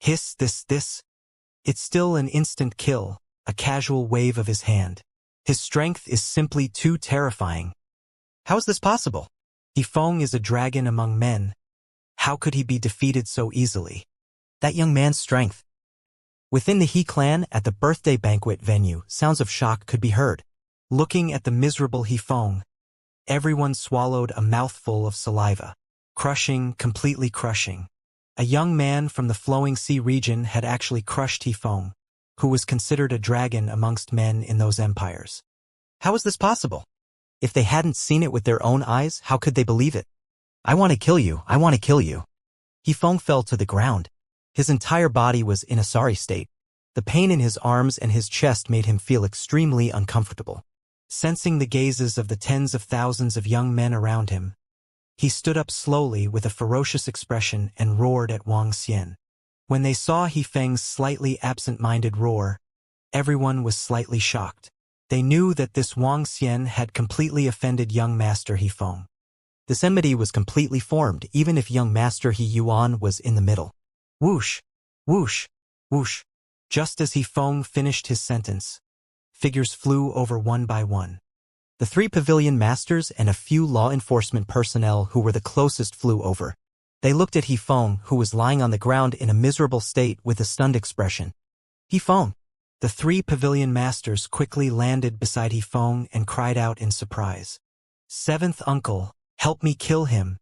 Hiss this. It's still an instant kill, a casual wave of his hand. His strength is simply too terrifying. How is this possible? Yifeng is a dragon among men. How could he be defeated so easily? That young man's strength. Within the He clan, at the birthday banquet venue, sounds of shock could be heard. Looking at the miserable Yifeng, everyone swallowed a mouthful of saliva. Crushing, completely crushing. A young man from the Flowing Sea region had actually crushed Yifeng, who was considered a dragon amongst men in those empires. How is this possible? If they hadn't seen it with their own eyes, how could they believe it? I want to kill you, I want to kill you. Yifeng fell to the ground. His entire body was in a sorry state. The pain in his arms and his chest made him feel extremely uncomfortable. Sensing the gazes of the tens of thousands of young men around him, he stood up slowly with a ferocious expression and roared at Wang Xian. When they saw Yifeng's slightly absent-minded roar, everyone was slightly shocked. They knew that this Wang Xian had completely offended young Master Yifeng. This enmity was completely formed, even if young Master He Yuan was in the middle. Whoosh, whoosh, whoosh. Just as Yifeng finished his sentence, figures flew over one by one. The 3 pavilion masters and a few law enforcement personnel who were the closest flew over. They looked at Yifeng, who was lying on the ground in a miserable state with a stunned expression. Yifeng! The 3 pavilion masters quickly landed beside Yifeng and cried out in surprise. 7th uncle, help me kill him.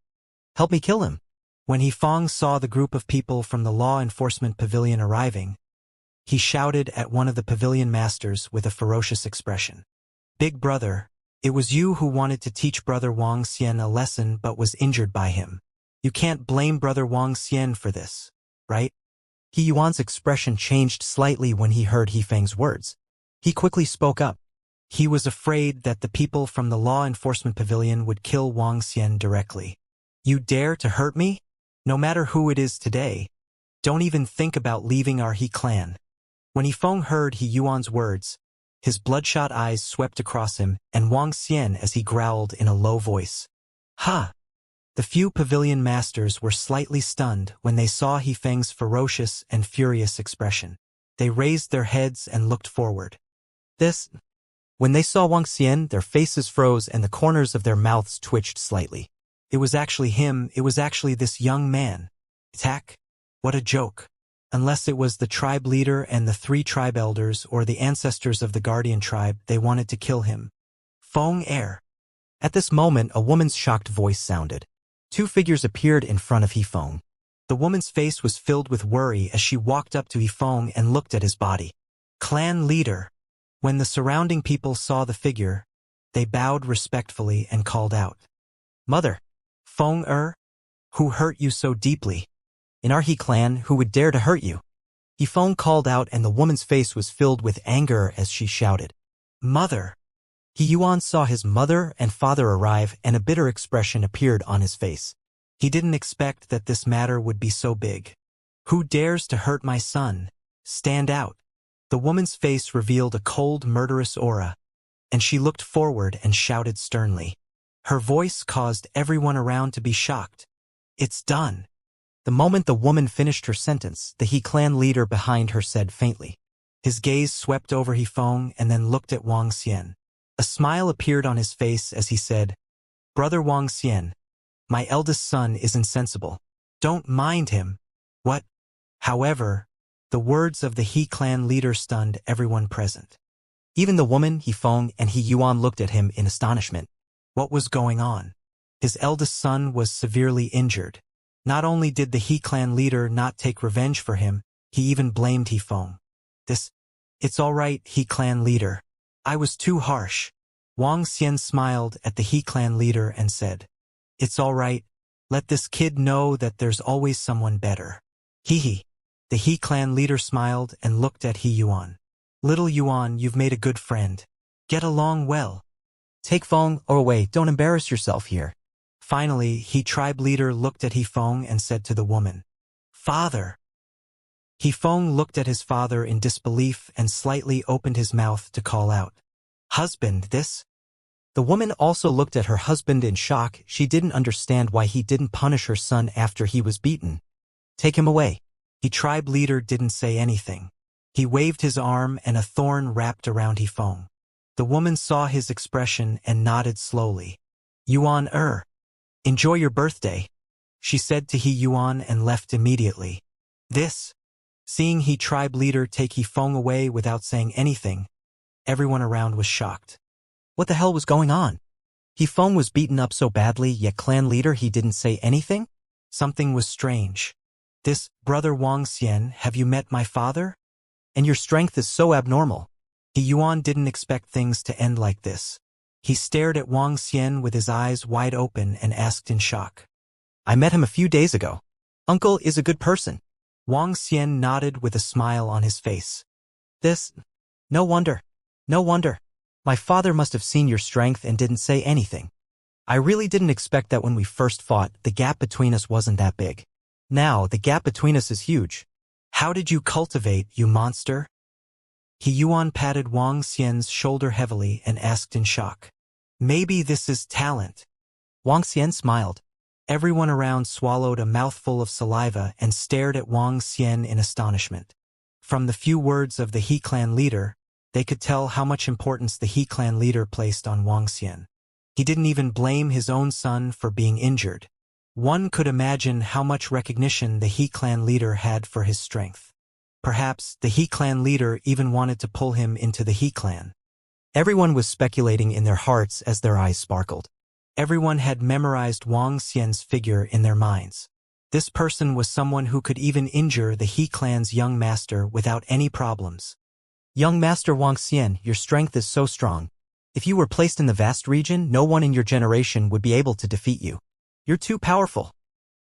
Help me kill him. When Yifeng saw the group of people from the law enforcement pavilion arriving, he shouted at one of the pavilion masters with a ferocious expression. Big brother, it was you who wanted to teach brother Wang Xian a lesson but was injured by him. You can't blame brother Wang Xian for this, right? He Yuan's expression changed slightly when he heard Yifeng's words. He quickly spoke up. He was afraid that the people from the law enforcement pavilion would kill Wang Xian directly. You dare to hurt me? No matter who it is today, don't even think about leaving our He clan. When Yifeng heard He Yuan's words, his bloodshot eyes swept across him and Wang Xian as he growled in a low voice. Ha! The few pavilion masters were slightly stunned when they saw Yifeng's ferocious and furious expression. They raised their heads and looked forward. When they saw Wang Xian, their faces froze and the corners of their mouths twitched slightly. It was actually him, it was actually this young man. Attack? What a joke. Unless it was the tribe leader and the 3 tribe elders or the ancestors of the guardian tribe, they wanted to kill him. Feng Er. At this moment, a woman's shocked voice sounded. 2 figures appeared in front of Yifeng. The woman's face was filled with worry as she walked up to Yifeng and looked at his body. Clan leader. When the surrounding people saw the figure, they bowed respectfully and called out. Mother. Feng Er? Who hurt you so deeply? In our He clan, who would dare to hurt you? Yifeng called out and the woman's face was filled with anger as she shouted. Mother! He Yuan saw his mother and father arrive and a bitter expression appeared on his face. He didn't expect that this matter would be so big. Who dares to hurt my son? Stand out. The woman's face revealed a cold, murderous aura, and she looked forward and shouted sternly. Her voice caused everyone around to be shocked. It's done. The moment the woman finished her sentence, the He clan leader behind her said faintly. His gaze swept over Yifeng and then looked at Wang Xian. A smile appeared on his face as he said, Brother Wang Xian, my eldest son is insensible. Don't mind him. What? However, the words of the He clan leader stunned everyone present. Even the woman, Yifeng, and He Yuan looked at him in astonishment. What was going on? His eldest son was severely injured. Not only did the He clan leader not take revenge for him, he even blamed Yifeng. It's all right, He clan leader. I was too harsh. Wang Xian smiled at the He clan leader and said, It's all right. Let this kid know that there's always someone better. Hee. The He clan leader smiled and looked at He Yuan. Little Yuan, you've made a good friend. Get along well. Take Feng away, don't embarrass yourself here. Finally, He tribe leader looked at Yifeng and said to the woman, Father. Yifeng looked at his father in disbelief and slightly opened his mouth to call out, Husband, this? The woman also looked at her husband in shock. She didn't understand why he didn't punish her son after he was beaten. Take him away. The tribe leader didn't say anything. He waved his arm and a thorn wrapped around Hifeng. The woman saw his expression and nodded slowly. Yuan enjoy your birthday, she said to He Yuan and left immediately. Seeing He tribe leader take Hifeng away without saying anything, everyone around was shocked. What the hell was going on? Hifeng was beaten up so badly, yet clan leader he didn't say anything? Something was strange. Brother Wang Xian, have you met my father? And your strength is so abnormal. He Yuan didn't expect things to end like this. He stared at Wang Xian with his eyes wide open and asked in shock. I met him a few days ago. Uncle is a good person. Wang Xian nodded with a smile on his face. No wonder. My father must have seen your strength and didn't say anything. I really didn't expect that when we first fought, the gap between us wasn't that big. Now, the gap between us is huge. How did you cultivate, you monster? He Yuan patted Wang Xian's shoulder heavily and asked in shock. Maybe this is talent. Wang Xian smiled. Everyone around swallowed a mouthful of saliva and stared at Wang Xian in astonishment. From the few words of the He clan leader, they could tell how much importance the He clan leader placed on Wang Xian. He didn't even blame his own son for being injured. One could imagine how much recognition the He clan leader had for his strength. Perhaps the He clan leader even wanted to pull him into the He clan. Everyone was speculating in their hearts as their eyes sparkled. Everyone had memorized Wang Xian's figure in their minds. This person was someone who could even injure the He clan's young master without any problems. Young Master Wang Xian, your strength is so strong. If you were placed in the vast region, no one in your generation would be able to defeat you. You're too powerful.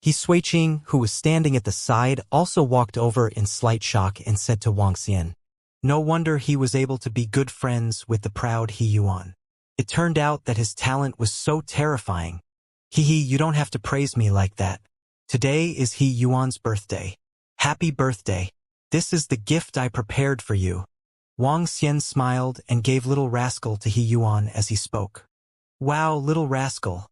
He Suiqing, who was standing at the side, also walked over in slight shock and said to Wang Xian. No wonder he was able to be good friends with the proud He Yuan. It turned out that his talent was so terrifying. You don't have to praise me like that. Today is He Yuan's birthday. Happy birthday. This is the gift I prepared for you. Wang Xian smiled and gave Little Rascal to He Yuan as he spoke. Wow, Little Rascal.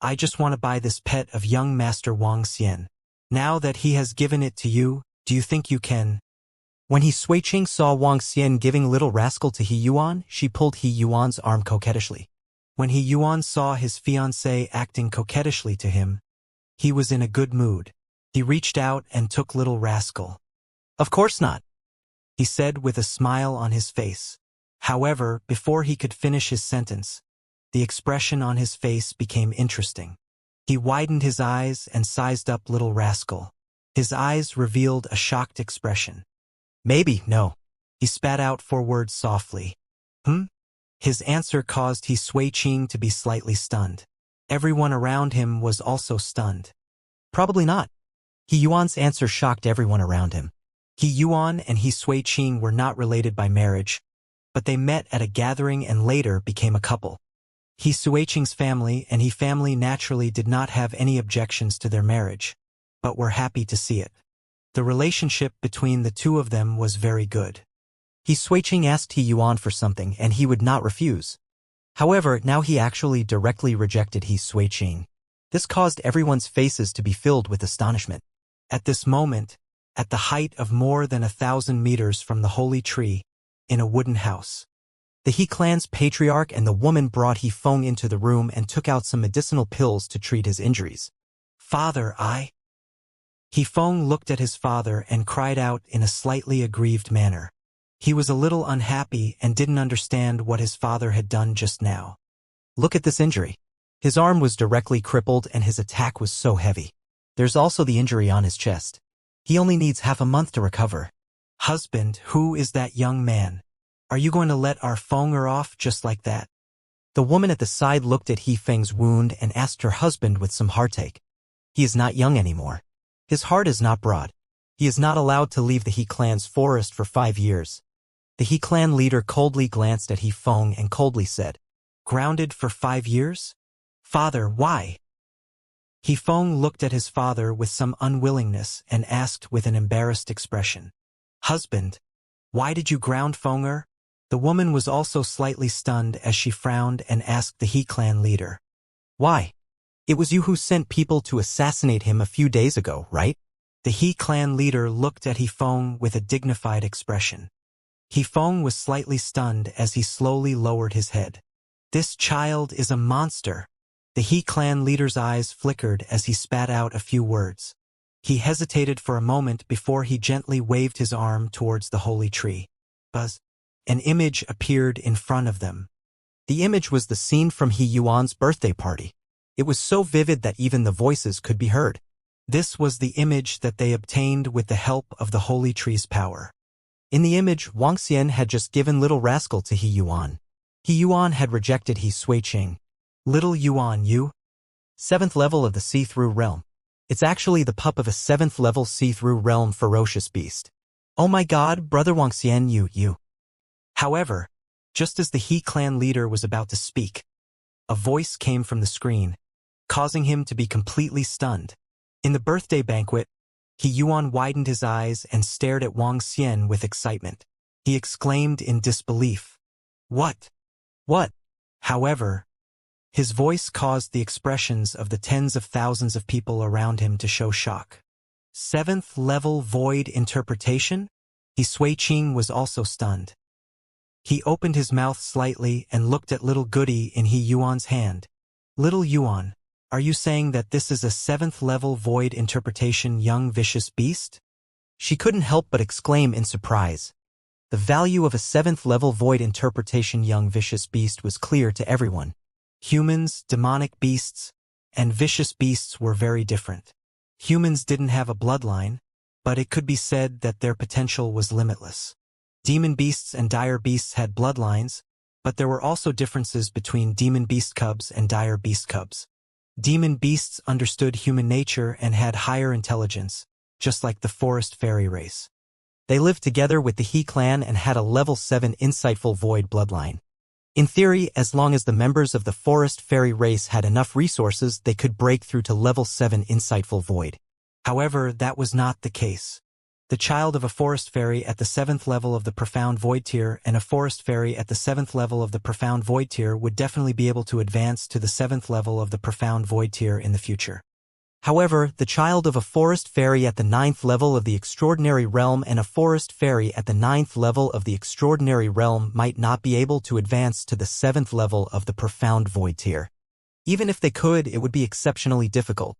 I just want to buy this pet of young Master Wang Xian. Now that he has given it to you, do you think you can? When He Suiqing saw Wang Xian giving Little Rascal to He Yuan, she pulled He Yuan's arm coquettishly. When He Yuan saw his fiancée acting coquettishly to him, he was in a good mood. He reached out and took Little Rascal. Of course not, he said with a smile on his face. However, before he could finish his sentence, the expression on his face became interesting. He widened his eyes and sized up Little Rascal. His eyes revealed a shocked expression. Maybe, no. He spat out 4 words softly. His answer caused He Suiqing to be slightly stunned. Everyone around him was also stunned. Probably not. He Yuan's answer shocked everyone around him. He Yuan and He Suiqing were not related by marriage, but they met at a gathering and later became a couple. He Suiqing's family and He family naturally did not have any objections to their marriage, but were happy to see it. The relationship between the two of them was very good. He Suiqing asked He Yuan for something and he would not refuse. However, now he actually directly rejected He Suiqing. This caused everyone's faces to be filled with astonishment. At this moment, at the height of more than 1,000 meters from the holy tree, in a wooden house, the He clan's patriarch and the woman brought Hifeng into the room and took out some medicinal pills to treat his injuries. Father, Hifeng looked at his father and cried out in a slightly aggrieved manner. He was a little unhappy and didn't understand what his father had done just now. Look at this injury. His arm was directly crippled and his attack was so heavy. There's also the injury on his chest. He only needs half a month to recover. Husband, who is that young man? Are you going to let our Fenger off just like that? The woman at the side looked at Hifeng's wound and asked her husband with some heartache. He is not young anymore. His heart is not broad. He is not allowed to leave the He clan's forest for 5 years. The He clan leader coldly glanced at Hifeng and coldly said, Grounded for 5 years? Father, why? Hifeng looked at his father with some unwillingness and asked with an embarrassed expression. Husband, why did you ground Fenger? The woman was also slightly stunned as she frowned and asked the He clan leader. Why? It was you who sent people to assassinate him a few days ago, right? The He clan leader looked at He Feng with a dignified expression. He Feng was slightly stunned as he slowly lowered his head. This child is a monster. The He clan leader's eyes flickered as he spat out a few words. He hesitated for a moment before he gently waved his arm towards the holy tree. Buzz. An image appeared in front of them. The image was the scene from He Yuan's birthday party. It was so vivid that even the voices could be heard. This was the image that they obtained with the help of the holy tree's power. In the image, Wuxia had just given Little Rascal to He Yuan. He Yuan had rejected He Suiqing. Little Yuan you? 7th level of the see-through realm. It's actually the pup of a 7th level see-through realm ferocious beast. Oh my god, brother Wuxia you. However, just as the He clan leader was about to speak, a voice came from the screen, causing him to be completely stunned. In the birthday banquet, He Yuan widened his eyes and stared at Wang Xian with excitement. He exclaimed in disbelief. What? What? However, his voice caused the expressions of the tens of thousands of people around him to show shock. 7th level void interpretation? He Suiqing was also stunned. He opened his mouth slightly and looked at little goody in He Yuan's hand. Little Yuan, are you saying that this is a 7th level void interpretation young vicious beast? She couldn't help but exclaim in surprise. The value of a 7th level void interpretation young vicious beast was clear to everyone. Humans, demonic beasts, and vicious beasts were very different. Humans didn't have a bloodline, but it could be said that their potential was limitless. Demon beasts and dire beasts had bloodlines, but there were also differences between demon beast cubs and dire beast cubs. Demon beasts understood human nature and had higher intelligence, just like the forest fairy race. They lived together with the He clan and had a level 7 insightful void bloodline. In theory, as long as the members of the forest fairy race had enough resources, they could break through to level 7 insightful void. However, that was not the case. The child of a forest fairy at the 7th level of the profound void tier and a forest fairy at the 7th level of the profound void tier would definitely be able to advance to the 7th level of the profound void tier in the future. However, the child of a forest fairy at the 9th level of the extraordinary realm and a forest fairy at the 9th level of the extraordinary realm might not be able to advance to the 7th level of the profound void tier. Even if they could, it would be exceptionally difficult.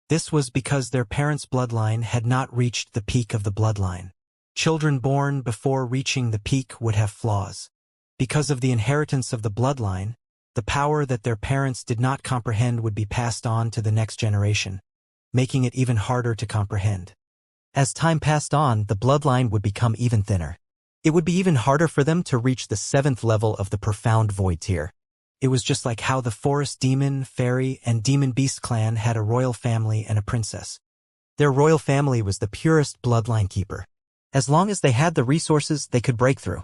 This was because their parents' bloodline had not reached the peak of the bloodline. Children born before reaching the peak would have flaws. Because of the inheritance of the bloodline, the power that their parents did not comprehend would be passed on to the next generation, making it even harder to comprehend. As time passed on, the bloodline would become even thinner. It would be even harder for them to reach the 7th level of the profound void tier. It was just like how the forest demon, fairy, and demon beast clan had a royal family and a princess. Their royal family was the purest bloodline keeper. As long as they had the resources, they could break through.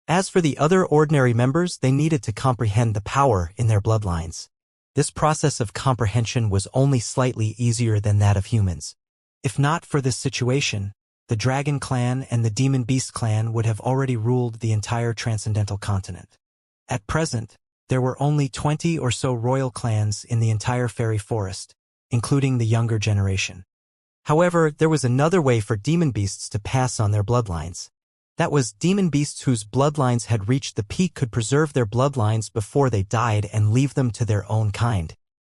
As for the other ordinary members, they needed to comprehend the power in their bloodlines. This process of comprehension was only slightly easier than that of humans. If not for this situation, the Dragon Clan and the Demon Beast Clan would have already ruled the entire transcendental continent. At present, there were only 20 or so royal clans in the entire fairy forest, including the younger generation. However, there was another way for demon beasts to pass on their bloodlines. That was, demon beasts whose bloodlines had reached the peak could preserve their bloodlines before they died and leave them to their own kind.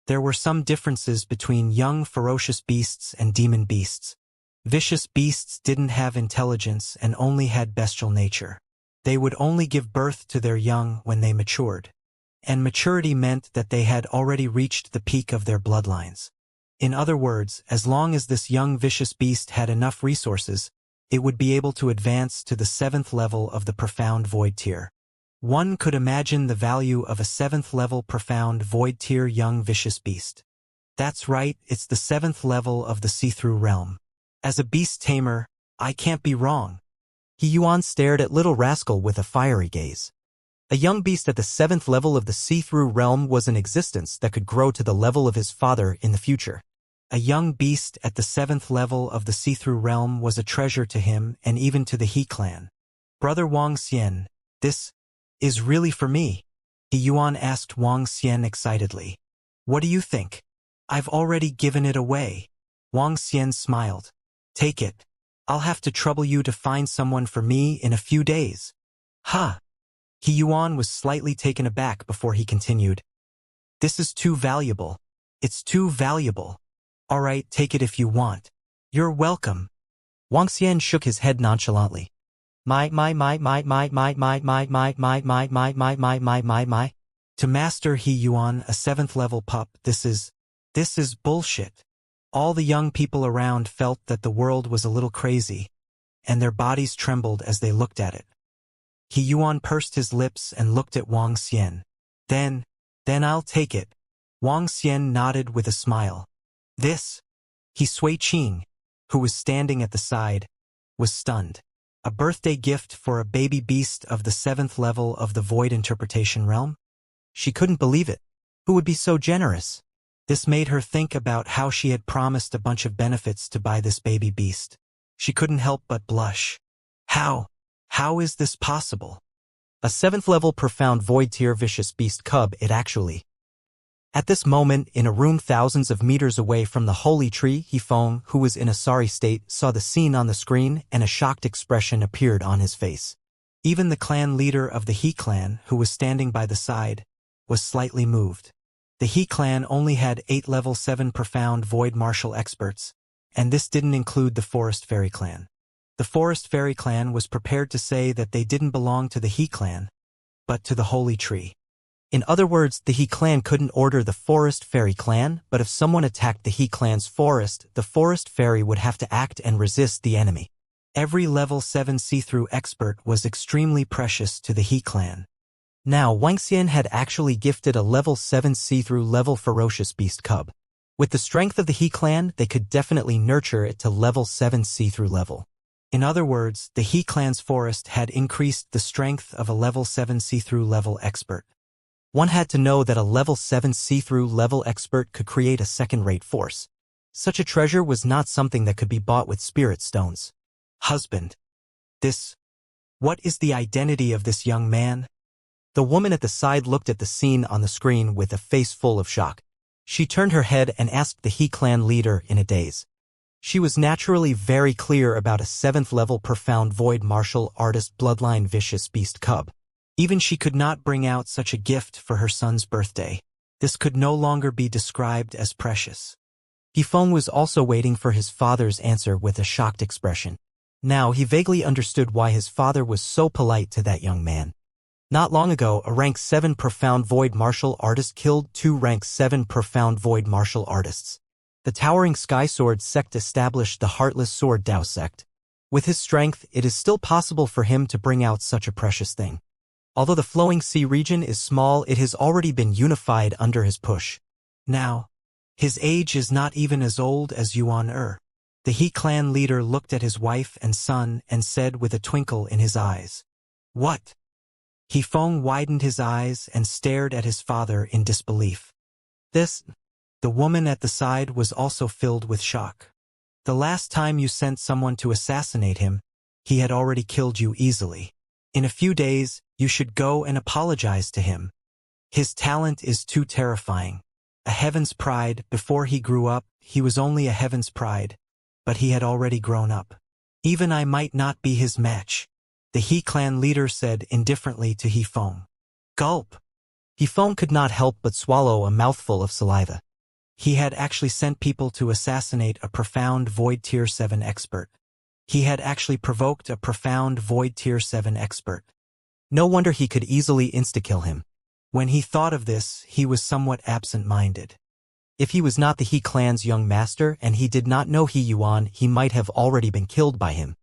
There were some differences between young ferocious beasts and demon beasts. Vicious beasts didn't have intelligence and only had bestial nature. They would only give birth to their young when they matured. And maturity meant that they had already reached the peak of their bloodlines. In other words, as long as this young vicious beast had enough resources, it would be able to advance to the 7th level of the profound void tier. One could imagine the value of a 7th level profound void tier young vicious beast. That's right, it's the 7th level of the see-through realm. As a beast tamer, I can't be wrong. He Yuan stared at Little Rascal with a fiery gaze. A young beast at the 7th level of the see-through realm was an existence that could grow to the level of his father in the future. A young beast at the 7th level of the see-through realm was a treasure to him and even to the He clan. Brother Wang Xian, this is really for me? He Yuan asked Wang Xian excitedly. What do you think? I've already given it away. Wang Xian smiled. Take it. I'll have to trouble you to find someone for me in a few days. Ha! He Yuan was slightly taken aback before he continued. This is too valuable. It's too valuable. All right, take it if you want. You're welcome. Wang Xian shook his head nonchalantly. My. To master He Yuan, a 7th level pup, this is bullshit. All the young people around felt that the world was a little crazy, and their bodies trembled as they looked at it. He Yuan pursed his lips and looked at Wang Xian. Then I'll take it. Wang Xian nodded with a smile. This? He Sui Qing, who was standing at the side, was stunned. A birthday gift for a baby beast of the 7th level of the void interpretation realm? She couldn't believe it. Who would be so generous? This made her think about how she had promised a bunch of benefits to buy this baby beast. She couldn't help but blush. How is this possible? A 7th level profound void tier vicious beast cub it actually. At this moment, in a room thousands of meters away from the holy tree, He Feng, who was in a sorry state, saw the scene on the screen and a shocked expression appeared on his face. Even the clan leader of the He clan, who was standing by the side, was slightly moved. The He clan only had 8 level 7 profound void martial experts, and this didn't include the Forest Fairy clan. The Forest Fairy clan was prepared to say that they didn't belong to the He clan, but to the holy tree. In other words, the He clan couldn't order the Forest Fairy clan, but if someone attacked the He clan's forest, the Forest Fairy would have to act and resist the enemy. Every level 7 see-through expert was extremely precious to the He clan. Now Wang Xian had actually gifted a level 7 see-through level ferocious beast cub. With the strength of the He clan, they could definitely nurture it to level 7 see-through level. In other words, the He clan's forest had increased the strength of a level 7 see-through level expert. One had to know that a level 7 see-through level expert could create a second-rate force. Such a treasure was not something that could be bought with spirit stones. Husband. What is the identity of this young man? The woman at the side looked at the scene on the screen with a face full of shock. She turned her head and asked the He clan leader in a daze. She was naturally very clear about a 7th level profound void martial artist bloodline vicious beast cub. Even she could not bring out such a gift for her son's birthday. This could no longer be described as precious. He Feng was also waiting for his father's answer with a shocked expression. Now he vaguely understood why his father was so polite to that young man. Not long ago, a rank 7 profound void martial artist killed 2 rank 7 profound void martial artists. The towering Sky Sword sect established the Heartless Sword Dao sect. With his strength, it is still possible for him to bring out such a precious thing. Although the Flowing Sea region is small, it has already been unified under his push. Now, his age is not even as old as Yuan. The He clan leader looked at his wife and son and said with a twinkle in his eyes. What? He Feng widened his eyes and stared at his father in disbelief. The woman at the side was also filled with shock. The last time you sent someone to assassinate him, he had already killed you easily. In a few days, you should go and apologize to him. His talent is too terrifying. A heaven's pride. Before he grew up, he was only a heaven's pride, but he had already grown up. Even I might not be his match, the He clan leader said indifferently to He Feng. Gulp! He Feng could not help but swallow a mouthful of saliva. He had actually sent people to assassinate a profound void tier 7 expert. He had actually provoked a profound void tier 7 expert. No wonder he could easily insta-kill him. When he thought of this, he was somewhat absent-minded. If he was not the He clan's young master and he did not know He Yuan, he might have already been killed by him.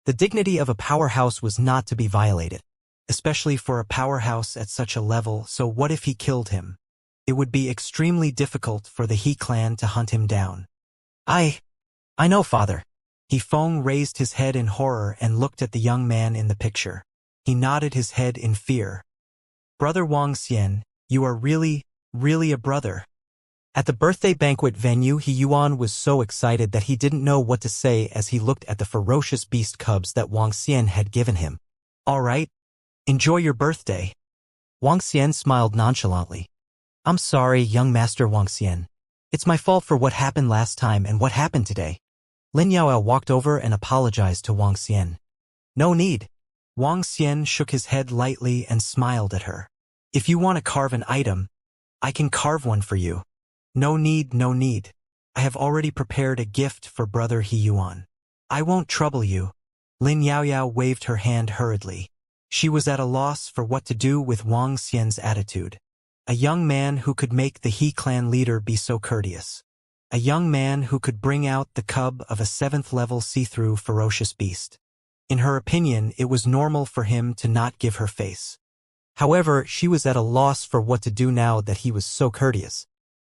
The dignity of a powerhouse was not to be violated, especially for a powerhouse at such a level, so what if he killed him? It would be extremely difficult for the He clan to hunt him down. I know, father. He Feng raised his head in horror and looked at the young man in the picture. He nodded his head in fear. Brother Wang Xian, you are really a brother. At the birthday banquet venue, He Yuan was so excited that he didn't know what to say as he looked at the ferocious beast cubs that Wang Xian had given him. All right, enjoy your birthday. Wang Xian smiled nonchalantly. I'm sorry, young master Wang Xian. It's my fault for what happened last time and what happened today. Lin Yaoyao walked over and apologized to Wang Xian. No need. Wang Xian shook his head lightly and smiled at her. If you want to carve an item, I can carve one for you. No need, no need. I have already prepared a gift for Brother He Yuan. I won't trouble you. Lin Yaoyao waved her hand hurriedly. She was at a loss for what to do with Wang Xian's attitude. A young man who could make the He clan leader be so courteous. A young man who could bring out the cub of a 7th-level see-through ferocious beast. In her opinion, it was normal for him to not give her face. However, she was at a loss for what to do now that he was so courteous.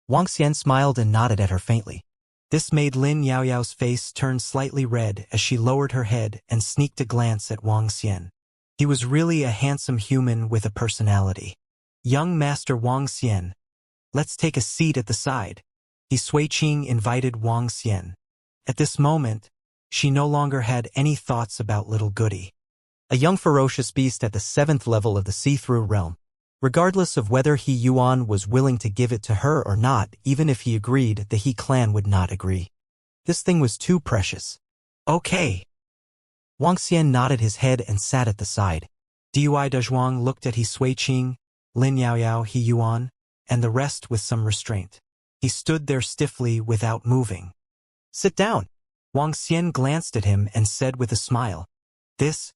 Wang Xian smiled and nodded at her faintly. This made Lin Yaoyao's face turn slightly red as she lowered her head and sneaked a glance at Wang Xian. He was really a handsome human with a personality. Young Master Wang Xian, let's take a seat at the side. He Sui-Ching invited Wang Xian. At this moment, she no longer had any thoughts about little Goody. A young ferocious beast at the 7th level of the see-through realm. Regardless of whether He Yuan was willing to give it to her or not, even if he agreed, the He clan would not agree. This thing was too precious. Okay. Wang Xian nodded his head and sat at the side. Dui Dezhuang looked at He Sui-Ching, Lin Yaoyao, He Yuan, and the rest with some restraint. He stood there stiffly without moving. Sit down. Wang Xian glanced at him and said with a smile. This,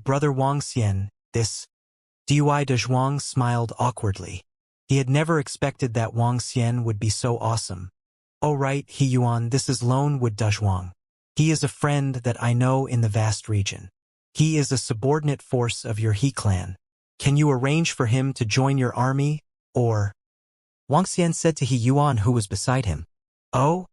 Brother Wang Xian, this. Dui Dezhuang smiled awkwardly. He had never expected that Wang Xian would be so awesome. Oh right, He Yuan, this is Lone Wood Dezhuang. He is a friend that I know in the vast region. He is a subordinate force of your He clan. Can you arrange for him to join your army, or? Wang Xian said to He Yuan who was beside him. Oh?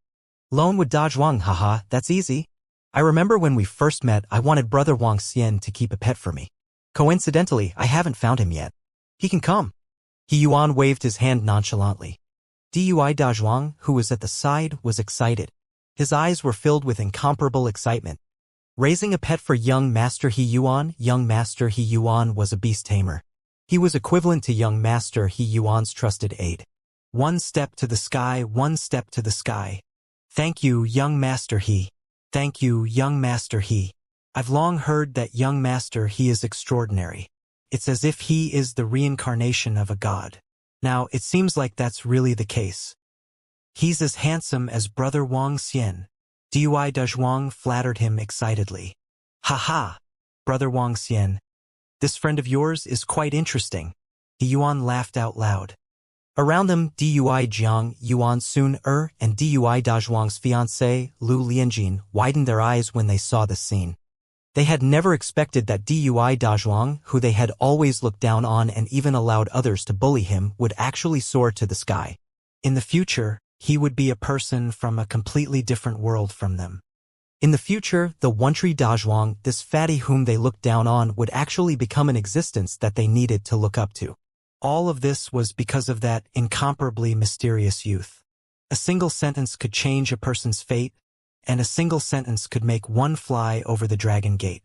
Lone Wood Dezhuang, haha, that's easy. I remember when we first met I wanted Brother Wang Xian to keep a pet for me. Coincidentally, I haven't found him yet. He can come. He Yuan waved his hand nonchalantly. Dui Dezhuang, who was at the side, was excited. His eyes were filled with incomparable excitement. Raising a pet for young Master He Yuan was a beast tamer. He was equivalent to young Master He Yuan's trusted aide. One step to the sky, one step to the sky. Thank you, young Master He. Thank you, young Master He. I've long heard that young Master He is extraordinary. It's as if he is the reincarnation of a god. Now, it seems like that's really the case. He's as handsome as Brother Wang Xian. Dui Dezhuang flattered him excitedly. Ha ha! Brother Wang Xian. This friend of yours is quite interesting. He Yuan laughed out loud. Around them, Dui Jiang, Yuan Sun-er, and Dui Dezhuang's fiancée, Lu Lianjin, widened their eyes when they saw the scene. They had never expected that Dui Dezhuang, who they had always looked down on and even allowed others to bully him, would actually soar to the sky. In the future, he would be a person from a completely different world from them. In the future, the One-Tree Dezhuang, this fatty whom they looked down on, would actually become an existence that they needed to look up to. All of this was because of that incomparably mysterious youth. A single sentence could change a person's fate, and a single sentence could make one fly over the Dragon Gate.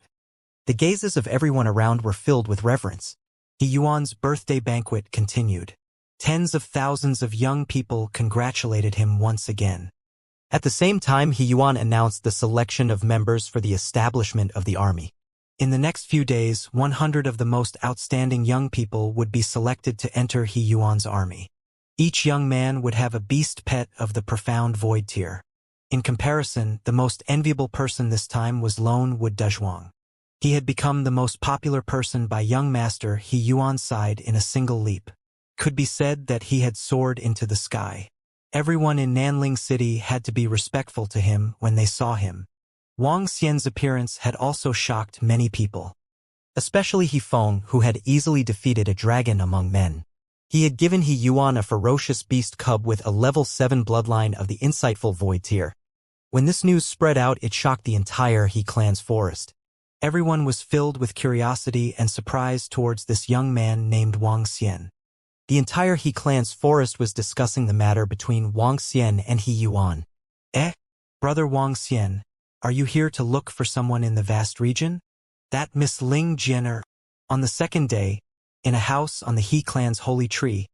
The gazes of everyone around were filled with reverence. He Yuan's birthday banquet continued. Tens of thousands of young people congratulated him once again. At the same time, He Yuan announced the selection of members for the establishment of the army. In the next few days, 100 of the most outstanding young people would be selected to enter He Yuan's army. Each young man would have a beast pet of the profound void tier. In comparison, the most enviable person this time was Lone Wood Dezhuang. He had become the most popular person by young Master He Yuan's side in a single leap. Could be said that he had soared into the sky. Everyone in Nanling City had to be respectful to him when they saw him. Wang Xian's appearance had also shocked many people. Especially He Feng, who had easily defeated a dragon among men. He had given He Yuan a ferocious beast cub with a level 7 bloodline of the insightful void tier. When this news spread out, it shocked the entire He clan's forest. Everyone was filled with curiosity and surprise towards this young man named Wang Xian. The entire He clan's forest was discussing the matter between Wang Xian and He Yuan. Brother Wang Xian, are you here to look for someone in the vast region? That Miss Ling Jianer. On the second day, in a house on the He clan's holy tree,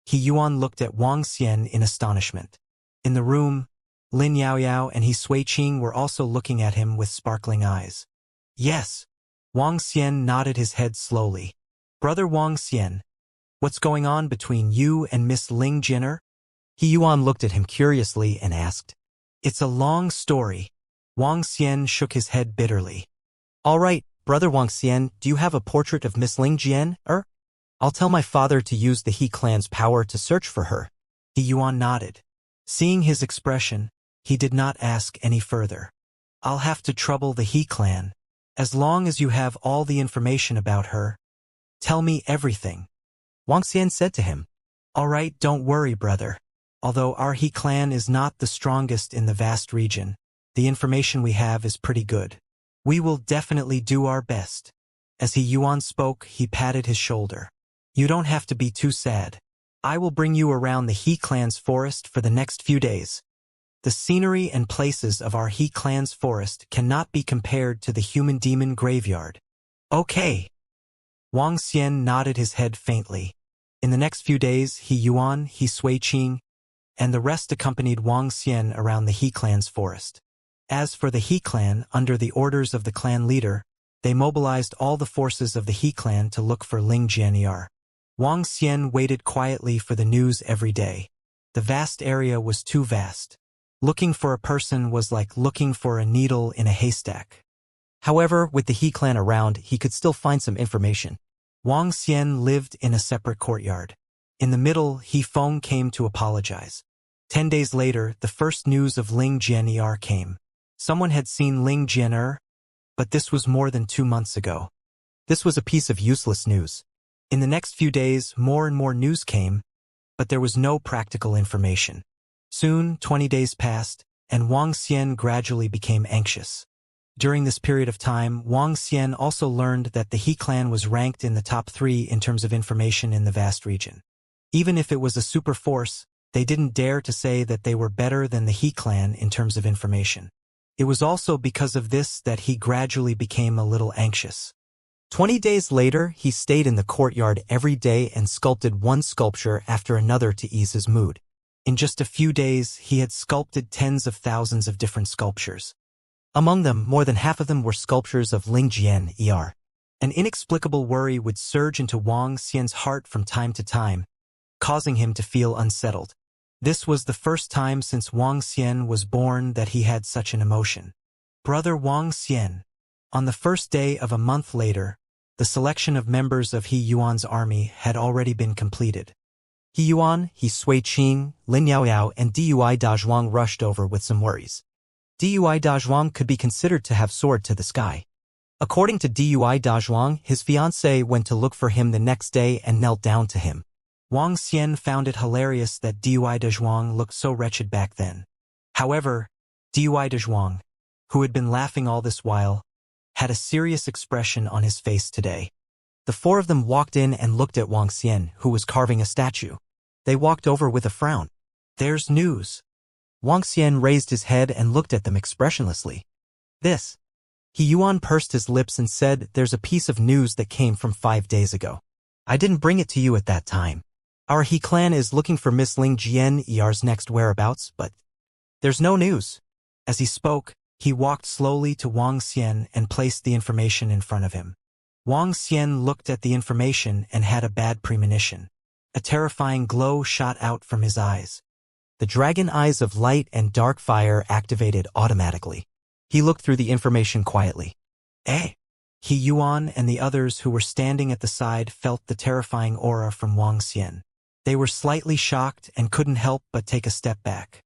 He Yuan looked at Wang Xian in astonishment. In the room, Lin Yaoyao and He Suiqing were also looking at him with sparkling eyes. Yes. Wang Xian nodded his head slowly. Brother Wang Xian, what's going on between you and Miss Ling Jinner? He Yuan looked at him curiously and asked. It's a long story. Wang Xian shook his head bitterly. All right, Brother Wang Xian, do you have a portrait of Miss Ling Jian? I'll tell my father to use the He clan's power to search for her. He Yuan nodded. Seeing his expression, he did not ask any further. I'll have to trouble the He clan. As long as you have all the information about her, tell me everything. Wang Xian said to him. All right, don't worry, brother. Although our He clan is not the strongest in the vast region, the information we have is pretty good. We will definitely do our best. As He Yuan spoke, he patted his shoulder. You don't have to be too sad. I will bring you around the He clan's forest for the next few days. The scenery and places of our He clan's forest cannot be compared to the human demon graveyard. Okay. Wang Xian nodded his head faintly. In the next few days, He Yuan, He Suiqing, and the rest accompanied Wang Xian around the He clan's forest. As for the He clan, under the orders of the clan leader, they mobilized all the forces of the He clan to look for Ling Jian. Wang Xian waited quietly for the news every day. The vast area was too vast. Looking for a person was like looking for a needle in a haystack. However, with the He clan around, he could still find some information. Wang Xian lived in a separate courtyard. In the middle, He Feng came to apologize. 10 days later, the first news of Ling Jian came. Someone had seen Ling Jian, but this was more than 2 months ago. This was a piece of useless news. In the next few days, more and more news came, but there was no practical information. Soon, 20 days passed, and Wang Xian gradually became anxious. During this period of time, Wang Xian also learned that the He clan was ranked in the top 3 in terms of information in the vast region. Even if it was a super force, they didn't dare to say that they were better than the He clan in terms of information. It was also because of this that he gradually became a little anxious. 20 days later, he stayed in the courtyard every day and sculpted one sculpture after another to ease his mood. In just a few days, he had sculpted tens of thousands of different sculptures. Among them, more than half of them were sculptures of Ling Jian. An inexplicable worry would surge into Wang Xian's heart from time to time, causing him to feel unsettled. This was the first time since Wang Xian was born that he had such an emotion. Brother Wang Xian. On the first day of a month later, the selection of members of He Yuan's army had already been completed. He Yuan, He Suiqing, Lin Yaoyao, and Dui Dazhuang rushed over with some worries. Dui Dazhuang could be considered to have soared to the sky. According to Dui Dazhuang, his fiancée went to look for him the next day and knelt down to him. Wang Xian found it hilarious that Dui Dazhuang looked so wretched back then. However, Dui Dazhuang, who had been laughing all this while, had a serious expression on his face today. The 4 of them walked in and looked at Wang Xian, who was carving a statue. They walked over with a frown. There's news. Wang Xian raised his head and looked at them expressionlessly. This. He Yuan pursed his lips and said, there's a piece of news that came from 5 days ago. I didn't bring it to you at that time. Our He clan is looking for Miss Ling Jian's next whereabouts, but there's no news. As he spoke, he walked slowly to Wang Xian and placed the information in front of him. Wang Xian looked at the information and had a bad premonition. A terrifying glow shot out from his eyes. The dragon eyes of light and dark fire activated automatically. He looked through the information quietly. Eh? He Yuan and the others who were standing at the side felt the terrifying aura from Wang Xian. They were slightly shocked and couldn't help but take a step back.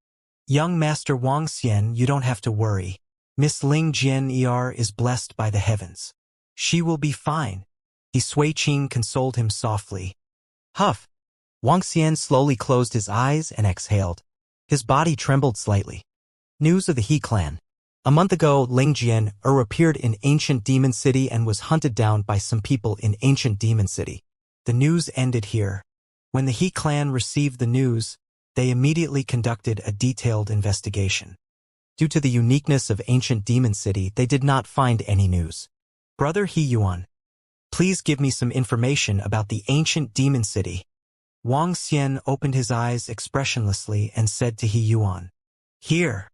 Young Master Wang Xian, you don't have to worry. Miss Ling Jian is blessed by the heavens. She will be fine. He Suiqing consoled him softly. Huff. Wang Xian slowly closed his eyes and exhaled. His body trembled slightly. News of the He clan. A month ago, Ling Jian appeared in Ancient Demon City and was hunted down by some people in Ancient Demon City. The news ended here. When the He clan received the news, they immediately conducted a detailed investigation. Due to the uniqueness of Ancient Demon City, they did not find any news. Brother He Yuan, please give me some information about the Ancient Demon City. Wang Xian opened his eyes expressionlessly and said to He Yuan, Here.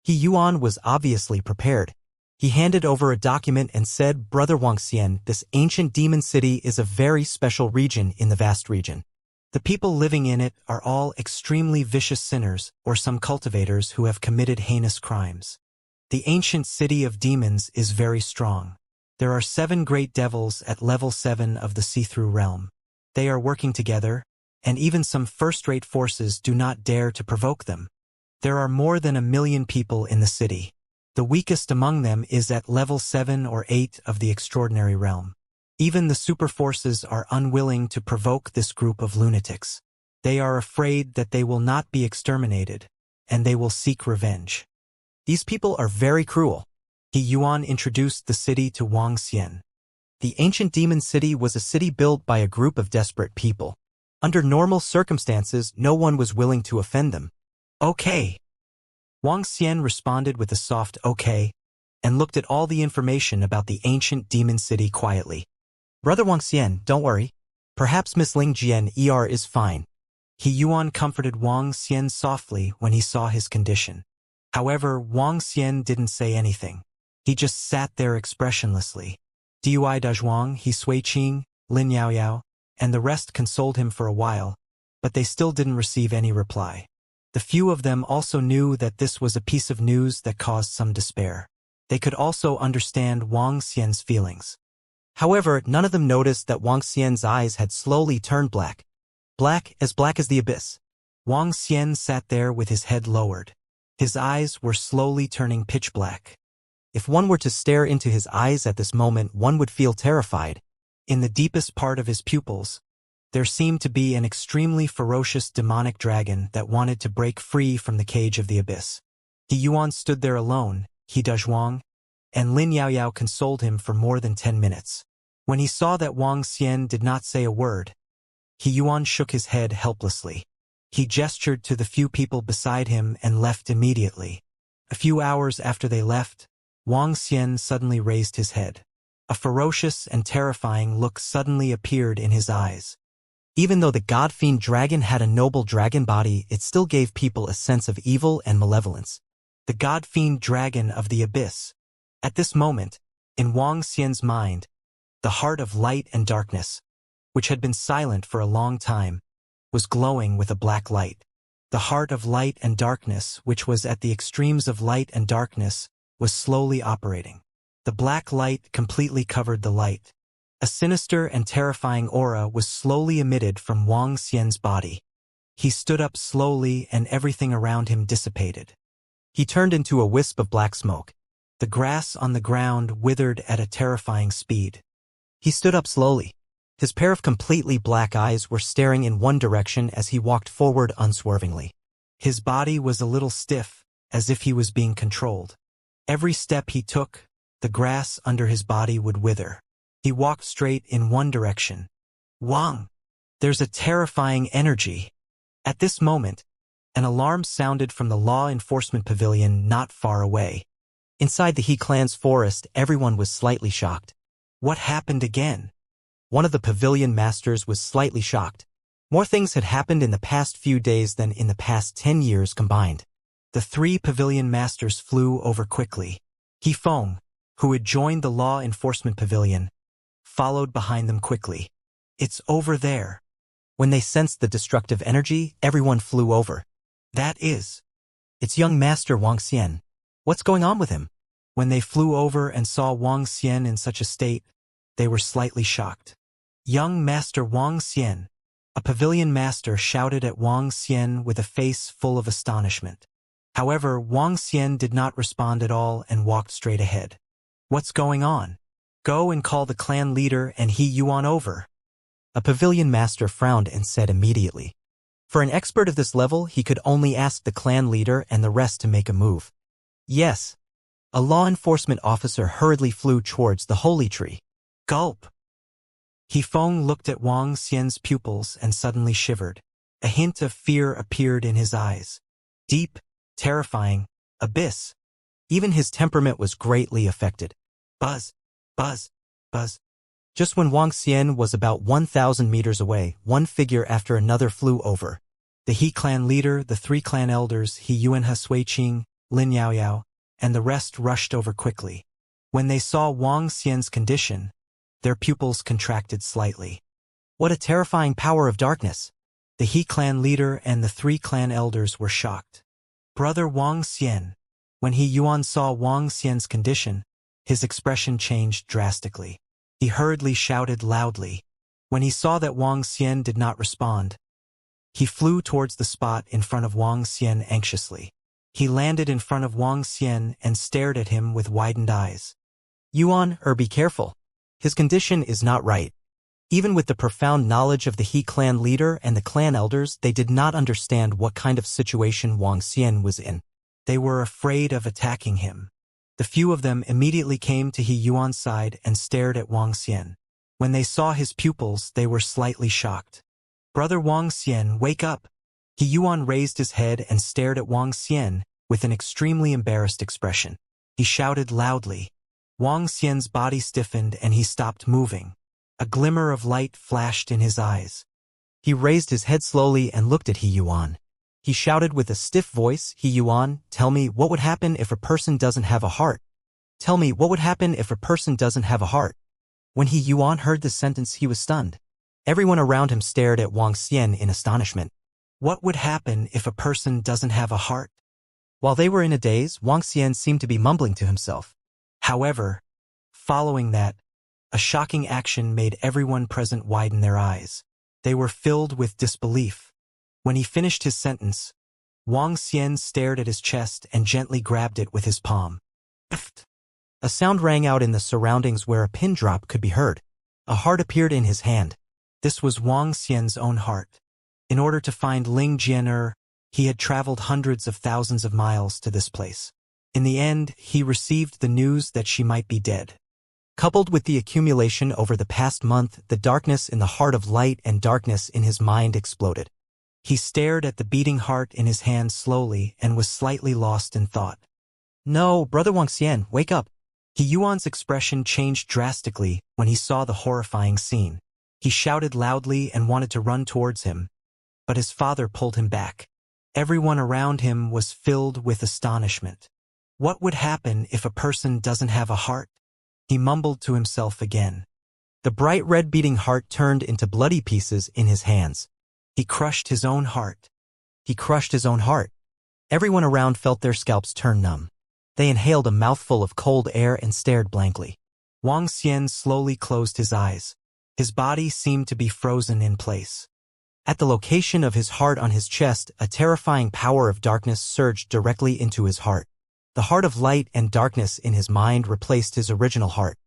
He Yuan was obviously prepared. He handed over a document and said, "Brother Wuxia, this ancient demon city is a very special region in the vast region. The people living in it are all extremely vicious sinners or some cultivators who have committed heinous crimes. The ancient city of demons is very strong. There are 7 great devils at level 7 of the see-through realm. They are working together, and even some first-rate forces do not dare to provoke them. There are more than 1,000,000 people in the city. The weakest among them is at level 7 or 8 of the extraordinary realm. Even the super forces are unwilling to provoke this group of lunatics. They are afraid that they will not be exterminated, and they will seek revenge. These people are very cruel." He Yuan introduced the city to Wang Xian. The ancient demon city was a city built by a group of desperate people. Under normal circumstances, no one was willing to offend them. "Okay." Wang Xian responded with a soft okay, and looked at all the information about the ancient demon city quietly. "Brother Wang Xian, don't worry. Perhaps Miss Ling Jian is fine." He Yuan comforted Wang Xian softly when he saw his condition. However, Wang Xian didn't say anything. He just sat there expressionlessly. Dui Dazhuang, He Sui Qing, Lin Yaoyao, and the rest consoled him for a while, but they still didn't receive any reply. The few of them also knew that this was a piece of news that caused some despair. They could also understand Wang Xian's feelings. However, none of them noticed that Wang Xian's eyes had slowly turned black. Black as the abyss. Wang Xian sat there with his head lowered. His eyes were slowly turning pitch black. If one were to stare into his eyes at this moment, one would feel terrified. In the deepest part of his pupils, there seemed to be an extremely ferocious demonic dragon that wanted to break free from the cage of the abyss. He Yuan stood there alone, He Dazhuang, and Lin Yaoyao consoled him for more than 10 minutes. When he saw that Wang Xian did not say a word, He Yuan shook his head helplessly. He gestured to the few people beside him and left immediately. A few hours after they left, Wang Xian suddenly raised his head. A ferocious and terrifying look suddenly appeared in his eyes. Even though the god-fiend dragon had a noble dragon body, it still gave people a sense of evil and malevolence. The god-fiend dragon of the abyss. At this moment, in Wang Xian's mind, the heart of light and darkness, which had been silent for a long time, was glowing with a black light. The heart of light and darkness, which was at the extremes of light and darkness, was slowly operating. The black light completely covered the light. A sinister and terrifying aura was slowly emitted from Wang Xian's body. He stood up slowly and everything around him dissipated. He turned into a wisp of black smoke. The grass on the ground withered at a terrifying speed. He stood up slowly. His pair of completely black eyes were staring in one direction as he walked forward unswervingly. His body was a little stiff, as if he was being controlled. Every step he took, the grass under his body would wither. He walked straight in one direction. "Wang! There's a terrifying energy." At this moment, an alarm sounded from the law enforcement pavilion not far away. Inside the He clan's forest, everyone was slightly shocked. What happened again? One of the pavilion masters was slightly shocked. More things had happened in the past few days than in the past 10 years combined. The 3 pavilion masters flew over quickly. He Feng, who had joined the law enforcement pavilion, followed behind them quickly. "It's over there." When they sensed the destructive energy, everyone flew over. It's young Master Wang Xian. What's going on with him?" When they flew over and saw Wang Xian in such a state, they were slightly shocked. "Young Master Wang Xian," a pavilion master shouted at Wang Xian with a face full of astonishment. However, Wang Xian did not respond at all and walked straight ahead. "What's going on? Go and call the clan leader and He Yuan over." A pavilion master frowned and said immediately. For an expert of this level, he could only ask the clan leader and the rest to make a move. "Yes." A law enforcement officer hurriedly flew towards the holy tree. Gulp! He Feng looked at Wang Xian's pupils and suddenly shivered. A hint of fear appeared in his eyes. Deep, terrifying, abyss. Even his temperament was greatly affected. Buzz, buzz, buzz. Just when Wang Xian was about 1,000 meters away, one figure after another flew over. The He clan leader, the 3 clan elders, He Yuan, He Sui Qing, Lin Yaoyao, and the rest rushed over quickly. When they saw Wang Xian's condition, their pupils contracted slightly. What a terrifying power of darkness! The He clan leader and the 3 clan elders were shocked. Brother Wang Xian. When He Yuan saw Wang Xian's condition, his expression changed drastically. He hurriedly shouted loudly. When he saw that Wang Xian did not respond, he flew towards the spot in front of Wang Xian anxiously. He landed in front of Wang Xian and stared at him with widened eyes. Yuan, be careful. His condition is not right. Even with the profound knowledge of the He clan leader and the clan elders, they did not understand what kind of situation Wang Xian was in. They were afraid of attacking him. The few of them immediately came to He Yuan's side and stared at Wang Xian. When they saw his pupils, they were slightly shocked. Brother Wang Xian, wake up! He Yuan raised his head and stared at Wang Xian with an extremely embarrassed expression. He shouted loudly. Wang Xian's body stiffened and he stopped moving. A glimmer of light flashed in his eyes. He raised his head slowly and looked at He Yuan. He shouted with a stiff voice, He Yuan, tell me what would happen if a person doesn't have a heart. Tell me what would happen if a person doesn't have a heart. When He Yuan heard the sentence, he was stunned. Everyone around him stared at Wang Xian in astonishment. What would happen if a person doesn't have a heart? While they were in a daze, Wang Xian seemed to be mumbling to himself. However, following that, a shocking action made everyone present widen their eyes. They were filled with disbelief. When he finished his sentence, Wang Xian stared at his chest and gently grabbed it with his palm. A sound rang out in the surroundings where a pin drop could be heard. A heart appeared in his hand. This was Wang Xian's own heart. In order to find Ling Jian'er, he had traveled hundreds of thousands of miles to this place. In the end, he received the news that she might be dead. Coupled with the accumulation over the past month, the darkness in the heart of light and darkness in his mind exploded. He stared at the beating heart in his hand slowly and was slightly lost in thought. No, Brother Wang Xian, wake up! He Yuan's expression changed drastically when he saw the horrifying scene. He shouted loudly and wanted to run towards him, but his father pulled him back. Everyone around him was filled with astonishment. What would happen if a person doesn't have a heart? He mumbled to himself again. The bright red beating heart turned into bloody pieces in his hands. He crushed his own heart. He crushed his own heart. Everyone around felt their scalps turn numb. They inhaled a mouthful of cold air and stared blankly. Wang Xian slowly closed his eyes. His body seemed to be frozen in place. At the location of his heart on his chest, a terrifying power of darkness surged directly into his heart. The heart of light and darkness in his mind replaced his original heart.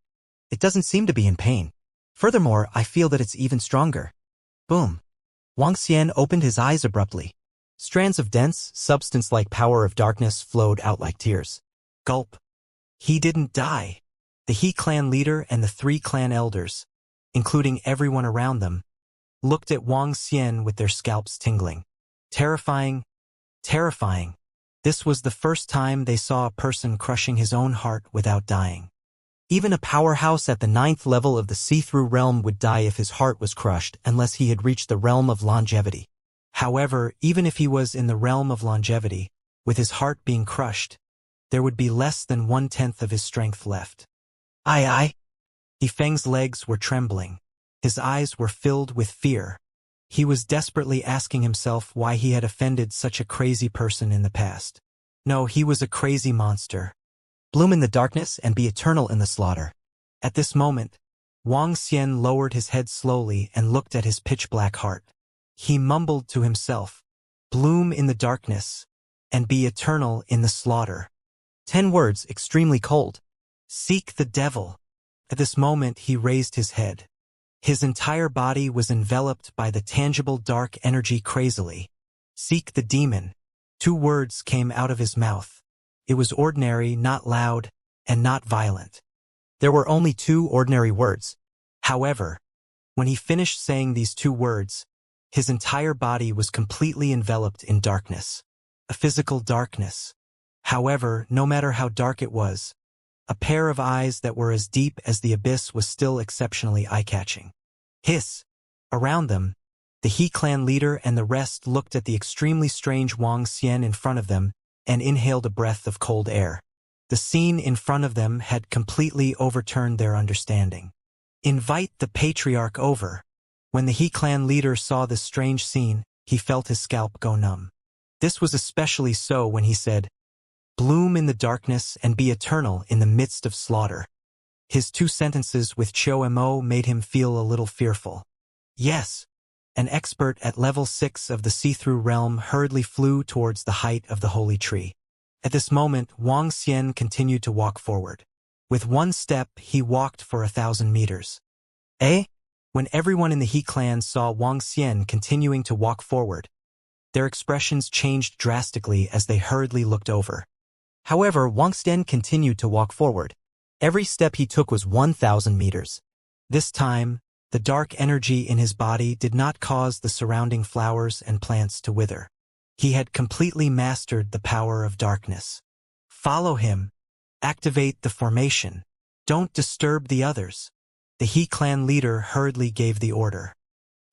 It doesn't seem to be in pain. Furthermore, I feel that it's even stronger. Boom. Wang Xian opened his eyes abruptly. Strands of dense, substance-like power of darkness flowed out like tears. Gulp. He didn't die. The He clan leader and the 3 clan elders, including everyone around them, looked at Wang Xian with their scalps tingling. Terrifying. Terrifying. This was the first time they saw a person crushing his own heart without dying. Even a powerhouse at the 9th level of the see-through realm would die if his heart was crushed unless he had reached the realm of longevity. However, even if he was in the realm of longevity, with his heart being crushed, there would be less than 1/10 of his strength left. Aye. He Feng's legs were trembling. His eyes were filled with fear. He was desperately asking himself why he had offended such a crazy person in the past. No, he was a crazy monster. Bloom in the darkness and be eternal in the slaughter. At this moment, Wang Xian lowered his head slowly and looked at his pitch-black heart. He mumbled to himself, bloom in the darkness and be eternal in the slaughter. 10 words, extremely cold. Seek the devil. At this moment, he raised his head. His entire body was enveloped by the tangible dark energy crazily. Seek the demon. 2 words came out of his mouth. It was ordinary, not loud, and not violent. There were only 2 ordinary words. However, when he finished saying these 2 words, his entire body was completely enveloped in darkness. A physical darkness. However, no matter how dark it was, a pair of eyes that were as deep as the abyss was still exceptionally eye-catching. Hiss! Around them, the He clan leader and the rest looked at the extremely strange Wang Xian in front of them and inhaled a breath of cold air. The scene in front of them had completely overturned their understanding. Invite the patriarch over. When the He clan leader saw this strange scene, he felt his scalp go numb. This was especially so when he said, "Bloom in the darkness and be eternal in the midst of slaughter." His two sentences with Cho-mo made him feel a little fearful. Yes. An expert at level 6 of the see-through realm hurriedly flew towards the height of the holy tree. At this moment, Wang Xian continued to walk forward. With one step, he walked for 1,000 meters. When everyone in the He clan saw Wang Xian continuing to walk forward, their expressions changed drastically as they hurriedly looked over. However, Wang Xian continued to walk forward. Every step he took was 1,000 meters. This time, the dark energy in his body did not cause the surrounding flowers and plants to wither. He had completely mastered the power of darkness. Follow him. Activate the formation. Don't disturb the others. The He clan leader hurriedly gave the order.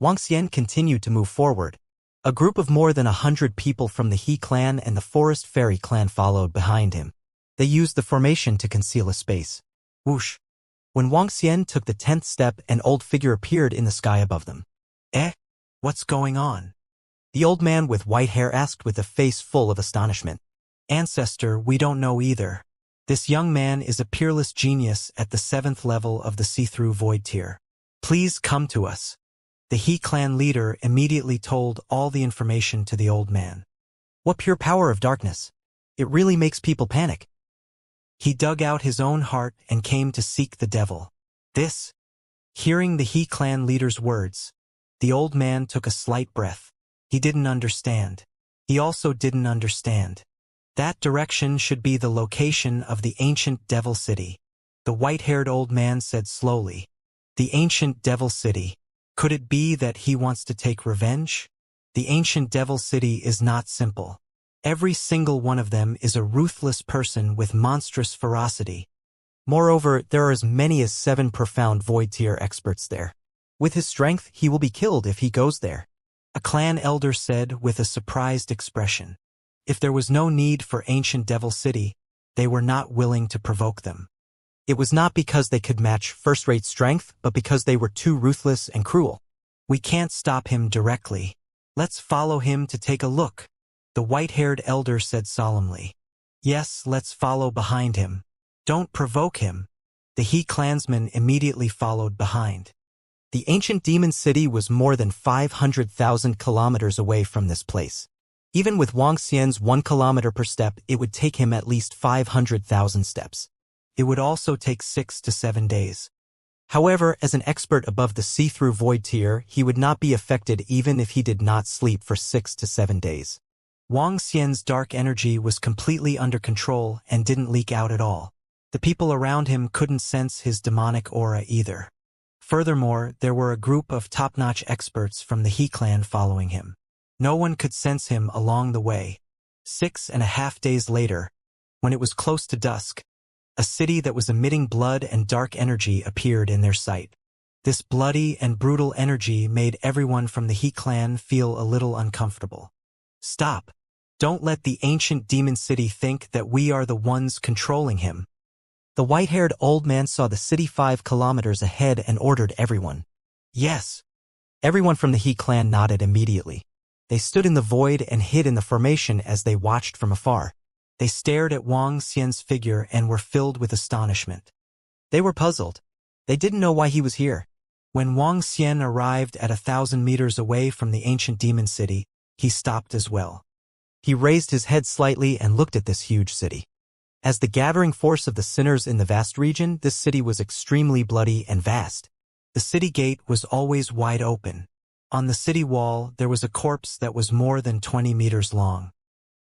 Wang Xian continued to move forward. A group of more than 100 people from the He clan and the Forest Fairy clan followed behind him. They used the formation to conceal a space. Whoosh! When Wang Xian took the 10th step, an old figure appeared in the sky above them. What's going on? The old man with white hair asked with a face full of astonishment. Ancestor, we don't know either. This young man is a peerless genius at the 7th level of the see-through void tier. Please come to us. The He clan leader immediately told all the information to the old man. What pure power of darkness! It really makes people panic. He dug out his own heart and came to seek the devil. Hearing the He clan leader's words, the old man took a slight breath. He didn't understand. He also didn't understand. That direction should be the location of the ancient devil city. The white-haired old man said slowly. The ancient devil city. Could it be that he wants to take revenge? The ancient devil city is not simple. Every single one of them is a ruthless person with monstrous ferocity. Moreover, there are as many as 7 profound void tier experts there. With his strength, he will be killed if he goes there. A clan elder said with a surprised expression. If there was no need for ancient devil city, they were not willing to provoke them. It was not because they could match first-rate strength, but because they were too ruthless and cruel. We can't stop him directly. Let's follow him to take a look. The white-haired elder said solemnly. Yes, let's follow behind him. Don't provoke him. The He clansmen immediately followed behind. The ancient demon city was more than 500,000 kilometers away from this place. Even with Wang Xian's 1 kilometer per step, it would take him at least 500,000 steps. It would also take 6 to 7 days. However, as an expert above the see-through void tier, he would not be affected even if he did not sleep for 6 to 7 days. Wang Xian's dark energy was completely under control and didn't leak out at all. The people around him couldn't sense his demonic aura either. Furthermore, there were a group of top-notch experts from the He clan following him. No one could sense him along the way. 6.5 days later, when it was close to dusk, a city that was emitting blood and dark energy appeared in their sight. This bloody and brutal energy made everyone from the He clan feel a little uncomfortable. Stop! Don't let the ancient demon city think that we are the ones controlling him. The white-haired old man saw the city 5 kilometers ahead and ordered everyone. Yes. Everyone from the He clan nodded immediately. They stood in the void and hid in the formation as they watched from afar. They stared at Wang Xian's figure and were filled with astonishment. They were puzzled. They didn't know why he was here. When Wang Xian arrived at 1,000 meters away from the ancient demon city, he stopped as well. He raised his head slightly and looked at this huge city. As the gathering force of the sinners in the vast region, this city was extremely bloody and vast. The city gate was always wide open. On the city wall, there was a corpse that was more than 20 meters long.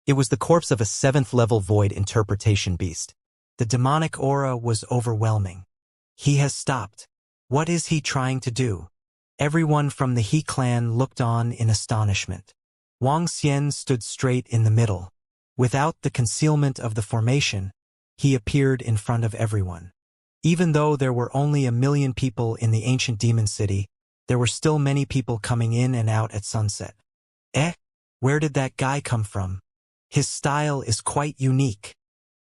It was the corpse of a 7th-level void interpretation beast. The demonic aura was overwhelming. He has stopped. What is he trying to do? Everyone from the He clan looked on in astonishment. Wang Xian stood straight in the middle. Without the concealment of the formation, he appeared in front of everyone. Even though there were only 1 million people in the ancient demon city, there were still many people coming in and out at sunset. Where did that guy come from? His style is quite unique.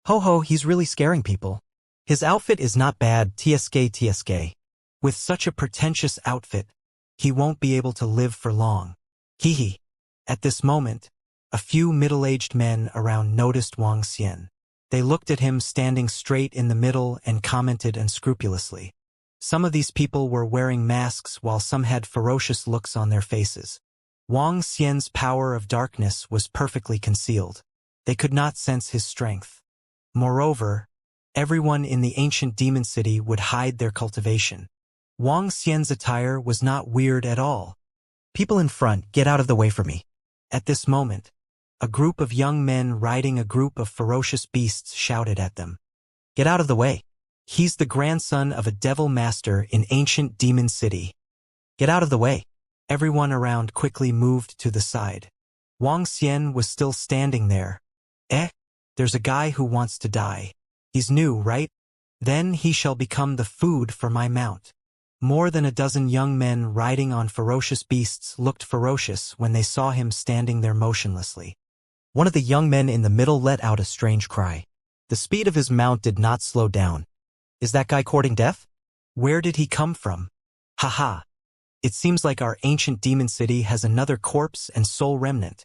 Ho ho, he's really scaring people. His outfit is not bad, tsk. With such a pretentious outfit, he won't be able to live for long. Hee. At this moment, a few middle-aged men around noticed Wang Xian. They looked at him standing straight in the middle and commented unscrupulously. Some of these people were wearing masks while some had ferocious looks on their faces. Wang Xian's power of darkness was perfectly concealed. They could not sense his strength. Moreover, everyone in the ancient demon city would hide their cultivation. Wang Xian's attire was not weird at all. People in front, get out of the way for me. At this moment, a group of young men riding a group of ferocious beasts shouted at them. Get out of the way. He's the grandson of a devil master in ancient demon city. Get out of the way. Everyone around quickly moved to the side. Wang Xian was still standing there. There's a guy who wants to die. He's new, right? Then he shall become the food for my mount. More than a dozen young men riding on ferocious beasts looked ferocious when they saw him standing there motionlessly. One of the young men in the middle let out a strange cry. The speed of his mount did not slow down. Is that guy courting death? Where did he come from? Haha. It seems like our ancient demon city has another corpse and soul remnant.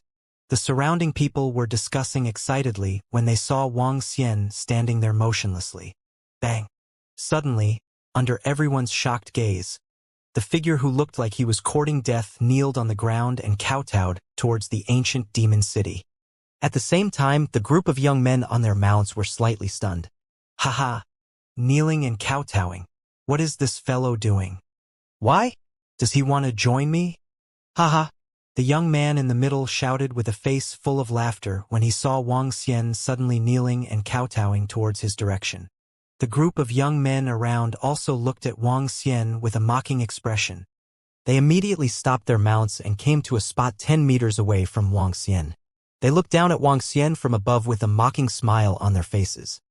The surrounding people were discussing excitedly when they saw Wang Xian standing there motionlessly. Bang! Suddenly, under everyone's shocked gaze, the figure who looked like he was courting death kneeled on the ground and kowtowed towards the ancient demon city. At the same time, the group of young men on their mounts were slightly stunned. Haha! Kneeling and kowtowing. What is this fellow doing? Why? Does he want to join me? Haha! The young man in the middle shouted with a face full of laughter when he saw Wang Xian suddenly kneeling and kowtowing towards his direction. The group of young men around also looked at Wang Xian with a mocking expression. They immediately stopped their mounts and came to a spot 10 meters away from Wang Xian. They looked down at Wang Xian from above with a mocking smile on their faces.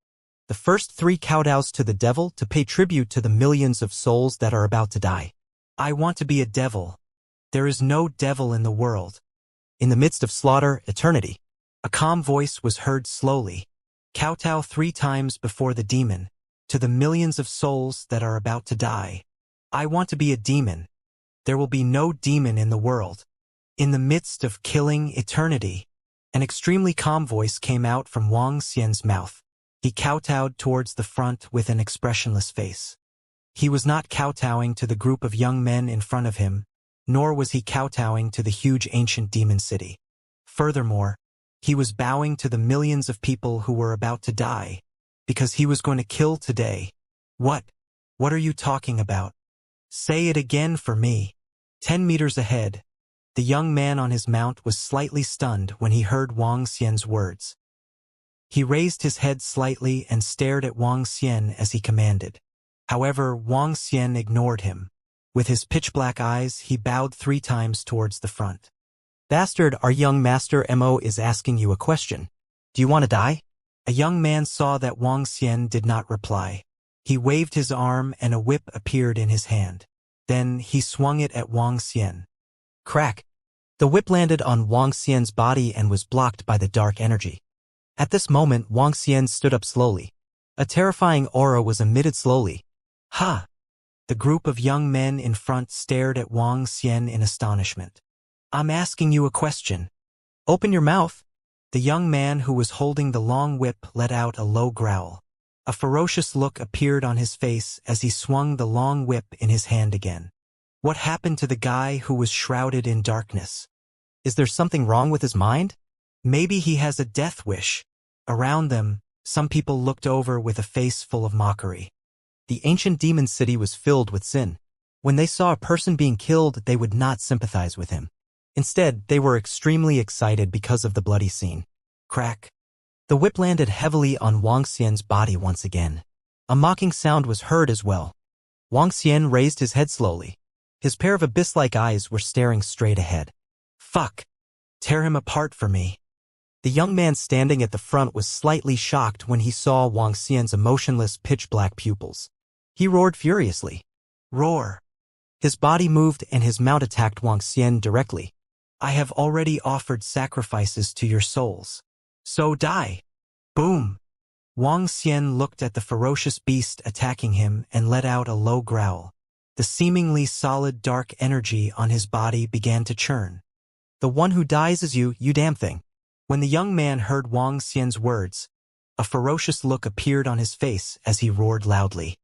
The first 3 kowtows to the devil to pay tribute to the millions of souls that are about to die. I want to be a devil. There is no devil in the world. In the midst of slaughter, eternity. A calm voice was heard slowly. Kowtow 3 times before the demon, to the millions of souls that are about to die. I want to be a demon. There will be no demon in the world. In the midst of killing eternity. An extremely calm voice came out from Wang Xian's mouth. He kowtowed towards the front with an expressionless face. He was not kowtowing to the group of young men in front of him, nor was he kowtowing to the huge ancient demon city. Furthermore, he was bowing to the millions of people who were about to die, because he was going to kill today. What? What are you talking about? Say it again for me. 10 meters ahead, the young man on his mount was slightly stunned when he heard Wang Xian's words. He raised his head slightly and stared at Wang Xian as he commanded. However, Wang Xian ignored him. With his pitch-black eyes, he bowed 3 times towards the front. Bastard, our young master Mo is asking you a question. Do you want to die? A young man saw that Wang Xian did not reply. He waved his arm and a whip appeared in his hand. Then he swung it at Wang Xian. Crack! The whip landed on Wang Xian's body and was blocked by the dark energy. At this moment, Wang Xian stood up slowly. A terrifying aura was emitted slowly. Ha! The group of young men in front stared at Wang Xian in astonishment. I'm asking you a question. Open your mouth. The young man who was holding the long whip let out a low growl. A ferocious look appeared on his face as he swung the long whip in his hand again. What happened to the guy who was shrouded in darkness? Is there something wrong with his mind? Maybe he has a death wish. Around them, some people looked over with a face full of mockery. The ancient demon city was filled with sin. When they saw a person being killed, they would not sympathize with him. Instead, they were extremely excited because of the bloody scene. Crack. The whip landed heavily on Wang Xian's body once again. A mocking sound was heard as well. Wang Xian raised his head slowly. His pair of abyss-like eyes were staring straight ahead. Fuck! Tear him apart for me. The young man standing at the front was slightly shocked when he saw Wang Xian's emotionless pitch-black pupils. He roared furiously. Roar! His body moved and his mount attacked Wang Xian directly. I have already offered sacrifices to your souls. So die. Boom. Wang Xian looked at the ferocious beast attacking him and let out a low growl. The seemingly solid dark energy on his body began to churn. The one who dies is you, you damn thing. When the young man heard Wang Xian's words, a ferocious look appeared on his face as he roared loudly.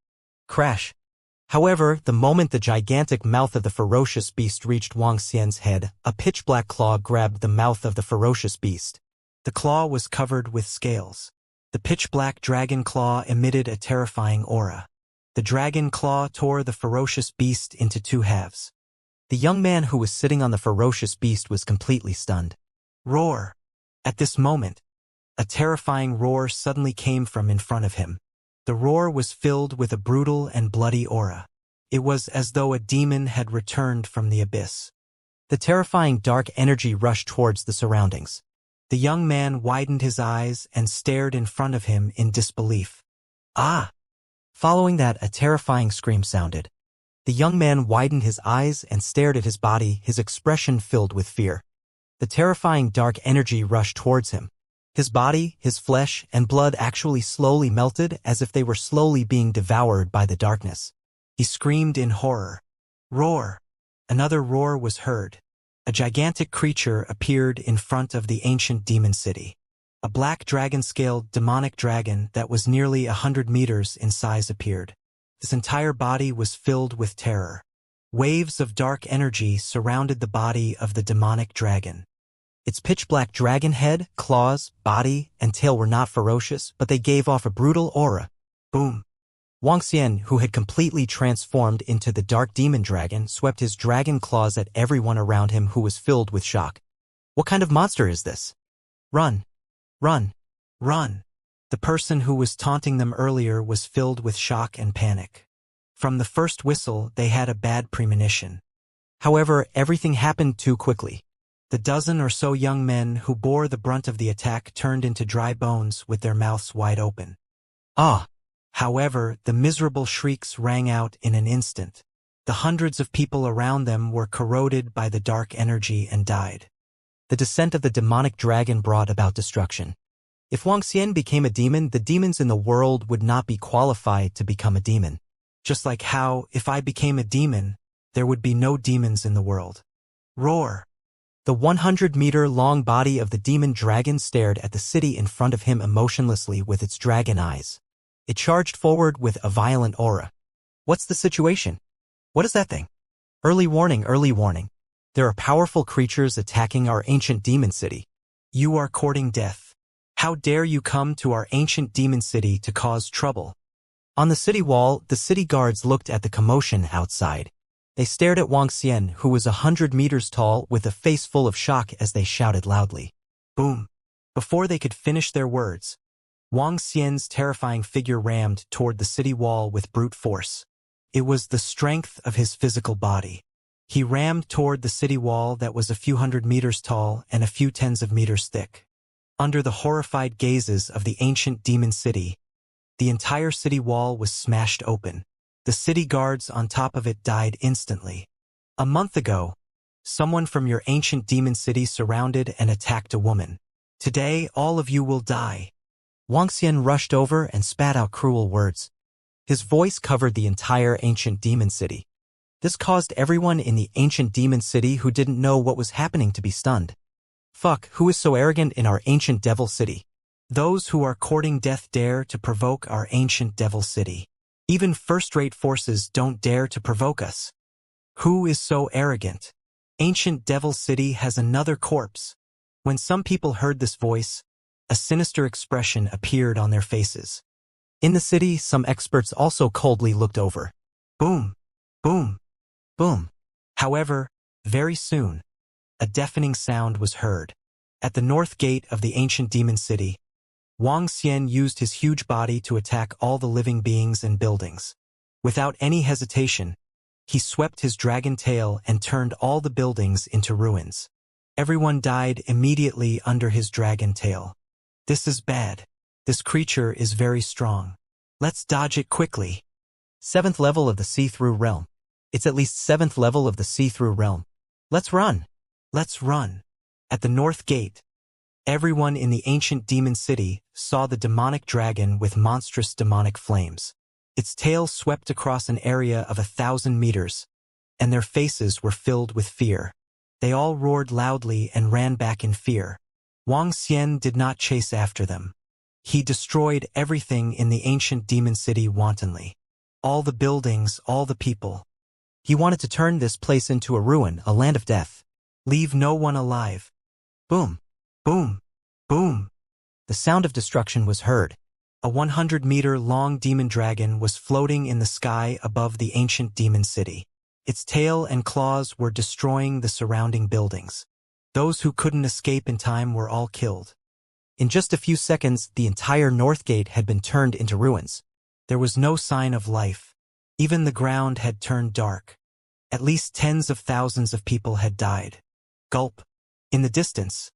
Crash. However, the moment the gigantic mouth of the ferocious beast reached Wang Xian's head, a pitch-black claw grabbed the mouth of the ferocious beast. The claw was covered with scales. The pitch-black dragon claw emitted a terrifying aura. The dragon claw tore the ferocious beast into two halves. The young man who was sitting on the ferocious beast was completely stunned. Roar! At this moment, a terrifying roar suddenly came from in front of him. The roar was filled with a brutal and bloody aura. It was as though a demon had returned from the abyss. The terrifying dark energy rushed towards the surroundings. The young man widened his eyes and stared in front of him in disbelief. Ah! Following that, a terrifying scream sounded. The young man widened his eyes and stared at his body, his expression filled with fear. The terrifying dark energy rushed towards him. His body, his flesh, and blood actually slowly melted as if they were slowly being devoured by the darkness. He screamed in horror. Roar! Another roar was heard. A gigantic creature appeared in front of the ancient demon city. A black dragon-scaled demonic dragon that was nearly 100 meters in size appeared. His entire body was filled with terror. Waves of dark energy surrounded the body of the demonic dragon. Its pitch-black dragon head, claws, body, and tail were not ferocious, but they gave off a brutal aura. Boom! Wang Xian, who had completely transformed into the dark demon dragon, swept his dragon claws at everyone around him who was filled with shock. What kind of monster is this? Run! Run! Run! The person who was taunting them earlier was filled with shock and panic. From the first whistle, they had a bad premonition. However, everything happened too quickly. The dozen or so young men who bore the brunt of the attack turned into dry bones with their mouths wide open. Ah! However, the miserable shrieks rang out in an instant. The hundreds of people around them were corroded by the dark energy and died. The descent of the demonic dragon brought about destruction. If Wang Xian became a demon, the demons in the world would not be qualified to become a demon. Just like how, if I became a demon, there would be no demons in the world. Roar! The 100-meter-long body of the demon dragon stared at the city in front of him emotionlessly with its dragon eyes. It charged forward with a violent aura. What's the situation? What is that thing? Early warning, early warning. There are powerful creatures attacking our ancient demon city. You are courting death. How dare you come to our ancient demon city to cause trouble? On the city wall, the city guards looked at the commotion outside. They stared at Wang Xian, who was 100 meters tall, with a face full of shock as they shouted loudly. Boom! Before they could finish their words, Wang Xian's terrifying figure rammed toward the city wall with brute force. It was the strength of his physical body. He rammed toward the city wall that was a few hundred meters tall and a few tens of meters thick. Under the horrified gazes of the ancient demon city, the entire city wall was smashed open. The city guards on top of it died instantly. A month ago, someone from your ancient demon city surrounded and attacked a woman. Today, all of you will die. Wang Xian rushed over and spat out cruel words. His voice covered the entire ancient demon city. This caused everyone in the ancient demon city who didn't know what was happening to be stunned. Fuck, who is so arrogant in our ancient devil city? Those who are courting death dare to provoke our ancient devil city. Even first-rate forces don't dare to provoke us. Who is so arrogant? Ancient devil city has another corpse. When some people heard this voice, a sinister expression appeared on their faces. In the city, some experts also coldly looked over. Boom! Boom! Boom! However, very soon, a deafening sound was heard. At the north gate of the ancient demon city, Wang Xian used his huge body to attack all the living beings and buildings. Without any hesitation, he swept his dragon tail and turned all the buildings into ruins. Everyone died immediately under his dragon tail. This is bad. This creature is very strong. Let's dodge it quickly. 7th level of the see-through realm. It's at least 7th level of the see-through realm. Let's run. Let's run. At the north gate, Everyone in the ancient demon city saw the demonic dragon with monstrous demonic flames. Its tail swept across an area of 1,000 meters, and their faces were filled with fear. They all roared loudly and ran back in fear. Wang Xian did not chase after them. He destroyed everything in the ancient demon city wantonly. All the buildings, all the people. He wanted to turn this place into a ruin, a land of death. Leave no one alive. Boom, boom, boom. The sound of destruction was heard. A 100-meter-long demon dragon was floating in the sky above the ancient demon city. Its tail and claws were destroying the surrounding buildings. Those who couldn't escape in time were all killed. In just a few seconds, the entire north gate had been turned into ruins. There was no sign of life. Even the ground had turned dark. At least tens of thousands of people had died. Gulp. In the distance,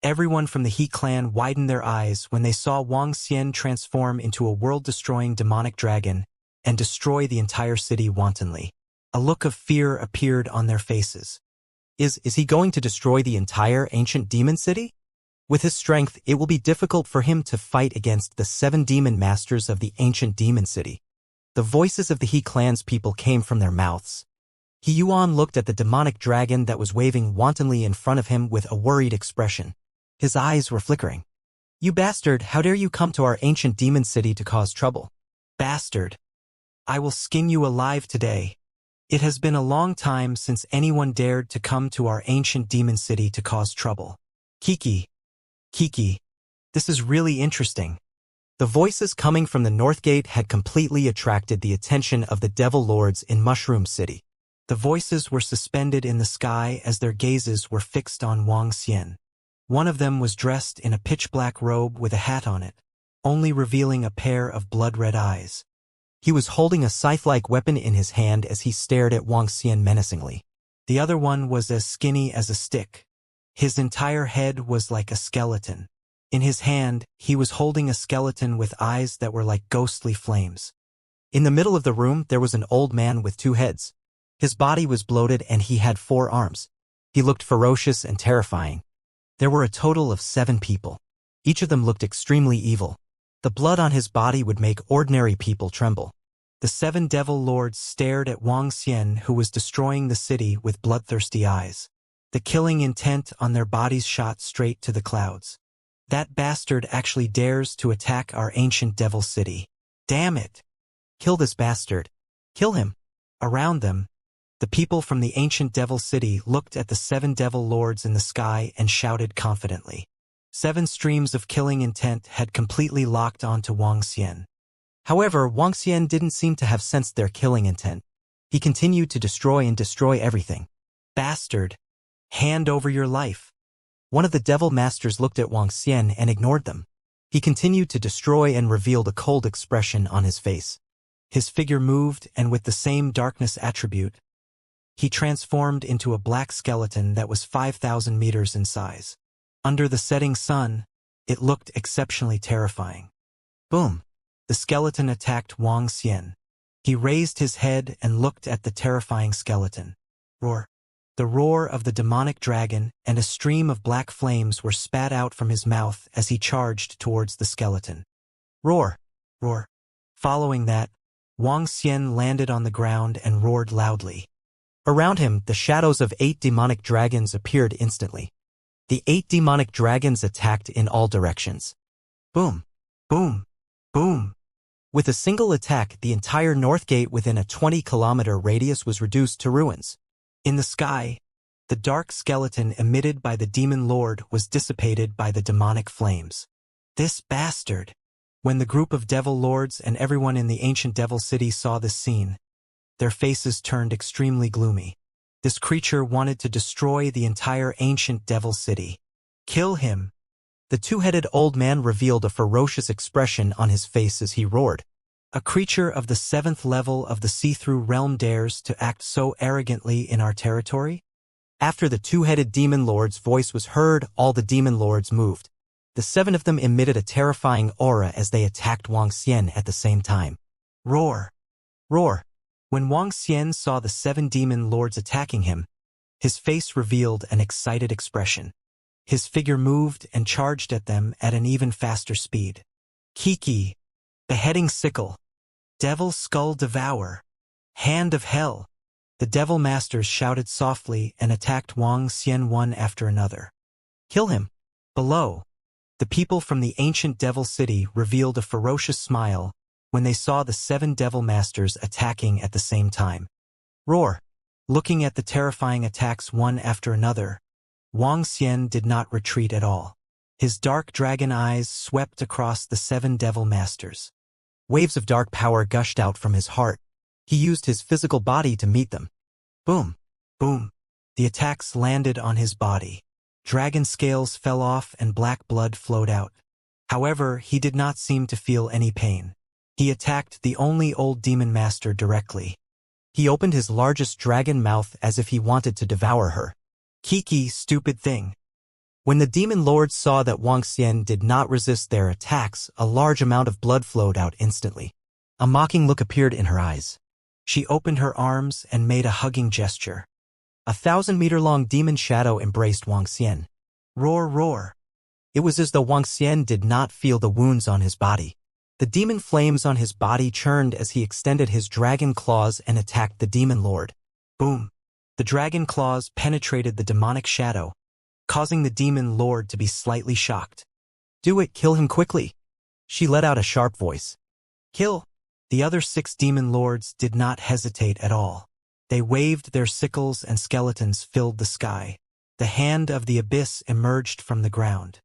everyone from the He clan widened their eyes when they saw Wang Xian transform into a world-destroying demonic dragon and destroy the entire city wantonly. A look of fear appeared on their faces. Is he going to destroy the entire ancient demon city? With his strength, it will be difficult for him to fight against the 7 demon masters of the ancient demon city. The voices of the He clan's people came from their mouths. He Yuan looked at the demonic dragon that was waving wantonly in front of him with a worried expression. His eyes were flickering. You bastard, how dare you come to our ancient demon city to cause trouble? Bastard. I will skin you alive today. It has been a long time since anyone dared to come to our ancient demon city to cause trouble. Kiki. This is really interesting. The voices coming from the North Gate had completely attracted the attention of the Devil Lords in Mushroom City. The voices were suspended in the sky as their gazes were fixed on Wang Xian. One of them was dressed in a pitch-black robe with a hat on it, only revealing a pair of blood-red eyes. He was holding a scythe-like weapon in his hand as he stared at Wang Xian menacingly. The other one was as skinny as a stick. His entire head was like a skeleton. In his hand, he was holding a skeleton with eyes that were like ghostly flames. In the middle of the room, there was an old man with 2 heads. His body was bloated and he had 4 arms. He looked ferocious and terrifying. There were a total of 7 people. Each of them looked extremely evil. The blood on his body would make ordinary people tremble. The 7 devil lords stared at Wang Xian, who was destroying the city with bloodthirsty eyes. The killing intent on their bodies shot straight to the clouds. That bastard actually dares to attack our ancient devil city. Damn it! Kill this bastard. Kill him. Around them, the people from the ancient devil city looked at the 7 devil lords in the sky and shouted confidently. 7 streams of killing intent had completely locked onto Wang Xian. However, Wang Xian didn't seem to have sensed their killing intent. He continued to destroy everything. Bastard! Hand over your life. One of the devil masters looked at Wang Xian and ignored them. He continued to destroy and revealed a cold expression on his face. His figure moved, and with the same darkness attribute, he transformed into a black skeleton that was 5,000 meters in size. Under the setting sun, it looked exceptionally terrifying. Boom! The skeleton attacked Wang Xian. He raised his head and looked at the terrifying skeleton. Roar! The roar of the demonic dragon and a stream of black flames were spat out from his mouth as he charged towards the skeleton. Roar! Roar! Following that, Wang Xian landed on the ground and roared loudly. Around him, the shadows of 8 demonic dragons appeared instantly. The 8 demonic dragons attacked in all directions. Boom! Boom! Boom! With a single attack, the entire North Gate within a 20-kilometer radius was reduced to ruins. In the sky, the dark skeleton emitted by the demon lord was dissipated by the demonic flames. This bastard! When the group of devil lords and everyone in the ancient devil city saw this scene, their faces turned extremely gloomy. This creature wanted to destroy the entire ancient devil city. Kill him! The 2-headed old man revealed a ferocious expression on his face as he roared. A creature of the 7th level of the see-through realm dares to act so arrogantly in our territory? After the 2-headed demon lord's voice was heard, all the demon lords moved. The 7 of them emitted a terrifying aura as they attacked Wang Xian at the same time. Roar! Roar! When Wang Xian saw the 7 demon lords attacking him, his face revealed an excited expression. His figure moved and charged at them at an even faster speed. Kiki, beheading sickle, devil skull devour, hand of hell. The devil masters shouted softly and attacked Wang Xian one after another. Kill him. Below, the people from the ancient devil city revealed a ferocious smile when they saw the 7 devil masters attacking at the same time. Roar! Looking at the terrifying attacks one after another, Wang Xian did not retreat at all. His dark dragon eyes swept across the 7 devil masters. Waves of dark power gushed out from his heart. He used his physical body to meet them. Boom! Boom! The attacks landed on his body. Dragon scales fell off and black blood flowed out. However, he did not seem to feel any pain. He attacked the only old demon master directly. He opened his largest dragon mouth as if he wanted to devour her. Kiki, stupid thing. When the demon lords saw that Wang Xian did not resist their attacks, a large amount of blood flowed out instantly. A mocking look appeared in her eyes. She opened her arms and made a hugging gesture. A 1,000-meter-long demon shadow embraced Wang Xian. Roar, roar. It was as though Wang Xian did not feel the wounds on his body. The demon flames on his body churned as he extended his dragon claws and attacked the demon lord. Boom! The dragon claws penetrated the demonic shadow, causing the demon lord to be slightly shocked. Do it, kill him quickly. She let out a sharp voice. Kill! The other 6 demon lords did not hesitate at all. They waved their sickles and skeletons filled the sky. The hand of the abyss emerged from the ground.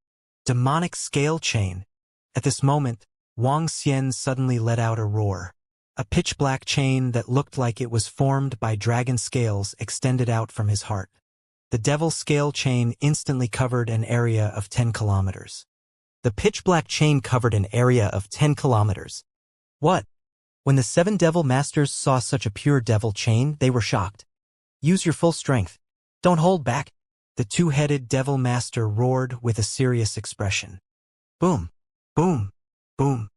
Demonic scale chain. At this moment, Wang Xian suddenly let out a roar. A pitch-black chain that looked like it was formed by dragon scales extended out from his heart. The devil scale chain instantly covered an area of 10 kilometers. The pitch-black chain covered an area of 10 kilometers. What? When the 7 devil masters saw such a pure devil chain, they were shocked. Use your full strength. Don't hold back. The 2-headed devil master roared with a serious expression. Boom! Boom! Boom!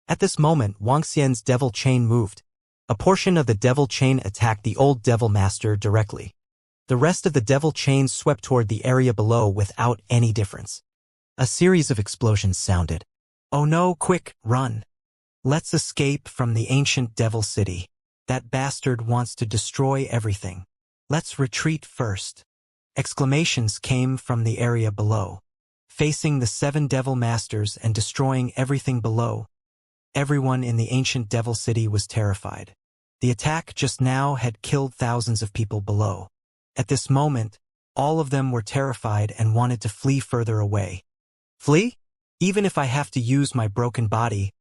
At this moment, Wang Xian's devil chain moved. A portion of the devil chain attacked the old devil master directly. The rest of the devil chain swept toward the area below without any difference. A series of explosions sounded. Oh no, quick, run! Let's escape from the ancient devil city. That bastard wants to destroy everything. Let's retreat first. Exclamations came from the area below. Facing the 7 devil masters and destroying everything below, everyone in the ancient devil city was terrified. The attack just now had killed thousands of people below. At this moment, all of them were terrified and wanted to flee further away. Flee? Even if I have to use my broken body,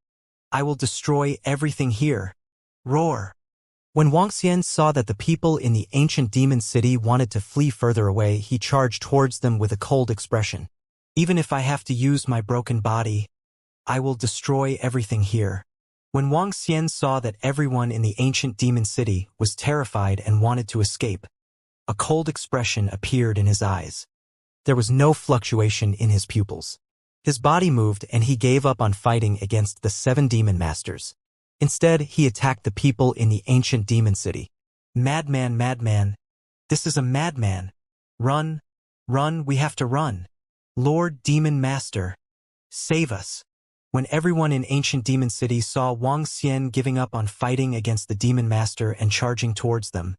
I will destroy everything here. Roar! When Wang Xian saw that the people in the ancient demon city wanted to flee further away, he charged towards them with a cold expression. Even if I have to use my broken body, I will destroy everything here. When Wang Xian saw that everyone in the ancient demon city was terrified and wanted to escape, a cold expression appeared in his eyes. There was no fluctuation in his pupils. His body moved and he gave up on fighting against the 7 demon masters. Instead, he attacked the people in the ancient demon city. Madman, madman. This is a madman. Run, run, we have to run. Lord Demon Master, save us. When everyone in ancient demon city saw Wang Xian giving up on fighting against the demon master and charging towards them,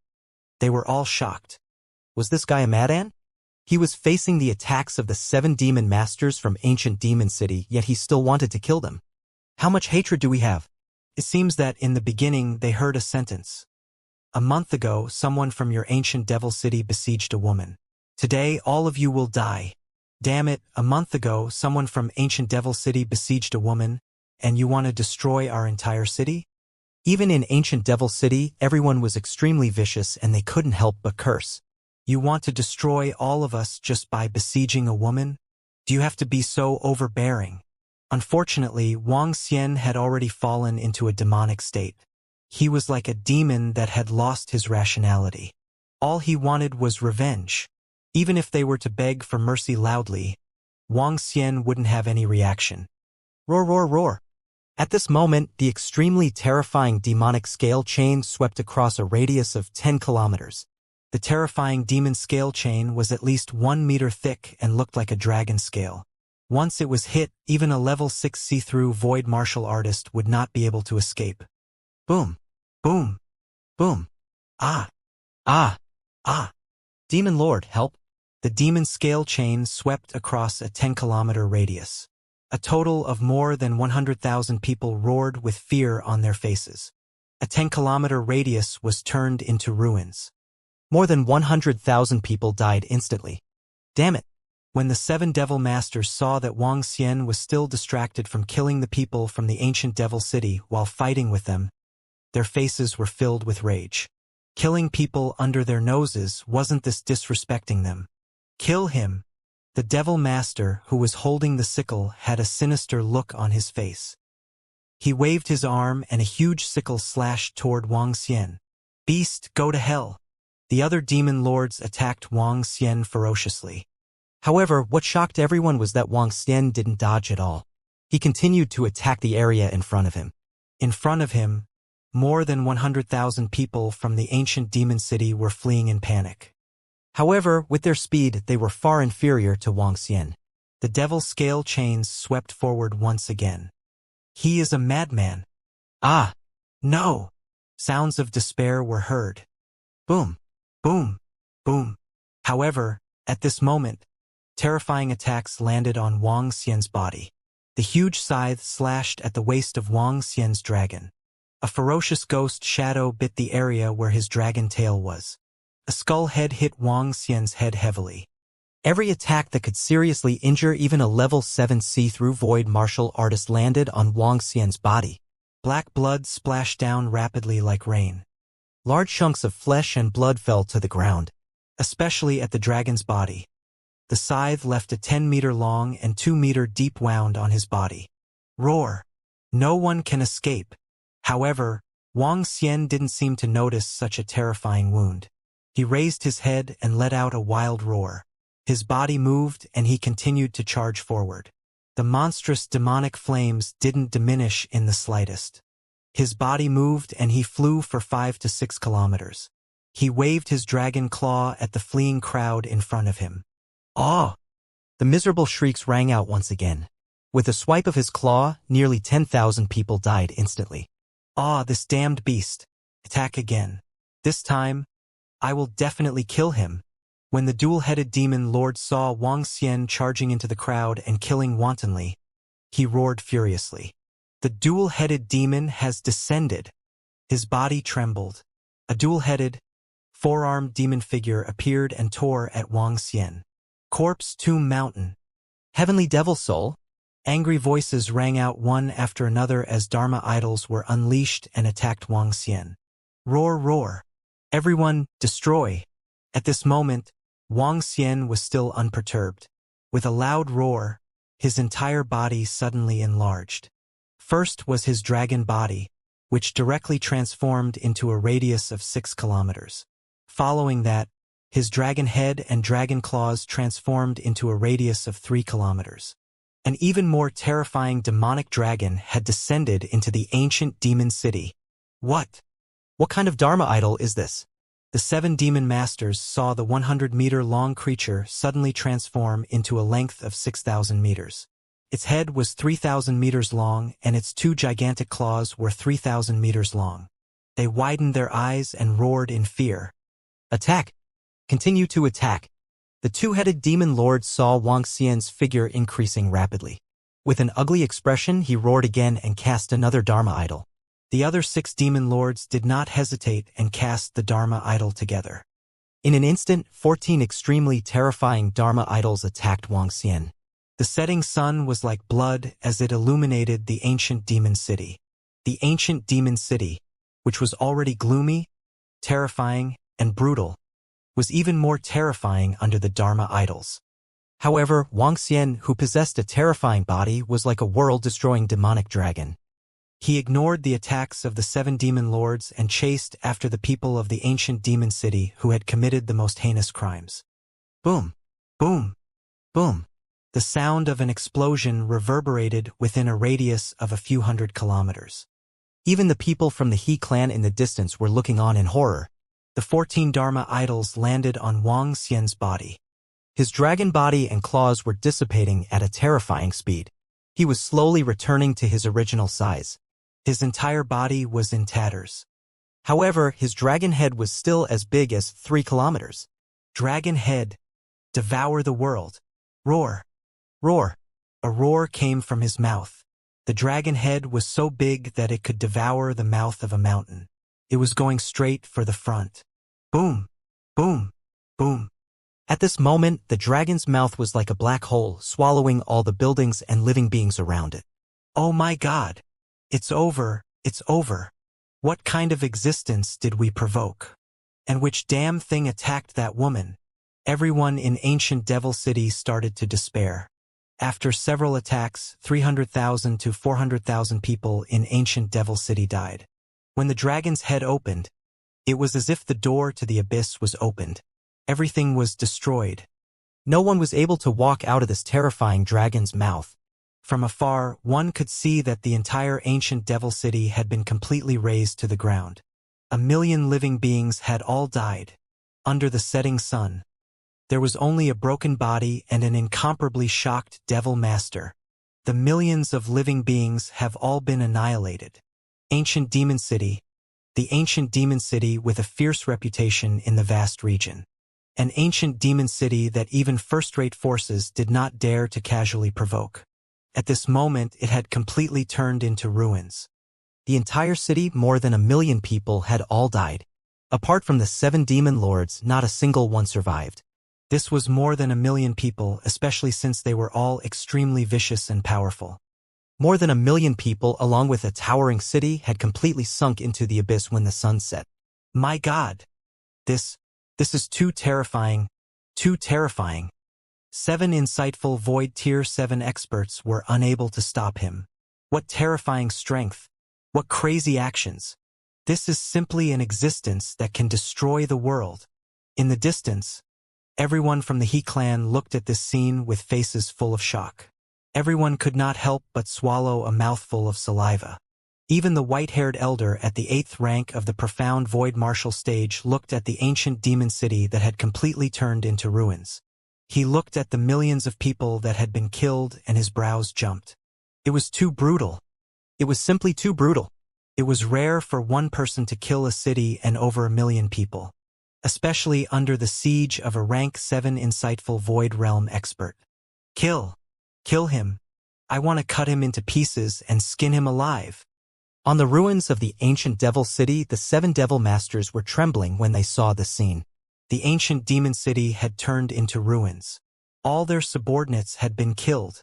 they were all shocked. Was this guy a madman? He was facing the attacks of the 7 demon masters from ancient demon city, yet he still wanted to kill them. How much hatred do we have? It seems that in the beginning they heard a sentence. A month ago, someone from your ancient devil city besieged a woman. Today, all of you will die. Damn it, a month ago, someone from ancient devil city besieged a woman, and you want to destroy our entire city? Even in ancient devil city, everyone was extremely vicious and they couldn't help but curse. You want to destroy all of us just by besieging a woman? Do you have to be so overbearing? Unfortunately, Wang Xian had already fallen into a demonic state. He was like a demon that had lost his rationality. All he wanted was revenge. Even if they were to beg for mercy loudly, Wang Xian wouldn't have any reaction. Roar, roar, roar. At this moment, the extremely terrifying demonic scale chain swept across a radius of 10 kilometers. The terrifying demon scale chain was at least 1 meter thick and looked like a dragon scale. Once it was hit, even a level 6 see-through void martial artist would not be able to escape. Boom. Boom. Boom. Ah. Ah. Ah. Demon Lord, help. The demon scale chain swept across a 10-kilometer radius. A total of more than 100,000 people roared with fear on their faces. A 10-kilometer radius was turned into ruins. More than 100,000 people died instantly. Damn it! When the 7 Devil Masters saw that Wang Xian was still distracted from killing the people from the ancient Devil City while fighting with them, their faces were filled with rage. Killing people under their noses, wasn't this disrespecting them? Kill him! The Devil Master, who was holding the sickle, had a sinister look on his face. He waved his arm and a huge sickle slashed toward Wang Xian. Beast, go to hell! The other demon lords attacked Wang Xian ferociously. However, what shocked everyone was that Wang Xian didn't dodge at all. He continued to attack the area in front of him. In front of him, more than 100,000 people from the ancient demon city were fleeing in panic. However, with their speed, they were far inferior to Wang Xian. The devil's scale chains swept forward once again. He is a madman. Ah! No! Sounds of despair were heard. Boom! Boom! Boom! However, at this moment, terrifying attacks landed on Wang Xian's body. The huge scythe slashed at the waist of Wang Xian's dragon. A ferocious ghost shadow bit the area where his dragon tail was. A skull head hit Wang Xian's head heavily. Every attack that could seriously injure even a level 7 see-through void martial artist landed on Wang Xian's body. Black blood splashed down rapidly like rain. Large chunks of flesh and blood fell to the ground, especially at the dragon's body. The scythe left a 10-meter long and 2-meter deep wound on his body. Roar! No one can escape. However, Wang Xian didn't seem to notice such a terrifying wound. He raised his head and let out a wild roar. His body moved and he continued to charge forward. The monstrous demonic flames didn't diminish in the slightest. His body moved and he flew for 5 to 6 kilometers. He waved his dragon claw at the fleeing crowd in front of him. Ah! The miserable shrieks rang out once again. With a swipe of his claw, nearly 10,000 people died instantly. Ah, this damned beast! Attack again. This time, I will definitely kill him. When the dual-headed demon lord saw Wang Xian charging into the crowd and killing wantonly, he roared furiously. The dual-headed demon has descended. His body trembled. A dual-headed, four-armed demon figure appeared and tore at Wang Xian. Corpse Tomb Mountain. Heavenly Devil Soul? Angry voices rang out one after another as Dharma idols were unleashed and attacked Wang Xian. Roar, roar. Everyone, destroy. At this moment, Wang Xian was still unperturbed. With a loud roar, his entire body suddenly enlarged. First was his dragon body, which directly transformed into a radius of 6 kilometers. Following that, his dragon head and dragon claws transformed into a radius of 3 kilometers. An even more terrifying demonic dragon had descended into the ancient demon city. What? What kind of Dharma idol is this? The 7 demon masters saw the 100-meter-long creature suddenly transform into a length of 6,000 meters. Its head was 3,000 meters long and its 2 gigantic claws were 3,000 meters long. They widened their eyes and roared in fear. Attack! Continue to attack! The 2-headed demon lord saw Wang Xian's figure increasing rapidly. With an ugly expression, he roared again and cast another Dharma idol. The other 6 demon lords did not hesitate and cast the Dharma idol together. In an instant, 14 extremely terrifying Dharma idols attacked Wang Xian. The setting sun was like blood as it illuminated the ancient demon city. The ancient demon city, which was already gloomy, terrifying, and brutal, was even more terrifying under the Dharma idols. However, Wang Xian, who possessed a terrifying body, was like a world-destroying demonic dragon. He ignored the attacks of the 7 demon lords and chased after the people of the ancient demon city who had committed the most heinous crimes. Boom! Boom! Boom! The sound of an explosion reverberated within a radius of a few hundred kilometers. Even the people from the He clan in the distance were looking on in horror. The 14 Dharma idols landed on Wang Xian's body. His dragon body and claws were dissipating at a terrifying speed. He was slowly returning to his original size. His entire body was in tatters. However, his dragon head was still as big as 3 kilometers. Dragon head, devour the world. Roar. Roar. A roar came from his mouth. The dragon head was so big that it could devour the mouth of a mountain. It was going straight for the front. Boom. Boom. Boom. At this moment, the dragon's mouth was like a black hole, swallowing all the buildings and living beings around it. Oh my God! It's over, it's over. What kind of existence did we provoke? And which damn thing attacked that woman? Everyone in ancient Devil City started to despair. After several attacks, 300,000 to 400,000 people in ancient Devil City died. When the dragon's head opened, it was as if the door to the abyss was opened. Everything was destroyed. No one was able to walk out of this terrifying dragon's mouth. From afar, one could see that the entire ancient Devil City had been completely razed to the ground. 1 million living beings had all died. Under the setting sun, there was only a broken body and an incomparably shocked Devil Master. The millions of living beings have all been annihilated. Ancient Demon City, the ancient demon city with a fierce reputation in the vast region. An ancient demon city that even first-rate forces did not dare to casually provoke. At this moment, it had completely turned into ruins. The entire city, more than 1 million people, had all died. Apart from the 7 demon lords, not a single one survived. This was more than 1 million people, especially since they were all extremely vicious and powerful. More than 1 million people, along with a towering city, had completely sunk into the abyss when the sun set. My God! This is too terrifying. Too terrifying. 7 insightful Void Tier 7 experts were unable to stop him. What terrifying strength. What crazy actions. This is simply an existence that can destroy the world. In the distance, everyone from the He clan looked at this scene with faces full of shock. Everyone could not help but swallow a mouthful of saliva. Even the white-haired elder at the 8th rank of the profound Void Martial stage looked at the ancient demon city that had completely turned into ruins. He looked at the millions of people that had been killed and his brows jumped. It was too brutal. It was simply too brutal. It was rare for one person to kill a city and over 1 million people, especially under the siege of a rank 7 insightful Void Realm expert. Kill. Kill him. I want to cut him into pieces and skin him alive. On the ruins of the ancient Devil City, the 7 Devil Masters were trembling when they saw the scene. The ancient demon city had turned into ruins. All their subordinates had been killed.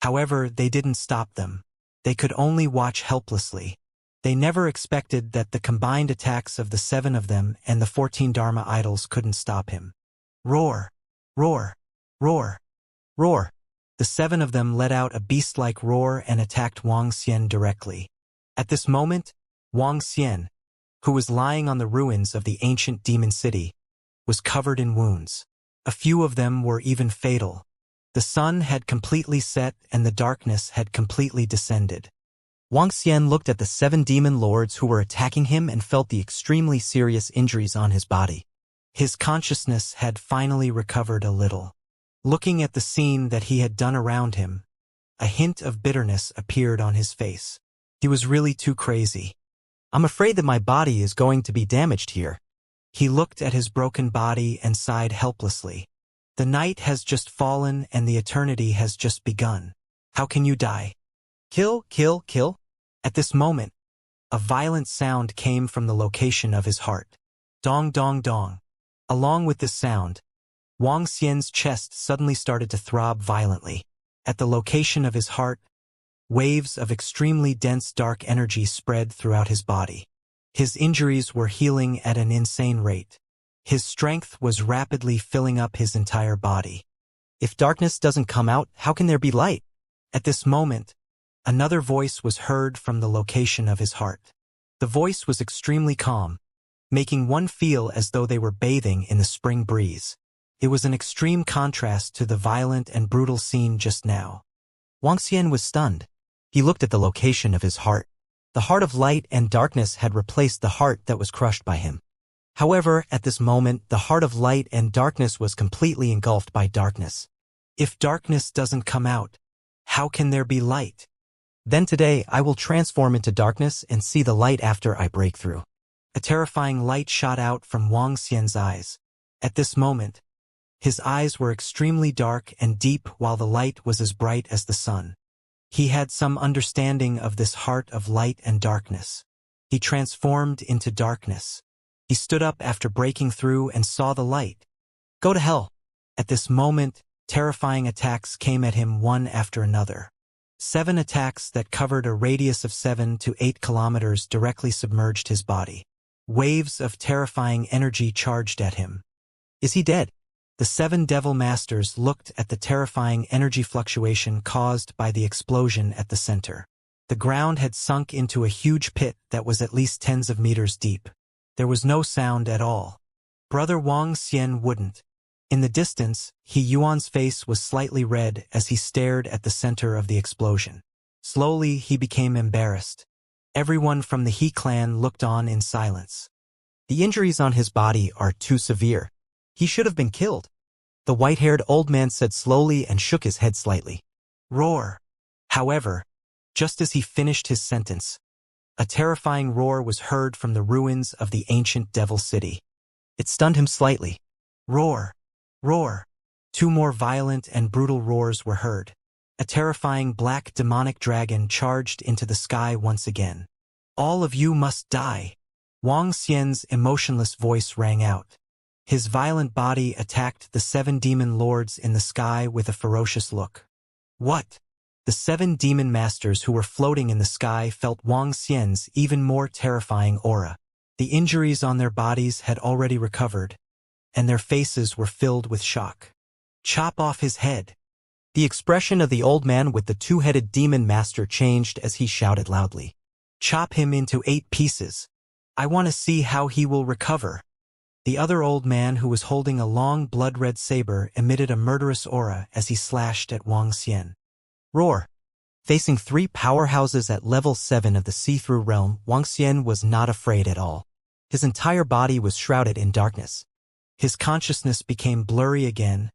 However, they didn't stop them. They could only watch helplessly. They never expected that the combined attacks of the 7 of them and the 14 Dharma idols couldn't stop him. Roar! Roar! Roar! Roar! The 7 of them let out a beast-like roar and attacked Wang Xian directly. At this moment, Wang Xian, who was lying on the ruins of the ancient demon city, was covered in wounds. A few of them were even fatal. The sun had completely set and the darkness had completely descended. Wang Xian looked at the 7 demon lords who were attacking him and felt the extremely serious injuries on his body. His consciousness had finally recovered a little. Looking at the scene that he had done around him, a hint of bitterness appeared on his face. He was really too crazy. I'm afraid that my body is going to be damaged here. He looked at his broken body and sighed helplessly. The night has just fallen and the eternity has just begun. How can you die? Kill, kill, kill. At this moment, a violent sound came from the location of his heart. Dong, dong, dong. Along with this sound, Wang Xian's chest suddenly started to throb violently. At the location of his heart, waves of extremely dense dark energy spread throughout his body. His injuries were healing at an insane rate. His strength was rapidly filling up his entire body. If darkness doesn't come out, how can there be light? At this moment, another voice was heard from the location of his heart. The voice was extremely calm, making one feel as though they were bathing in the spring breeze. It was an extreme contrast to the violent and brutal scene just now. Wang Xian was stunned. He looked at the location of his heart. The heart of light and darkness had replaced the heart that was crushed by him. However, at this moment, the heart of light and darkness was completely engulfed by darkness. If darkness doesn't come out, how can there be light? Then today I will transform into darkness and see the light after I break through. A terrifying light shot out from Wang Xian's eyes. At this moment, his eyes were extremely dark and deep while the light was as bright as the sun. He had some understanding of this heart of light and darkness. He transformed into darkness. He stood up after breaking through and saw the light. Go to hell. At this moment, terrifying attacks came at him one after another. 7 attacks that covered a radius of 7 to 8 kilometers directly submerged his body. Waves of terrifying energy charged at him. Is he dead? The 7 devil masters looked at the terrifying energy fluctuation caused by the explosion at the center. The ground had sunk into a huge pit that was at least tens of meters deep. There was no sound at all. Brother Wang Xian wouldn't. In the distance, He Yuan's face was slightly red as he stared at the center of the explosion. Slowly, he became embarrassed. Everyone from the He clan looked on in silence. The injuries on his body are too severe. He should have been killed. The white-haired old man said slowly and shook his head slightly. Roar. However, just as he finished his sentence, a terrifying roar was heard from the ruins of the ancient devil city. It stunned him slightly. Roar. Roar. 2 more violent and brutal roars were heard. A terrifying black demonic dragon charged into the sky once again. All of you must die. Wang Xian's emotionless voice rang out. His violent body attacked the 7 demon lords in the sky with a ferocious look. What? The 7 demon masters who were floating in the sky felt Wang Xian's even more terrifying aura. The injuries on their bodies had already recovered, and their faces were filled with shock. Chop off his head. The expression of the old man with the 2-headed demon master changed as he shouted loudly. Chop him into 8 pieces. I want to see how he will recover. The other old man who was holding a long blood-red saber emitted a murderous aura as he slashed at Wang Xian. Roar. Facing 3 powerhouses at level 7 of the see-through realm, Wang Xian was not afraid at all. His entire body was shrouded in darkness. His consciousness became blurry again,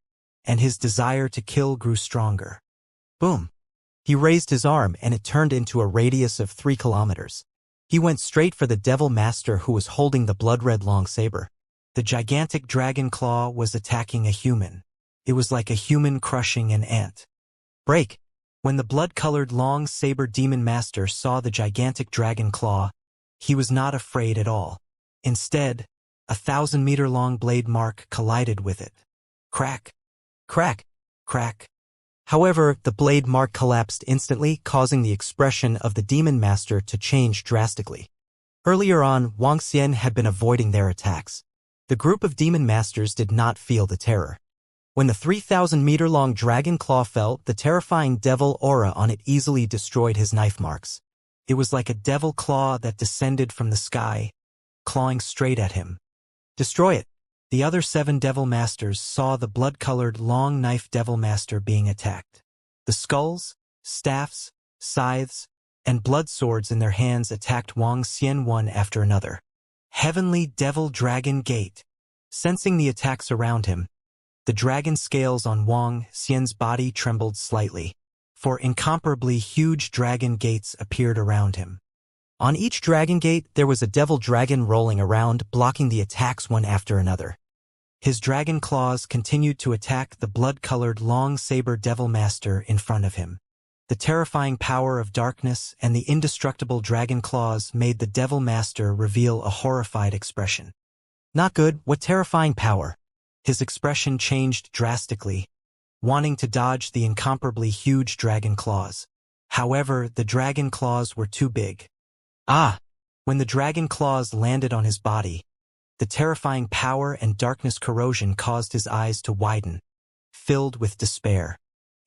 and his desire to kill grew stronger. Boom. He raised his arm and it turned into a radius of 3 kilometers. He went straight for the devil master who was holding the blood-red long saber. The gigantic dragon claw was attacking a human. It was like a human crushing an ant. Break. When the blood-colored long saber demon master saw the gigantic dragon claw, he was not afraid at all. Instead, a 1,000-meter-long blade mark collided with it. Crack. Crack. Crack. However, the blade mark collapsed instantly, causing the expression of the demon master to change drastically. Earlier on, Wang Xian had been avoiding their attacks. The group of demon masters did not feel the terror. When the 3,000-meter-long dragon claw fell, the terrifying devil aura on it easily destroyed his knife marks. It was like a devil claw that descended from the sky, clawing straight at him. Destroy it. The other 7 devil masters saw the blood-colored long knife devil master being attacked. The skulls, staffs, scythes, and blood swords in their hands attacked Wang Xian one after another. Heavenly Devil Dragon Gate. Sensing the attacks around him, the dragon scales on Wang Xian's body trembled slightly, for incomparably huge dragon gates appeared around him. On each dragon gate, there was a devil dragon rolling around, blocking the attacks one after another. His dragon claws continued to attack the blood-colored long saber devil master in front of him. The terrifying power of darkness and the indestructible dragon claws made the devil master reveal a horrified expression. Not good, what terrifying power! His expression changed drastically, wanting to dodge the incomparably huge dragon claws. However, the dragon claws were too big. Ah! When the dragon claws landed on his body, the terrifying power and darkness corrosion caused his eyes to widen, filled with despair.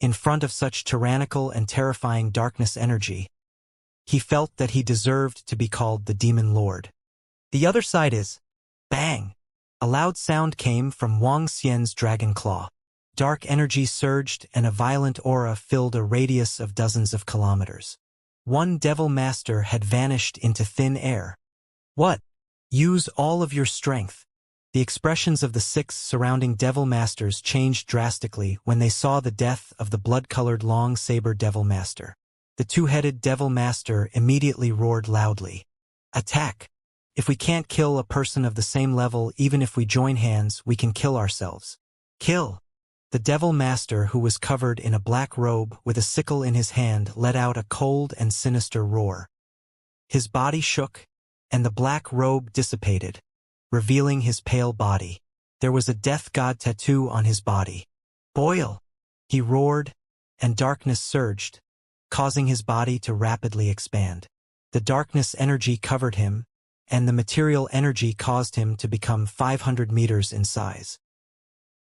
In front of such tyrannical and terrifying darkness energy, he felt that he deserved to be called the Demon Lord. The other side is, bang! A loud sound came from Wang Xian's dragon claw. Dark energy surged and a violent aura filled a radius of dozens of kilometers. One devil master had vanished into thin air. What? Use all of your strength. The expressions of the 6 surrounding Devil Masters changed drastically when they saw the death of the blood-colored long saber Devil Master. The two-headed Devil Master immediately roared loudly. Attack! If we can't kill a person of the same level, even if we join hands, we can kill ourselves. Kill! The Devil Master, who was covered in a black robe with a sickle in his hand, let out a cold and sinister roar. His body shook, and the black robe dissipated, revealing his pale body. There was a death god tattoo on his body. Boil! He roared, and darkness surged, causing his body to rapidly expand. The darkness energy covered him, and the material energy caused him to become 500 meters in size.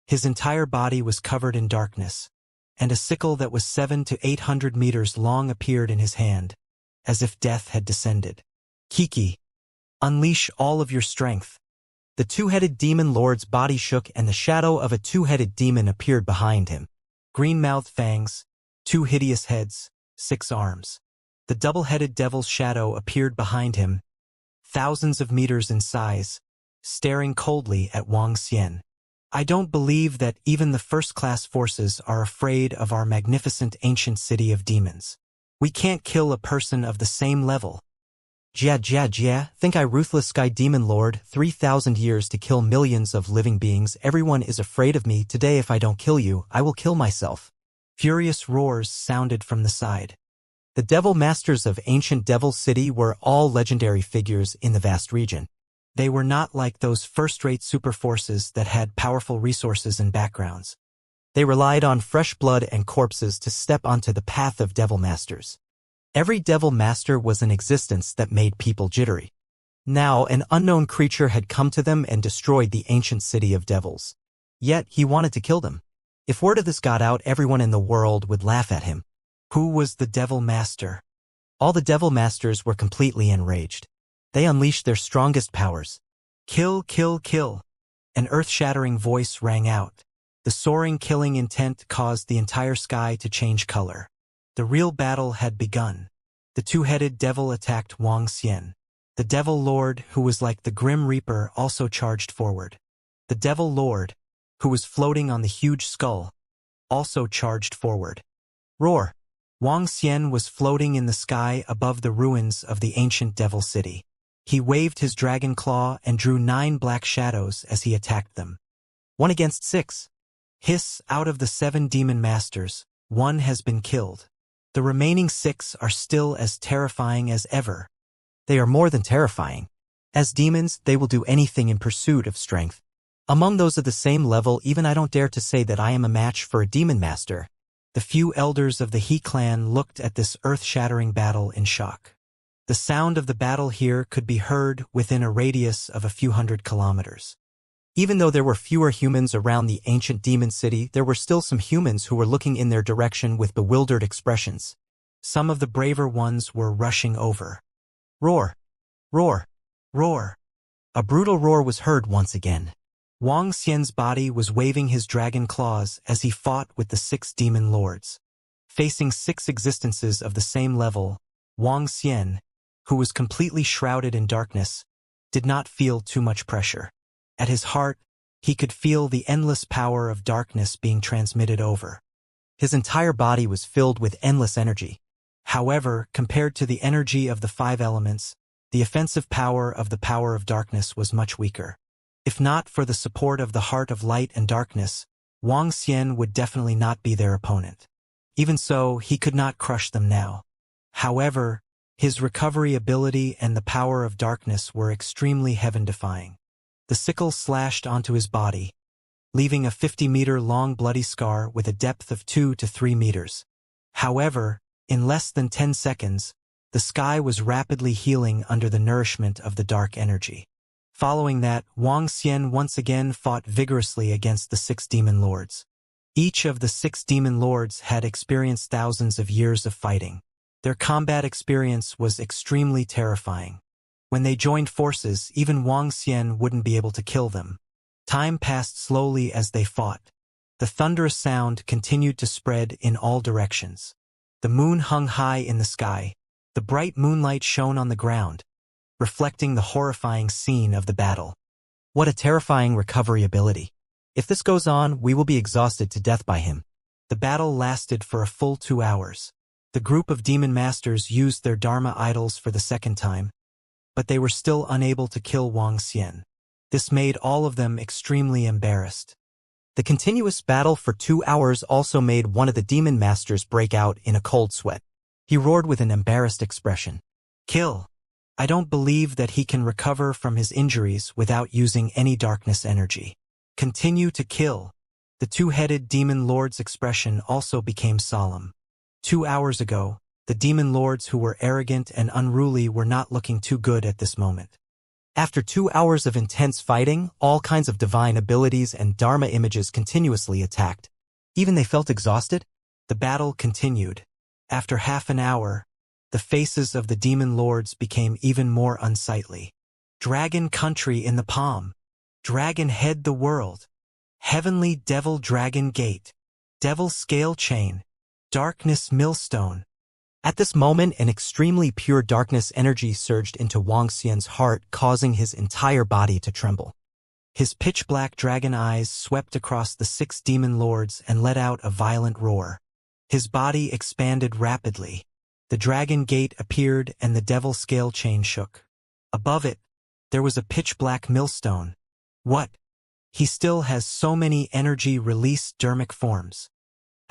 His entire body was covered in darkness, and a sickle that was 700 to 800 meters long appeared in his hand, as if death had descended. Kiki! Unleash all of your strength. The two-headed demon lord's body shook, and the shadow of a two-headed demon appeared behind him. Green-mouthed fangs, 2 hideous heads, 6 arms. The double-headed devil's shadow appeared behind him, thousands of meters in size, staring coldly at Wang Xian. I don't believe that even the first-class forces are afraid of our magnificent ancient city of demons. We can't kill a person of the same level. Jia, think I ruthless sky demon lord, 3,000 years to kill millions of living beings. Everyone is afraid of me. Today if I don't kill you, I will kill myself. Furious roars sounded from the side. The Devil Masters of ancient Devil City were all legendary figures in the vast region. They were not like those first-rate super forces that had powerful resources and backgrounds. They relied on fresh blood and corpses to step onto the path of Devil Masters. Every Devil Master was an existence that made people jittery. Now an unknown creature had come to them and destroyed the ancient city of devils. Yet he wanted to kill them. If word of this got out, everyone in the world would laugh at him. Who was the Devil Master? All the Devil Masters were completely enraged. They unleashed their strongest powers. Kill, kill, kill. An earth-shattering voice rang out. The soaring killing intent caused the entire sky to change color. The real battle had begun. The two-headed devil attacked Wang Xian. The Devil Lord, who was like the Grim Reaper, also charged forward. The Devil Lord, who was floating on the huge skull, also charged forward. Roar! Wang Xian was floating in the sky above the ruins of the ancient Devil City. He waved his dragon claw and drew 9 black shadows as he attacked them. 1 against 6. Hiss! Out of the 7 demon masters, 1 has been killed. The remaining 6 are still as terrifying as ever. They are more than terrifying. As demons, they will do anything in pursuit of strength. Among those of the same level, even I don't dare to say that I am a match for a demon master. The few elders of the He clan looked at this earth-shattering battle in shock. The sound of the battle here could be heard within a radius of a few hundred kilometers. Even though there were fewer humans around the ancient demon city, there were still some humans who were looking in their direction with bewildered expressions. Some of the braver ones were rushing over. Roar! Roar! Roar! A brutal roar was heard once again. Wang Xian's body was waving his dragon claws as he fought with the 6 demon lords. Facing 6 existences of the same level, Wang Xian, who was completely shrouded in darkness, did not feel too much pressure. At his heart, he could feel the endless power of darkness being transmitted over. His entire body was filled with endless energy. However, compared to the energy of the 5 elements, the offensive power of darkness was much weaker. If not for the support of the heart of light and darkness, Wang Xian would definitely not be their opponent. Even so, he could not crush them now. However, his recovery ability and the power of darkness were extremely heaven-defying. The sickle slashed onto his body, leaving a 50-meter-long bloody scar with a depth of 2 to 3 meters. However, in less than 10 seconds, the sky was rapidly healing under the nourishment of the dark energy. Following that, Wang Xian once again fought vigorously against the 6 demon lords. Each of the 6 demon lords had experienced thousands of years of fighting. Their combat experience was extremely terrifying. When they joined forces, even Wang Xian wouldn't be able to kill them. Time passed slowly as they fought. The thunderous sound continued to spread in all directions. The moon hung high in the sky. The bright moonlight shone on the ground. reflecting the horrifying scene of the battle. What a terrifying recovery ability. If this goes on, we will be exhausted to death by him. The battle lasted for a full 2 hours. The group of demon masters used their Dharma idols for the second time, but they were still unable to kill Wang Xian. This made all of them extremely embarrassed. The continuous battle for 2 hours also made one of the demon masters break out in a cold sweat. He roared with an embarrassed expression. Kill! I don't believe that he can recover from his injuries without using any darkness energy. Continue to kill. The two-headed demon lord's expression also became solemn. 2 hours ago, the demon lords who were arrogant and unruly were not looking too good at this moment. After 2 hours of intense fighting, all kinds of divine abilities and Dharma images continuously attacked. Even they felt exhausted? The battle continued. After half an hour, the faces of the demon lords became even more unsightly. Dragon country in the palm. Dragon head the world. Heavenly devil dragon gate. Devil scale chain. Darkness millstone. At this moment, an extremely pure darkness energy surged into Wang Xian's heart, causing his entire body to tremble. His pitch-black dragon eyes swept across the 6 demon lords and let out a violent roar. His body expanded rapidly. The dragon gate appeared and the devil scale chain shook. Above it, there was a pitch-black millstone. What? He still has so many energy-released dermic forms.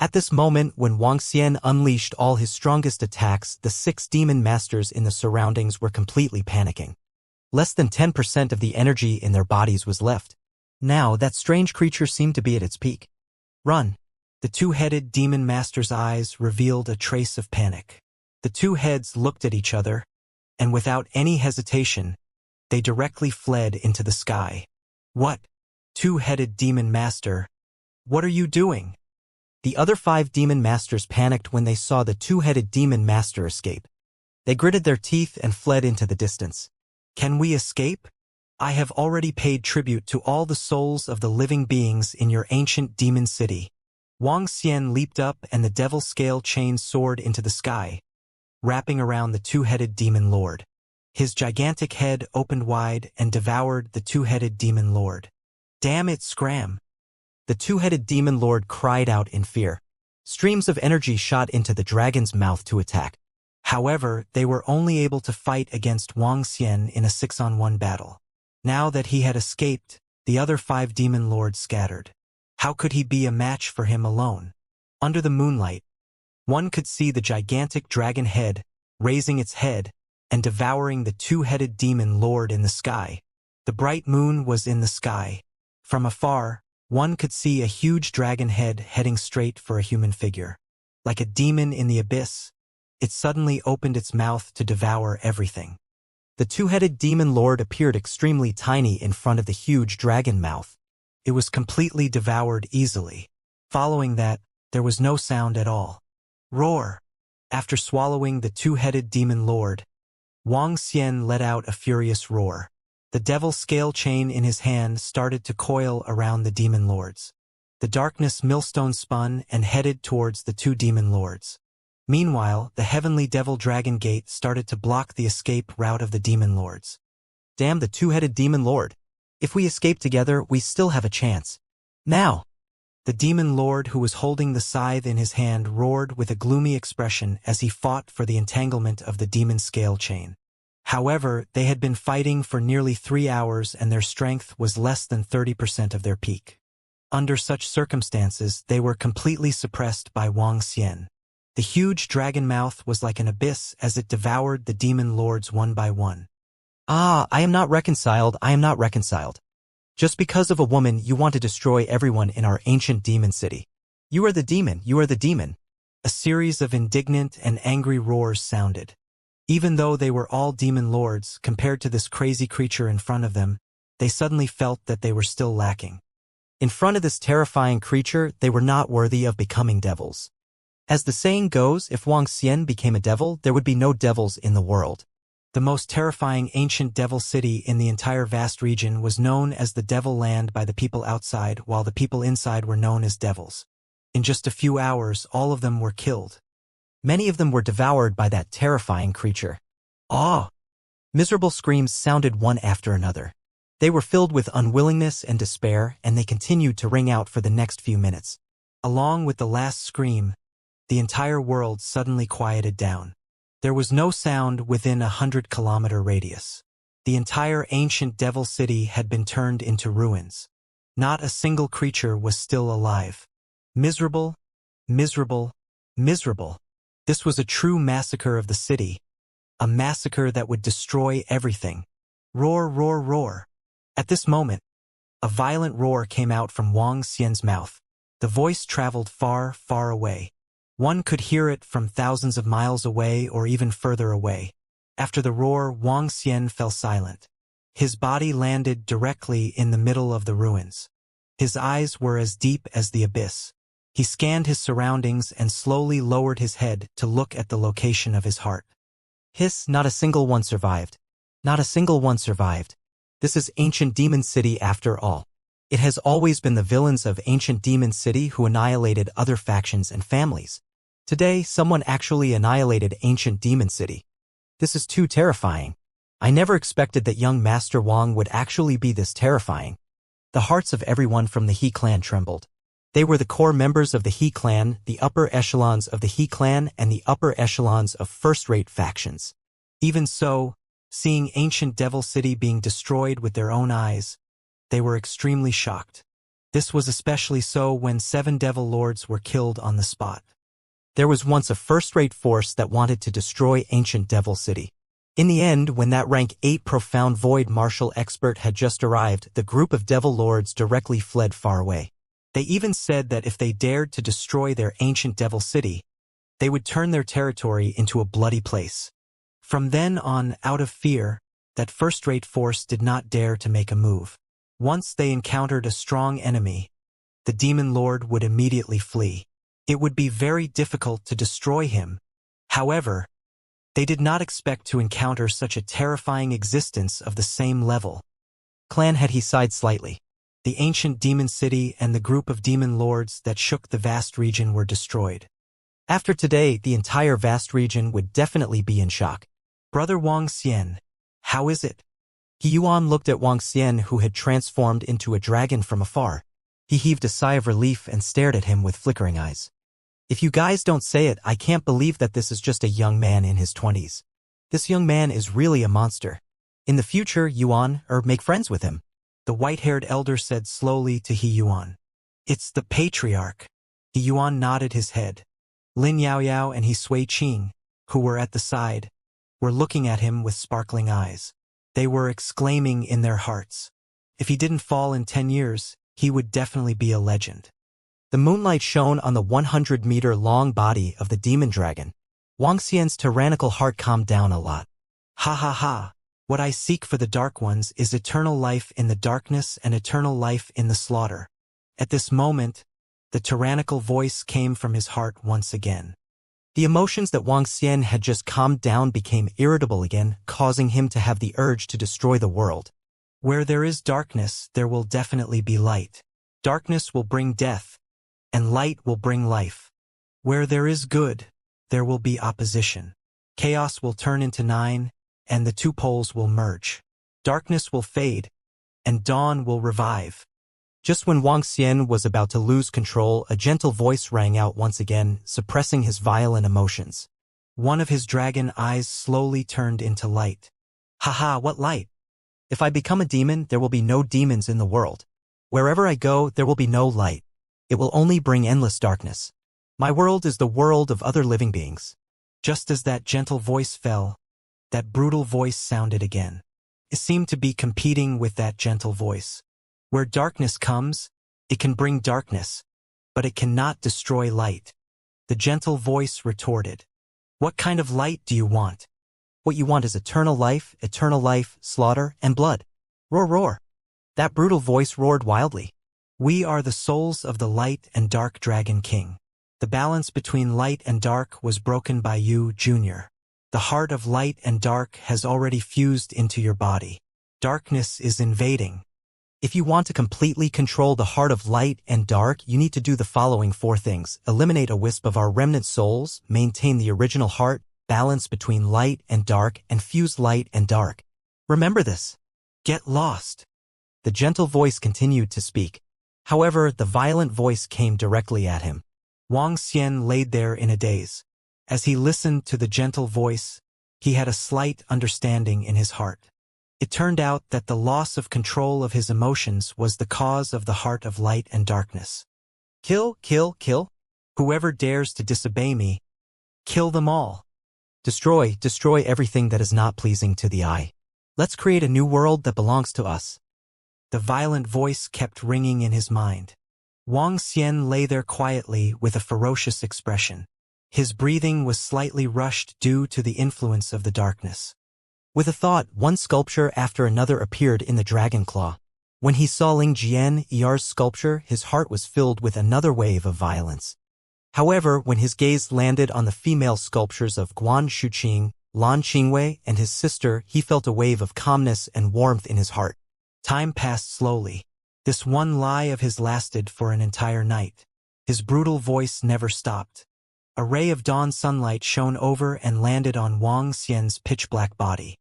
At this moment, when Wang Xian unleashed all his strongest attacks, the 6 demon masters in the surroundings were completely panicking. Less than 10% of the energy in their bodies was left. Now, that strange creature seemed to be at its peak. Run! The two-headed demon master's eyes revealed a trace of panic. The 2 heads looked at each other, and without any hesitation, they directly fled into the sky. What? Two-headed demon master, what are you doing? The other 5 demon masters panicked when they saw the two-headed demon master escape. They gritted their teeth and fled into the distance. Can we escape? I have already paid tribute to all the souls of the living beings in your ancient demon city. Wang Xian leaped up and the devil scale chain soared into the sky, wrapping around the two-headed demon lord. His gigantic head opened wide and devoured the two-headed demon lord. Damn it, scram! The two-headed demon lord cried out in fear. Streams of energy shot into the dragon's mouth to attack. However, they were only able to fight against Wang Xian in a 6-on-1 battle. Now that he had escaped, the other 5 demon lords scattered. How could he be a match for him alone? Under the moonlight, one could see the gigantic dragon head raising its head and devouring the two-headed demon lord in the sky. The bright moon was in the sky. From afar, one could see a huge dragon head heading straight for a human figure. Like a demon in the abyss, it suddenly opened its mouth to devour everything. The two-headed demon lord appeared extremely tiny in front of the huge dragon mouth. It was completely devoured easily. Following that, there was no sound at all. Roar! After swallowing the two-headed demon lord, Wang Xian let out a furious roar. The devil scale chain in his hand started to coil around the demon lords. The darkness millstone spun and headed towards the 2 demon lords. Meanwhile, the heavenly devil dragon gate started to block the escape route of the demon lords. Damn the two-headed demon lord! If we escape together, we still have a chance. Now! The demon lord who was holding the scythe in his hand roared with a gloomy expression as he fought for the entanglement of the demon scale chain. However, they had been fighting for nearly 3 hours and their strength was less than 30% of their peak. Under such circumstances, they were completely suppressed by Wang Xian. The huge dragon mouth was like an abyss as it devoured the demon lords one by one. Ah, I am not reconciled, I am not reconciled. Just because of a woman, you want to destroy everyone in our ancient demon city. You are the demon, you are the demon. A series of indignant and angry roars sounded. Even though they were all demon lords, compared to this crazy creature in front of them, they suddenly felt that they were still lacking. In front of this terrifying creature, they were not worthy of becoming devils. As the saying goes, if Wang Xian became a devil, there would be no devils in the world. The most terrifying ancient devil city in the entire vast region was known as the Devil Land by the people outside, while the people inside were known as devils. In just a few hours, all of them were killed. Many of them were devoured by that terrifying creature. Awe! Miserable screams sounded one after another. They were filled with unwillingness and despair, and they continued to ring out for the next few minutes. Along with the last scream, the entire world suddenly quieted down. There was no sound within a 100-kilometer radius. The entire ancient devil city had been turned into ruins. Not a single creature was still alive. Miserable, miserable, miserable. This was a true massacre of the city. A massacre that would destroy everything. Roar, roar, roar. At this moment, a violent roar came out from Wang Xian's mouth. The voice traveled far, far away. One could hear it from thousands of miles away or even further away. After the roar, Wang Xian fell silent. His body landed directly in the middle of the ruins. His eyes were as deep as the abyss. He scanned his surroundings and slowly lowered his head to look at the location of his heart. Hiss, not a single one survived. Not a single one survived. This is ancient Demon City after all. It has always been the villains of ancient Demon City who annihilated other factions and families. Today, someone actually annihilated ancient Demon City. This is too terrifying. I never expected that young Master Wang would actually be this terrifying. The hearts of everyone from the He clan trembled. They were the core members of the He clan, the upper echelons of the He clan, and the upper echelons of first-rate factions. Even so, seeing ancient Devil City being destroyed with their own eyes, they were extremely shocked. This was especially so when 7 Devil Lords were killed on the spot. There was once a first-rate force that wanted to destroy ancient Devil City. In the end, when that rank 8 profound void martial expert had just arrived, the group of Devil Lords directly fled far away. They even said that if they dared to destroy their ancient Devil City, they would turn their territory into a bloody place. From then on, out of fear, that first-rate force did not dare to make a move. Once they encountered a strong enemy, the Demon Lord would immediately flee. It would be very difficult to destroy him. However, they did not expect to encounter such a terrifying existence of the same level. Clan had he sighed slightly. The ancient Demon City and the group of Demon Lords that shook the vast region were destroyed. After today, the entire vast region would definitely be in shock. Brother Wang Xian, how is it? He Yuan looked at Wang Xian, who had transformed into a dragon, from afar. He heaved a sigh of relief and stared at him with flickering eyes. If you guys don't say it, I can't believe that this is just a young man in his 20s. This young man is really a monster. In the future, Yuan, make friends with him. The white-haired elder said slowly to He Yuan. It's the patriarch. He Yuan nodded his head. Lin Yaoyao and He Sui Qing, who were at the side, were looking at him with sparkling eyes. They were exclaiming in their hearts. If he didn't fall in 10 years, he would definitely be a legend. The moonlight shone on the 100-meter-long body of the demon dragon. Wang Xian's tyrannical heart calmed down a lot. Ha ha ha. What I seek for the Dark Ones is eternal life in the darkness and eternal life in the slaughter. At this moment, the tyrannical voice came from his heart once again. The emotions that Wang Xian had just calmed down became irritable again, causing him to have the urge to destroy the world. Where there is darkness, there will definitely be light. Darkness will bring death, and light will bring life. Where there is good, there will be opposition. Chaos will turn into 9, and the 2 poles will merge. Darkness will fade, and dawn will revive. Just when Wang Xian was about to lose control, a gentle voice rang out once again, suppressing his violent emotions. One of his dragon eyes slowly turned into light. Haha, what light? If I become a demon, there will be no demons in the world. Wherever I go, there will be no light. It will only bring endless darkness. My world is the world of other living beings. Just as that gentle voice fell, that brutal voice sounded again. It seemed to be competing with that gentle voice. Where darkness comes, it can bring darkness, but it cannot destroy light. The gentle voice retorted. What kind of light do you want? What you want is eternal life, slaughter, and blood. Roar, roar. That brutal voice roared wildly. We are the souls of the light and dark dragon king. The balance between light and dark was broken by you, Junior. The heart of light and dark has already fused into your body. Darkness is invading. If you want to completely control the heart of light and dark, you need to do the following 4 things. Eliminate a wisp of our remnant souls, maintain the original heart, balance between light and dark, and fuse light and dark. Remember this. Get lost. The gentle voice continued to speak. However, the violent voice came directly at him. Wang Xian laid there in a daze. As he listened to the gentle voice, he had a slight understanding in his heart. It turned out that the loss of control of his emotions was the cause of the heart of light and darkness. Kill, kill, kill. Whoever dares to disobey me, kill them all. Destroy, destroy everything that is not pleasing to the eye. Let's create a new world that belongs to us. The violent voice kept ringing in his mind. Wang Xian lay there quietly with a ferocious expression. His breathing was slightly rushed due to the influence of the darkness. With a thought, one sculpture after another appeared in the dragon claw. When he saw Ling Jian-Yar's sculpture, his heart was filled with another wave of violence. However, when his gaze landed on the female sculptures of Guan Shuqing, Lan Qingwei, and his sister, he felt a wave of calmness and warmth in his heart. Time passed slowly. This one lie of his lasted for an entire night. His brutal voice never stopped. A ray of dawn sunlight shone over and landed on Wang Xian's pitch-black body.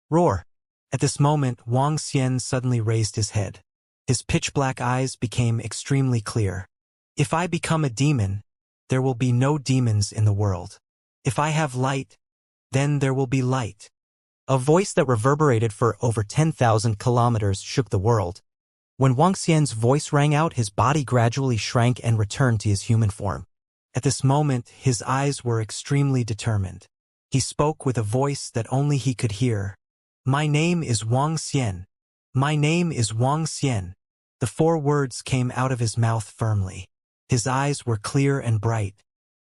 Roar! At this moment, Wang Xian suddenly raised his head. His pitch-black eyes became extremely clear. If I become a demon, there will be no demons in the world. If I have light, then there will be light. A voice that reverberated for over 10,000 kilometers shook the world. When Wang Xian's voice rang out, his body gradually shrank and returned to his human form. At this moment, his eyes were extremely determined. He spoke with a voice that only he could hear. My name is Wang Xian. My name is Wang Xian. The 4 words came out of his mouth firmly. His eyes were clear and bright.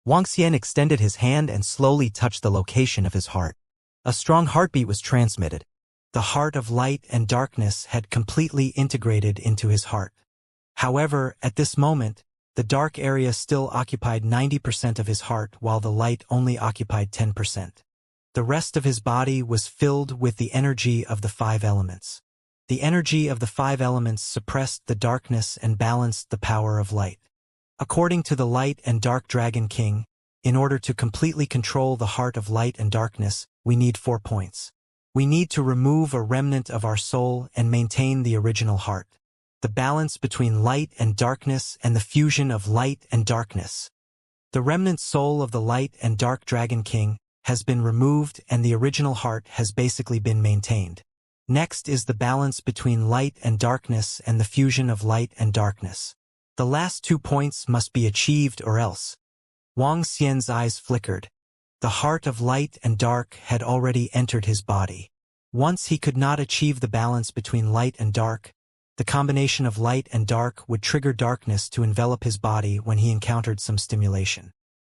Wang Xian extended his hand and slowly touched the location of his heart. A strong heartbeat was transmitted. The heart of light and darkness had completely integrated into his heart. However, at this moment, the dark area still occupied 90% of his heart while the light only occupied 10%. The rest of his body was filled with the energy of the 5 elements. The energy of the 5 elements suppressed the darkness and balanced the power of light. According to the Light and Dark Dragon King, in order to completely control the heart of light and darkness, we need 4 points. We need to remove a remnant of our soul and maintain the original heart. The balance between light and darkness and the fusion of light and darkness. The remnant soul of the Light and Dark Dragon King has been removed and the original heart has basically been maintained. Next is the balance between light and darkness and the fusion of light and darkness. The last 2 points must be achieved or else. Wang Xian's eyes flickered. The heart of light and dark had already entered his body. Once he could not achieve the balance between light and dark, the combination of light and dark would trigger darkness to envelop his body when he encountered some stimulation.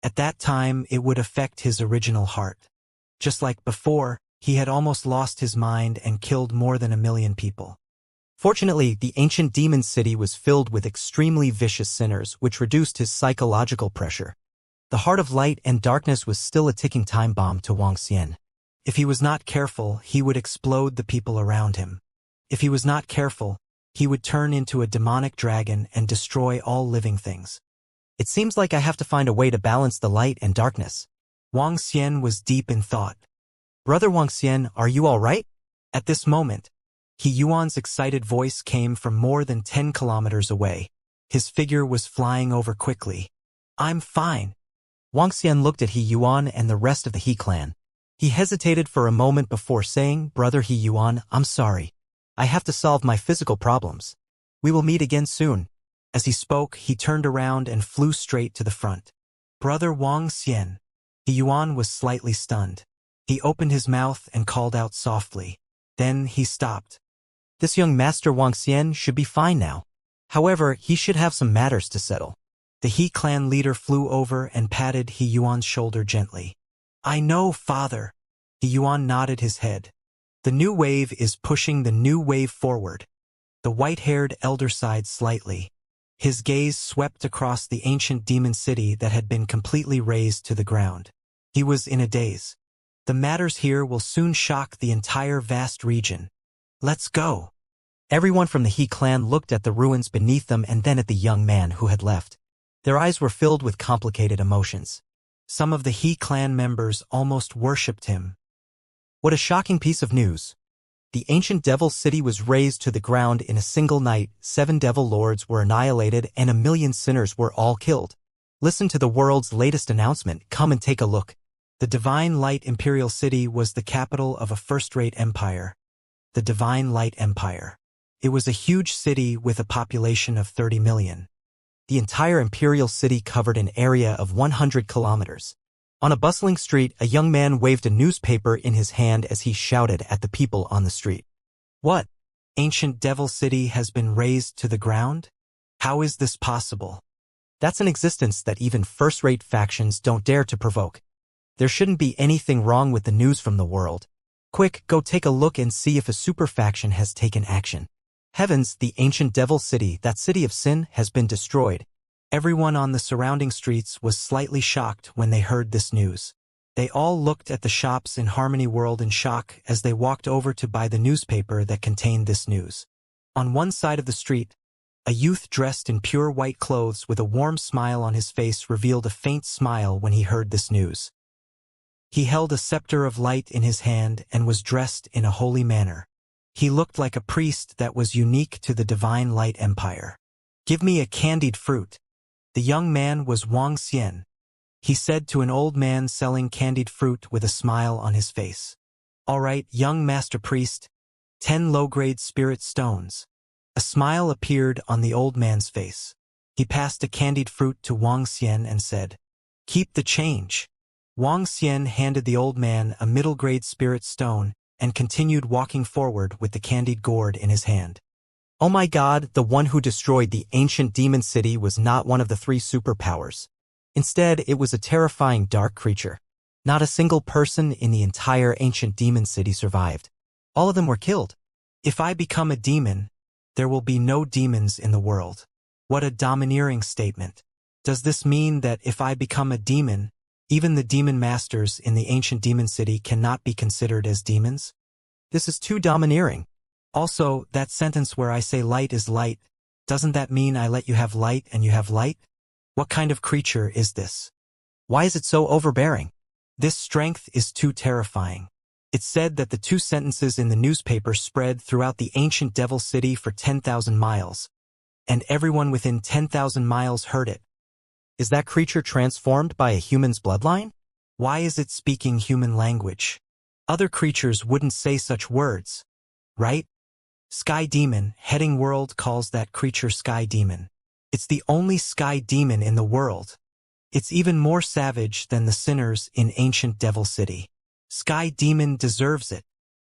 At that time, it would affect his original heart. Just like before, he had almost lost his mind and killed more than 1 million people. Fortunately, the ancient demon city was filled with extremely vicious sinners, which reduced his psychological pressure. The heart of light and darkness was still a ticking time bomb to Wang Xian. If he was not careful, he would explode the people around him. If he was not careful, he would turn into a demonic dragon and destroy all living things. It seems like I have to find a way to balance the light and darkness. Wang Xian was deep in thought. Brother Wang Xian, are you all right? At this moment, He Yuan's excited voice came from more than 10 kilometers away. His figure was flying over quickly. I'm fine. Wang Xian looked at He Yuan and the rest of the He clan. He hesitated for a moment before saying, Brother He Yuan, I'm sorry. I have to solve my physical problems. We will meet again soon. As he spoke, he turned around and flew straight to the front. Brother Wang Xian. He Yuan was slightly stunned. He opened his mouth and called out softly. Then he stopped. This young master Wang Xian should be fine now. However, he should have some matters to settle. The He clan leader flew over and patted He Yuan's shoulder gently. I know, father. He Yuan nodded his head. The new wave is pushing the new wave forward. The white-haired elder sighed slightly. His gaze swept across the ancient demon city that had been completely razed to the ground. He was in a daze. The matters here will soon shock the entire vast region. Let's go. Everyone from the He clan looked at the ruins beneath them and then at the young man who had left. Their eyes were filled with complicated emotions. Some of the He clan members almost worshipped him. What a shocking piece of news. The ancient devil city was razed to the ground in a single night, 7 devil lords were annihilated, and 1,000,000 sinners were all killed. Listen to the world's latest announcement. Come and take a look. The Divine Light Imperial City was the capital of a first-rate empire. The Divine Light Empire. It was a huge city with a population of 30 million. The entire imperial city covered an area of 100 kilometers. On a bustling street, a young man waved a newspaper in his hand as he shouted at the people on the street. What? Ancient Devil City has been razed to the ground? How is this possible? That's an existence that even first-rate factions don't dare to provoke. There shouldn't be anything wrong with the news from the world. Quick, go take a look and see if a super faction has taken action. Heavens, the ancient Devil City, that city of sin, has been destroyed. Everyone on the surrounding streets was slightly shocked when they heard this news. They all looked at the shops in Harmony World in shock as they walked over to buy the newspaper that contained this news. On one side of the street, a youth dressed in pure white clothes with a warm smile on his face revealed a faint smile when he heard this news. He held a scepter of light in his hand and was dressed in a holy manner. He looked like a priest that was unique to the Divine Light Empire. Give me a candied fruit. The young man was Wuxia. He said to an old man selling candied fruit with a smile on his face. All right, young master priest, 10 low-grade spirit stones. A smile appeared on the old man's face. He passed a candied fruit to Wuxia and said, Keep the change. Wuxia handed the old man a middle-grade spirit stone and continued walking forward with the candied gourd in his hand. Oh my God, the one who destroyed the ancient demon city was not one of the 3 superpowers. Instead, it was a terrifying dark creature. Not a single person in the entire ancient demon city survived. All of them were killed. If I become a demon, there will be no demons in the world. What a domineering statement. Does this mean that if I become a demon, even the demon masters in the ancient demon city cannot be considered as demons? This is too domineering. Also, that sentence where I say light is light, doesn't that mean I let you have light and you have light? What kind of creature is this? Why is it so overbearing? This strength is too terrifying. It's said that the 2 sentences in the newspaper spread throughout the ancient devil city for 10,000 miles, and everyone within 10,000 miles heard it. Is that creature transformed by a human's bloodline? Why is it speaking human language? Other creatures wouldn't say such words, right? Sky Demon, Heading World calls that creature Sky Demon. It's the only sky demon in the world. It's even more savage than the sinners in ancient Devil City. Sky Demon deserves it.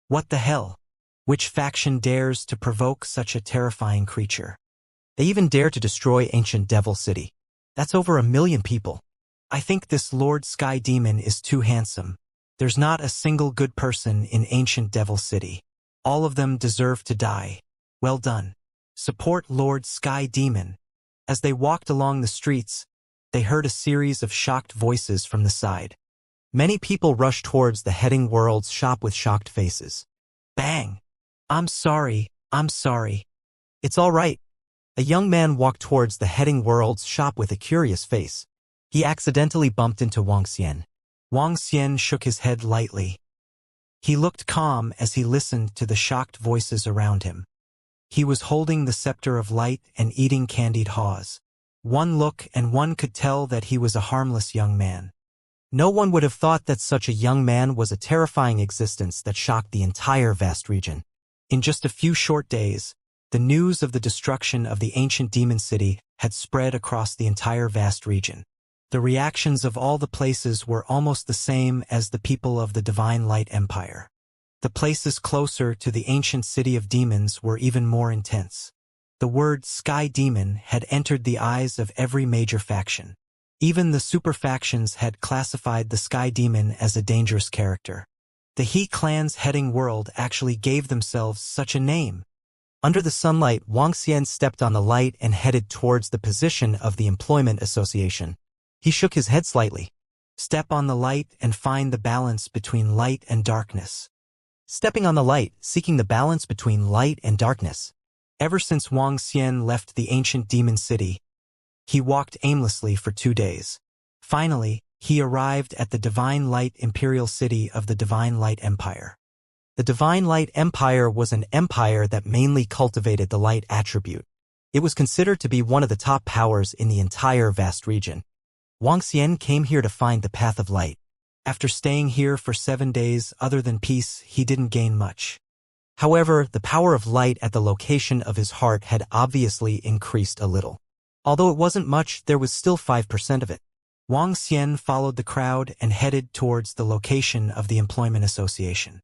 What the hell? Which faction dares to provoke such a terrifying creature? They even dare to destroy ancient Devil City. That's over 1,000,000 people. I think this Lord Sky Demon is too handsome. There's not a single good person in ancient Devil City. All of them deserve to die. Well done. Support Lord Sky Demon. As they walked along the streets, they heard a series of shocked voices from the side. Many people rushed towards the Heading World's shop with shocked faces. Bang! I'm sorry. It's all right. A young man walked towards the Heading World's shop with a curious face. He accidentally bumped into Wuxia. Wuxia shook his head lightly. He looked calm as he listened to the shocked voices around him. He was holding the scepter of light and eating candied haws. One look and one could tell that he was a harmless young man. No one would have thought that such a young man was a terrifying existence that shocked the entire vast region. In just a few short days, the news of the destruction of the ancient demon city had spread across the entire vast region. The reactions of all the places were almost the same as the people of the Divine Light Empire. The places closer to the ancient city of demons were even more intense. The word Sky Demon had entered the eyes of every major faction. Even the super factions had classified the Sky Demon as a dangerous character. The He clan's Heading World actually gave themselves such a name. Under the sunlight, Wuxia stepped on the light and headed towards the position of the Employment Association. He shook his head slightly. Step on the light and find the balance between light and darkness. Stepping on the light, seeking the balance between light and darkness. Ever since Wuxia left the ancient demon city, he walked aimlessly for 2 days. Finally, he arrived at the Divine Light Imperial City of the Divine Light Empire. The Divine Light Empire was an empire that mainly cultivated the light attribute. It was considered to be one of the top powers in the entire vast region. Wuxia came here to find the path of light. After staying here for 7 days, other than peace, he didn't gain much. However, the power of light at the location of his heart had obviously increased a little. Although it wasn't much, there was still 5% of it. Wuxia followed the crowd and headed towards the location of the Employment Association.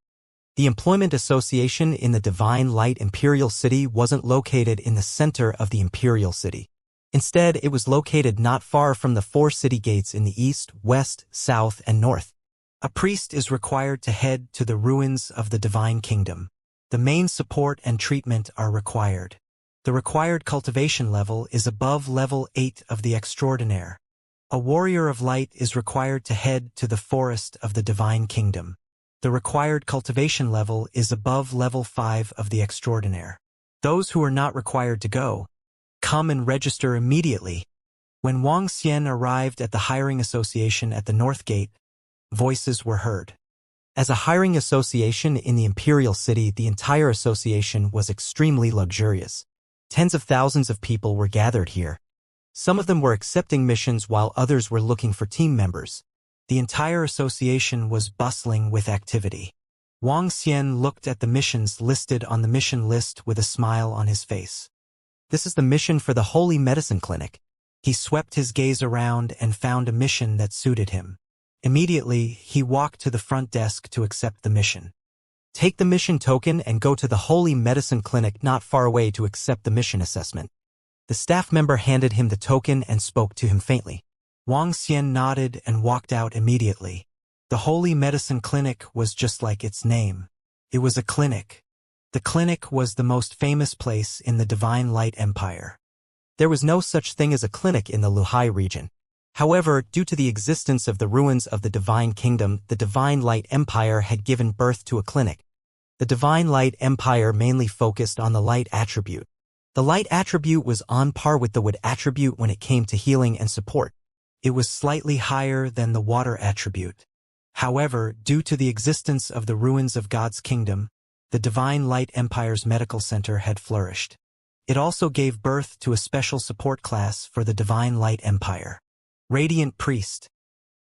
The Employment Association in the Divine Light Imperial City wasn't located in the center of the Imperial City. Instead, it was located not far from the 4 city gates in the east, west, south, and north. A priest is required to head to the ruins of the Divine Kingdom. The main support and treatment are required. The required cultivation level is above level 8 of the Extraordinaire. A warrior of light is required to head to the forest of the Divine Kingdom. The required cultivation level is above level 5 of the Extraordinaire. Those who are not required to go, come and register immediately. When Wuxia arrived at the hiring association at the North Gate, voices were heard. As a hiring association in the Imperial City, the entire association was extremely luxurious. Tens of thousands of people were gathered here. Some of them were accepting missions while others were looking for team members. The entire association was bustling with activity. Wuxia looked at the missions listed on the mission list with a smile on his face. This is the mission for the Holy Medicine Clinic. He swept his gaze around and found a mission that suited him. Immediately, he walked to the front desk to accept the mission. Take the mission token and go to the Holy Medicine Clinic not far away to accept the mission assessment. The staff member handed him the token and spoke to him faintly. Wuxia nodded and walked out immediately. The Holy Medicine Clinic was just like its name. It was a clinic. The clinic was the most famous place in the Divine Light Empire. There was no such thing as a clinic in the Luhai region. However, due to the existence of the ruins of the Divine Kingdom, the Divine Light Empire had given birth to a clinic. The Divine Light Empire mainly focused on the light attribute. The light attribute was on par with the wood attribute when it came to healing and support. It was slightly higher than the water attribute. However, due to the existence of the ruins of God's kingdom, the Divine Light Empire's medical center had flourished. It also gave birth to a special support class for the Divine Light Empire. Radiant Priest.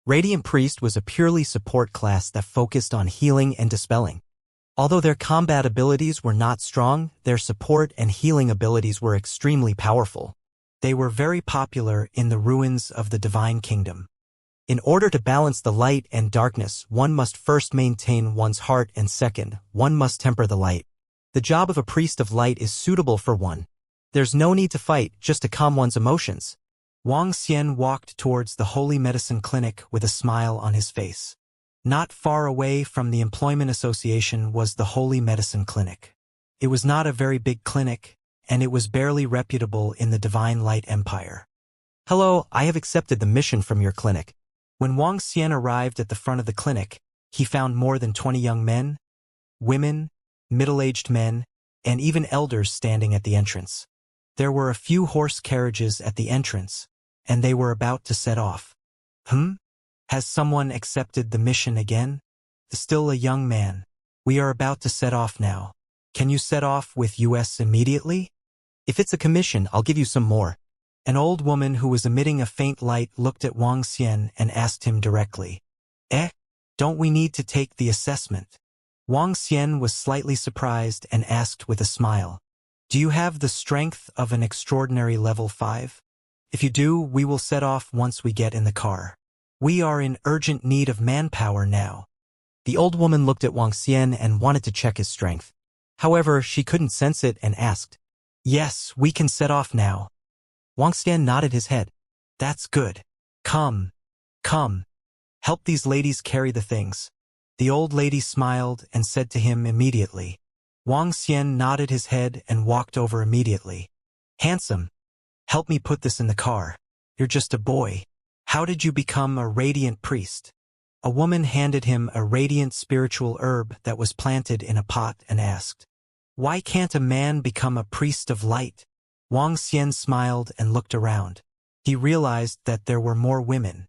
Radiant Priest was a purely support class that focused on healing and dispelling. Although their combat abilities were not strong, their support and healing abilities were extremely powerful. They were very popular in the ruins of the Divine Kingdom. In order to balance the light and darkness, one must first maintain one's heart and second, one must temper the light. The job of a priest of light is suitable for one. There's no need to fight, just to calm one's emotions. Wuxia walked towards the Holy Medicine Clinic with a smile on his face. Not far away from the Employment Association was the Holy Medicine Clinic. It was not a very big clinic, and it was barely reputable in the Divine Light Empire. Hello, I have accepted the mission from your clinic. When Wuxia arrived at the front of the clinic, he found more than 20 young men, women, middle-aged men, and even elders standing at the entrance. There were a few horse carriages at the entrance, and they were about to set off. Has someone accepted the mission again? Still a young man. We are about to set off now. Can you set off with us immediately? If it's a commission, I'll give you some more. An old woman who was emitting a faint light looked at Wuxia and asked him directly. Don't we need to take the assessment? Wuxia was slightly surprised and asked with a smile. Do you have the strength of an extraordinary level 5? If you do, we will set off once we get in the car. We are in urgent need of manpower now. The old woman looked at Wuxia and wanted to check his strength. However, she couldn't sense it and asked, Yes, we can set off now. Wuxia nodded his head. That's good. Come. Help these ladies carry the things. The old lady smiled and said to him immediately. Wuxia nodded his head and walked over immediately. Handsome. Help me put this in the car. You're just a boy. How did you become a radiant priest? A woman handed him a radiant spiritual herb that was planted in a pot and asked, Why can't a man become a priest of light? Wuxia smiled and looked around. He realized that there were more women.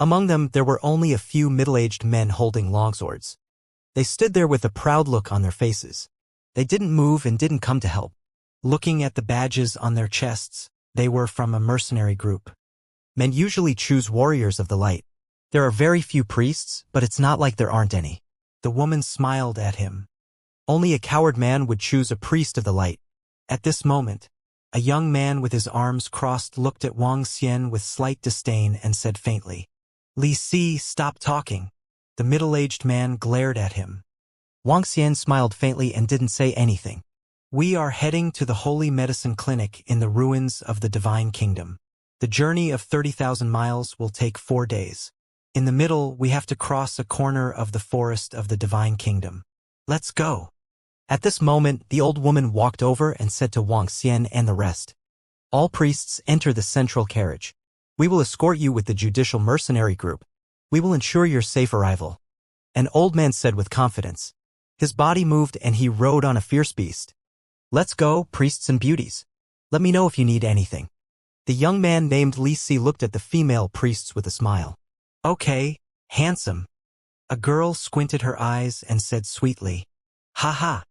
Among them, there were only a few middle-aged men holding longswords. They stood there with a proud look on their faces. They didn't move and didn't come to help. Looking at the badges on their chests, they were from a mercenary group. Men usually choose warriors of the light. There are very few priests, but it's not like there aren't any. The woman smiled at him. Only a coward man would choose a priest of the light. At this moment, a young man with his arms crossed looked at Wang Xian with slight disdain and said faintly, "Li Si, stop talking." The middle-aged man glared at him. Wang Xian smiled faintly and didn't say anything. "We are heading to the Holy Medicine Clinic in the ruins of the Divine Kingdom. The journey of 30,000 miles will take 4 days. In the middle, we have to cross a corner of the forest of the Divine Kingdom. Let's go." At this moment, the old woman walked over and said to Wang Xian and the rest, "All priests enter the central carriage. We will escort you with the judicial mercenary group. We will ensure your safe arrival." An old man said with confidence. His body moved and he rode on a fierce beast. "Let's go, priests and beauties. Let me know if you need anything." The young man named Li Si looked at the female priests with a smile. "Okay, handsome." A girl squinted her eyes and said sweetly, "Ha ha."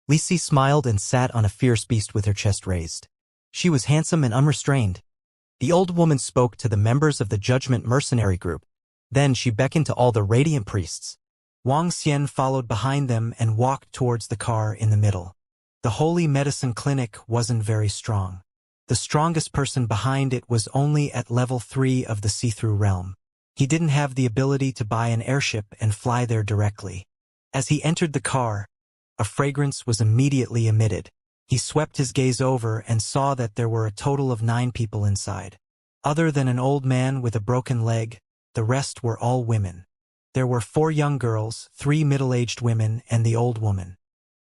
Li Si smiled and sat on a fierce beast with her chest raised. She was handsome and unrestrained. The old woman spoke to the members of the Judgment Mercenary Group. Then she beckoned to all the radiant priests. Wang Xian followed behind them and walked towards the car in the middle. The Holy Medicine Clinic wasn't very strong. The strongest person behind it was only at level 3 of the see-through realm. He didn't have the ability to buy an airship and fly there directly. As he entered the car, a fragrance was immediately emitted. He swept his gaze over and saw that there were a total of 9 people inside. Other than an old man with a broken leg, the rest were all women. There were 4 young girls, 3 middle-aged women, and the old woman.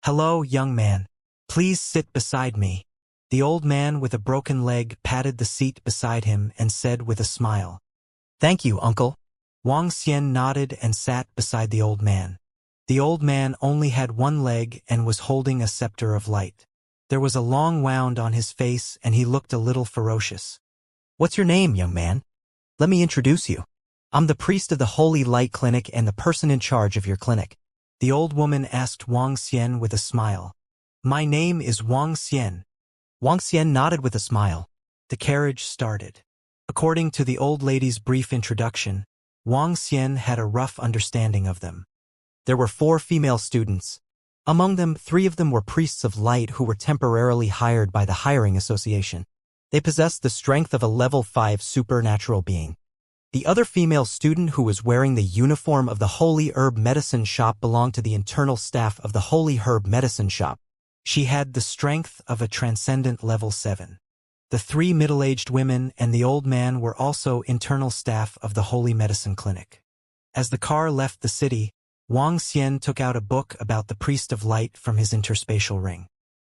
"Hello, young man. Please sit beside me." The old man with a broken leg patted the seat beside him and said with a smile, "Thank you, uncle." Wang Xian nodded and sat beside the old man. The old man only had 1 leg and was holding a scepter of light. There was a long wound on his face and he looked a little ferocious. "What's your name, young man? Let me introduce you. I'm the priest of the Holy Light Clinic and the person in charge of your clinic." The old woman asked Wang Xian with a smile. "My name is Wang Xian." Wang Xian nodded with a smile. The carriage started. According to the old lady's brief introduction, Wang Xian had a rough understanding of them. There were 4 female students. Among them, 3 of them were priests of light who were temporarily hired by the hiring association. They possessed the strength of a level 5 supernatural being. The other female student who was wearing the uniform of the Holy Herb Medicine Shop belonged to the internal staff of the Holy Herb Medicine Shop. She had the strength of a transcendent level 7. The 3 middle-aged women and the old man were also internal staff of the Holy Medicine Clinic. As the car left the city, Wang Xian took out a book about the Priest of Light from his interspatial ring.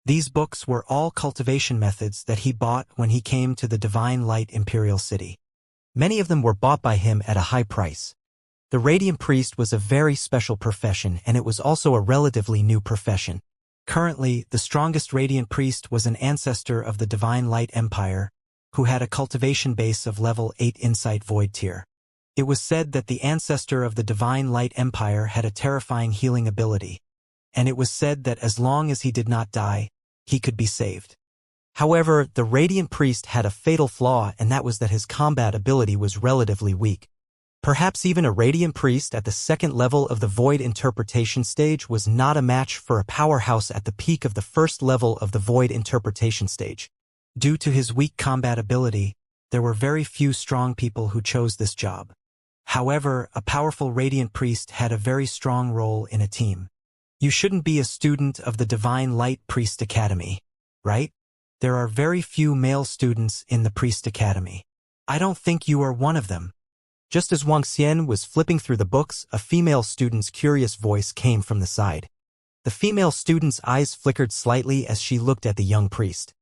These books were all cultivation methods that he bought when he came to the Divine Light Imperial City. Many of them were bought by him at a high price. The Radiant Priest was a very special profession, and it was also a relatively new profession. Currently, the strongest Radiant Priest was an ancestor of the Divine Light Empire, who had a cultivation base of level 8 Insight Void tier. It was said that the ancestor of the Divine Light Empire had a terrifying healing ability, and it was said that as long as he did not die, he could be saved. However, the Radiant Priest had a fatal flaw, and that was that his combat ability was relatively weak. Perhaps even a Radiant Priest at the 2nd level of the Void Interpretation stage was not a match for a powerhouse at the peak of the 1st level of the Void Interpretation stage. Due to his weak combat ability, there were very few strong people who chose this job. However, a powerful Radiant Priest had a very strong role in a team. You shouldn't be a student of the Divine Light Priest Academy, right? There are very few male students in the Priest Academy. I don't think you are one of them. Just as Wang Xian was flipping through the books, a female student's curious voice came from the side. The female student's eyes flickered slightly as she looked at the young priest.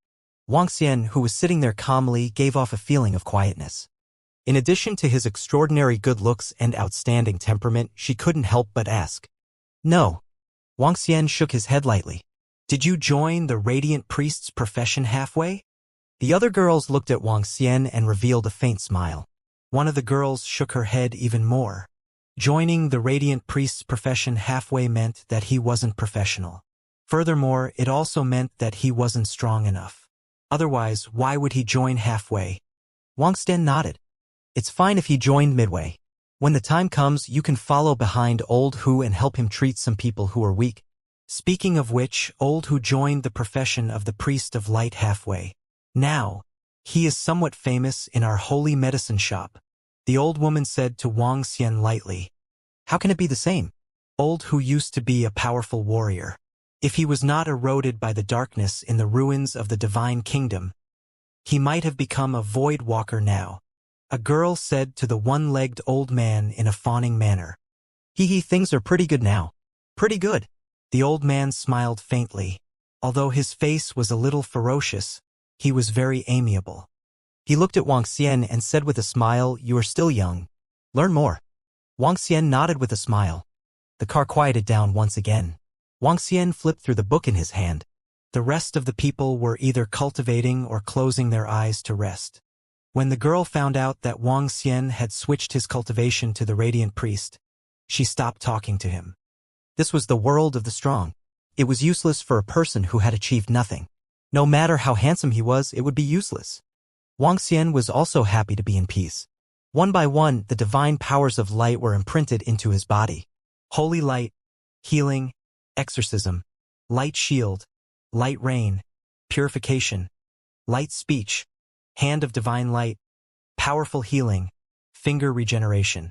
Wang Xian, who was sitting there calmly, gave off a feeling of quietness. In addition to his extraordinary good looks and outstanding temperament, she couldn't help but ask. "No." Wang Xian shook his head lightly. "Did you join the Radiant Priest's profession halfway?" The other girls looked at Wang Xian and revealed a faint smile. One of the girls shook her head even more. Joining the Radiant Priest's profession halfway meant that he wasn't professional. Furthermore, it also meant that he wasn't strong enough. Otherwise, why would he join halfway? Wang Xian nodded. It's fine if he joined midway. When the time comes, you can follow behind Old Hu and help him treat some people who are weak. Speaking of which, Old Hu joined the profession of the Priest of Light halfway. Now, he is somewhat famous in our holy medicine shop. The old woman said to Wang Xian lightly. How can it be the same? Old Hu used to be a powerful warrior. If he was not eroded by the darkness in the ruins of the divine kingdom, he might have become a void walker now. A girl said to the one-legged old man in a fawning manner. Things are pretty good now. Pretty good. The old man smiled faintly. Although his face was a little ferocious, he was very amiable. He looked at Wang Xian and said with a smile, You are still young. Learn more. Wang Xian nodded with a smile. The car quieted down once again. Wang Xian flipped through the book in his hand. The rest of the people were either cultivating or closing their eyes to rest. When the girl found out that Wang Xian had switched his cultivation to the Radiant Priest, she stopped talking to him. This was the world of the strong. It was useless for a person who had achieved nothing. No matter how handsome he was, it would be useless. Wang Xian was also happy to be in peace. One by one, the divine powers of light were imprinted into his body. Holy light, healing, exorcism, light shield, light rain, purification, light speech, hand of divine light, powerful healing, finger regeneration.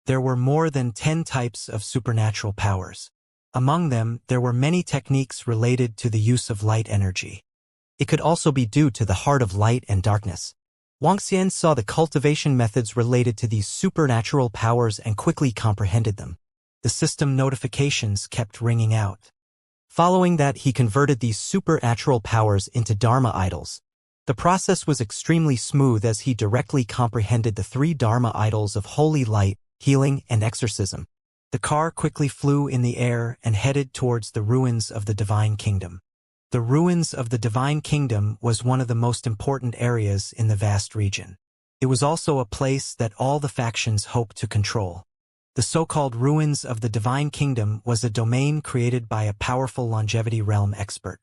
There were more than 10 types of supernatural powers. Among them, there were many techniques related to the use of light energy. It could also be due to the heart of light and darkness. Wang Xian saw the cultivation methods related to these supernatural powers and quickly comprehended them. The system notifications kept ringing out. Following that, he converted these supernatural powers into Dharma idols. The process was extremely smooth as he directly comprehended the 3 Dharma idols of holy light, healing, and exorcism. The car quickly flew in the air and headed towards the ruins of the Divine Kingdom. The ruins of the Divine Kingdom was one of the most important areas in the vast region. It was also a place that all the factions hoped to control. The so-called ruins of the Divine Kingdom was a domain created by a powerful longevity realm expert.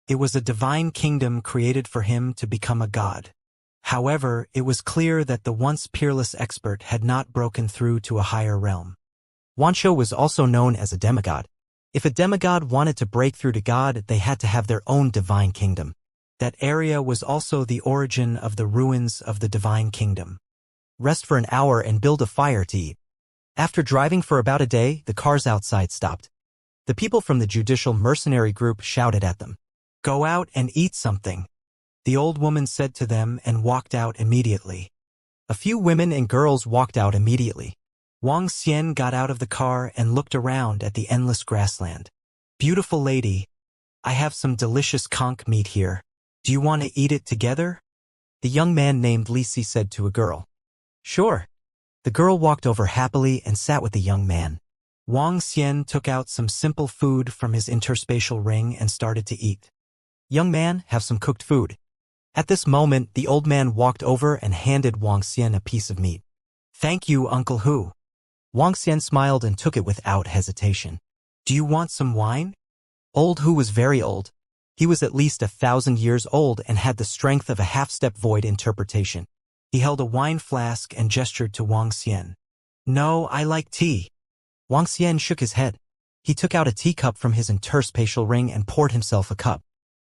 It was a divine kingdom created for him to become a god. However, it was clear that the once peerless expert had not broken through to a higher realm. Wuxia was also known as a demigod. If a demigod wanted to break through to God, they had to have their own divine kingdom. That area was also the origin of the ruins of the divine kingdom. Rest for an hour and build a fire to eat. After driving for about a day, the cars outside stopped. The people from the judicial mercenary group shouted at them. Go out and eat something. The old woman said to them and walked out immediately. A few women and girls walked out immediately. Wang Xian got out of the car and looked around at the endless grassland. Beautiful lady, I have some delicious conch meat here. Do you want to eat it together? The young man named Lisi said to a girl. Sure. The girl walked over happily and sat with the young man. Wang Xian took out some simple food from his interspatial ring and started to eat. Young man, have some cooked food. At this moment, the old man walked over and handed Wang Xian a piece of meat. Thank you, Uncle Hu. Wang Xian smiled and took it without hesitation. Do you want some wine? Old Hu was very old. He was at least 1,000 years old and had the strength of a half-step void interpretation. He held a wine flask and gestured to Wang Xian. No, I like tea. Wang Xian shook his head. He took out a teacup from his interspatial ring and poured himself a cup.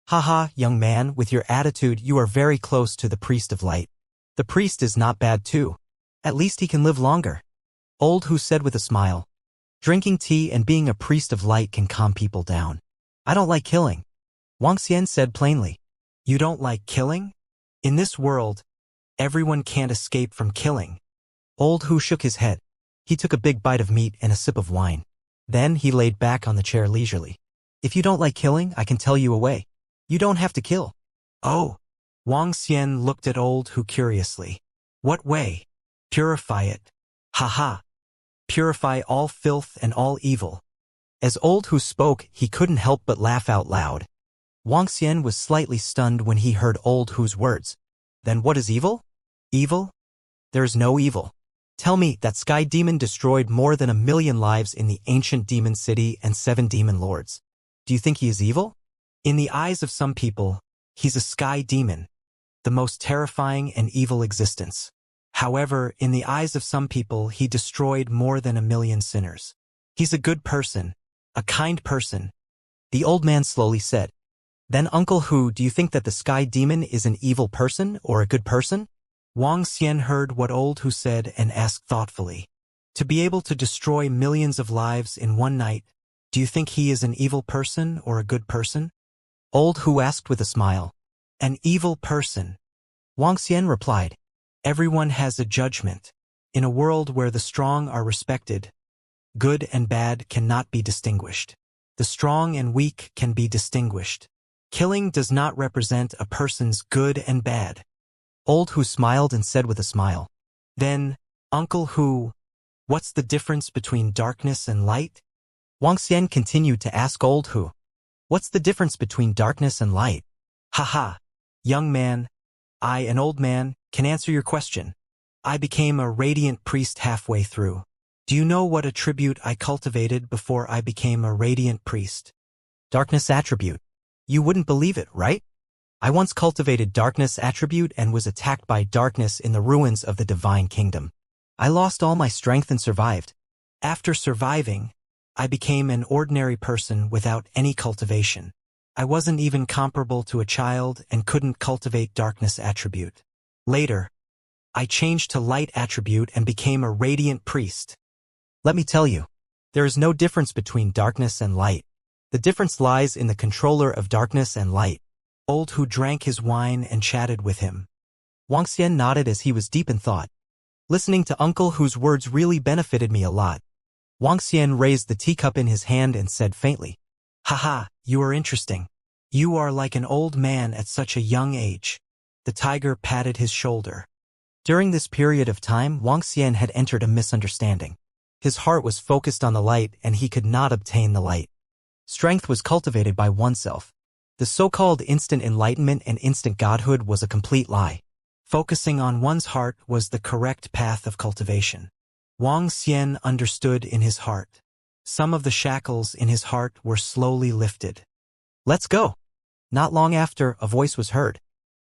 Haha, young man, with your attitude you are very close to the priest of light. The priest is not bad too. At least he can live longer. Old Hu said with a smile. Drinking tea and being a priest of light can calm people down. I don't like killing. Wang Xian said plainly. You don't like killing? In this world, everyone can't escape from killing. Old Hu shook his head. He took a big bite of meat and a sip of wine. Then he laid back on the chair leisurely. If you don't like killing, I can tell you a way. You don't have to kill. Oh. Wang Xian looked at Old Hu curiously. What way? Purify it. Haha. Purify all filth and all evil. As Old Hu spoke, he couldn't help but laugh out loud. Wang Xian was slightly stunned when he heard Old Hu's words. Then what is evil? Evil? There is no evil. Tell me, that sky demon destroyed more than 1,000,000 lives in the ancient demon city and 7 demon lords. Do you think he is evil? In the eyes of some people, he's a sky demon, the most terrifying and evil existence. However, in the eyes of some people, he destroyed more than 1,000,000 sinners. He's a good person, a kind person, the old man slowly said. Then Uncle Hu, do you think that the sky demon is an evil person or a good person? Wang Xian heard what old Hu said and asked thoughtfully. To be able to destroy millions of lives in one night, do you think he is an evil person or a good person? Old Hu asked with a smile. An evil person. Wang Xian replied. Everyone has a judgment. In a world where the strong are respected, good and bad cannot be distinguished. The strong and weak can be distinguished. Killing does not represent a person's good and bad. Old Hu smiled and said with a smile. Then, Uncle Hu, what's the difference between darkness and light? Wang Xian continued to ask Old Hu. What's the difference between darkness and light? Haha, young man, I, an old man, can answer your question. I became a radiant priest halfway through. Do you know what attribute I cultivated before I became a radiant priest? Darkness attribute. You wouldn't believe it, right? I once cultivated darkness attribute and was attacked by darkness in the ruins of the divine kingdom. I lost all my strength and survived. After surviving, I became an ordinary person without any cultivation. I wasn't even comparable to a child and couldn't cultivate darkness attribute. Later, I changed to light attribute and became a radiant priest. Let me tell you, there is no difference between darkness and light. The difference lies in the controller of darkness and light. Old Hu drank his wine and chatted with him. Wang Xian nodded as he was deep in thought. Listening to Uncle Hu's words really benefited me a lot. Wang Xian raised the teacup in his hand and said faintly, Haha, you are interesting. You are like an old man at such a young age. The tiger patted his shoulder. During this period of time, Wang Xian had entered a misunderstanding. His heart was focused on the light and he could not obtain the light. Strength was cultivated by oneself. The so-called instant enlightenment and instant godhood was a complete lie. Focusing on one's heart was the correct path of cultivation. Wang Xian understood in his heart. Some of the shackles in his heart were slowly lifted. Let's go. Not long after, a voice was heard.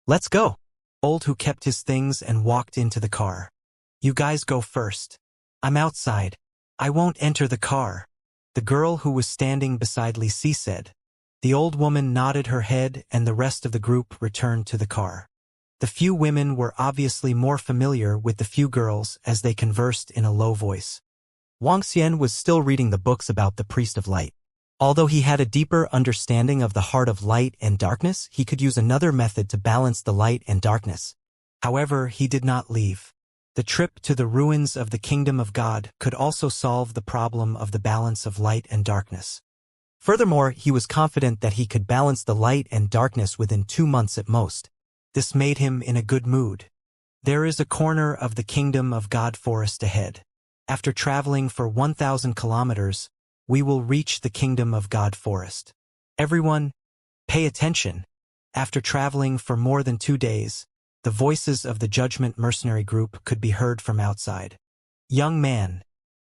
Let's go. Old Hu kept his things and walked into the car. You guys go first. I'm outside. I won't enter the car. The girl who was standing beside Li Si said. The old woman nodded her head and the rest of the group returned to the car. The few women were obviously more familiar with the few girls as they conversed in a low voice. Wang Xian was still reading the books about the Priest of Light. Although he had a deeper understanding of the heart of light and darkness, he could use another method to balance the light and darkness. However, he did not leave. The trip to the ruins of the kingdom of God could also solve the problem of the balance of light and darkness. Furthermore, he was confident that he could balance the light and darkness within 2 months at most. This made him in a good mood. There is a corner of the kingdom of God forest ahead. After traveling for 1,000 kilometers, we will reach the kingdom of God forest. Everyone, pay attention. After traveling for more than 2 days, the voices of the Judgment Mercenary Group could be heard from outside. Young man,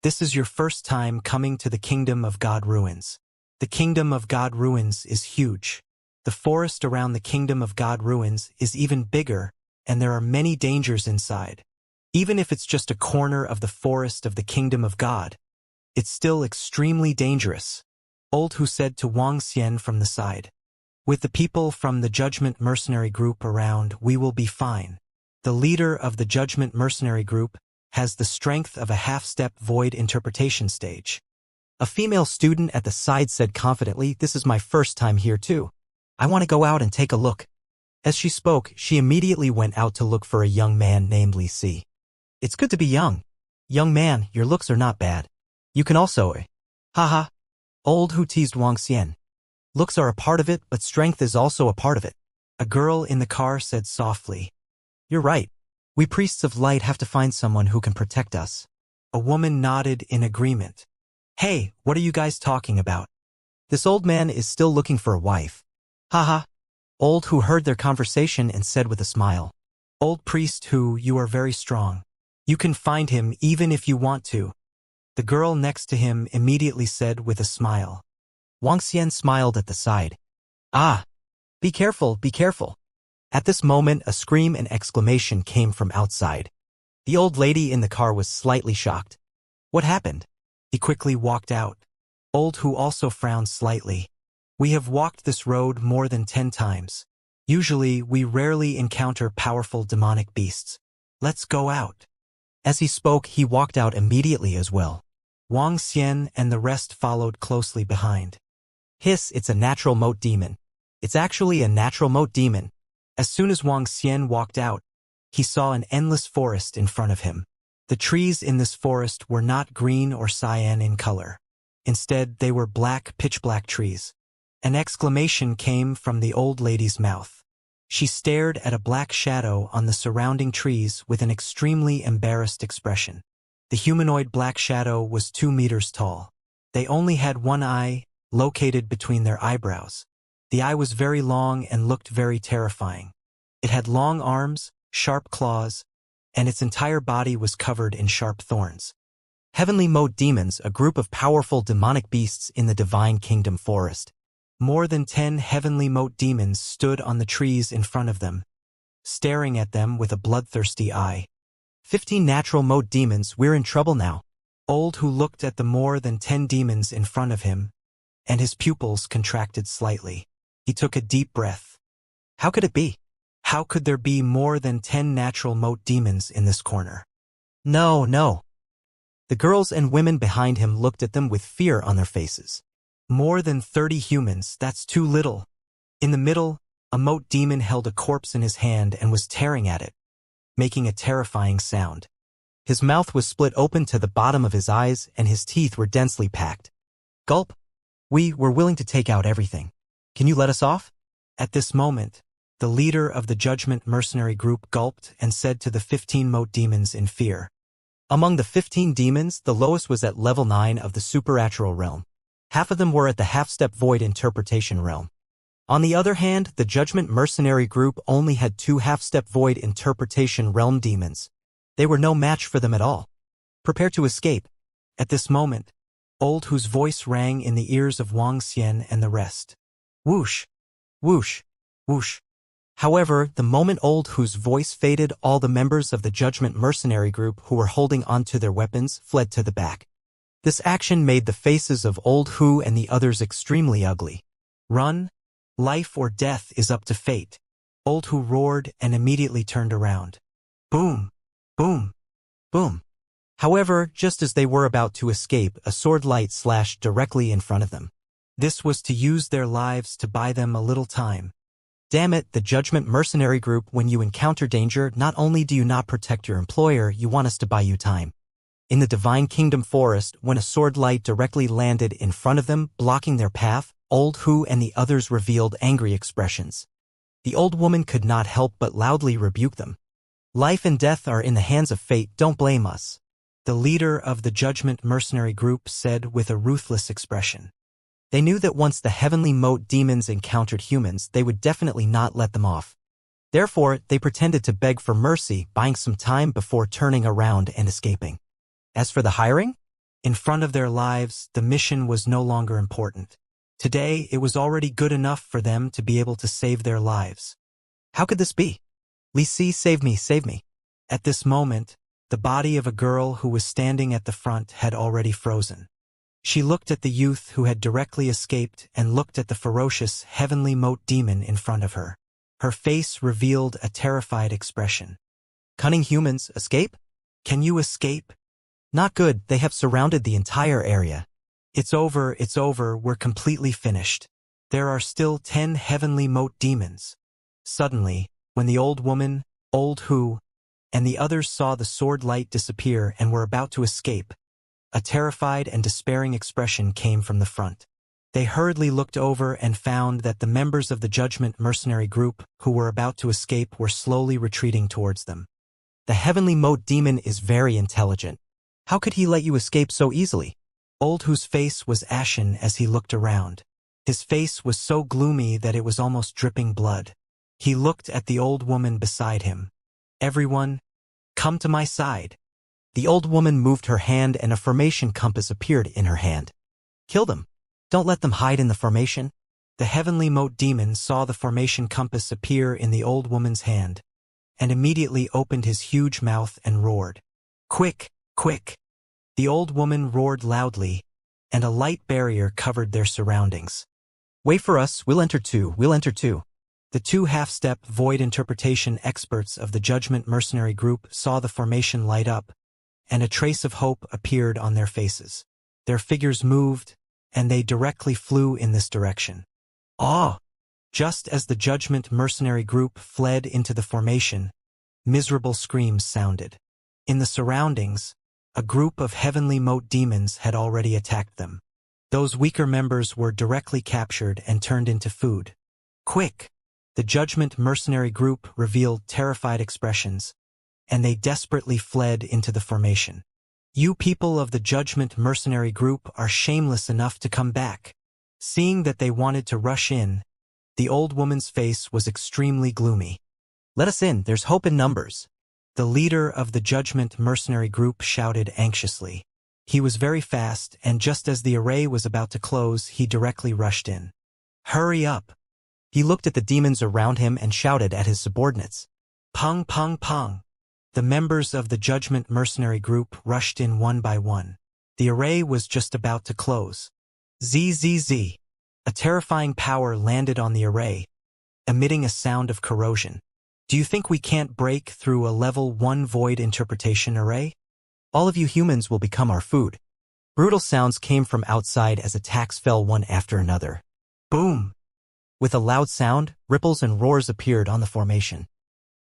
this is your first time coming to the kingdom of God ruins. The kingdom of God ruins is huge. The forest around the kingdom of God ruins is even bigger, and there are many dangers inside. Even if it's just a corner of the forest of the kingdom of God, it's still extremely dangerous. Old Hu said to Wang Xian from the side. With the people from the Judgment Mercenary Group around, we will be fine. The leader of the Judgment Mercenary Group has the strength of a half-step void interpretation stage. A female student at the side said confidently, this is my first time here too. I want to go out and take a look. As she spoke, she immediately went out to look for a young man named Li Si. It's good to be young. Young man, your looks are not bad. You can also... Haha. Old Hu teased Wang Xian. Looks are a part of it, but strength is also a part of it. A girl in the car said softly. You're right. We priests of light have to find someone who can protect us. A woman nodded in agreement. Hey, what are you guys talking about? This old man is still looking for a wife. Haha. Old Hu heard their conversation and said with a smile. Old priest Hu, you are very strong. You can find him even if you want to. The girl next to him immediately said with a smile. Wang Xian smiled at the side. Ah, be careful, be careful. At this moment, a scream and exclamation came from outside. The old lady in the car was slightly shocked. What happened? He quickly walked out. Old Hu also frowned slightly. We have walked this road more than 10 times. Usually, we rarely encounter powerful demonic beasts. Let's go out. As he spoke, he walked out immediately as well. Wang Xian and the rest followed closely behind. Hiss, it's a natural moat demon. It's actually a natural moat demon. As soon as Wang Xian walked out, he saw an endless forest in front of him. The trees in this forest were not green or cyan in color. Instead, they were black, pitch-black trees. An exclamation came from the old lady's mouth. She stared at a black shadow on the surrounding trees with an extremely embarrassed expression. The humanoid black shadow was 2 meters tall. They only had one eye, located between their eyebrows. The eye was very long and looked very terrifying. It had long arms, sharp claws, and its entire body was covered in sharp thorns. Heavenly Moat Demons, a group of powerful demonic beasts in the Divine Kingdom forest. More than 10 heavenly moat demons stood on the trees in front of them, staring at them with a bloodthirsty eye. 15 natural moat demons, we're in trouble now. Old Hu looked at the more than 10 demons in front of him, and his pupils contracted slightly. He took a deep breath. How could it be? How could there be more than 10 natural moat demons in this corner? No, no. The girls and women behind him looked at them with fear on their faces. More than 30 humans, that's too little. In the middle, a moat demon held a corpse in his hand and was tearing at it, making a terrifying sound. His mouth was split open to the bottom of his eyes and his teeth were densely packed. Gulp. We're willing to take out everything. Can you let us off? At this moment, the leader of the Judgment Mercenary Group gulped and said to the 15 moat demons in fear. Among the 15 demons, the lowest was at level 9 of the supernatural realm. Half of them were at the half-step void interpretation realm. On the other hand, the Judgment Mercenary Group only had 2 half-step void interpretation realm demons. They were no match for them at all. Prepare to escape. At this moment, Old Hu's voice rang in the ears of Wang Xian and the rest. Whoosh, whoosh, whoosh. However, the moment Old Hu's voice faded, all the members of the Judgment Mercenary Group who were holding onto their weapons fled to the back. This action made the faces of Old Hu and the others extremely ugly. Run! Life or death is up to fate. Old Hu roared and immediately turned around. Boom! Boom! Boom! However, just as they were about to escape, a sword light slashed directly in front of them. This was to use their lives to buy them a little time. Damn it, the Judgment Mercenary Group, when you encounter danger, not only do you not protect your employer, you want us to buy you time. In the Divine Kingdom forest, when a sword light directly landed in front of them, blocking their path, Old Hu and the others revealed angry expressions. The old woman could not help but loudly rebuke them. Life and death are in the hands of fate, don't blame us. The leader of the Judgment Mercenary Group said with a ruthless expression. They knew that once the heavenly moat demons encountered humans, they would definitely not let them off. Therefore, they pretended to beg for mercy, buying some time before turning around and escaping. As for the hiring, in front of their lives, the mission was no longer important. Today, it was already good enough for them to be able to save their lives. How could this be? Li Si, save me, save me. At this moment, the body of a girl who was standing at the front had already frozen. She looked at the youth who had directly escaped and looked at the ferocious heavenly moat demon in front of her. Her face revealed a terrified expression. Cunning humans, escape? Can you escape? Not good, they have surrounded the entire area. It's over, we're completely finished. There are still 10 heavenly moat demons. Suddenly, when the old woman, Old Hu, and the others saw the sword light disappear and were about to escape, a terrified and despairing expression came from the front. They hurriedly looked over and found that the members of the Judgment Mercenary Group who were about to escape were slowly retreating towards them. The heavenly moat demon is very intelligent. How could he let you escape so easily? Old Hu's face was ashen as he looked around. His face was so gloomy that it was almost dripping blood. He looked at the old woman beside him. Everyone, come to my side. The old woman moved her hand and a formation compass appeared in her hand. Kill them. Don't let them hide in the formation. The heavenly moat demon saw the formation compass appear in the old woman's hand, and immediately opened his huge mouth and roared. Quick, quick! The old woman roared loudly, and a light barrier covered their surroundings. Wait for us, we'll enter too. The two half-step void interpretation experts of the Judgment Mercenary Group saw the formation light up, and a trace of hope appeared on their faces. Their figures moved, and they directly flew in this direction. Ah! Just as the Judgment Mercenary Group fled into the formation, miserable screams sounded. In the surroundings, a group of heavenly moat demons had already attacked them. Those weaker members were directly captured and turned into food. Quick! The Judgment Mercenary Group revealed terrified expressions, and they desperately fled into the formation. You people of the Judgment Mercenary Group are shameless enough to come back. Seeing that they wanted to rush in, the old woman's face was extremely gloomy. Let us in, there's hope in numbers. The leader of the Judgment Mercenary Group shouted anxiously. He was very fast, and just as the array was about to close, he directly rushed in. Hurry up! He looked at the demons around him and shouted at his subordinates. Pong, pong, pong! The members of the Judgment Mercenary Group rushed in one by one. The array was just about to close. Zzz! A terrifying power landed on the array, emitting a sound of corrosion. Do you think we can't break through a level 1 void interpretation array? All of you humans will become our food. Brutal sounds came from outside as attacks fell one after another. Boom! With a loud sound, ripples and roars appeared on the formation.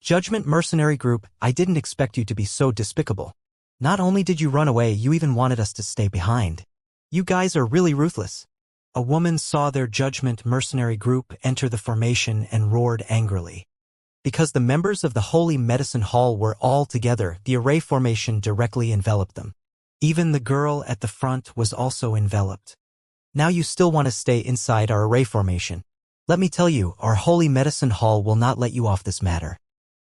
Judgment Mercenary Group, I didn't expect you to be so despicable. Not only did you run away, you even wanted us to stay behind. You guys are really ruthless. A woman saw their Judgment Mercenary Group enter the formation and roared angrily. Because the members of the Holy Medicine Hall were all together, the array formation directly enveloped them. Even the girl at the front was also enveloped. Now you still want to stay inside our array formation. Let me tell you, our Holy Medicine Hall will not let you off this matter.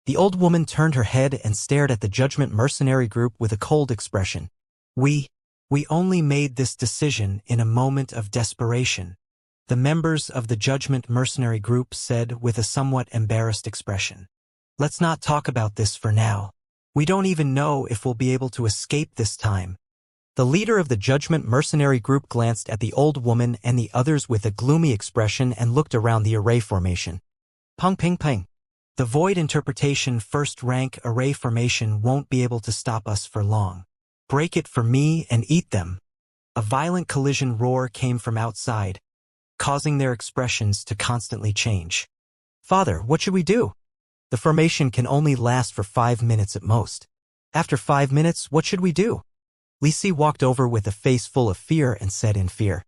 The old woman turned her head and stared at the Judgment Mercenary Group with a cold expression. We only made this decision in a moment of desperation, the members of the Judgment Mercenary Group said with a somewhat embarrassed expression. Let's not talk about this for now. We don't even know if we'll be able to escape this time. The leader of the Judgment Mercenary Group glanced at the old woman and the others with a gloomy expression and looked around the array formation. Pong ping ping. The void interpretation first rank array formation won't be able to stop us for long. Break it for me and eat them. A violent collision roar came from outside, causing their expressions to constantly change. Father, what should we do? The formation can only last for 5 minutes at most. After 5 minutes, what should we do? Lisi walked over with a face full of fear and said in fear.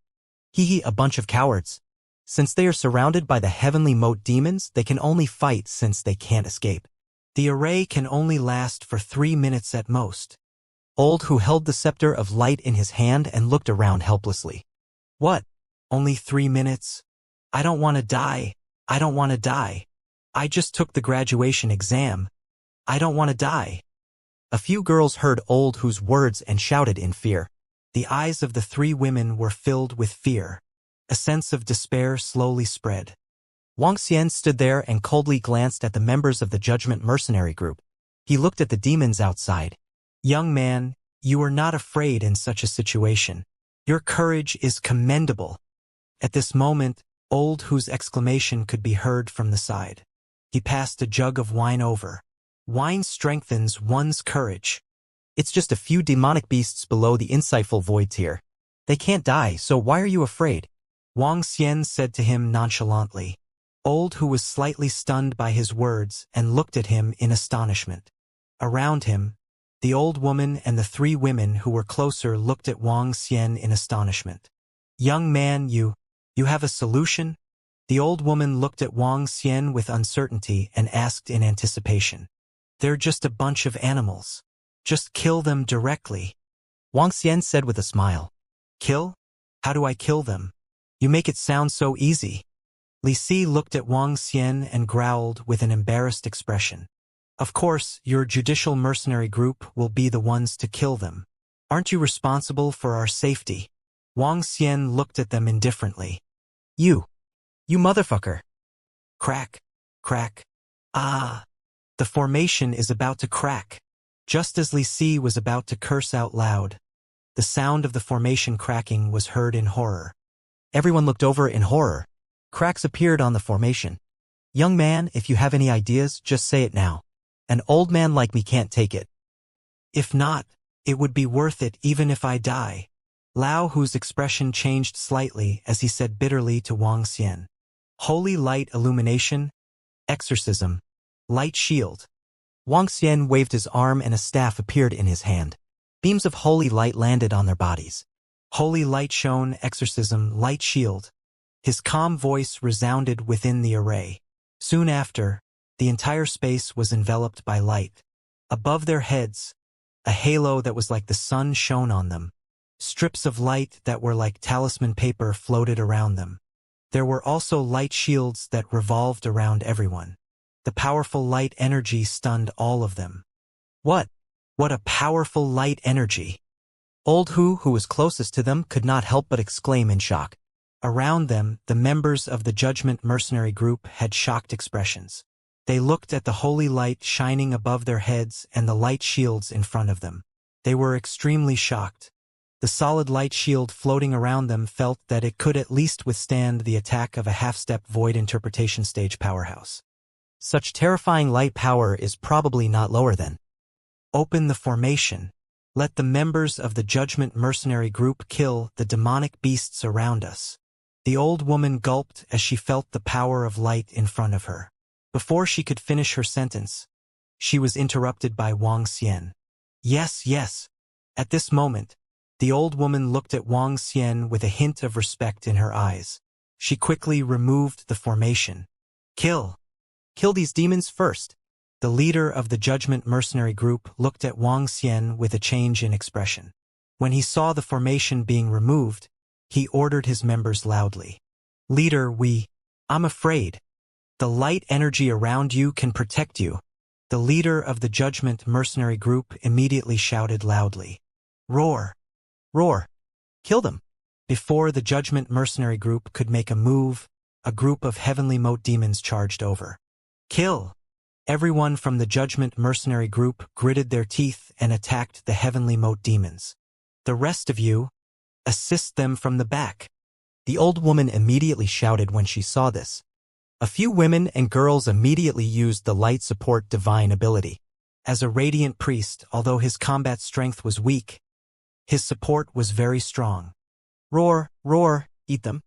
Hee, a bunch of cowards. Since they are surrounded by the heavenly moat demons, they can only fight since they can't escape. The array can only last for 3 minutes at most. Old who held the scepter of light in his hand and looked around helplessly. What? Only 3 minutes? I don't want to die. I don't want to die. I just took the graduation exam. I don't want to die. A few girls heard Old whose words and shouted in fear. The eyes of the 3 women were filled with fear. A sense of despair slowly spread. Wang Xian stood there and coldly glanced at the members of the Judgment Mercenary Group. He looked at the demons outside. Young man, you are not afraid in such a situation. Your courage is commendable. At this moment, Old whose exclamation could be heard from the side. He passed a jug of wine over. Wine strengthens one's courage. It's just a few demonic beasts below the insightful void tier. They can't die, so why are you afraid? Wang Xian said to him nonchalantly. Old who was slightly stunned by his words and looked at him in astonishment. Around him, the old woman and the 3 women who were closer looked at Wang Xian in astonishment. Young man, you have a solution? The old woman looked at Wang Xian with uncertainty and asked in anticipation. They're just a bunch of animals. Just kill them directly. Wang Xian said with a smile. Kill? How do I kill them? You make it sound so easy. Li Si looked at Wang Xian and growled with an embarrassed expression. Of course, your judicial mercenary group will be the ones to kill them. Aren't you responsible for our safety? Wang Xian looked at them indifferently. You motherfucker. Crack, crack. Ah. The formation is about to crack. Just as Li Si was about to curse out loud, the sound of the formation cracking was heard in horror. Everyone looked over in horror. Cracks appeared on the formation. Young man, if you have any ideas, just say it now. An old man like me can't take it. If not, it would be worth it even if I die. Lao Hu's expression changed slightly as he said bitterly to Wang Xian. Holy light illumination, exorcism, light shield. Wang Xian waved his arm and a staff appeared in his hand. Beams of holy light landed on their bodies. Holy light shone, exorcism, light shield. His calm voice resounded within the array. Soon after, the entire space was enveloped by light. Above their heads, a halo that was like the sun shone on them. Strips of light that were like talisman paper floated around them. There were also light shields that revolved around everyone. The powerful light energy stunned all of them. What a powerful light energy! Old Hu was closest to them, could not help but exclaim in shock. Around them, the members of the Judgment Mercenary Group had shocked expressions. They looked at the holy light shining above their heads and the light shields in front of them. They were extremely shocked. The solid light shield floating around them felt that it could at least withstand the attack of a half-step void interpretation stage powerhouse. Such terrifying light power is probably not lower than. Open the formation. Let the members of the Judgment Mercenary Group kill the demonic beasts around us. The old woman gulped as she felt the power of light in front of her. Before she could finish her sentence, she was interrupted by Wang Xian. Yes, yes. At this moment, the old woman looked at Wang Xian with a hint of respect in her eyes. She quickly removed the formation. Kill these demons first. The leader of the Judgment Mercenary Group looked at Wang Xian with a change in expression. When he saw the formation being removed, he ordered his members loudly. Leader, I'm afraid. The light energy around you can protect you. The leader of the Judgment Mercenary Group immediately shouted loudly. Roar! Roar! Kill them! Before the Judgment Mercenary Group could make a move, a group of heavenly moat demons charged over. Kill! Everyone from the Judgment Mercenary Group gritted their teeth and attacked the heavenly moat demons. The rest of you, assist them from the back. The old woman immediately shouted when she saw this. A few women and girls immediately used the light support divine ability. As a radiant priest, although his combat strength was weak, his support was very strong. Roar, roar, eat them.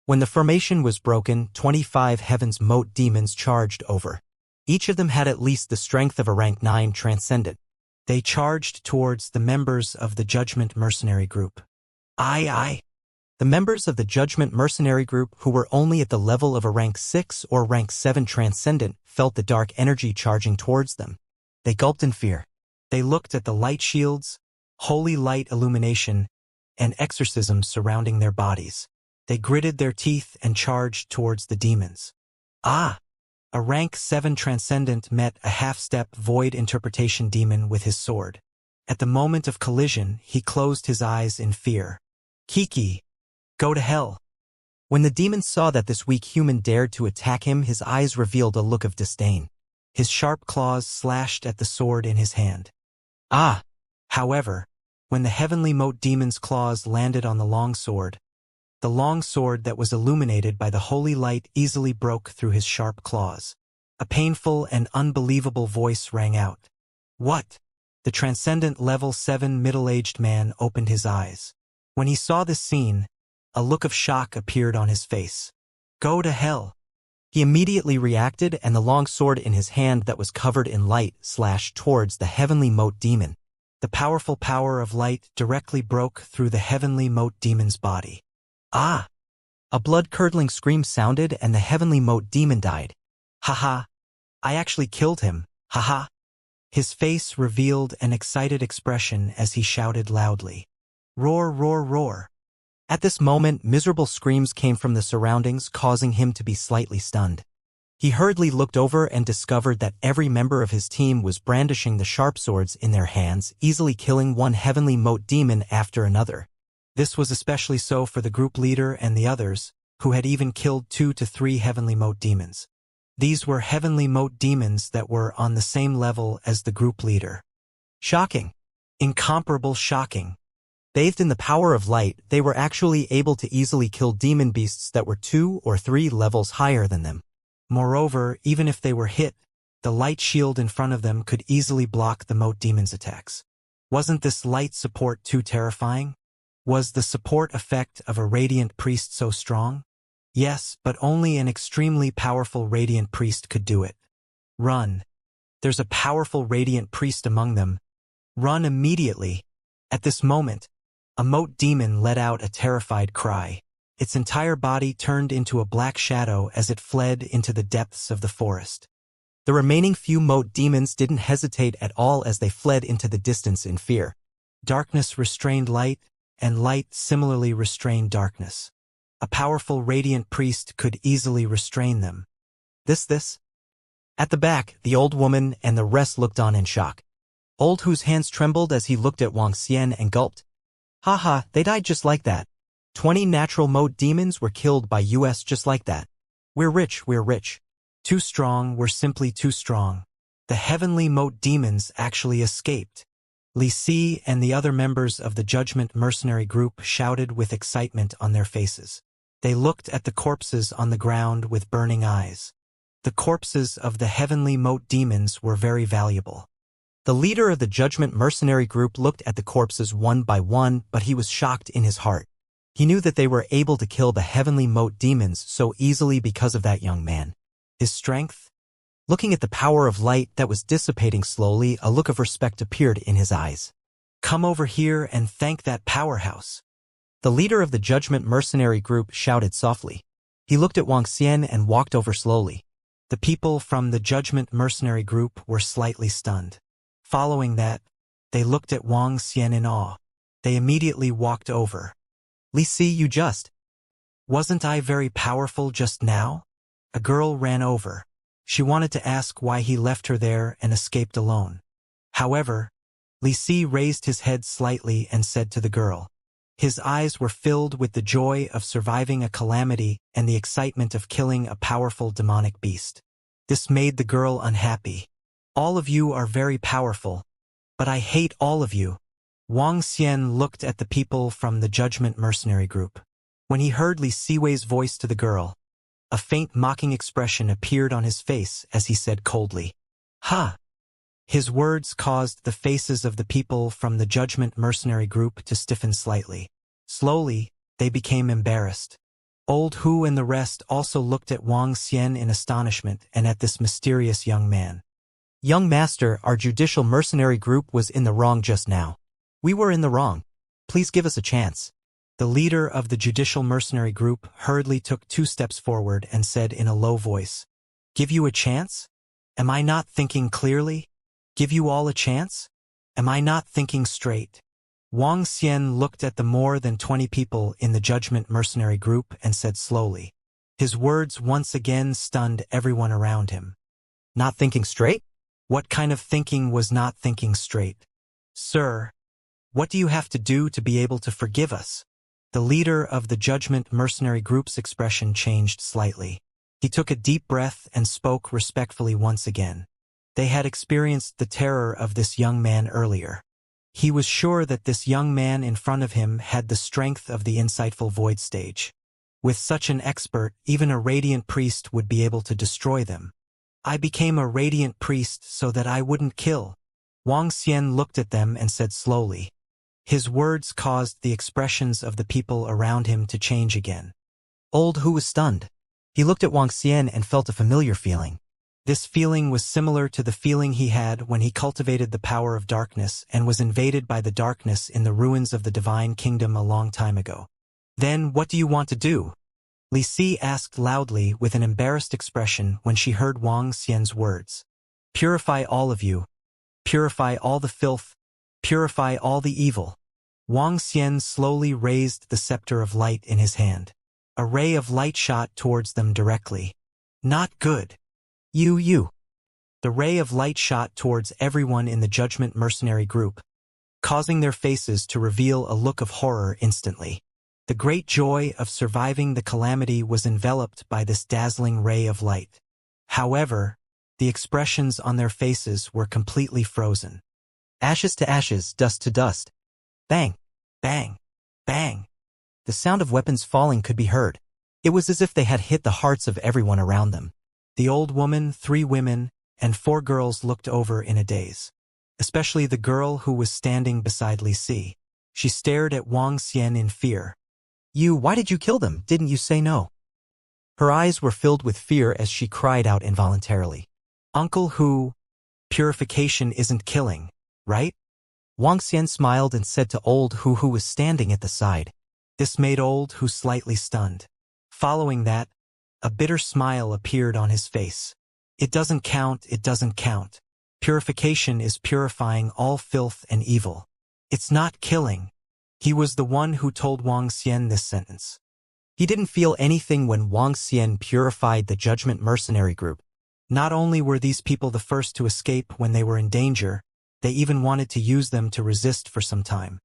When the formation was broken, 25 Heaven's Moat demons charged over. Each of them had at least the strength of a rank 9 transcendent. They charged towards the members of the Judgment Mercenary Group. Aye. The members of the Judgment Mercenary Group who were only at the level of a rank 6 or rank 7 transcendent felt the dark energy charging towards them. They gulped in fear. They looked at the light shields, holy light illumination, and exorcism surrounding their bodies. They gritted their teeth and charged towards the demons. Ah! A rank 7 transcendent met a half-step void interpretation demon with his sword. At the moment of collision, he closed his eyes in fear. Kiki! Go to hell! When the demon saw that this weak human dared to attack him, his eyes revealed a look of disdain. His sharp claws slashed at the sword in his hand. Ah! However, when the heavenly moat demon's claws landed on the long sword that was illuminated by the holy light easily broke through his sharp claws. A painful and unbelievable voice rang out. What? The transcendent level 7 middle-aged man opened his eyes. When he saw this scene, a look of shock appeared on his face. Go to hell! He immediately reacted, and the long sword in his hand that was covered in light slashed towards the heavenly moat demon. The powerful power of light directly broke through the heavenly moat demon's body. Ah! A blood-curdling scream sounded and the heavenly moat demon died. Haha! I actually killed him, haha! His face revealed an excited expression as he shouted loudly. Roar, roar, roar! At this moment, miserable screams came from the surroundings, causing him to be slightly stunned. He hurriedly looked over and discovered that every member of his team was brandishing the sharp swords in their hands, easily killing one heavenly mote demon after another. This was especially so for the group leader and the others, who had even killed 2 to 3 heavenly mote demons. These were heavenly mote demons that were on the same level as the group leader. Shocking. Incomparable shocking. Bathed in the power of light, they were actually able to easily kill demon beasts that were 2 or 3 levels higher than them. Moreover, even if they were hit, the light shield in front of them could easily block the mote demon's attacks. Wasn't this light support too terrifying? Was the support effect of a radiant priest so strong? Yes, but only an extremely powerful radiant priest could do it. Run. There's a powerful radiant priest among them. Run immediately. At this moment, a mote demon let out a terrified cry. Its entire body turned into a black shadow as it fled into the depths of the forest. The remaining few mote demons didn't hesitate at all as they fled into the distance in fear. Darkness restrained light, and light similarly restrained darkness. A powerful radiant priest could easily restrain them. This. At the back, the old woman and the rest looked on in shock. Old Hu's hands trembled as he looked at Wuxia and gulped. Haha, they died just like that. 20 natural mote demons were killed by us just like that. We're rich. Too strong, we're simply too strong. The heavenly mote demons actually escaped. Li Si and the other members of the Judgment mercenary group shouted with excitement on their faces. They looked at the corpses on the ground with burning eyes. The corpses of the heavenly mote demons were very valuable. The leader of the Judgment mercenary group looked at the corpses one by one, but he was shocked in his heart. He knew that they were able to kill the heavenly mote demons so easily because of that young man. His strength? Looking at the power of light that was dissipating slowly, a look of respect appeared in his eyes. Come over here and thank that powerhouse. The leader of the Judgment mercenary group shouted softly. He looked at Wuxia and walked over slowly. The people from the Judgment mercenary group were slightly stunned. Following that, they looked at Wuxia in awe. They immediately walked over. Li Si, Wasn't I very powerful just now? A girl ran over. She wanted to ask why he left her there and escaped alone. However, Li Si raised his head slightly and said to the girl. His eyes were filled with the joy of surviving a calamity and the excitement of killing a powerful demonic beast. This made the girl unhappy. All of you are very powerful, but I hate all of you. Wuxia looked at the people from the Judgment mercenary group. When he heard Li Siwei's voice to the girl, a faint mocking expression appeared on his face as he said coldly, Ha! His words caused the faces of the people from the Judgment mercenary group to stiffen slightly. Slowly, they became embarrassed. Old Hu and the rest also looked at Wuxia in astonishment and at this mysterious young man. Young master, our judicial mercenary group was in the wrong just now. We were in the wrong. Please give us a chance. The leader of the judicial mercenary group hurriedly took 2 steps forward and said in a low voice, Give you a chance? Am I not thinking clearly? Give you all a chance? Am I not thinking straight? Wuxia looked at the more than 20 people in the Judgment mercenary group and said slowly. His words once again stunned everyone around him. Not thinking straight? What kind of thinking was not thinking straight? Sir, what do you have to do to be able to forgive us? The leader of the Judgment mercenary group's expression changed slightly. He took a deep breath and spoke respectfully once again. They had experienced the terror of this young man earlier. He was sure that this young man in front of him had the strength of the insightful void stage. With such an expert, even a radiant priest would be able to destroy them. I became a radiant priest so that I wouldn't kill. Wuxia looked at them and said slowly. His words caused the expressions of the people around him to change again. Old Hu was stunned. He looked at Wuxia and felt a familiar feeling. This feeling was similar to the feeling he had when he cultivated the power of darkness and was invaded by the darkness in the ruins of the Divine Kingdom a long time ago. Then what do you want to do? Li Si asked loudly with an embarrassed expression when she heard Wuxia's words. Purify all of you. Purify all the filth. Purify all the evil. Wuxia slowly raised the scepter of light in his hand. A ray of light shot towards them directly. Not good. You. The ray of light shot towards everyone in the Judgment Mercenary group, causing their faces to reveal a look of horror instantly. The great joy of surviving the calamity was enveloped by this dazzling ray of light. However, the expressions on their faces were completely frozen. Ashes to ashes, dust to dust. Bang, bang, bang. The sound of weapons falling could be heard. It was as if they had hit the hearts of everyone around them. The old woman, 3 women, and 4 girls looked over in a daze. Especially the girl who was standing beside Li Si. She stared at Wang Xian in fear. Why did you kill them? Didn't you say no? Her eyes were filled with fear as she cried out involuntarily. Uncle Hu, purification isn't killing, right? Wang Xian smiled and said to old Hu, who was standing at the side. This made old Hu slightly stunned. Following that, a bitter smile appeared on his face. It doesn't count, it doesn't count. Purification is purifying all filth and evil. It's not killing. He was the one who told Wang Xian this sentence. He didn't feel anything when Wang Xian purified the Judgment Mercenary group. Not only were these people the first to escape when they were in danger, they even wanted to use them to resist for some time.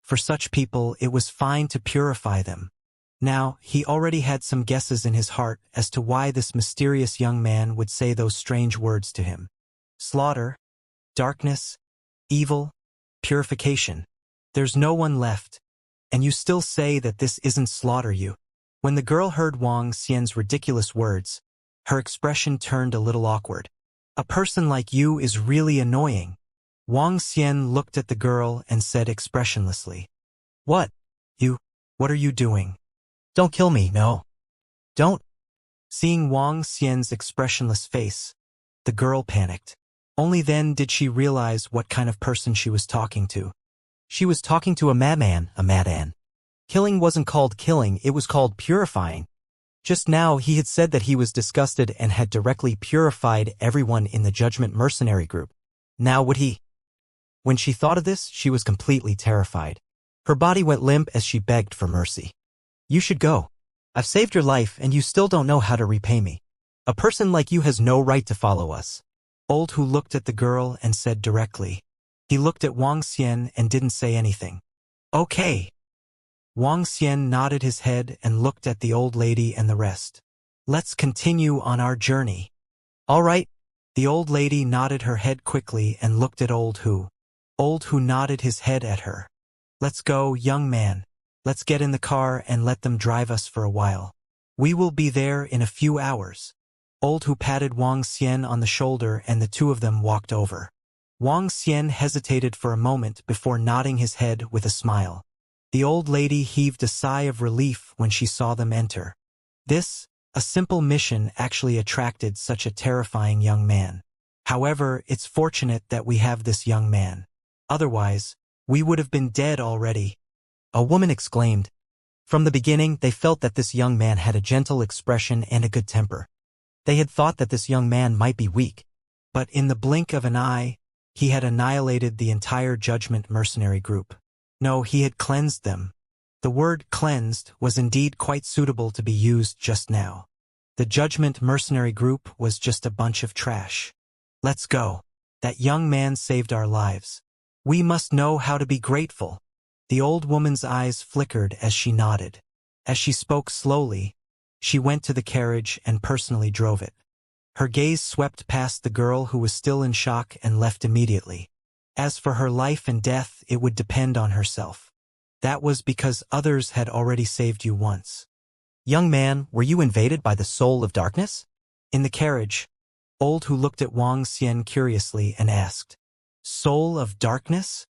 For such people, it was fine to purify them. Now, he already had some guesses in his heart as to why this mysterious young man would say those strange words to him. Slaughter, darkness, evil, purification. There's no one left, and you still say that this isn't slaughter you. When the girl heard Wang Xian's ridiculous words, her expression turned a little awkward. A person like you is really annoying. Wang Xian looked at the girl and said expressionlessly. What are you doing? Don't kill me, no. Don't. Seeing Wang Xian's expressionless face, the girl panicked. Only then did she realize what kind of person she was talking to. She was talking to a madman, a madman. Killing wasn't called killing, it was called purifying. Just now he had said that he was disgusted and had directly purified everyone in the Judgment Mercenary group. Now would he? When she thought of this, she was completely terrified. Her body went limp as she begged for mercy. You should go. I've saved your life and you still don't know how to repay me. A person like you has no right to follow us. Old Hu looked at the girl and said directly. He looked at Wang Xian and didn't say anything. Okay. Wang Xian nodded his head and looked at the old lady and the rest. Let's continue on our journey. All right. The old lady nodded her head quickly and looked at Old Hu. Old Hu nodded his head at her. Let's go, young man. Let's get in the car and let them drive us for a while. We will be there in a few hours. Old Hu patted Wang Xian on the shoulder and the two of them walked over. Wang Xian hesitated for a moment before nodding his head with a smile. The old lady heaved a sigh of relief when she saw them enter. This, a simple mission, actually attracted such a terrifying young man. However, it's fortunate that we have this young man. Otherwise, we would have been dead already. A woman exclaimed. From the beginning, they felt that this young man had a gentle expression and a good temper. They had thought that this young man might be weak. But in the blink of an eye, he had annihilated the entire Judgment Mercenary group. No, he had cleansed them. The word cleansed was indeed quite suitable to be used just now. The Judgment Mercenary group was just a bunch of trash. Let's go. That young man saved our lives. We must know how to be grateful. The old woman's eyes flickered as she nodded. As she spoke slowly, she went to the carriage and personally drove it. Her gaze swept past the girl who was still in shock and left immediately. As for her life and death, it would depend on herself. That was because others had already saved you once. Young man, were you invaded by the soul of darkness? In the carriage, Old Hu looked at Wang Xian curiously and asked, Soul of darkness?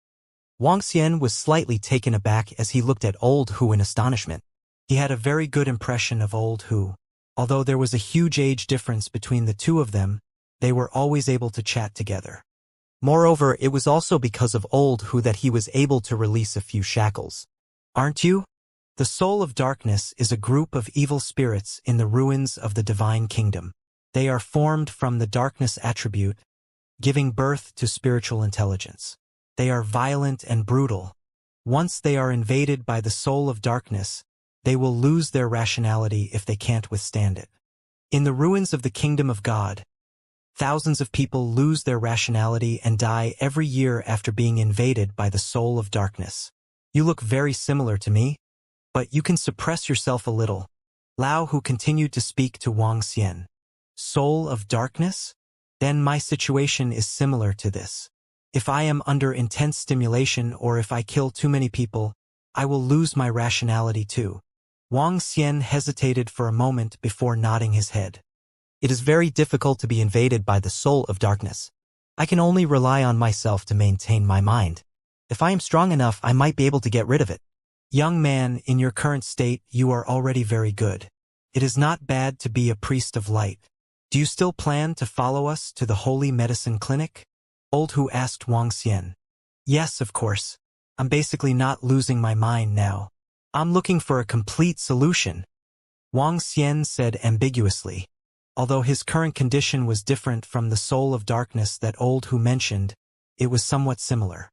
Wang Xian was slightly taken aback as he looked at Old Hu in astonishment. He had a very good impression of Old Hu. Although there was a huge age difference between the two of them, they were always able to chat together. Moreover, it was also because of Old Hu that he was able to release a few shackles. Aren't you? The soul of darkness is a group of evil spirits in the ruins of the divine kingdom. They are formed from the darkness attribute, giving birth to spiritual intelligence. They are violent and brutal. Once they are invaded by the soul of darkness, they will lose their rationality if they can't withstand it. In the ruins of the kingdom of God, Thousands of people lose their rationality and die every year after being invaded by the soul of darkness. You look very similar to me, but you can suppress yourself a little. Lao Hu continued to speak to Wang Xian. Soul of darkness? Then my situation is similar to this. If I am under intense stimulation or if I kill too many people, I will lose my rationality too. Wang Xian hesitated for a moment before nodding his head. It is very difficult to be invaded by the soul of darkness. I can only rely on myself to maintain my mind. If I am strong enough, I might be able to get rid of it. Young man, in your current state, you are already very good. It is not bad to be a priest of light. Do you still plan to follow us to the Holy Medicine Clinic? Old Hu asked Wang Xian. Yes, of course. I'm basically not losing my mind now. I'm looking for a complete solution. Wang Xian said ambiguously. Although his current condition was different from the soul of darkness that Old Hu mentioned, it was somewhat similar.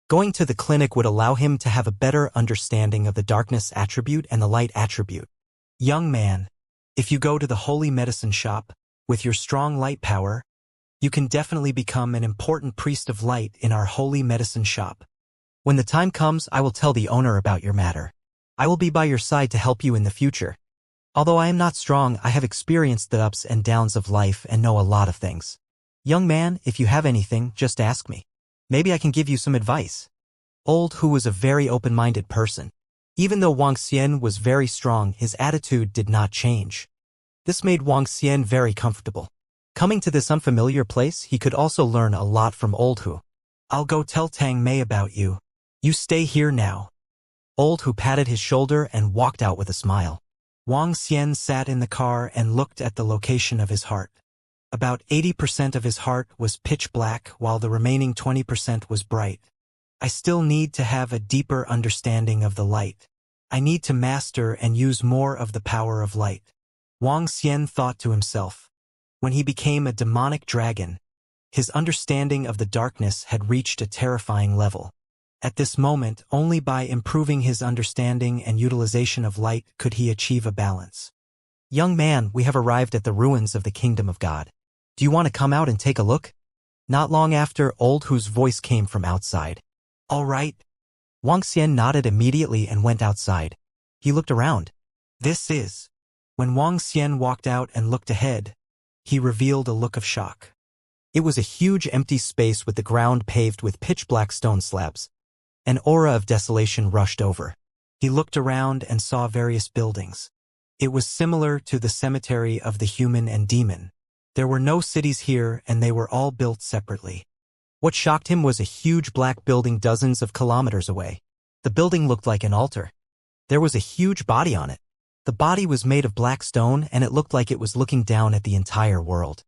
Going to the clinic would allow him to have a better understanding of the darkness attribute and the light attribute. Young man, if you go to the holy medicine shop, with your strong light power, you can definitely become an important priest of light in our holy medicine shop. When the time comes, I will tell the owner about your matter. I will be by your side to help you in the future. Although I am not strong, I have experienced the ups and downs of life and know a lot of things. Young man, if you have anything, just ask me. Maybe I can give you some advice. Old Hu was a very open-minded person. Even though Wang Xian was very strong, his attitude did not change. This made Wang Xian very comfortable. Coming to this unfamiliar place, he could also learn a lot from Old Hu. I'll go tell Tang Mei about you. You stay here now. Old Hu patted his shoulder and walked out with a smile. Wang Xian sat in the car and looked at the location of his heart. About 80% of his heart was pitch black, while the remaining 20% was bright. I still need to have a deeper understanding of the light. I need to master and use more of the power of light. Wang Xian thought to himself. When he became a demonic dragon, his understanding of the darkness had reached a terrifying level. At this moment, only by improving his understanding and utilization of light could he achieve a balance. Young man, we have arrived at the ruins of the kingdom of God. Do you want to come out and take a look? Not long after, Old Hu's voice came from outside. All right. Wang Xian nodded immediately and went outside. He looked around. This is. When Wang Xian walked out and looked ahead, he revealed a look of shock. It was a huge empty space with the ground paved with pitch-black stone slabs. An aura of desolation rushed over. He looked around and saw various buildings. It was similar to the cemetery of the human and demon. There were no cities here, and they were all built separately. What shocked him was a huge black building dozens of kilometers away. The building looked like an altar. There was a huge body on it. The body was made of black stone, and it looked like it was looking down at the entire world.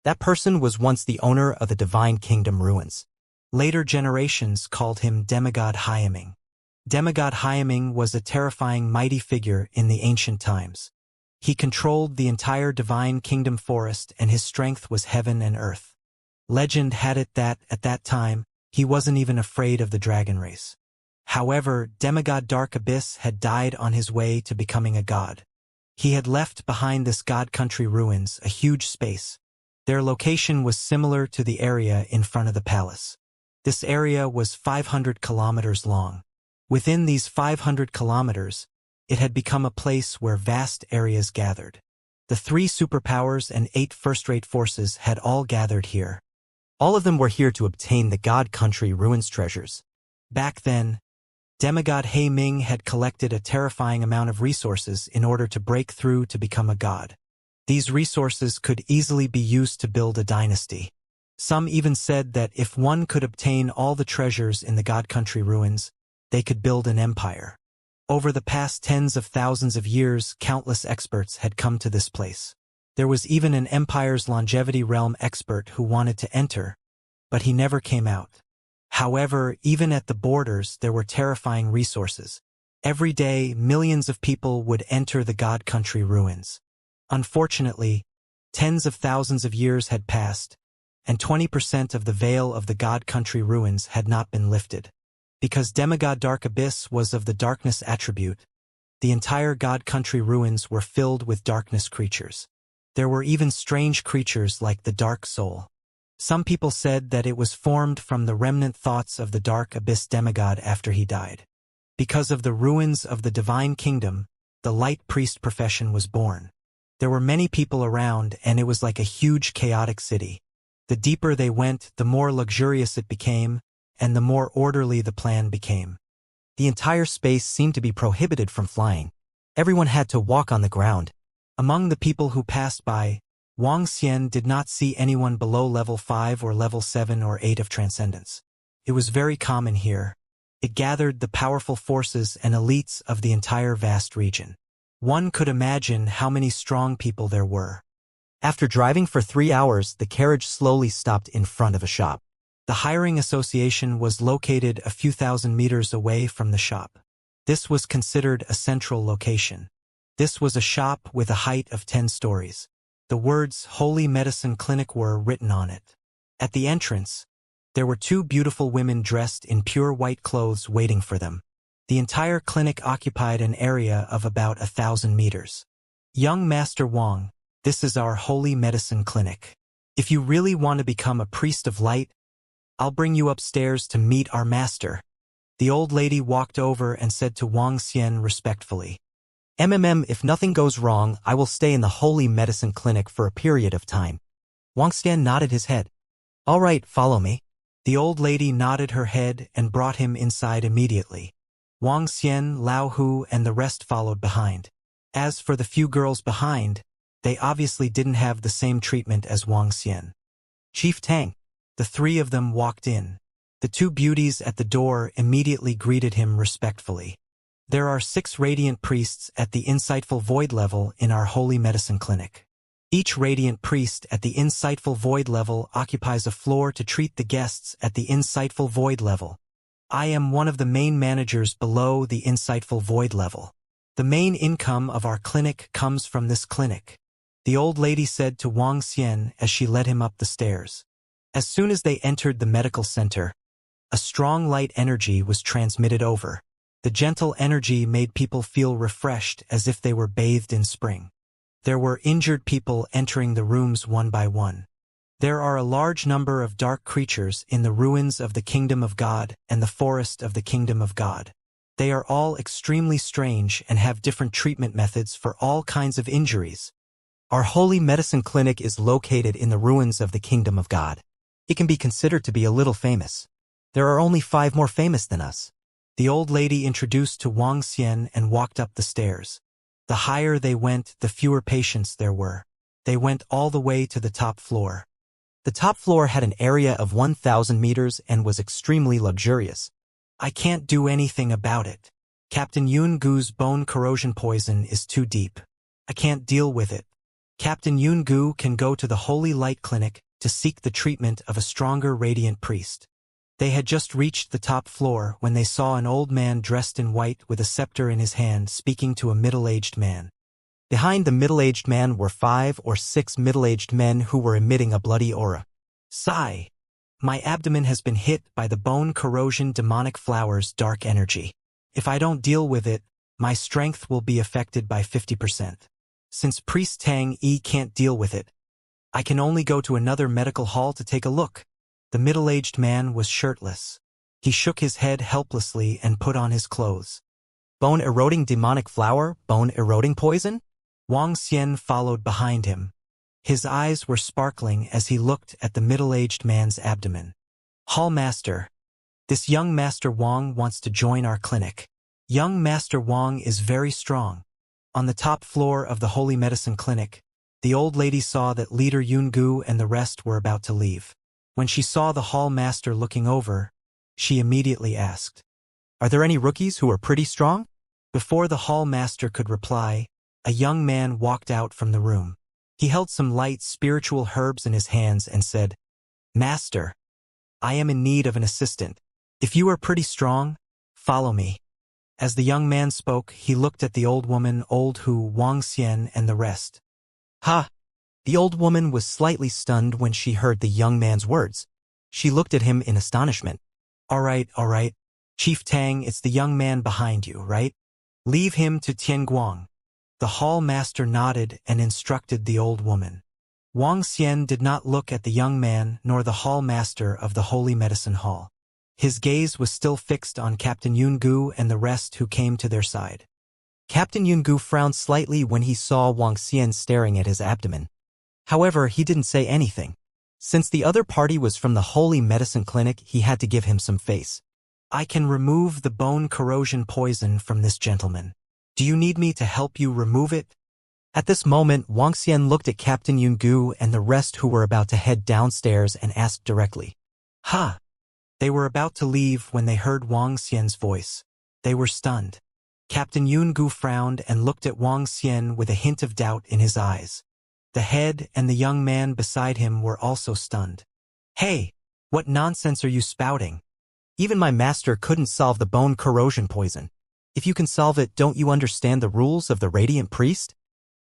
That person was once the owner of the Divine Kingdom ruins. Later generations called him Demigod Hyaming. Demigod Hyaming was a terrifying, mighty figure in the ancient times. He controlled the entire Divine Kingdom forest, and his strength was heaven and earth. Legend had it that, at that time, he wasn't even afraid of the dragon race. However, Demigod Dark Abyss had died on his way to becoming a god. He had left behind this god country ruins, a huge space. Their location was similar to the area in front of the palace. This area was 500 kilometers long. Within these 500 kilometers, it had become a place where vast areas gathered. The 3 superpowers and 8 first-rate forces had all gathered here. All of them were here to obtain the God Country ruins treasures. Back then, Demigod He Ming had collected a terrifying amount of resources in order to break through to become a god. These resources could easily be used to build a dynasty. Some even said that if one could obtain all the treasures in the God Country ruins, they could build an empire. Over the past tens of thousands of years, countless experts had come to this place. There was even an empire's longevity realm expert who wanted to enter, but he never came out. However, even at the borders, there were terrifying resources. Every day, millions of people would enter the God Country ruins. Unfortunately, tens of thousands of years had passed, and 20% of the veil of the God Country ruins had not been lifted. Because Demigod Dark Abyss was of the darkness attribute, the entire God Country ruins were filled with darkness creatures. There were even strange creatures like the Dark Soul. Some people said that it was formed from the remnant thoughts of the Dark Abyss demigod after he died. Because of the ruins of the Divine Kingdom, the Light Priest profession was born. There were many people around, and it was like a huge chaotic city. The deeper they went, the more luxurious it became, and the more orderly the plan became. The entire space seemed to be prohibited from flying. Everyone had to walk on the ground. Among the people who passed by, Wang Xian did not see anyone below level 5 or level 7 or 8 of transcendence. It was very common here. It gathered the powerful forces and elites of the entire vast region. One could imagine how many strong people there were. After driving for 3 hours, the carriage slowly stopped in front of a shop. The hiring association was located a few thousand meters away from the shop. This was considered a central location. This was a shop with a height of 10 stories. The words Holy Medicine Clinic were written on it. At the entrance, there were 2 beautiful women dressed in pure white clothes waiting for them. The entire clinic occupied an area of about 1,000 meters. Young Master Wang, this is our Holy Medicine Clinic. If you really want to become a priest of light, I'll bring you upstairs to meet our master. The old lady walked over and said to Wang Xian respectfully, If nothing goes wrong, I will stay in the Holy Medicine Clinic for a period of time. Wang Xian nodded his head. All right, follow me. The old lady nodded her head and brought him inside immediately. Wang Xian, Lao Hu, and the rest followed behind. As for the few girls behind, they obviously didn't have the same treatment as Wang Xian. Chief Tang. The 3 of them walked in. The 2 beauties at the door immediately greeted him respectfully. There are 6 radiant priests at the Insightful Void level in our Holy Medicine Clinic. Each radiant priest at the Insightful Void level occupies a floor to treat the guests at the Insightful Void level. I am one of the main managers below the Insightful Void level. The main income of our clinic comes from this clinic, the old lady said to Wang Xian as she led him up the stairs. As soon as they entered the medical center, a strong light energy was transmitted over. The gentle energy made people feel refreshed as if they were bathed in spring. There were injured people entering the rooms one by one. There are a large number of dark creatures in the ruins of the Kingdom of God and the forest of the Kingdom of God. They are all extremely strange and have different treatment methods for all kinds of injuries. Our Holy Medicine Clinic is located in the ruins of the Kingdom of God. It can be considered to be a little famous. There are only 5 more famous than us. The old lady introduced to Wang Xian and walked up the stairs. The higher they went, the fewer patients there were. They went all the way to the top floor. The top floor had an area of 1,000 meters and was extremely luxurious. I can't do anything about it. Captain Yun Gu's bone corrosion poison is too deep. I can't deal with it. Captain Yun Gu can go to the Holy Light Clinic to seek the treatment of a stronger radiant priest. They had just reached the top floor when they saw an old man dressed in white with a scepter in his hand speaking to a middle-aged man. Behind the middle-aged man were 5 or 6 middle-aged men who were emitting a bloody aura. Sigh. My abdomen has been hit by the bone corrosion demonic flower's dark energy. If I don't deal with it, my strength will be affected by 50%. Since Priest Tang Yi can't deal with it, I can only go to another medical hall to take a look. The middle-aged man was shirtless. He shook his head helplessly and put on his clothes. Bone-eroding demonic flower, bone-eroding poison? Wang Xian followed behind him. His eyes were sparkling as he looked at the middle-aged man's abdomen. Hall Master. This young Master Wang wants to join our clinic. Young Master Wang is very strong. On the top floor of the Holy Medicine Clinic, the old lady saw that Leader Yun Gu and the rest were about to leave. When she saw the Hall Master looking over, she immediately asked, "Are there any rookies who are pretty strong?" Before the Hall Master could reply, a young man walked out from the room. He held some light spiritual herbs in his hands and said, "Master, I am in need of an assistant. If you are pretty strong, follow me." As the young man spoke, he looked at the old woman, Old Hu, Wang Xian, and the rest. Ha! The old woman was slightly stunned when she heard the young man's words. She looked at him in astonishment. All right. Chief Tang, it's the young man behind you, right? Leave him to Tianguang. The hall master nodded and instructed the old woman. Wang Xian did not look at the young man nor the hall master of the Holy Medicine Hall. His gaze was still fixed on Captain Yungu and the rest who came to their side. Captain Yungu frowned slightly when he saw Wang Xian staring at his abdomen. However, he didn't say anything. Since the other party was from the Holy Medicine Clinic, he had to give him some face. I can remove the bone corrosion poison from this gentleman. Do you need me to help you remove it? At this moment, Wang Xian looked at Captain Yungu and the rest who were about to head downstairs and asked directly. Ha! They were about to leave when they heard Wang Xian's voice. They were stunned. Captain Yungu frowned and looked at Wang Xian with a hint of doubt in his eyes. The head and the young man beside him were also stunned. Hey, what nonsense are you spouting? Even my master couldn't solve the bone corrosion poison. If you can solve it, don't you understand the rules of the Radiant Priest?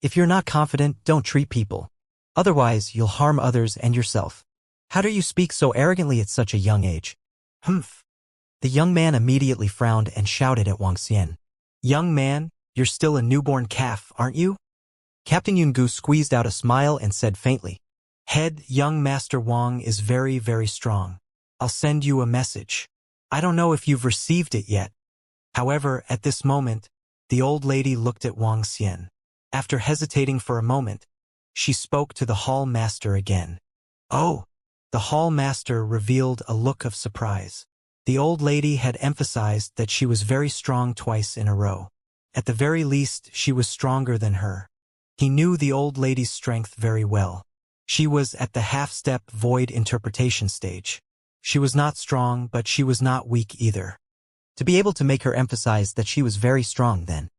If you're not confident, don't treat people. Otherwise, you'll harm others and yourself. How do you speak so arrogantly at such a young age? Humph. The young man immediately frowned and shouted at Wang Xian. Young man, you're still a newborn calf, aren't you? Captain Yungu squeezed out a smile and said faintly. Head, young Master Wang is very, very strong. I'll send you a message. I don't know if you've received it yet. However, at this moment, the old lady looked at Wang Xian. After hesitating for a moment, she spoke to the hall master again. Oh! The hall master revealed a look of surprise. The old lady had emphasized that she was very strong twice in a row. At the very least, she was stronger than her. He knew the old lady's strength very well. She was at the half-step void interpretation stage. She was not strong, but she was not weak either. To be able to make her emphasize that she was very strong then.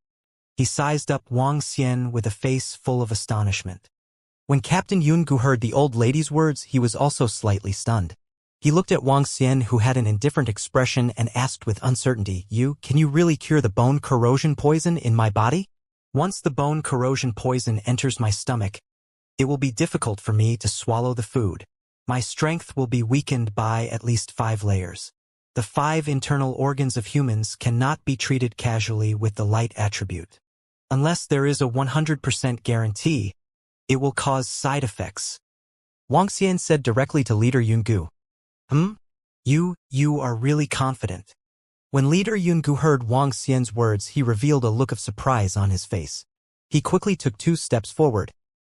He sized up Wang Xian with a face full of astonishment. When Captain Yungu heard the old lady's words, he was also slightly stunned. He looked at Wang Xian, who had an indifferent expression, and asked with uncertainty, Can you really cure the bone corrosion poison in my body? Once the bone corrosion poison enters my stomach, it will be difficult for me to swallow the food. My strength will be weakened by at least 5 layers. The 5 internal organs of humans cannot be treated casually with the light attribute. Unless there is a 100% guarantee, it will cause side effects. Wang Xian said directly to Leader Yungu. You are really confident. When Leader Yungu heard Wang Xian's words, he revealed a look of surprise on his face. He quickly took 2 steps forward.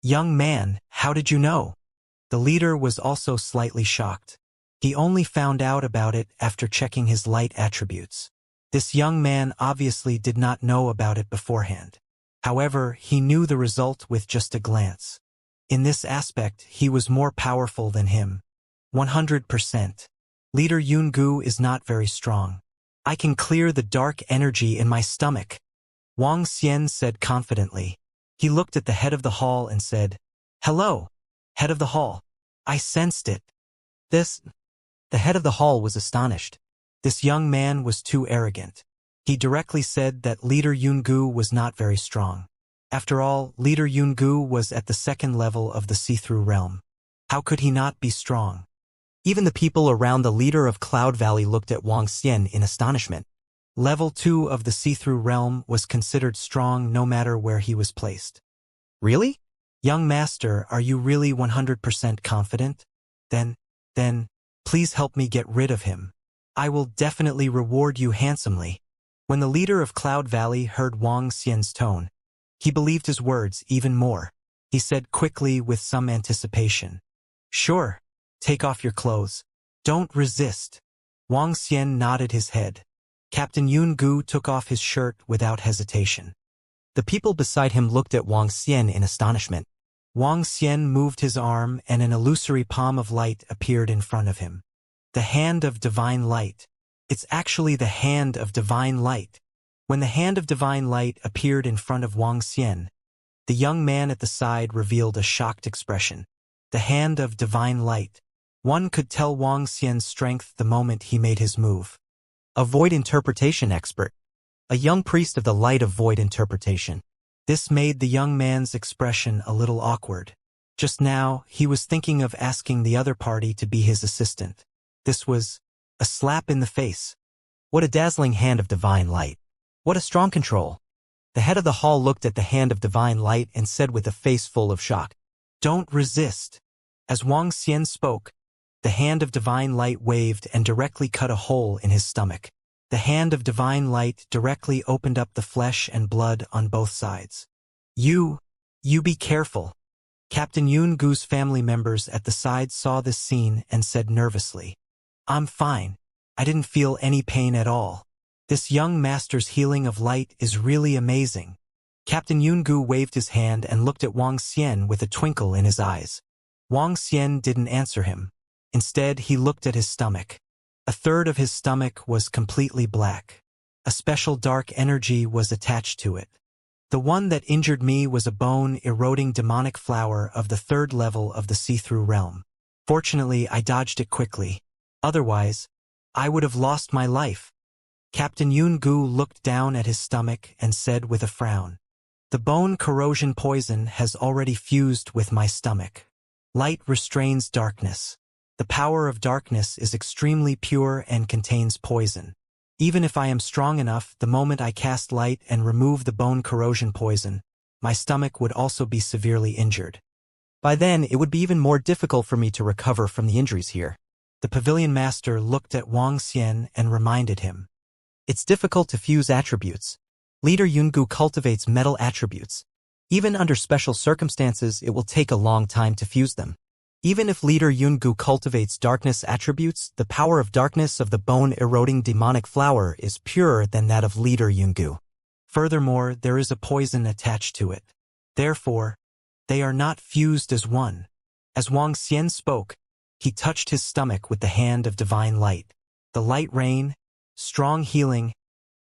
Young man, how did you know? The leader was also slightly shocked. He only found out about it after checking his light attributes. This young man obviously did not know about it beforehand. However, he knew the result with just a glance. In this aspect, he was more powerful than him. 100%. Leader Yungu is not very strong. I can clear the dark energy in my stomach, Wang Xian said confidently. He looked at the head of the hall and said, Hello, head of the hall. I sensed it. The head of the hall was astonished. This young man was too arrogant. He directly said that Leader Yungu was not very strong. After all, Leader Yungu was at the 2nd level of the see-through realm. How could he not be strong? Even the people around the leader of Cloud Valley looked at Wang Xian in astonishment. Level 2 of the see-through realm was considered strong no matter where he was placed. Really? Young master, are you really 100% confident? Then, please help me get rid of him. I will definitely reward you handsomely. When the leader of Cloud Valley heard Wang Xian's tone, he believed his words even more. He said quickly with some anticipation, Sure, take off your clothes. Don't resist. Wang Xian nodded his head. Captain Yungu took off his shirt without hesitation. The people beside him looked at Wang Xian in astonishment. Wang Xian moved his arm and an illusory palm of light appeared in front of him. The hand of divine light. It's actually the hand of divine light. When the hand of divine light appeared in front of Wang Xian, the young man at the side revealed a shocked expression. The hand of divine light. One could tell Wang Xian's strength the moment he made his move. A void interpretation expert. A young priest of the light of void interpretation. This made the young man's expression a little awkward. Just now, he was thinking of asking the other party to be his assistant. This was a slap in the face. What a dazzling hand of divine light. What a strong control. The head of the hall looked at the hand of divine light and said with a face full of shock, "Don't resist." As Wang Xian spoke, the hand of divine light waved and directly cut a hole in his stomach. The hand of divine light directly opened up the flesh and blood on both sides. You be careful." Captain Yun Gu's family members at the side saw this scene and said nervously, "I'm fine. I didn't feel any pain at all. This young master's healing of light is really amazing." Captain Yun Gu waved his hand and looked at Wang Xian with a twinkle in his eyes. Wang Xian didn't answer him. Instead, he looked at his stomach. A third of his stomach was completely black. A special dark energy was attached to it. The one that injured me was a bone-eroding demonic flower of the third level of the see-through realm. Fortunately, I dodged it quickly. Otherwise, I would have lost my life. Captain Yun Gu looked down at his stomach and said with a frown, "The bone corrosion poison has already fused with my stomach. Light restrains darkness. The power of darkness is extremely pure and contains poison. Even if I am strong enough, the moment I cast light and remove the bone corrosion poison, my stomach would also be severely injured. By then, it would be even more difficult for me to recover from the injuries here." The pavilion master looked at Wang Xian and reminded him, "It's difficult to fuse attributes. Leader Yungu cultivates metal attributes. Even under special circumstances, it will take a long time to fuse them. Even if Leader Yungu cultivates darkness attributes, the power of darkness of the bone-eroding demonic flower is purer than that of Leader Yungu. Furthermore, there is a poison attached to it. Therefore, they are not fused as one." As Wang Xian spoke, he touched his stomach with the hand of divine light. The light rain, strong healing,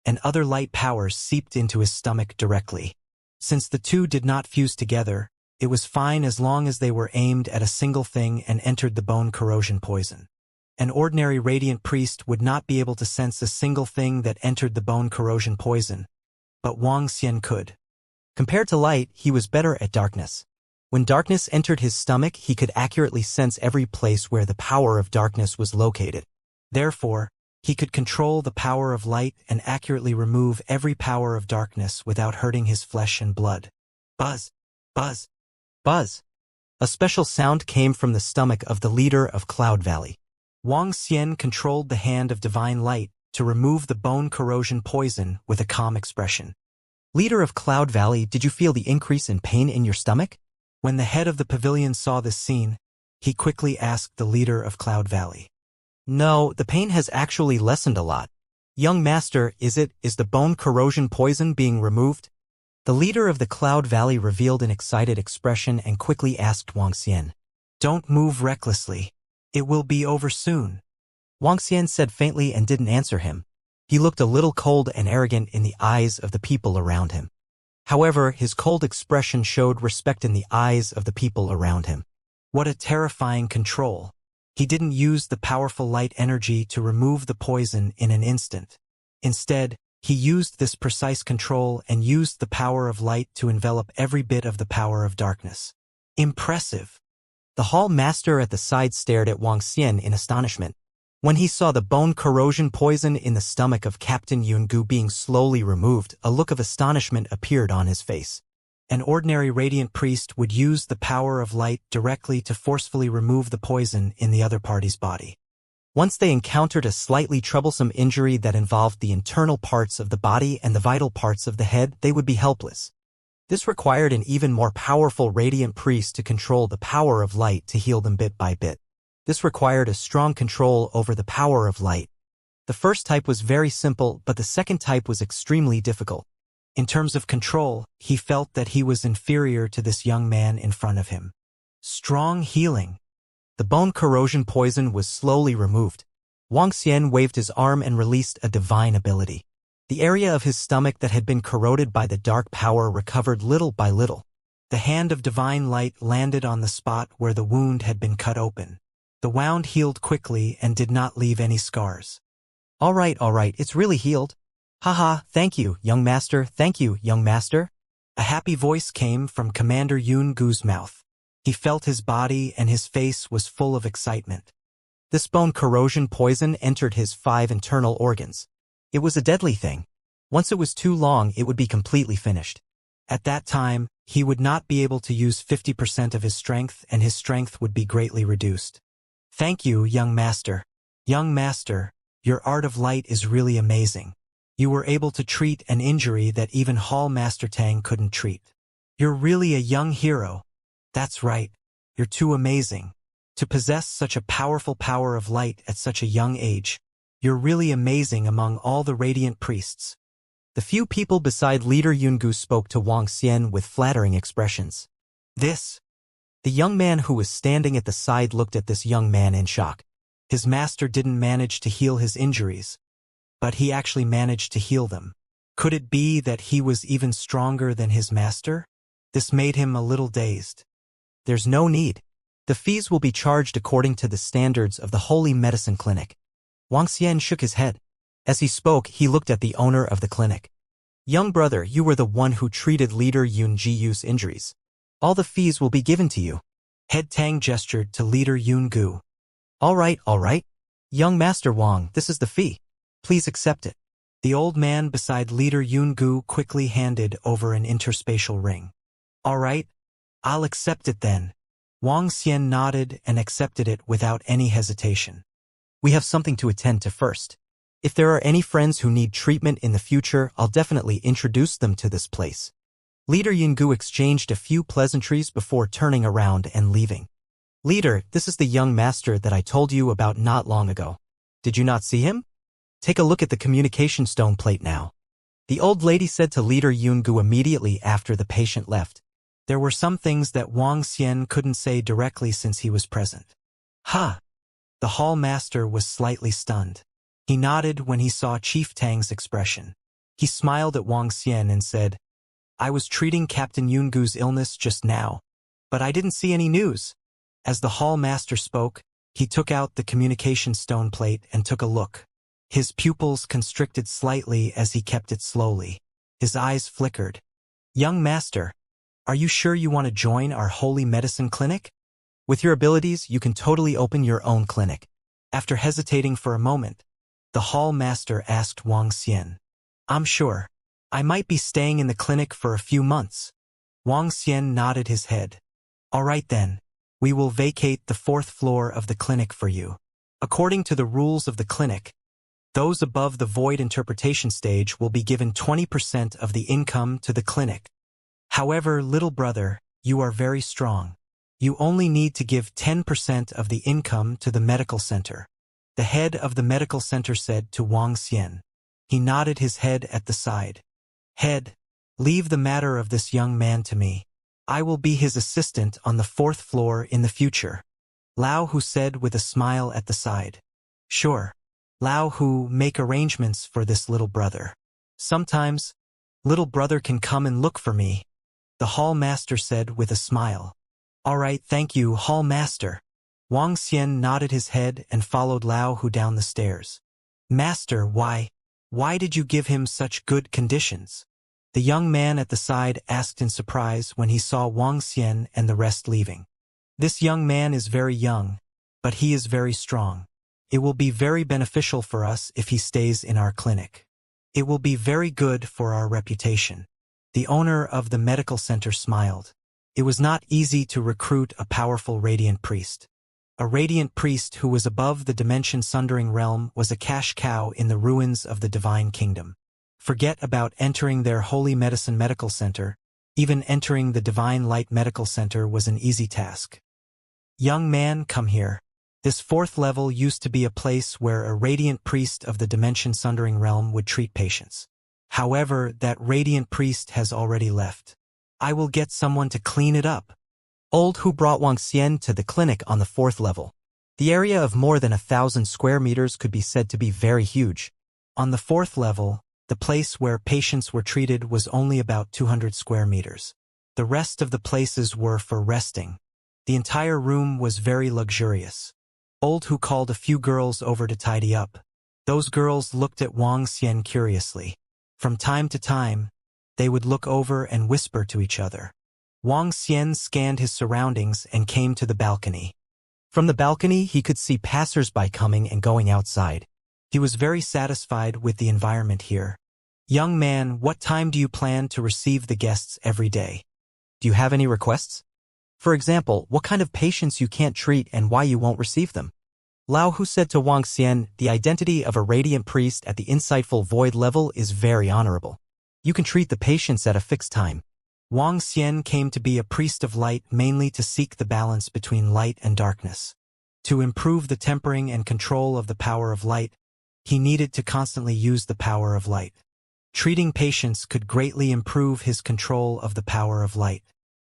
and other light powers seeped into his stomach directly. Since the two did not fuse together, it was fine as long as they were aimed at a single thing and entered the bone corrosion poison. An ordinary radiant priest would not be able to sense a single thing that entered the bone corrosion poison, but Wang Xian could. Compared to light, he was better at darkness. When darkness entered his stomach, he could accurately sense every place where the power of darkness was located. Therefore, he could control the power of light and accurately remove every power of darkness without hurting his flesh and blood. Buzz, buzz, buzz. A special sound came from the stomach of the leader of Cloud Valley. Wang Xian controlled the hand of divine light to remove the bone corrosion poison with a calm expression. "Leader of Cloud Valley, did you feel the increase in pain in your stomach?" When the head of the pavilion saw this scene, he quickly asked the leader of Cloud Valley. "No, the pain has actually lessened a lot. Young master, is the bone corrosion poison being removed?" The leader of the Cloud Valley revealed an excited expression and quickly asked Wang Xian, "Don't move recklessly. It will be over soon." Wang Xian said faintly and didn't answer him. He looked a little cold and arrogant in the eyes of the people around him. However, his cold expression showed respect in the eyes of the people around him. What a terrifying control. He didn't use the powerful light energy to remove the poison in an instant. Instead, he used this precise control and used the power of light to envelop every bit of the power of darkness. Impressive. The hall master at the side stared at Wang Xian in astonishment. When he saw the bone corrosion poison in the stomach of Captain Yungu being slowly removed, a look of astonishment appeared on his face. An ordinary radiant priest would use the power of light directly to forcefully remove the poison in the other party's body. Once they encountered a slightly troublesome injury that involved the internal parts of the body and the vital parts of the head, they would be helpless. This required an even more powerful radiant priest to control the power of light to heal them bit by bit. This required a strong control over the power of light. The first type was very simple, but the second type was extremely difficult. In terms of control, he felt that he was inferior to this young man in front of him. Strong healing. The bone corrosion poison was slowly removed. Wang Xian waved his arm and released a divine ability. The area of his stomach that had been corroded by the dark power recovered little by little. The hand of divine light landed on the spot where the wound had been cut open. The wound healed quickly and did not leave any scars. All right, it's really healed. Haha, thank you, young master, thank you, young master." A happy voice came from Commander Yun Gu's mouth. He felt his body and his face was full of excitement. This bone corrosion poison entered his 5 internal organs. It was a deadly thing. Once it was too long, it would be completely finished. At that time, he would not be able to use 50% of his strength, and his strength would be greatly reduced. Thank you, young master. Young master, your art of light is really amazing. You were able to treat an injury that even Hall Master Tang couldn't treat. You're really a young hero. That's right. You're too amazing. To possess such a powerful power of light at such a young age, you're really amazing among all the radiant priests. The few people beside leader Yungu spoke to Wang Xian with flattering expressions. The young man who was standing at the side looked at this young man in shock. His master didn't manage to heal his injuries, but he actually managed to heal them. Could it be that he was even stronger than his master? This made him a little dazed. There's no need. The fees will be charged according to the standards of the Holy Medicine Clinic. Wang Xian shook his head. As he spoke, he looked at the owner of the clinic. Young brother, you were the one who treated leader Yun Jiyu's injuries. All the fees will be given to you. Head Tang gestured to leader Yun Gu. All right. Young Master Wang, this is the fee. Please accept it. The old man beside leader Yun Gu quickly handed over an interspatial ring. All right, I'll accept it then. Wang Xian nodded and accepted it without any hesitation. We have something to attend to first. If there are any friends who need treatment in the future, I'll definitely introduce them to this place. Leader Yungu exchanged a few pleasantries before turning around and leaving. Leader, this is the young master that I told you about not long ago. Did you not see him? Take a look at the communication stone plate now. The old lady said to leader Yungu immediately after the patient left. There were some things that Wang Xian couldn't say directly since he was present. Ha! The hall master was slightly stunned. He nodded when he saw Chief Tang's expression. He smiled at Wang Xian and said, I was treating Captain Yungu's illness just now, but I didn't see any news. As the hall master spoke, he took out the communication stone plate and took a look. His pupils constricted slightly as he kept it slowly. His eyes flickered. Young master, are you sure you want to join our holy medicine clinic? With your abilities, you can totally open your own clinic. After hesitating for a moment, the hall master asked Wang Xian. I'm sure. I might be staying in the clinic for a few months. Wang Xian nodded his head. All right then. We will vacate the 4th floor of the clinic for you. According to the rules of the clinic, those above the void interpretation stage will be given 20% of the income to the clinic. However, little brother, you are very strong. You only need to give 10% of the income to the medical center. The head of the medical center said to Wang Xian. He nodded his head at the side. Head, leave the matter of this young man to me. I will be his assistant on the 4th floor in the future. Lao Hu said with a smile at the side. Sure. Lao Hu, make arrangements for this little brother. Sometimes, little brother can come and look for me. The hall master said with a smile. All right, thank you, hall master. Wang Xian nodded his head and followed Lao Hu down the stairs. Master, why did you give him such good conditions? The young man at the side asked in surprise when he saw Wang Xian and the rest leaving. This young man is very young, but he is very strong. It will be very beneficial for us if he stays in our clinic. It will be very good for our reputation. The owner of the medical center smiled. It was not easy to recruit a powerful radiant priest. A radiant priest who was above the dimension-sundering realm was a cash cow in the ruins of the divine kingdom. Forget about entering their holy medicine medical center. Even entering the divine light medical center was an easy task. Young man, come here. This 4th level used to be a place where a radiant priest of the dimension-sundering realm would treat patients. However, that radiant priest has already left. I will get someone to clean it up. Old Hu brought Wang Xian to the clinic on the 4th level. The area of more than 1,000 square meters could be said to be very huge. On the 4th level, the place where patients were treated was only about 200 square meters. The rest of the places were for resting. The entire room was very luxurious. Old Hu called a few girls over to tidy up. Those girls looked at Wang Xian curiously. From time to time, they would look over and whisper to each other. Wang Xian scanned his surroundings and came to the balcony. From the balcony, he could see passers-by coming and going outside. He was very satisfied with the environment here. Young man, what time do you plan to receive the guests every day? Do you have any requests? For example, what kind of patients you can't treat and why you won't receive them? Lao Hu said to Wang Xian, the identity of a radiant priest at the insightful void level is very honorable. You can treat the patients at a fixed time. Wang Xian came to be a priest of light mainly to seek the balance between light and darkness. To improve the tempering and control of the power of light, he needed to constantly use the power of light. Treating patients could greatly improve his control of the power of light,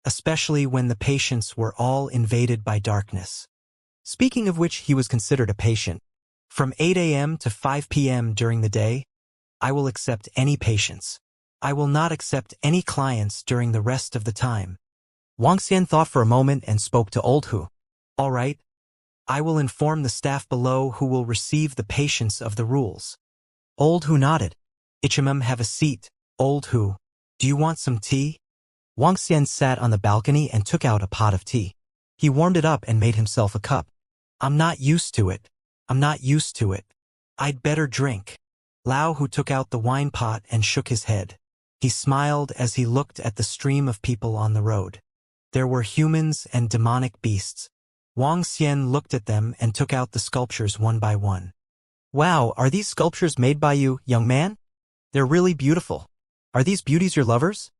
especially when the patients were all invaded by darkness. Speaking of which, he was considered a patient. From 8 a.m. to 5 p.m. during the day, I will accept any patients. I will not accept any clients during the rest of the time. Wang Xian thought for a moment and spoke to Old Hu. All right. I will inform the staff below who will receive the patients of the rules. Old Hu nodded. Ichimum, have a seat. Old Hu, do you want some tea? Wang Xian sat on the balcony and took out a pot of tea. He warmed it up and made himself a cup. I'm not used to it. I'm not used to it. I'd better drink. Lao Hu took out the wine pot and shook his head. He smiled as he looked at the stream of people on the road. There were humans and demonic beasts. Wang Xian looked at them and took out the sculptures one by one. Wow, are these sculptures made by you, young man? They're really beautiful. Are these beauties your lovers?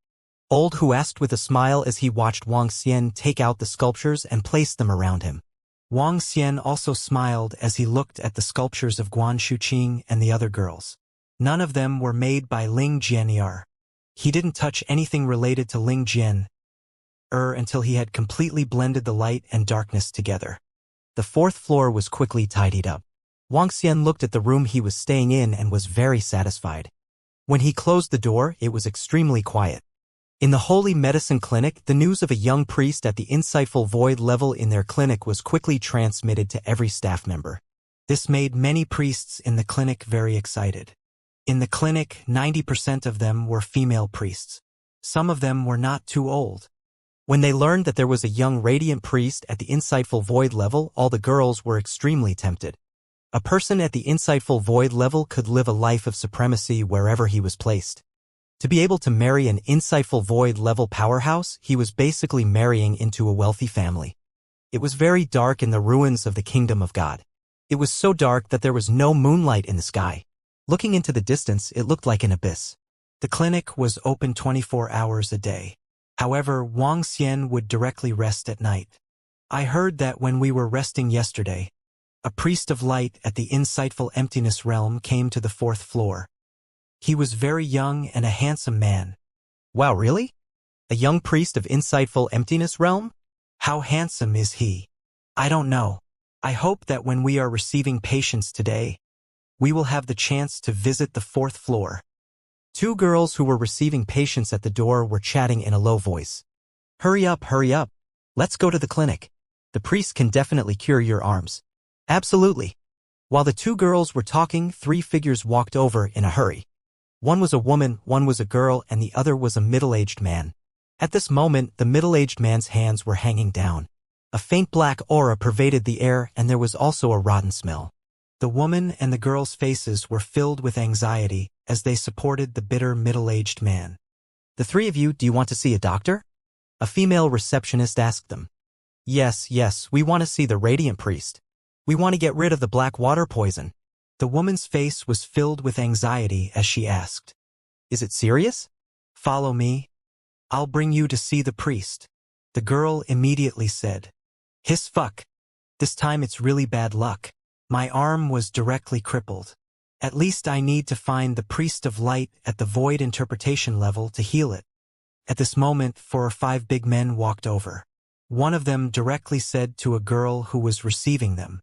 Old Hu asked with a smile as he watched Wang Xian take out the sculptures and place them around him. Wang Xian also smiled as he looked at the sculptures of Guan Shuqing and the other girls. None of them were made by Ling Jianyar. He didn't touch anything related to Ling Jian until he had completely blended the light and darkness together. The fourth floor was quickly tidied up. Wang Xian looked at the room he was staying in and was very satisfied. When he closed the door, it was extremely quiet. In the Holy Medicine Clinic, the news of a young priest at the insightful void level in their clinic was quickly transmitted to every staff member. This made many priests in the clinic very excited. In the clinic, 90% of them were female priests. Some of them were not too old. When they learned that there was a young radiant priest at the insightful void level, all the girls were extremely tempted. A person at the insightful void level could live a life of supremacy wherever he was placed. To be able to marry an insightful void level powerhouse, he was basically marrying into a wealthy family. It was very dark in the ruins of the kingdom of God. It was so dark that there was no moonlight in the sky. Looking into the distance, it looked like an abyss. The clinic was open 24 hours a day. However, Wang Xian would directly rest at night. I heard that when we were resting yesterday, a priest of light at the insightful emptiness realm came to the fourth floor. He was very young and a handsome man. Wow, really? A young priest of insightful emptiness realm? How handsome is he? I don't know. I hope that when we are receiving patients today, we will have the chance to visit the fourth floor. Two girls who were receiving patients at the door were chatting in a low voice. Hurry up, hurry up. Let's go to the clinic. The priest can definitely cure your arms. Absolutely. While the two girls were talking, three figures walked over in a hurry. One was a woman, one was a girl, and the other was a middle-aged man. At this moment, the middle-aged man's hands were hanging down. A faint black aura pervaded the air, and there was also a rotten smell. The woman and the girl's faces were filled with anxiety as they supported the bitter middle-aged man. The three of you, do you want to see a doctor? A female receptionist asked them. Yes, we want to see the radiant priest. We want to get rid of the black water poison. The woman's face was filled with anxiety as she asked. Is it serious? Follow me. I'll bring you to see the priest. The girl immediately said. Hiss fuck. This time it's really bad luck. My arm was directly crippled. At least I need to find the priest of light at the void interpretation level to heal it. At this moment, 4 or 5 big men walked over. One of them directly said to a girl who was receiving them.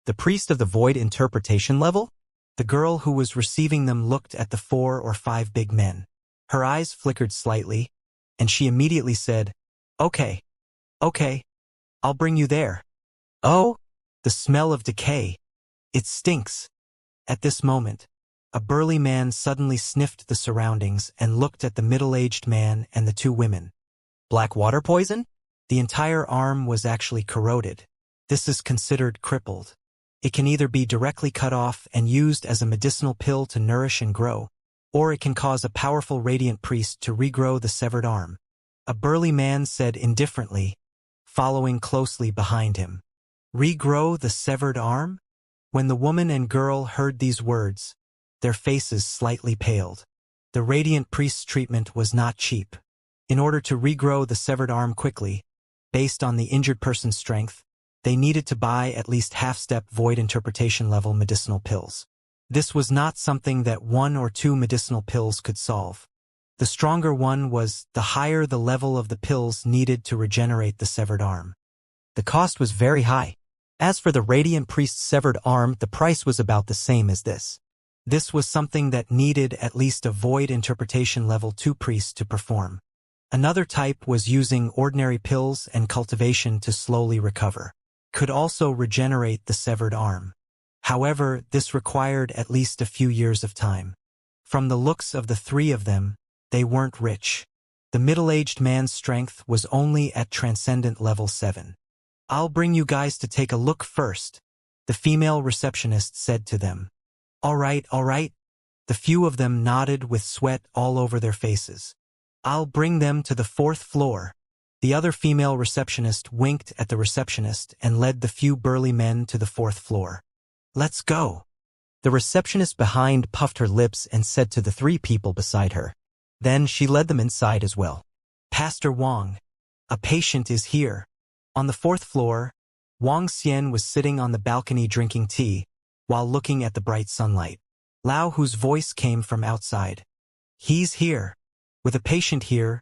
The priest of the void interpretation level? The girl who was receiving them looked at the 4 or 5 big men. Her eyes flickered slightly, and she immediately said, Okay, I'll bring you there. Oh, the smell of decay. It stinks. At this moment, a burly man suddenly sniffed the surroundings and looked at the middle-aged man and the 2 women. Black water poison? The entire arm was actually corroded. This is considered crippled. It can either be directly cut off and used as a medicinal pill to nourish and grow, or it can cause a powerful radiant priest to regrow the severed arm. A burly man said indifferently, following closely behind him. Regrow the severed arm? When the woman and girl heard these words, their faces slightly paled. The radiant priest's treatment was not cheap. In order to regrow the severed arm quickly, based on the injured person's strength, they needed to buy at least half-step void interpretation level medicinal pills. This was not something that 1 or 2 medicinal pills could solve. The stronger one was the higher the level of the pills needed to regenerate the severed arm. The cost was very high. As for the radiant priest's severed arm, the price was about the same as this. This was something that needed at least a void interpretation level 2 priest to perform. Another type was using ordinary pills and cultivation to slowly recover. Could also regenerate the severed arm. However, this required at least a few years of time. From the looks of the 3 of them, they weren't rich. The middle-aged man's strength was only at transcendent level 7. I'll bring you guys to take a look first, the female receptionist said to them. All right. The few of them nodded with sweat all over their faces. I'll bring them to the 4th floor. The other female receptionist winked at the receptionist and led the few burly men to the 4th floor. Let's go. The receptionist behind puffed her lips and said to the 3 people beside her. Then she led them inside as well. Pastor Wang, a patient is here. On the 4th floor, Wang Xian was sitting on the balcony drinking tea, while looking at the bright sunlight. Lao, whose voice came from outside. He's here. With a patient here.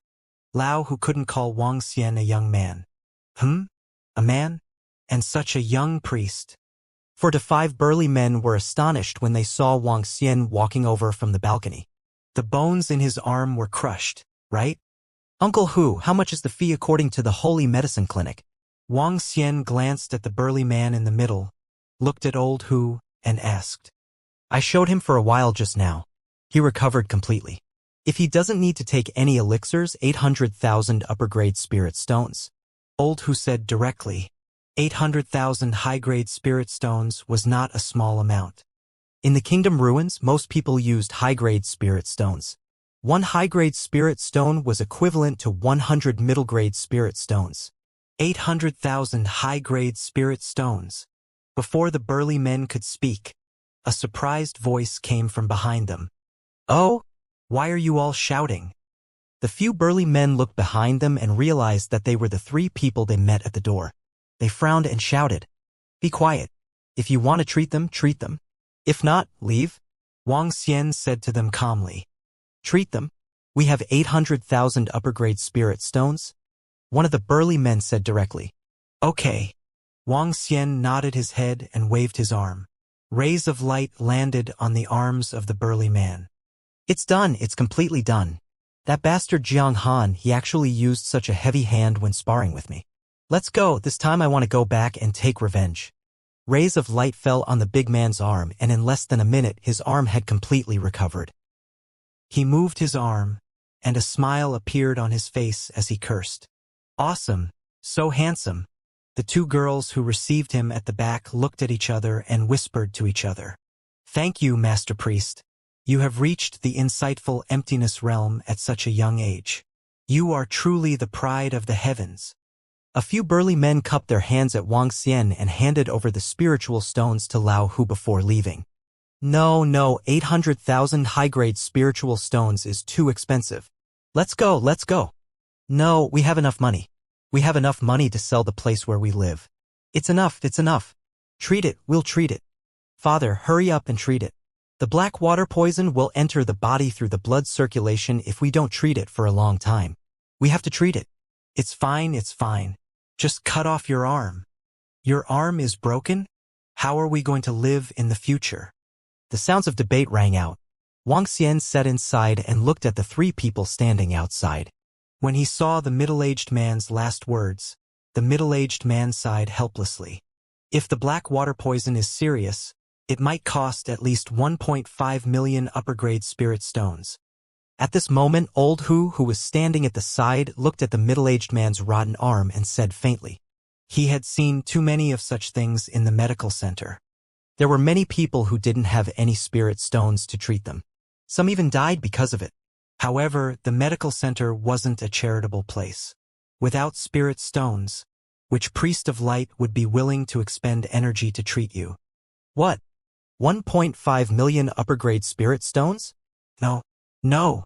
Lao, who couldn't call Wang Xian a young man. A man? And such a young priest. 4 to 5 burly men were astonished when they saw Wang Xian walking over from the balcony. The bones in his arm were crushed, right? Uncle Hu, how much is the fee according to the Holy Medicine Clinic? Wang Xian glanced at the burly man in the middle, looked at old Hu, and asked. I showed him for a while just now. He recovered completely. If he doesn't need to take any elixirs, 800,000 upper-grade spirit stones. Old Hu said directly. 800,000 high-grade spirit stones was not a small amount. In the Kingdom Ruins, most people used high-grade spirit stones. 1 high-grade spirit stone was equivalent to 100 middle-grade spirit stones. 800,000 high-grade spirit stones. Before the burly men could speak, a surprised voice came from behind them. Oh? Why are you all shouting? The few burly men looked behind them and realized that they were the 3 people they met at the door. They frowned and shouted. Be quiet. If you want to treat them, treat them. If not, leave. Wang Xian said to them calmly. Treat them? We have 800,000 upper-grade spirit stones? One of the burly men said directly. Okay. Wang Xian nodded his head and waved his arm. Rays of light landed on the arms of the burly man. It's done, it's completely done. That bastard Jiang Han, he actually used such a heavy hand when sparring with me. Let's go, this time I want to go back and take revenge. Rays of light fell on the big man's arm, and in less than a minute his arm had completely recovered. He moved his arm, and a smile appeared on his face as he cursed. Awesome, so handsome. The 2 girls who received him at the back looked at each other and whispered to each other. Thank you, Master Priest. You have reached the insightful emptiness realm at such a young age. You are truly the pride of the heavens. A few burly men cupped their hands at Wang Xian and handed over the spiritual stones to Lao Hu before leaving. No, 800,000 high-grade spiritual stones is too expensive. Let's go. No, we have enough money. We have enough money to sell the place where we live. It's enough. Treat it, we'll treat it. Father, hurry up and treat it. The black water poison will enter the body through the blood circulation if we don't treat it for a long time. We have to treat it. It's fine. Just cut off your arm. Your arm is broken? How are we going to live in the future? The sounds of debate rang out. Wang Xian sat inside and looked at the 3 people standing outside. When he saw the middle-aged man's last words, the middle-aged man sighed helplessly. If the black water poison is serious, it might cost at least 1.5 million upper-grade spirit stones. At this moment, old Hu, who was standing at the side, looked at the middle-aged man's rotten arm and said faintly. He had seen too many of such things in the medical center. There were many people who didn't have any spirit stones to treat them. Some even died because of it. However, the medical center wasn't a charitable place. Without spirit stones, which priest of light would be willing to expend energy to treat you? What? 1.5 million upper-grade spirit stones? No. No.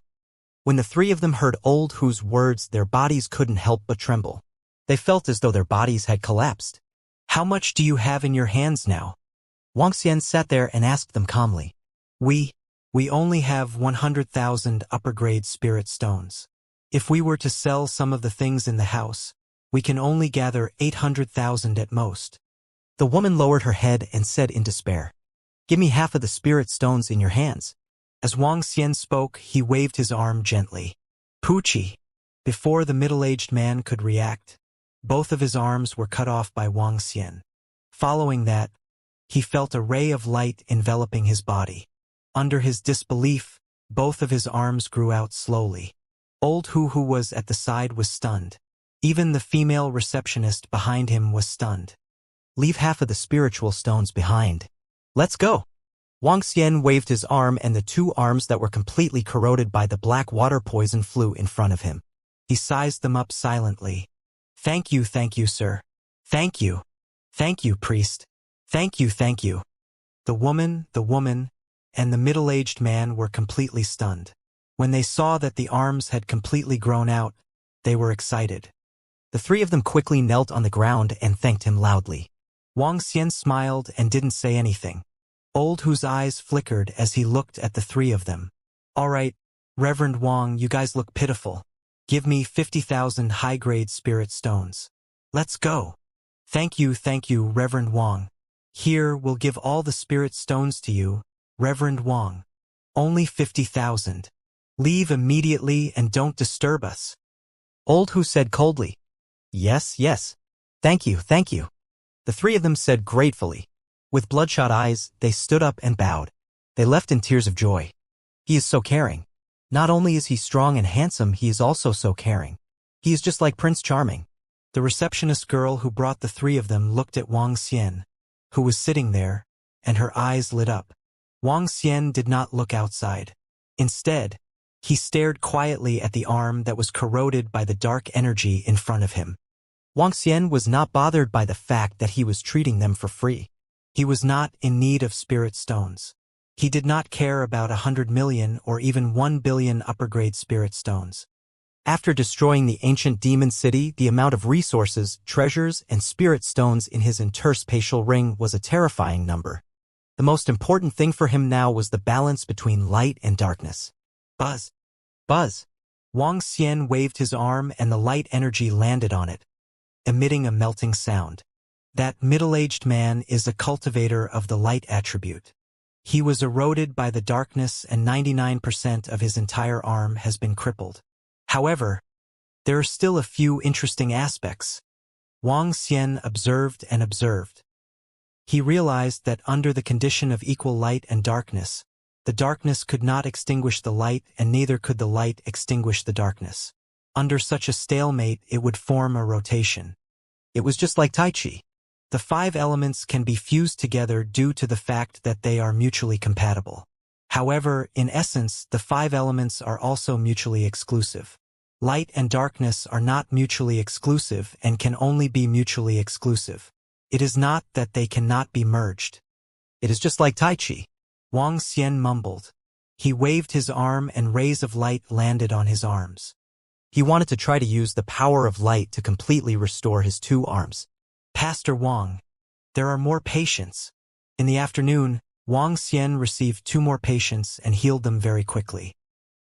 When the three of them heard Old Hu's words, their bodies couldn't help but tremble. They felt as though their bodies had collapsed. How much do you have in your hands now? Wuxia sat there and asked them calmly. We only have 100,000 upper-grade spirit stones. If we were to sell some of the things in the house, we can only gather 800,000 at most. The woman lowered her head and said in despair, "Give me half of the spirit stones in your hands." As Wuxia spoke, he waved his arm gently. Pucci. Before the middle-aged man could react, both of his arms were cut off by Wuxia. Following that, he felt a ray of light enveloping his body. Under his disbelief, both of his arms grew out slowly. Old Hu, who was at the side, was stunned. Even the female receptionist behind him was stunned. "Leave half of the spiritual stones behind. Let's go." Wuxia waved his arm, and the two arms that were completely corroded by the black water poison flew in front of him. He sized them up silently. Thank you, sir. Thank you, priest. Thank you. The woman, and the middle-aged man were completely stunned. When they saw that the arms had completely grown out, they were excited. The three of them quickly knelt on the ground and thanked him loudly. Wuxia smiled and didn't say anything. Old Hu's eyes flickered as he looked at the three of them. "All right, Reverend Wang, you guys look pitiful. Give me 50,000 high-grade spirit stones. Let's go." Thank you, Reverend Wang. "Here, we'll give all the spirit stones to you, Reverend Wang. Only 50,000. Leave immediately and don't disturb us." Old Hu said coldly. Yes. Thank you. The three of them said gratefully. With bloodshot eyes, they stood up and bowed. They left in tears of joy. He is so caring. Not only is he strong and handsome, he is also so caring. He is just like Prince Charming. The receptionist girl who brought the three of them looked at Wuxia, who was sitting there, and her eyes lit up. Wuxia did not look outside. Instead, he stared quietly at the arm that was corroded by the dark energy in front of him. Wuxia was not bothered by the fact that he was treating them for free. He was not in need of spirit stones. He did not care about 100 million or even 1 billion upper-grade spirit stones. After destroying the ancient demon city, the amount of resources, treasures, and spirit stones in his interspatial ring was a terrifying number. The most important thing for him now was the balance between light and darkness. Buzz. Wuxia waved his arm and the light energy landed on it, emitting a melting sound. That middle-aged man is a cultivator of the light attribute. He was eroded by the darkness and 99% of his entire arm has been crippled. However, there are still a few interesting aspects. Wuxia observed and observed. He realized that under the condition of equal light and darkness, the darkness could not extinguish the light and neither could the light extinguish the darkness. Under such a stalemate, it would form a rotation. It was just like Tai Chi. The 5 elements can be fused together due to the fact that they are mutually compatible. However, in essence, the 5 elements are also mutually exclusive. Light and darkness are not mutually exclusive and can only be mutually exclusive. It is not that they cannot be merged. It is just like Tai Chi. Wuxia mumbled. He waved his arm and rays of light landed on his arms. He wanted to try to use the power of light to completely restore his 2 arms. Pastor Wang, there are more patients. In the afternoon, Wuxia received 2 more patients and healed them very quickly.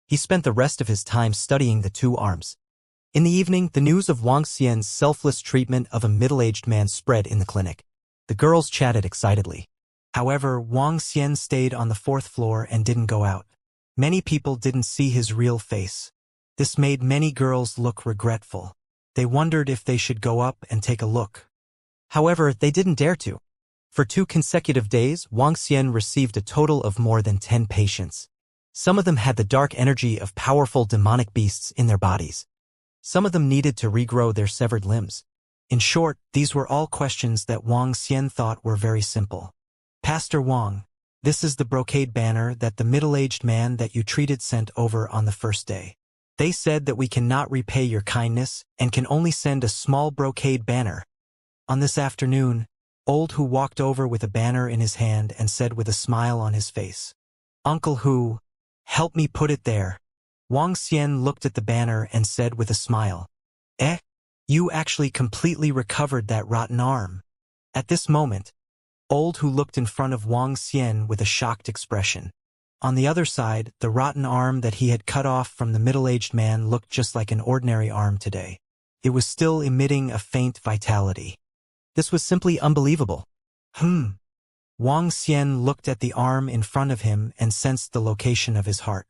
He spent the rest of his time studying the 2 arms. In the evening, the news of Wuxia's selfless treatment of a middle-aged man spread in the clinic. The girls chatted excitedly. However, Wuxia stayed on the 4th floor and didn't go out. Many people didn't see his real face. This made many girls look regretful. They wondered if they should go up and take a look. However, they didn't dare to. For 2 consecutive days, Wuxia received a total of more than 10 patients. Some of them had the dark energy of powerful demonic beasts in their bodies. Some of them needed to regrow their severed limbs. In short, these were all questions that Wuxia thought were very simple. Pastor Wang, This is the brocade banner that the middle-aged man that you treated sent over on the first day. They said that we cannot repay your kindness and can only send a small brocade banner. On this afternoon, Old Hu walked over with a banner in his hand and said with a smile on his face, "Uncle Hu, help me put it there." Wang Xian looked at the banner and said with a smile, "Eh? You actually completely recovered that rotten arm." At this moment, Old Hu looked in front of Wang Xian with a shocked expression. On the other side, the rotten arm that he had cut off from the middle-aged man looked just like an ordinary arm today. It was still emitting a faint vitality. This was simply unbelievable. Wang Xian looked at the arm in front of him and sensed the location of his heart.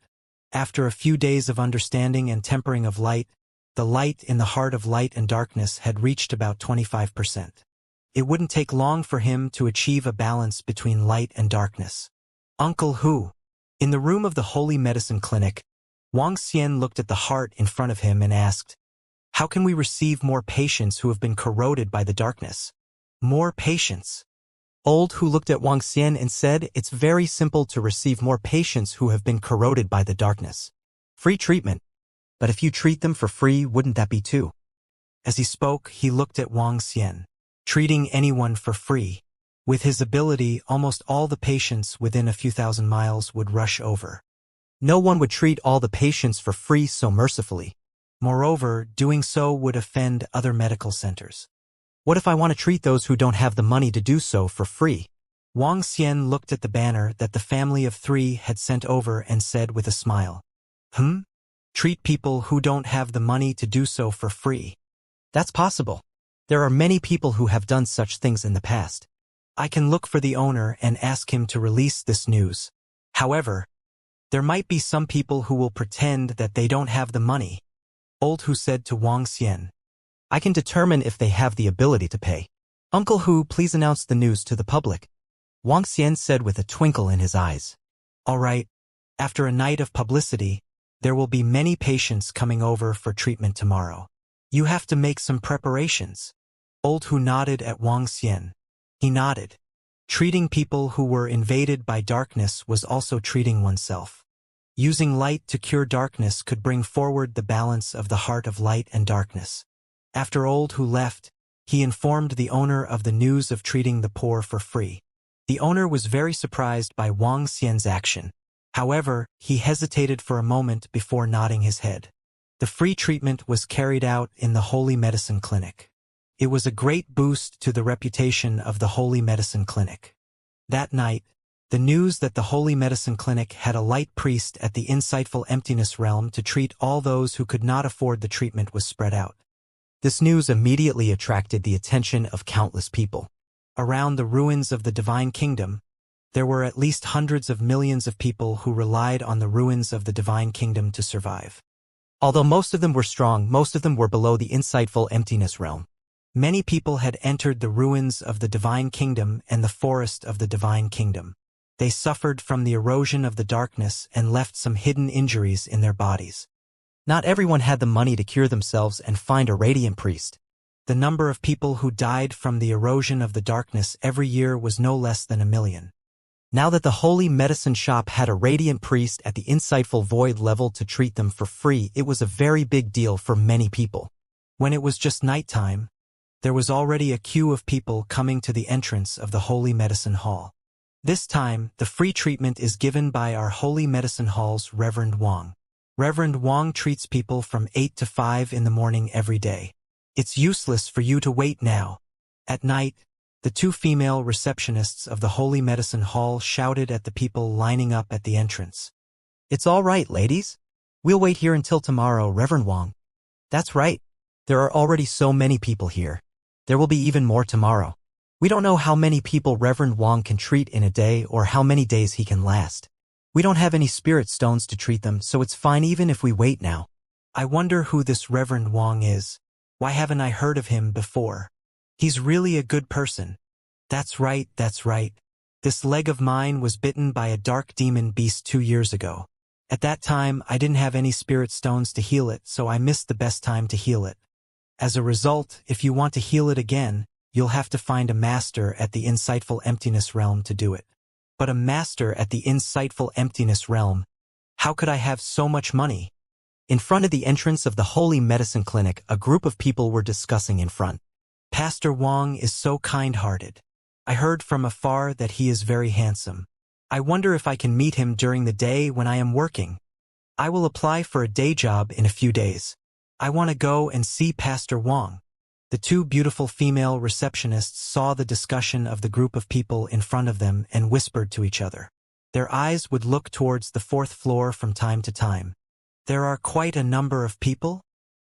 After a few days of understanding and tempering of light, the light in the heart of light and darkness had reached about 25%. It wouldn't take long for him to achieve a balance between light and darkness. Uncle Hu. In the room of the Holy Medicine Clinic, Wang Xian looked at the heart in front of him and asked, "How can we receive more patients who have been corroded by the darkness?" More patients. Old Hu looked at Wang Xian and said, "It's very simple to receive more patients who have been corroded by the darkness. Free treatment. But if you treat them for free, wouldn't that be too?" As he spoke, he looked at Wang Xian. Treating anyone for free. With his ability, almost all the patients within a few thousand miles would rush over. No one would treat all the patients for free so mercifully. Moreover, doing so would offend other medical centers. What if I want to treat those who don't have the money to do so for free? Wang Xian looked at the banner that the family of 3 had sent over and said with a smile, Treat people who don't have the money to do so for free. That's possible. There are many people who have done such things in the past. I can look for the owner and ask him to release this news. However, there might be some people who will pretend that they don't have the money. Old Hu said to Wang Xian, "I can determine if they have the ability to pay. Uncle Hu, please announce the news to the public." Wang Xian said with a twinkle in his eyes. "All right, after a night of publicity, there will be many patients coming over for treatment tomorrow. You have to make some preparations." Old Hu nodded at Wang Xian. He nodded. Treating people who were invaded by darkness was also treating oneself. Using light to cure darkness could bring forward the balance of the heart of light and darkness. After Old Hu left, he informed the owner of the news of treating the poor for free. The owner was very surprised by Wang Xian's action. However, he hesitated for a moment before nodding his head. The free treatment was carried out in the Holy Medicine Clinic. It was a great boost to the reputation of the Holy Medicine Clinic. That night, the news that the Holy Medicine Clinic had a light priest at the insightful emptiness realm to treat all those who could not afford the treatment was spread out. This news immediately attracted the attention of countless people. Around the ruins of the Divine Kingdom, there were at least hundreds of millions of people who relied on the ruins of the Divine Kingdom to survive. Although most of them were strong, most of them were below the insightful emptiness realm. Many people had entered the ruins of the Divine Kingdom and the forest of the Divine Kingdom. They suffered from the erosion of the darkness and left some hidden injuries in their bodies. Not everyone had the money to cure themselves and find a radiant priest. The number of people who died from the erosion of the darkness every year was no less than 1 million. Now that the Holy Medicine Shop had a radiant priest at the insightful void level to treat them for free, it was a very big deal for many people. When it was just nighttime, there was already a queue of people coming to the entrance of the Holy Medicine Hall. This time, the free treatment is given by our Holy Medicine Hall's Reverend Wang. Reverend Wang treats people from 8 to 5 in the morning every day. It's useless for you to wait now. At night, the 2 female receptionists of the Holy Medicine Hall shouted at the people lining up at the entrance. "It's all right, ladies. We'll wait here until tomorrow, Reverend Wang." "That's right. There are already so many people here. There will be even more tomorrow. We don't know how many people Reverend Wang can treat in a day or how many days he can last. We don't have any spirit stones to treat them, so it's fine even if we wait now." I wonder who this Reverend Wang is. Why haven't I heard of him before? He's really a good person. That's right, that's right. This leg of mine was bitten by a dark demon beast 2 years ago. At that time, I didn't have any spirit stones to heal it, so I missed the best time to heal it. As a result, if you want to heal it again, you'll have to find a master at the insightful emptiness realm to do it. but a master at the insightful emptiness realm. How could I have so much money? In front of the entrance of the Holy Medicine Clinic, a group of people were discussing in front. Pastor Wang is so kind-hearted. I heard from afar that he is very handsome. I wonder if I can meet him during the day when I am working. I will apply for a day job in a few days. I want to go and see Pastor Wang. The two beautiful female receptionists saw the discussion of the group of people in front of them and whispered to each other. Their eyes would look towards the fourth floor from time to time. There are quite a number of people.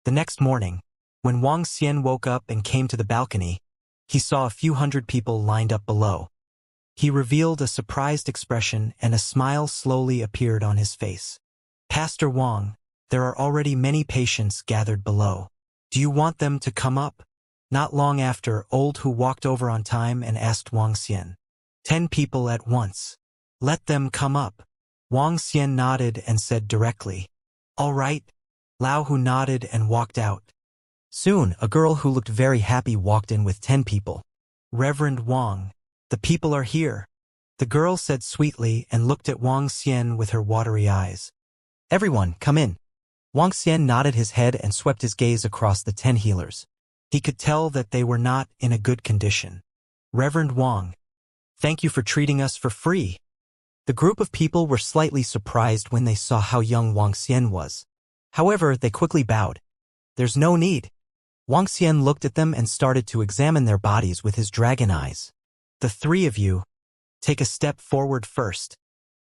The next morning, when Wang Xian woke up and came to the balcony, he saw a few hundred people lined up below. He revealed a surprised expression and a smile slowly appeared on his face. Pastor Wang, there are already many patients gathered below. Do you want them to come up? Not long after, Old Hu walked over on time and asked Wang Xian. 10 people at once. Let them come up. Wang Xian nodded and said directly. All right. Lao Hu nodded and walked out. Soon, a girl who looked very happy walked in with 10 people. Reverend Wang, the people are here. The girl said sweetly and looked at Wang Xian with her watery eyes. Everyone, come in. Wang Xian nodded his head and swept his gaze across the 10 healers. He could tell that they were not in a good condition. Reverend Wang, thank you for treating us for free. The group of people were slightly surprised when they saw how young Wang Xian was. However, they quickly bowed. There's no need. Wang Xian looked at them and started to examine their bodies with his dragon eyes. The three of you, take a step forward first.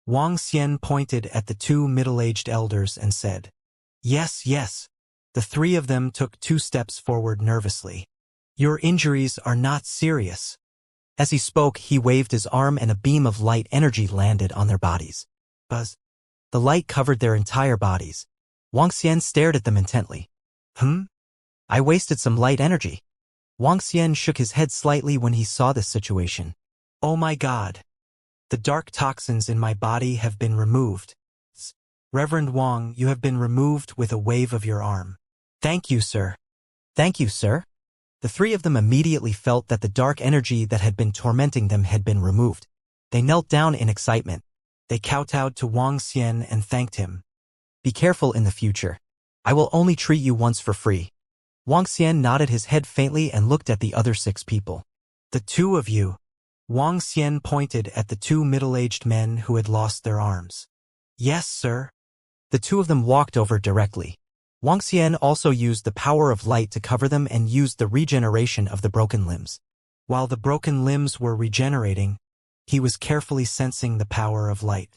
Wang Xian pointed at the two middle-aged elders and said, Yes, yes. The three of them took 2 steps forward nervously. Your injuries are not serious. As he spoke, he waved his arm and a beam of light energy landed on their bodies. Buzz. The light covered their entire bodies. Wang Xian stared at them intently. I wasted some light energy. Wang Xian shook his head slightly when he saw this situation. Oh my God. The dark toxins in my body have been removed. Reverend Wang, you have been removed with a wave of your arm. Thank you, sir. Thank you, sir. The three of them immediately felt that the dark energy that had been tormenting them had been removed. They knelt down in excitement. They kowtowed to Wang Xian and thanked him. Be careful in the future. I will only treat you once for free. Wang Xian nodded his head faintly and looked at the other 6 people. The two of you. Wang Xian pointed at the 2 middle-aged men who had lost their arms. Yes, sir. The 2 of them walked over directly. Wang Xian also used the power of light to cover them and used the regeneration of the broken limbs. While the broken limbs were regenerating, he was carefully sensing the power of light.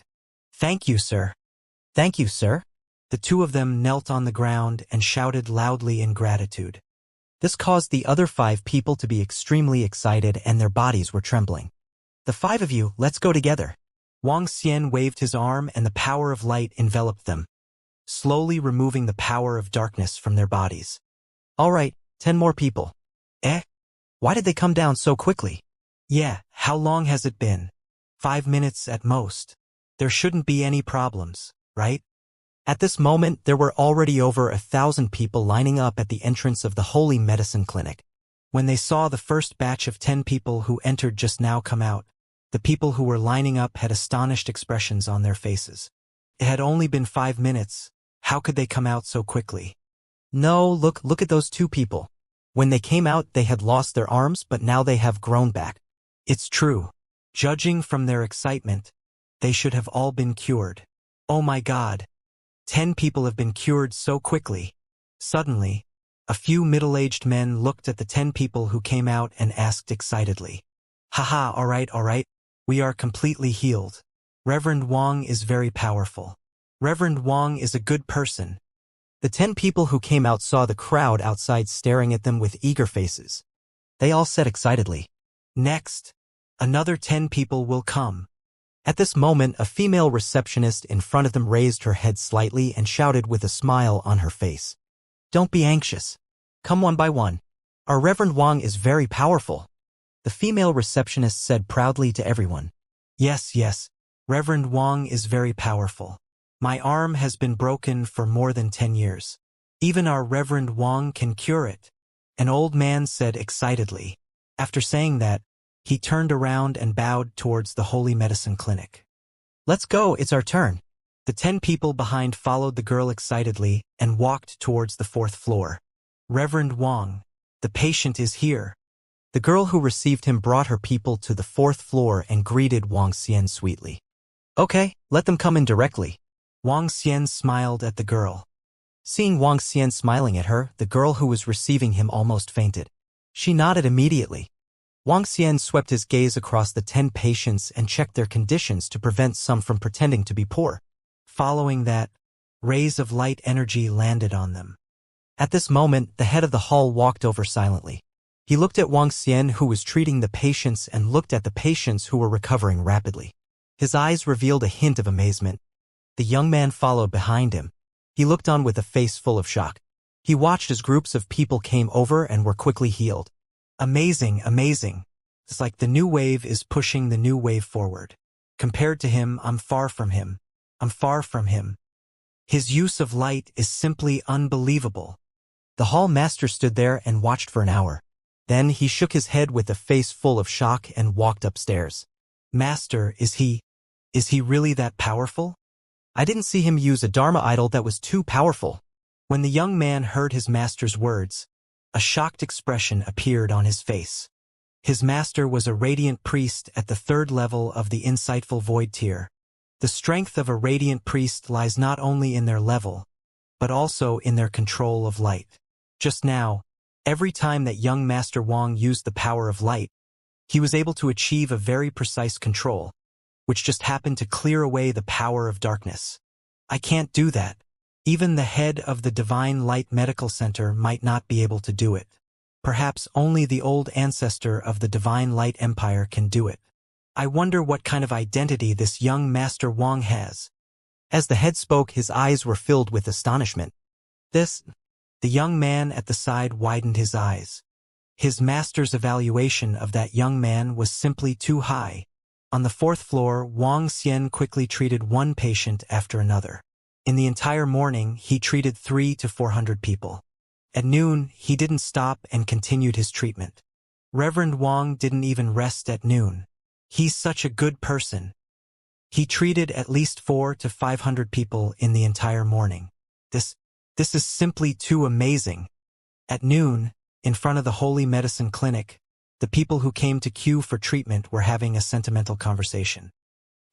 Thank you, sir. Thank you, sir. The 2 of them knelt on the ground and shouted loudly in gratitude. This caused the other 5 people to be extremely excited and their bodies were trembling. The 5 of you, let's go together. Wang Xian waved his arm and the power of light enveloped them, slowly removing the power of darkness from their bodies. All right, 10 more people. Why did they come down so quickly? Yeah, how long has it been? 5 minutes at most. There shouldn't be any problems, right? At this moment, there were already over 1,000 people lining up at the entrance of the Holy Medicine Clinic. When they saw the first batch of 10 people who entered just now come out, the people who were lining up had astonished expressions on their faces. It had only been 5 minutes. How could they come out so quickly? No, look at those 2 people. When they came out, they had lost their arms, but now they have grown back. It's true. Judging from their excitement, they should have all been cured. Oh my God. 10 people have been cured so quickly. Suddenly, a few middle-aged men looked at the 10 people who came out and asked excitedly. Haha, all right. We are completely healed. Reverend Wang is very powerful. Reverend Wang is a good person. The 10 people who came out saw the crowd outside staring at them with eager faces. They all said excitedly, Next, another 10 people will come. At this moment, a female receptionist in front of them raised her head slightly and shouted with a smile on her face. Don't be anxious. Come one by one. Our Reverend Wang is very powerful. The female receptionist said proudly to everyone. Yes. Reverend Wang is very powerful. My arm has been broken for more than 10 years. Even our Reverend Wang can cure it. An old man said excitedly. After saying that, He turned around and bowed towards the Holy Medicine Clinic. Let's go, it's our turn. The 10 people behind followed the girl excitedly and walked towards the 4th floor. Reverend Wang, the patient is here. The girl who received him brought her people to the 4th floor and greeted Wang Xian sweetly. Okay, let them come in directly. Wang Xian smiled at the girl. Seeing Wang Xian smiling at her, the girl who was receiving him almost fainted. She nodded immediately. Wang Xian swept his gaze across the 10 patients and checked their conditions to prevent some from pretending to be poor. Following that, rays of light energy landed on them. At this moment, the head of the hall walked over silently. He looked at Wang Xian, who was treating the patients, and looked at the patients who were recovering rapidly. His eyes revealed a hint of amazement. The young man followed behind him. He looked on with a face full of shock. He watched as groups of people came over and were quickly healed. Amazing, amazing. It's like the new wave is pushing the new wave forward. Compared to him, I'm far from him. I'm far from him. His use of light is simply unbelievable. The hall master stood there and watched for an hour. Then he shook his head with a face full of shock and walked upstairs. Master, is he really that powerful? I didn't see him use a Dharma idol that was too powerful. When the young man heard his master's words, a shocked expression appeared on his face. His master was a radiant priest at the 3rd level of the insightful void tier. The strength of a radiant priest lies not only in their level, but also in their control of light. Just now, every time that young Master Wang used the power of light, he was able to achieve a very precise control, which just happened to clear away the power of darkness. I can't do that. Even the head of the Divine Light Medical Center might not be able to do it. Perhaps only the old ancestor of the Divine Light Empire can do it. I wonder what kind of identity this young Master Wang has. As the head spoke, his eyes were filled with astonishment. The young man at the side widened his eyes. His master's evaluation of that young man was simply too high. On the 4th floor, Wang Xian quickly treated one patient after another. In the entire morning, he treated 300 to 400 people. At noon, he didn't stop and continued his treatment. Reverend Wang didn't even rest at noon. He's such a good person. He treated at least 400 to 500 people in the entire morning. This is simply too amazing. At noon, in front of the Holy Medicine Clinic, the people who came to queue for treatment were having a sentimental conversation.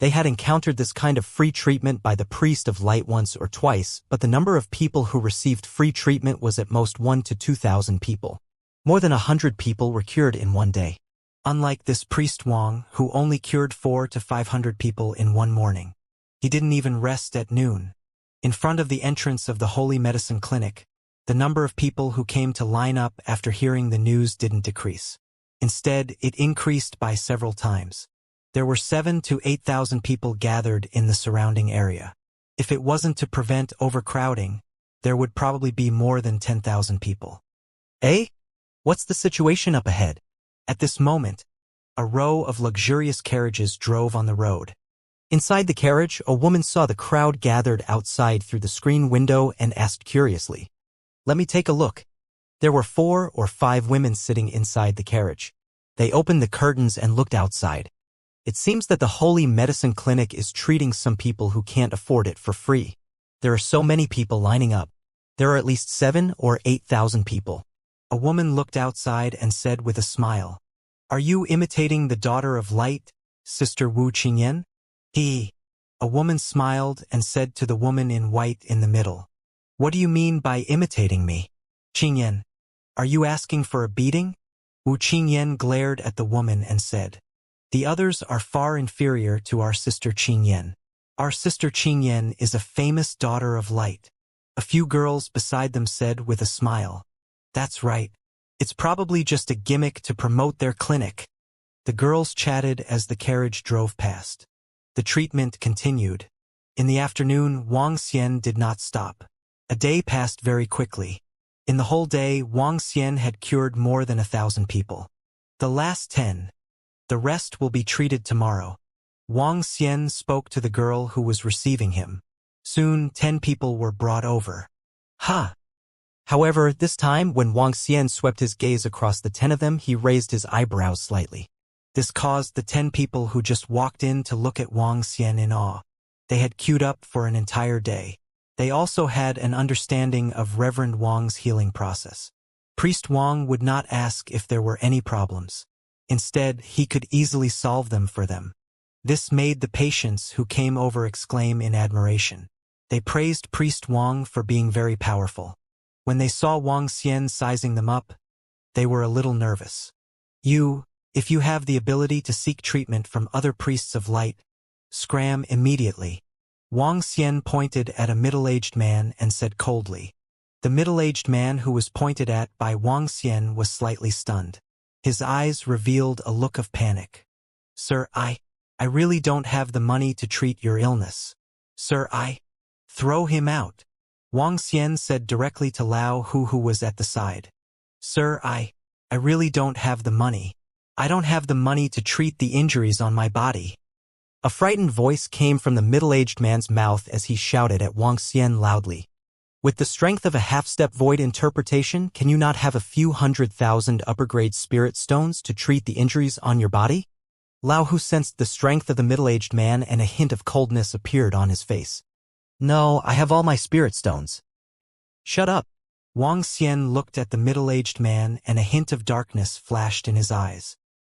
They had encountered this kind of free treatment by the priest of light once or twice, but the number of people who received free treatment was at most 1,000 to 2,000 people. More than 100 people were cured in one day. Unlike this priest Wang, who only cured 400 to 500 people in one morning. He didn't even rest at noon. In front of the entrance of the Holy Medicine Clinic, the number of people who came to line up after hearing the news didn't decrease. Instead, it increased by several times. There were 7,000 to 8,000 people gathered in the surrounding area. If it wasn't to prevent overcrowding, there would probably be more than 10,000 people. Eh? What's the situation up ahead? At this moment, a row of luxurious carriages drove on the road. Inside the carriage, a woman saw the crowd gathered outside through the screen window and asked curiously, "Let me take a look." There were 4 or 5 women sitting inside the carriage. They opened the curtains and looked outside. It seems that the Holy Medicine Clinic is treating some people who can't afford it for free. There are so many people lining up. There are at least 7,000 or 8,000 people. A woman looked outside and said with a smile, "Are you imitating the daughter of light, Sister Wu Qingyan?" A woman smiled and said to the woman in white in the middle, "What do you mean by imitating me? Qingyan, are you asking for a beating?" Wu Qingyan glared at the woman and said, "The others are far inferior to our sister Qingyan. Our sister Qingyan is a famous daughter of light." A few girls beside them said with a smile, "That's right. It's probably just a gimmick to promote their clinic." The girls chatted as the carriage drove past. The treatment continued. In the afternoon, Wang Xian did not stop. A day passed very quickly. In the whole day, Wang Xian had cured more than 1,000 people. The last 10. The rest will be treated tomorrow. Wang Xian spoke to the girl who was receiving him. Soon, 10 people were brought over. However, this time, when Wang Xian swept his gaze across the 10 of them, he raised his eyebrows slightly. This caused the 10 people who just walked in to look at Wang Xian in awe. They had queued up for an entire day. They also had an understanding of Reverend Wang's healing process. Priest Wang would not ask if there were any problems. Instead, he could easily solve them for them. This made the patients who came over exclaim in admiration. They praised Priest Wang for being very powerful. When they saw Wang Xian sizing them up, they were a little nervous. If you have the ability to seek treatment from other priests of light, scram immediately. Wang Xian pointed at a middle-aged man and said coldly. The middle-aged man who was pointed at by Wang Xian was slightly stunned. His eyes revealed a look of panic. Sir, I really don't have the money to treat your illness. Sir, throw him out. Wang Xian said directly to Lao Hu, who was at the side. Sir, I really don't have the money. I don't have the money to treat the injuries on my body. A frightened voice came from the middle-aged man's mouth as he shouted at Wang Xian loudly. With the strength of a half-step void interpretation, can you not have a few 100,000 upper-grade spirit stones to treat the injuries on your body? Lao Hu sensed the strength of the middle-aged man and a hint of coldness appeared on his face. No, I have all my spirit stones. Shut up. Wang Xian looked at the middle-aged man and a hint of darkness flashed in his eyes.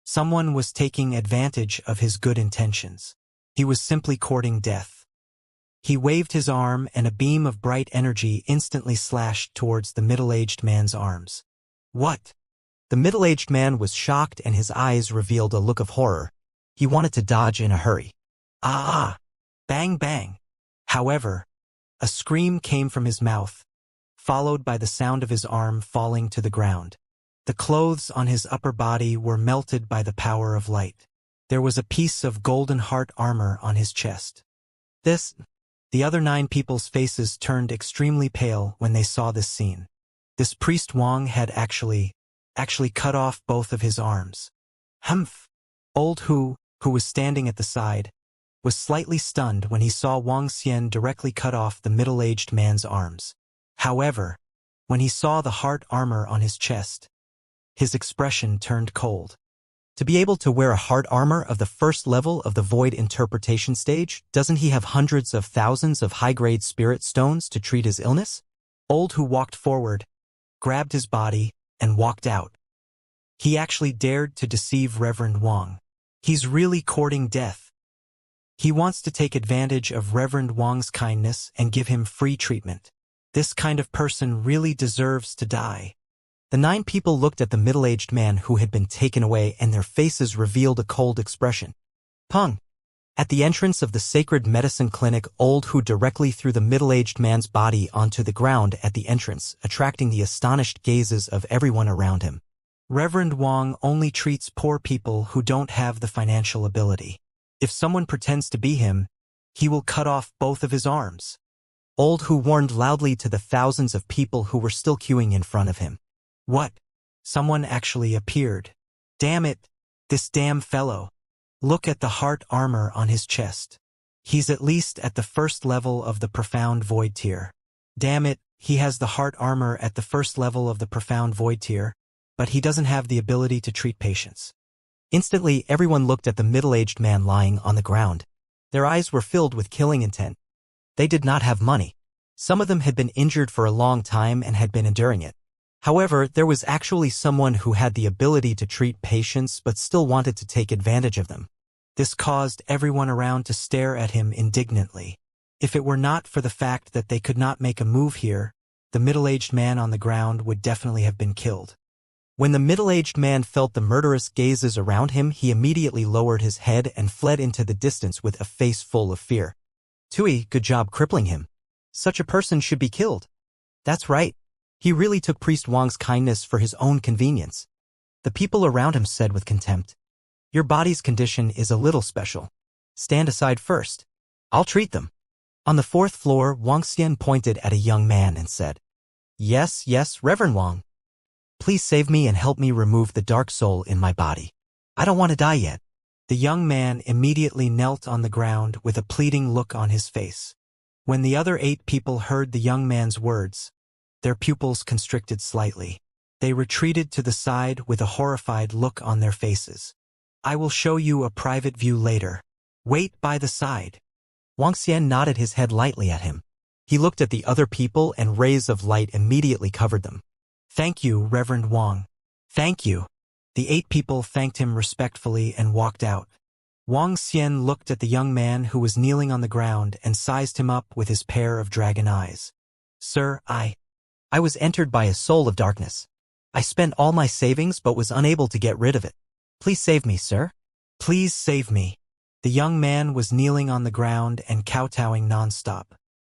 Someone was taking advantage of his good intentions. He was simply courting death. He waved his arm and a beam of bright energy instantly slashed towards the middle-aged man's arms. What? The middle-aged man was shocked and his eyes revealed a look of horror. He wanted to dodge in a hurry. Bang bang. However, a scream came from his mouth, followed by the sound of his arm falling to the ground. The clothes on his upper body were melted by the power of light. There was a piece of golden heart armor on his chest. The other 9 people's faces turned extremely pale when they saw this scene. This priest Wang had actually cut off both of his arms. Humph! Old Hu, who was standing at the side, was slightly stunned when he saw Wang Xian directly cut off the middle-aged man's arms. However, when he saw the heart armor on his chest, his expression turned cold. To be able to wear a heart armor of the first level of the void interpretation stage, doesn't he have hundreds of thousands of high-grade spirit stones to treat his illness? Old Hu walked forward, grabbed his body, and walked out. He actually dared to deceive Reverend Wang. He's really courting death. He wants to take advantage of Reverend Wang's kindness and give him free treatment. This kind of person really deserves to die. The 9 people looked at the middle-aged man who had been taken away and their faces revealed a cold expression. Pung! At the entrance of the sacred medicine clinic, Old Hu directly threw the middle-aged man's body onto the ground at the entrance, attracting the astonished gazes of everyone around him. Reverend Wang only treats poor people who don't have the financial ability. If someone pretends to be him, he will cut off both of his arms. Old Hu warned loudly to the thousands of people who were still queuing in front of him. What? Someone actually appeared. Damn it, this damn fellow. Look at the heart armor on his chest. He's at least at the first level of the profound void tier. Damn it, he has the heart armor at the first level of the profound void tier, but he doesn't have the ability to treat patients. Instantly, everyone looked at the middle-aged man lying on the ground. Their eyes were filled with killing intent. They did not have money. Some of them had been injured for a long time and had been enduring it. However, there was actually someone who had the ability to treat patients but still wanted to take advantage of them. This caused everyone around to stare at him indignantly. If it were not for the fact that they could not make a move here, the middle-aged man on the ground would definitely have been killed. When the middle-aged man felt the murderous gazes around him, he immediately lowered his head and fled into the distance with a face full of fear. Tui, good job crippling him. Such a person should be killed. That's right. He really took Priest Wang's kindness for his own convenience. The people around him said with contempt, Your body's condition is a little special. Stand aside first. I'll treat them. On the 4th floor, Wang Xian pointed at a young man and said, Yes, Reverend Wang. Please save me and help me remove the dark soul in my body. I don't want to die yet. The young man immediately knelt on the ground with a pleading look on his face. When the other 8 people heard the young man's words, their pupils constricted slightly. They retreated to the side with a horrified look on their faces. I will show you a private view later. Wait by the side. Wang Xian nodded his head lightly at him. He looked at the other people and rays of light immediately covered them. Thank you, Reverend Wang. Thank you. The 8 people thanked him respectfully and walked out. Wang Xian looked at the young man who was kneeling on the ground and sized him up with his pair of dragon eyes. Sir, I was entered by a soul of darkness. I spent all my savings but was unable to get rid of it. Please save me, sir. Please save me. The young man was kneeling on the ground and kowtowing nonstop.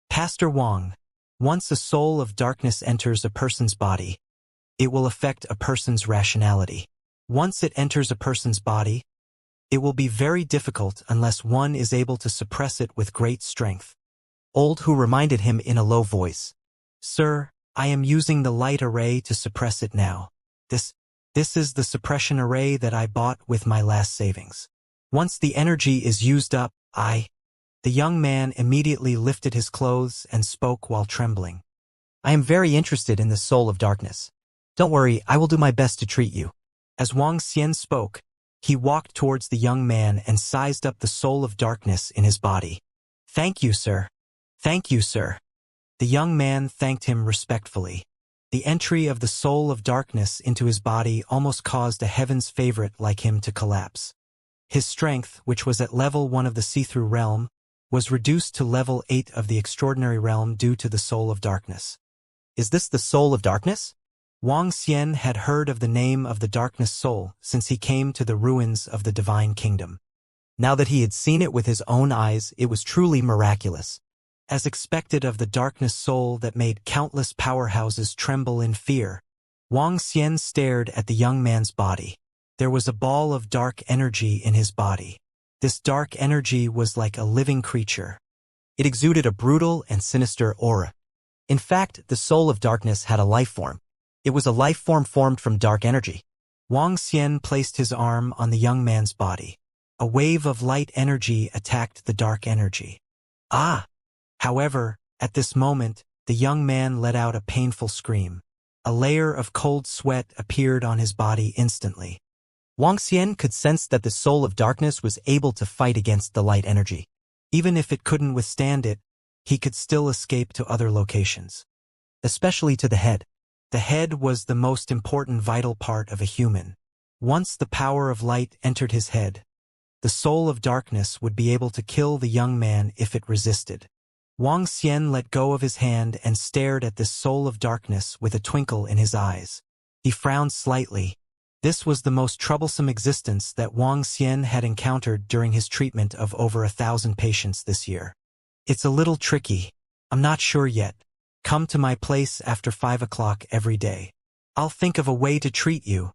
Pastor Wang, once a soul of darkness enters a person's body, it will affect a person's rationality. Once it enters a person's body, it will be very difficult unless one is able to suppress it with great strength. Old Hu reminded him in a low voice. Sir, I am using the light array to suppress it now. This is the suppression array that I bought with my last savings. Once the energy is used up, The young man immediately lifted his clothes and spoke while trembling. I am very interested in the soul of darkness. Don't worry, I will do my best to treat you. As Wang Xian spoke, he walked towards the young man and sized up the soul of darkness in his body. Thank you, sir. Thank you, sir. The young man thanked him respectfully. The entry of the soul of darkness into his body almost caused a heaven's favorite like him to collapse. His strength, which was at level 1 of the see-through realm, was reduced to level 8 of the extraordinary realm due to the soul of darkness. Is this the soul of darkness? Wang Xian had heard of the name of the darkness soul since he came to the ruins of the divine kingdom. Now that he had seen it with his own eyes, it was truly miraculous. As expected of the darkness soul that made countless powerhouses tremble in fear, Wang Xian stared at the young man's body. There was a ball of dark energy in his body. This dark energy was like a living creature. It exuded a brutal and sinister aura. In fact, the soul of darkness had a life form. It was a life form formed from dark energy. Wang Xian placed his arm on the young man's body. A wave of light energy attacked the dark energy. However, at this moment, the young man let out a painful scream. A layer of cold sweat appeared on his body instantly. Wang Xian could sense that the soul of darkness was able to fight against the light energy. Even if it couldn't withstand it, he could still escape to other locations. Especially to the head. The head was the most important vital part of a human. Once the power of light entered his head, the soul of darkness would be able to kill the young man if it resisted. Wang Xian let go of his hand and stared at this soul of darkness with a twinkle in his eyes. He frowned slightly. This was the most troublesome existence that Wang Xian had encountered during his treatment of over 1,000 patients this year. It's a little tricky. I'm not sure yet. Come to my place after 5 o'clock every day. I'll think of a way to treat you.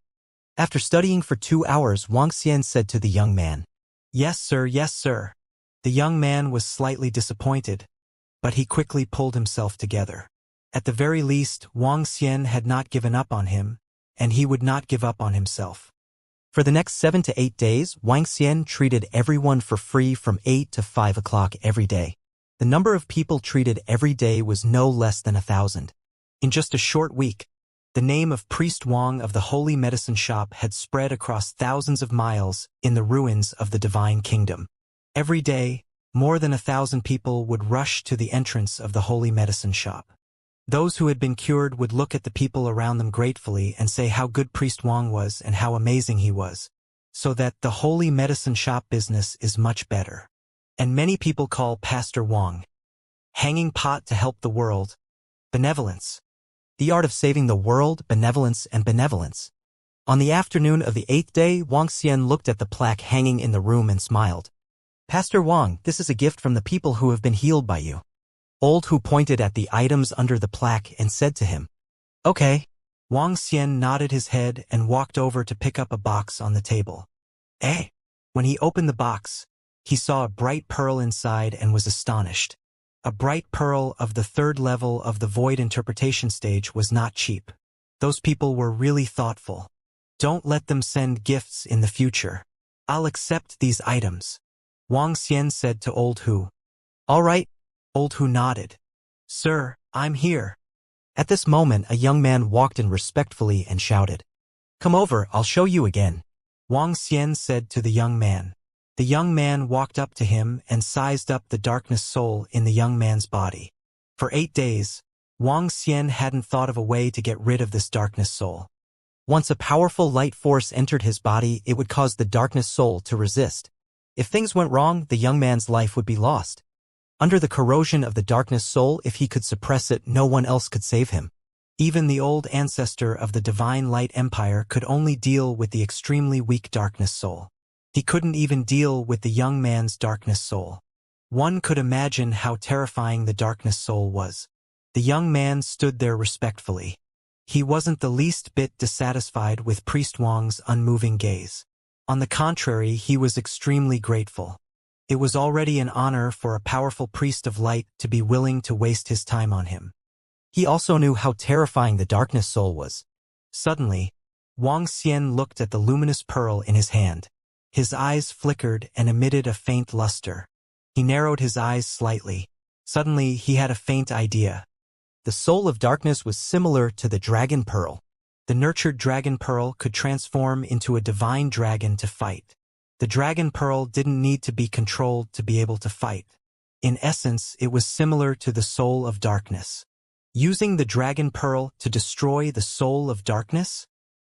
After studying for 2 hours, Wang Xian said to the young man, Yes, sir, yes, sir. The young man was slightly disappointed, but he quickly pulled himself together. At the very least, Wang Xian had not given up on him, and he would not give up on himself. For the next 7 to 8 days, Wang Xian treated everyone for free from 8 to 5 o'clock every day. The number of people treated every day was no less than 1,000. In just a short week, the name of Priest Wang of the Holy Medicine Shop had spread across thousands of miles in the ruins of the Divine Kingdom. Every day, more than 1,000 people would rush to the entrance of the Holy Medicine Shop. Those who had been cured would look at the people around them gratefully and say how good Priest Wang was and how amazing he was, so that the Holy Medicine Shop business is much better. And many people call Pastor Wang hanging pot to help the world, benevolence. The art of saving the world, benevolence and benevolence. On the afternoon of the 8th day, Wang Xian looked at the plaque hanging in the room and smiled. Pastor Wang, this is a gift from the people who have been healed by you. Old Hu pointed at the items under the plaque and said to him, Okay. Wang Xian nodded his head and walked over to pick up a box on the table. When he opened the box, he saw a bright pearl inside and was astonished. A bright pearl of the 3rd level of the void interpretation stage was not cheap. Those people were really thoughtful. Don't let them send gifts in the future. I'll accept these items, Wang Xian said to Old Hu. All right. Old Hu nodded. Sir, I'm here. At this moment, a young man walked in respectfully and shouted, Come over, I'll show you again. Wang Xian said to the young man. The young man walked up to him and sized up the darkness soul in the young man's body. For 8 days, Wang Xian hadn't thought of a way to get rid of this darkness soul. Once a powerful light force entered his body, it would cause the darkness soul to resist. If things went wrong, the young man's life would be lost. Under the corrosion of the darkness soul, if he could suppress it, no one else could save him. Even the old ancestor of the Divine Light Empire could only deal with the extremely weak darkness soul. He couldn't even deal with the young man's darkness soul. One could imagine how terrifying the darkness soul was. The young man stood there respectfully. He wasn't the least bit dissatisfied with Priest Wang's unmoving gaze. On the contrary, he was extremely grateful. It was already an honor for a powerful priest of light to be willing to waste his time on him. He also knew how terrifying the darkness soul was. Suddenly, Wang Xian looked at the luminous pearl in his hand. His eyes flickered and emitted a faint luster. He narrowed his eyes slightly. Suddenly, he had a faint idea. The soul of darkness was similar to the dragon pearl. The nurtured dragon pearl could transform into a divine dragon to fight. The dragon pearl didn't need to be controlled to be able to fight. In essence, it was similar to the soul of darkness. Using the dragon pearl to destroy the soul of darkness?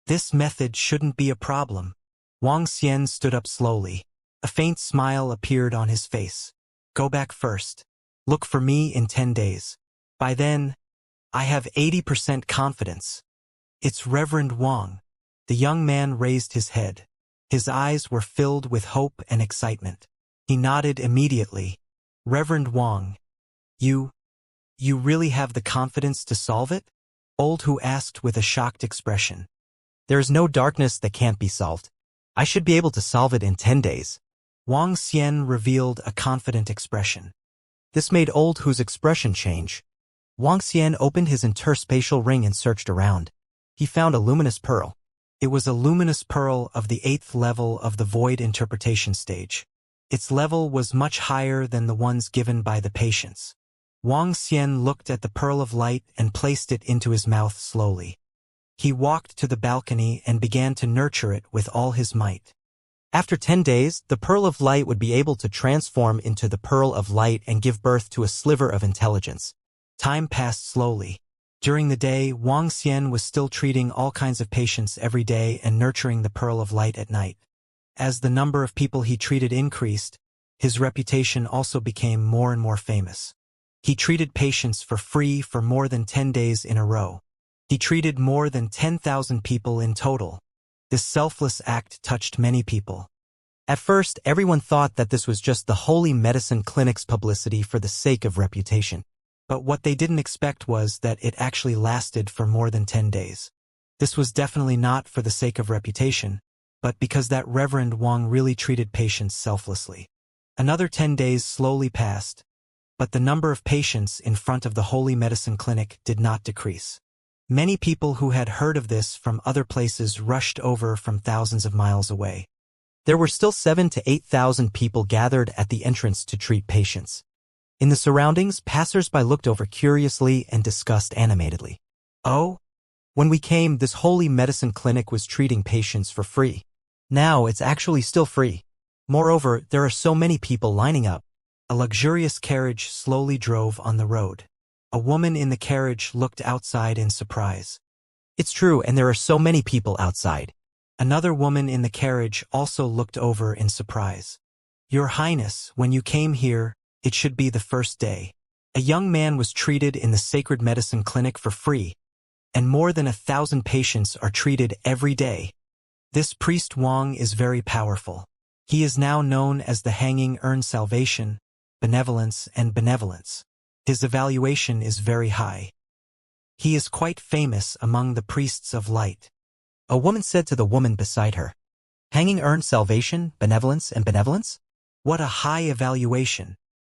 This method shouldn't be a problem. Wang Xian stood up slowly. A faint smile appeared on his face. Go back first. Look for me in 10 days. By then, I have 80% confidence. It's Reverend Wang. The young man raised his head. His eyes were filled with hope and excitement. He nodded immediately. Reverend Wang, you really have the confidence to solve it? Old Hu asked with a shocked expression. There is no darkness that can't be solved. I should be able to solve it in 10 days. Wang Xian revealed a confident expression. This made Old Hu's expression change. Wang Xian opened his interspatial ring and searched around. He found a luminous pearl. It was a luminous pearl of the 8th level of the void interpretation stage. Its level was much higher than the ones given by the patients. Wang Xian looked at the pearl of light and placed it into his mouth slowly. He walked to the balcony and began to nurture it with all his might. After 10 days, the pearl of light would be able to transform into the pearl of light and give birth to a sliver of intelligence. Time passed slowly. During the day, Wang Xian was still treating all kinds of patients every day and nurturing the pearl of light at night. As the number of people he treated increased, his reputation also became more and more famous. He treated patients for free for more than 10 days in a row. He treated more than 10,000 people in total. This selfless act touched many people. At first, everyone thought that this was just the Holy Medicine Clinic's publicity for the sake of reputation. But what they didn't expect was that it actually lasted for more than 10 days. This was definitely not for the sake of reputation, but because that Reverend Wang really treated patients selflessly. Another 10 days slowly passed, but the number of patients in front of the Holy Medicine Clinic did not decrease. Many people who had heard of this from other places rushed over from thousands of miles away. There were still 7,000 to 8,000 people gathered at the entrance to treat patients. In the surroundings, passers-by looked over curiously and discussed animatedly. Oh? When we came, this Holy Medicine Clinic was treating patients for free. Now it's actually still free. Moreover, there are so many people lining up. A luxurious carriage slowly drove on the road. A woman in the carriage looked outside in surprise. It's true, and there are so many people outside. Another woman in the carriage also looked over in surprise. Your Highness, when you came here, it should be the first day. A young man was treated in the Sacred Medicine Clinic for free, and more than 1,000 patients are treated every day. This priest Wang is very powerful. He is now known as the Hanging Urn Salvation, Benevolence and Benevolence. His evaluation is very high. He is quite famous among the priests of light. A woman said to the woman beside her, Hanging Urn Salvation, Benevolence and Benevolence? What a high evaluation.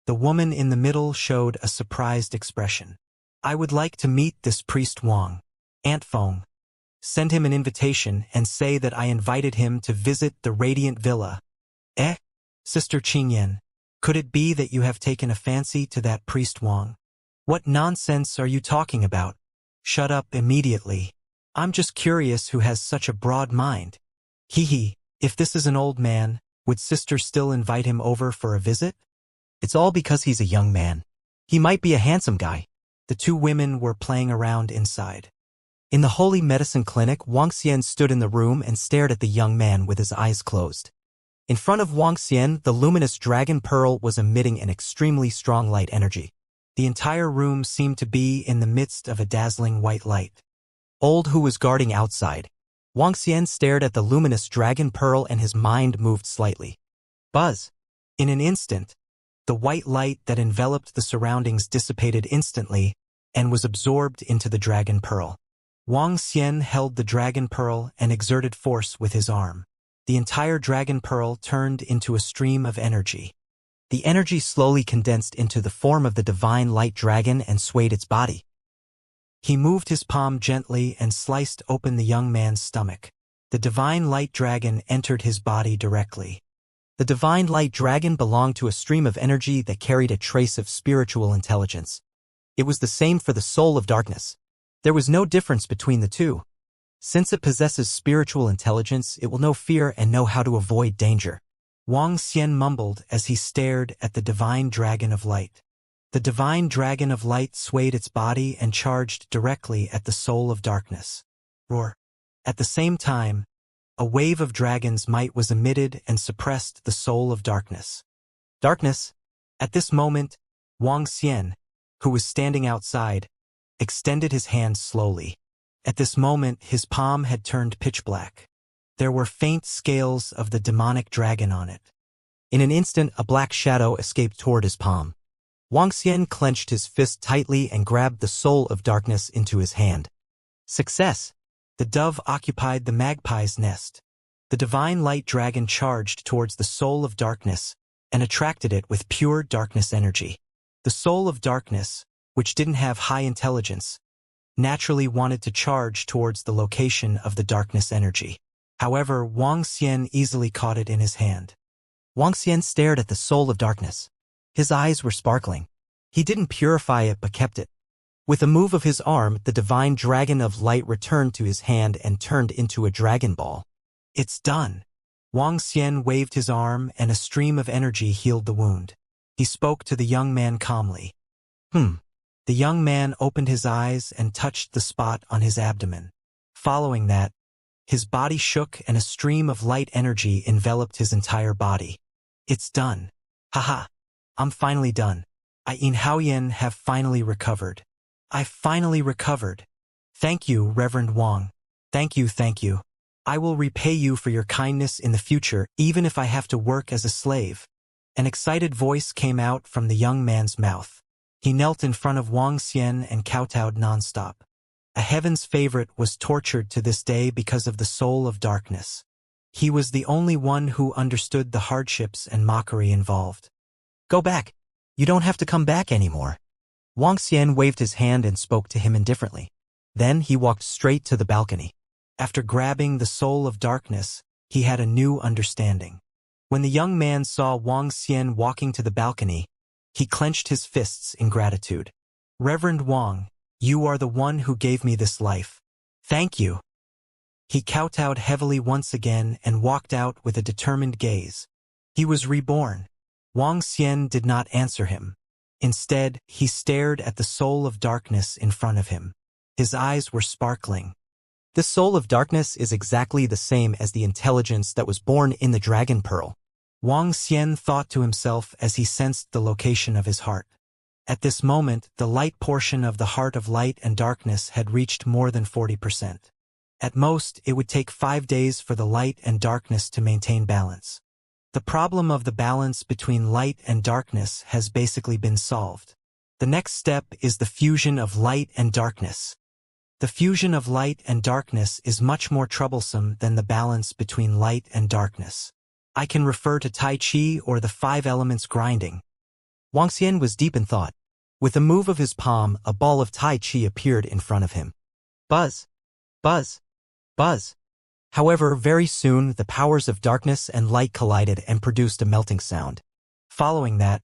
The woman in the middle showed a surprised expression. I would like to meet this priest Wang. Aunt Feng. Send him an invitation and say that I invited him to visit the Radiant Villa. Sister Qingyan, could it be that you have taken a fancy to that priest Wang? What nonsense are you talking about? Shut up immediately. I'm just curious who has such a broad mind. Hee hee, If this is an old man, would sister still invite him over for a visit? It's all because he's a young man. He might be a handsome guy. The two women were playing around inside. In the holy medicine clinic, Wang Xian stood in the room and stared at the young man with his eyes closed. In front of Wang Xian, the luminous dragon pearl was emitting an extremely strong light energy. The entire room seemed to be in the midst of a dazzling white light. Old who was guarding outside. Wang Xian stared at the luminous dragon pearl and his mind moved slightly. Buzz! In an instant, the white light that enveloped the surroundings dissipated instantly and was absorbed into the dragon pearl. Wang Xian held the dragon pearl and exerted force with his arm. The entire dragon pearl turned into a stream of energy. The energy slowly condensed into the form of the divine light dragon and swayed its body. He moved his palm gently and sliced open the young man's stomach. The divine light dragon entered his body directly. The divine light dragon belonged to a stream of energy that carried a trace of spiritual intelligence. It was the same for the soul of darkness. There was no difference between the two. Since it possesses spiritual intelligence, it will know fear and know how to avoid danger. Wang Xian mumbled as he stared at the divine dragon of light. The divine dragon of light swayed its body and charged directly at the soul of darkness. Roar! At the same time, a wave of dragon's might was emitted and suppressed the soul of darkness. Darkness! At this moment, Wang Xian, who was standing outside, extended his hand slowly. At this moment, his palm had turned pitch black. There were faint scales of the demonic dragon on it. In an instant, a black shadow escaped toward his palm. Wang Xian clenched his fist tightly and grabbed the soul of darkness into his hand. Success! The dove occupied the magpie's nest. The divine light dragon charged towards the soul of darkness and attracted it with pure darkness energy. The soul of darkness, which didn't have high intelligence, naturally wanted to charge towards the location of the darkness energy. However, Wang Xian easily caught it in his hand. Wang Xian stared at the soul of darkness. His eyes were sparkling. He didn't purify it but kept it. With a move of his arm, the divine dragon of light returned to his hand and turned into a dragon ball. It's done. Wang Xian waved his arm and a stream of energy healed the wound. He spoke to the young man calmly. The young man opened his eyes and touched the spot on his abdomen. Following that, his body shook and a stream of light energy enveloped his entire body. It's done. Haha. I'm finally done. I and Haoyan have finally recovered. I finally recovered. Thank you, Reverend Wang. Thank you, thank you. I will repay you for your kindness in the future, even if I have to work as a slave. An excited voice came out from the young man's mouth. He knelt in front of Wang Xian and kowtowed nonstop. A heaven's favorite was tortured to this day because of the soul of darkness. He was the only one who understood the hardships and mockery involved. Go back. You don't have to come back anymore. Wang Xian waved his hand and spoke to him indifferently. Then he walked straight to the balcony. After grabbing the soul of darkness, he had a new understanding. When the young man saw Wang Xian walking to the balcony, he clenched his fists in gratitude. Reverend Wang, you are the one who gave me this life. Thank you. He kowtowed heavily once again and walked out with a determined gaze. He was reborn. Wang Xian did not answer him. Instead, he stared at the soul of darkness in front of him. His eyes were sparkling. The soul of darkness is exactly the same as the intelligence that was born in the dragon pearl. Wang Xian thought to himself as he sensed the location of his heart. At this moment, the light portion of the heart of light and darkness had reached more than 40%. At most, it would take 5 days for the light and darkness to maintain balance. The problem of the balance between light and darkness has basically been solved. The next step is the fusion of light and darkness. The fusion of light and darkness is much more troublesome than the balance between light and darkness. I can refer to Tai Chi or the 5 elements grinding. Wang Xian was deep in thought. With a move of his palm, a ball of Tai Chi appeared in front of him. Buzz! Buzz! Buzz! However, very soon, the powers of darkness and light collided and produced a melting sound. Following that,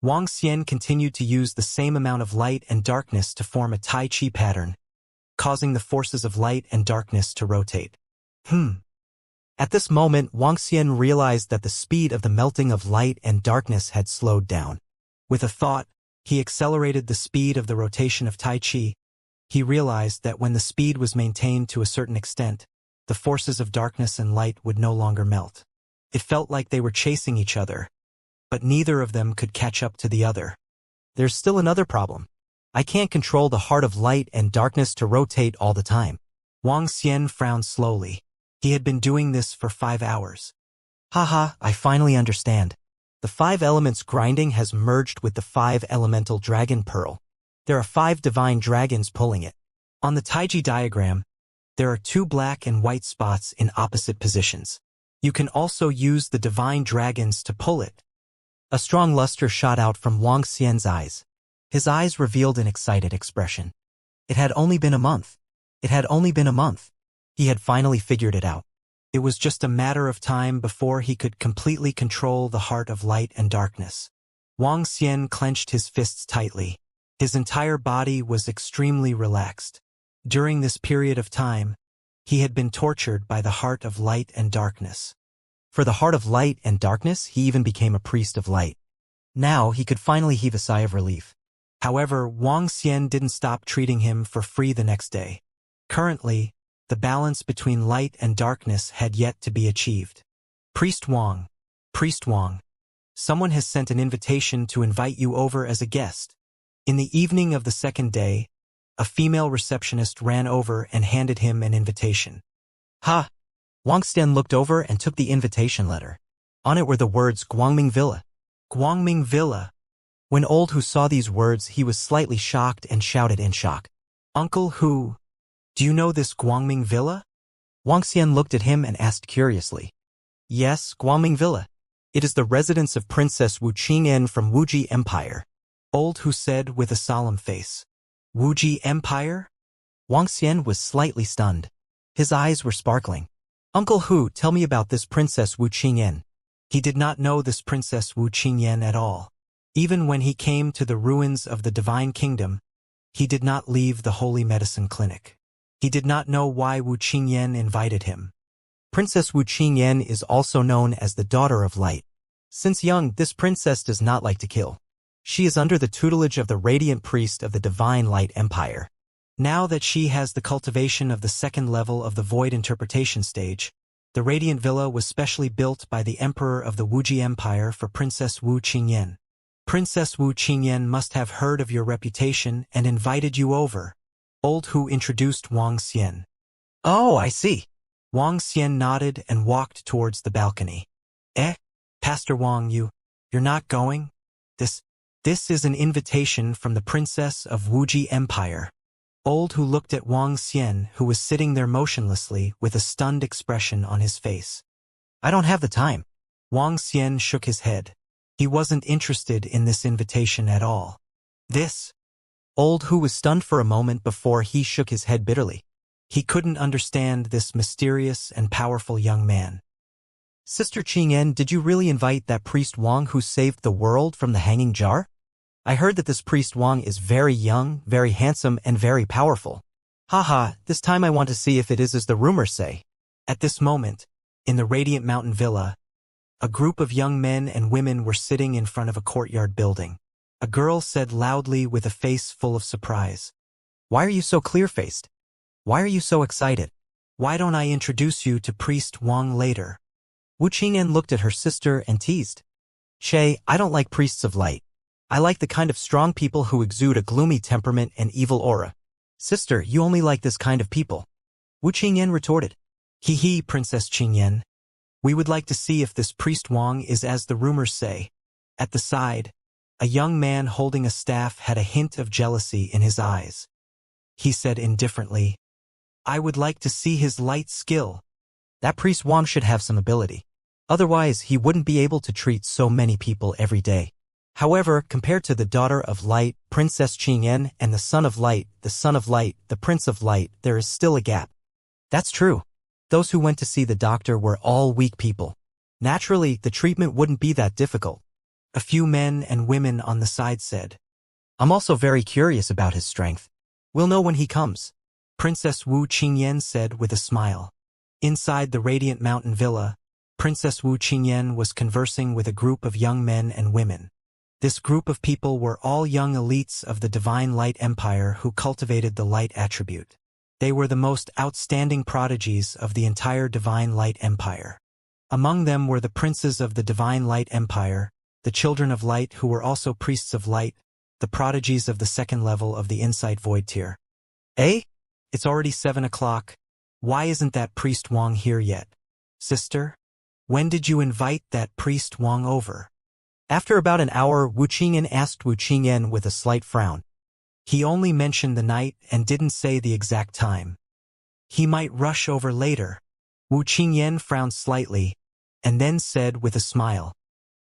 Wang Xian continued to use the same amount of light and darkness to form a Tai Chi pattern, causing the forces of light and darkness to rotate. At this moment, Wuxia realized that the speed of the melting of light and darkness had slowed down. With a thought, he accelerated the speed of the rotation of Tai Chi. He realized that when the speed was maintained to a certain extent, the forces of darkness and light would no longer melt. It felt like they were chasing each other, but neither of them could catch up to the other. There's still another problem. I can't control the heart of light and darkness to rotate all the time. Wuxia frowned slowly. He had been doing this for 5 hours. Haha, I finally understand. The 5 elements grinding has merged with the 5 elemental dragon pearl. There are 5 divine dragons pulling it. On the Taiji diagram, there are 2 black and white spots in opposite positions. You can also use the divine dragons to pull it. A strong luster shot out from Wuxia's eyes. His eyes revealed an excited expression. It had only been a month. It had only been a month. He had finally figured it out. It was just a matter of time before he could completely control the heart of light and darkness. Wuxia clenched his fists tightly. His entire body was extremely relaxed. During this period of time, he had been tortured by the heart of light and darkness. For the heart of light and darkness, he even became a priest of light. Now he could finally heave a sigh of relief. However, Wuxia didn't stop treating him for free the next day. Currently, the balance between light and darkness had yet to be achieved. Priest Wang, someone has sent an invitation to invite you over as a guest. In the evening of the second day, a female receptionist ran over and handed him an invitation. Ha! Wuxia looked over and took the invitation letter. On it were the words Guangming Villa. Guangming Villa. When Old Hu saw these words, he was slightly shocked and shouted in shock. Uncle Hu, do you know this Guangming Villa? Wuxia looked at him and asked curiously. Yes, Guangming Villa. It is the residence of Princess Wuxia from Wuji Empire. Old Hu said with a solemn face. Wuji Empire? Wuxia was slightly stunned. His eyes were sparkling. Uncle Hu, tell me about this Princess Wuxia. He did not know this Princess Wuxia at all. Even when he came to the ruins of the Divine Kingdom, he did not leave the Holy Medicine Clinic. He did not know why Wuxia invited him. Princess Wuxia is also known as the Daughter of Light. Since young, this princess does not like to kill. She is under the tutelage of the Radiant Priest of the Divine Light Empire. Now that she has the cultivation of the second level of the Void Interpretation stage, the Radiant Villa was specially built by the Emperor of the Wuji Empire for Princess Wuxia. Princess Wuxia must have heard of your reputation and invited you over. Old Hu introduced Wuxia. Oh, I see. Wuxia nodded and walked towards the balcony. Pastor Wang, you're not going? This is an invitation from the Princess of Wuji Empire. Old Hu looked at Wuxia, who was sitting there motionlessly with a stunned expression on his face. I don't have the time. Wuxia shook his head. He wasn't interested in this invitation at all. Old Hu was stunned for a moment before he shook his head bitterly. He couldn't understand this mysterious and powerful young man. Sister Qingyan, did you really invite that priest Wang who saved the world from the hanging jar? I heard that this priest Wang is very young, very handsome, and very powerful. Haha, this time I want to see if it is as the rumors say. At this moment, in the Radiant Mountain Villa, a group of young men and women were sitting in front of a courtyard building. A girl said loudly with a face full of surprise. Why are you so clear-faced? Why are you so excited? Why don't I introduce you to Priest Wang later? Wuxia looked at her sister and teased. Che, I don't like priests of light. I like the kind of strong people who exude a gloomy temperament and evil aura. Sister, you only like this kind of people. Wuxia retorted. Hee, Princess Qingyan. We would like to see if this priest Wang is as the rumors say. At the side, a young man holding a staff had a hint of jealousy in his eyes. He said indifferently, I would like to see his light skill. That priest Wang should have some ability. Otherwise, he wouldn't be able to treat so many people every day. However, compared to the Daughter of Light, Princess Qingyan, and the Son of Light, the Prince of Light, there is still a gap. That's true. Those who went to see the doctor were all weak people. Naturally, the treatment wouldn't be that difficult. A few men and women on the side said. I'm also very curious about his strength. We'll know when he comes. Princess Wuxia said with a smile. Inside the radiant mountain villa, Princess Wu Qingyan was conversing with a group of young men and women. This group of people were all young elites of the Divine Light Empire who cultivated the light attribute. They were the most outstanding prodigies of the entire Divine Light Empire. Among them were the princes of the Divine Light Empire, the children of light who were also priests of light, the prodigies of the second level of the Insight Void tier. Eh? It's already 7 o'clock. Why isn't that priest Wang here yet? Sister? When did you invite that priest Wang over? After about an hour, Wu Qingyan asked Wu Qingyan with a slight frown. He only mentioned the night and didn't say the exact time. He might rush over later. Wu Qingyan frowned slightly, and then said with a smile.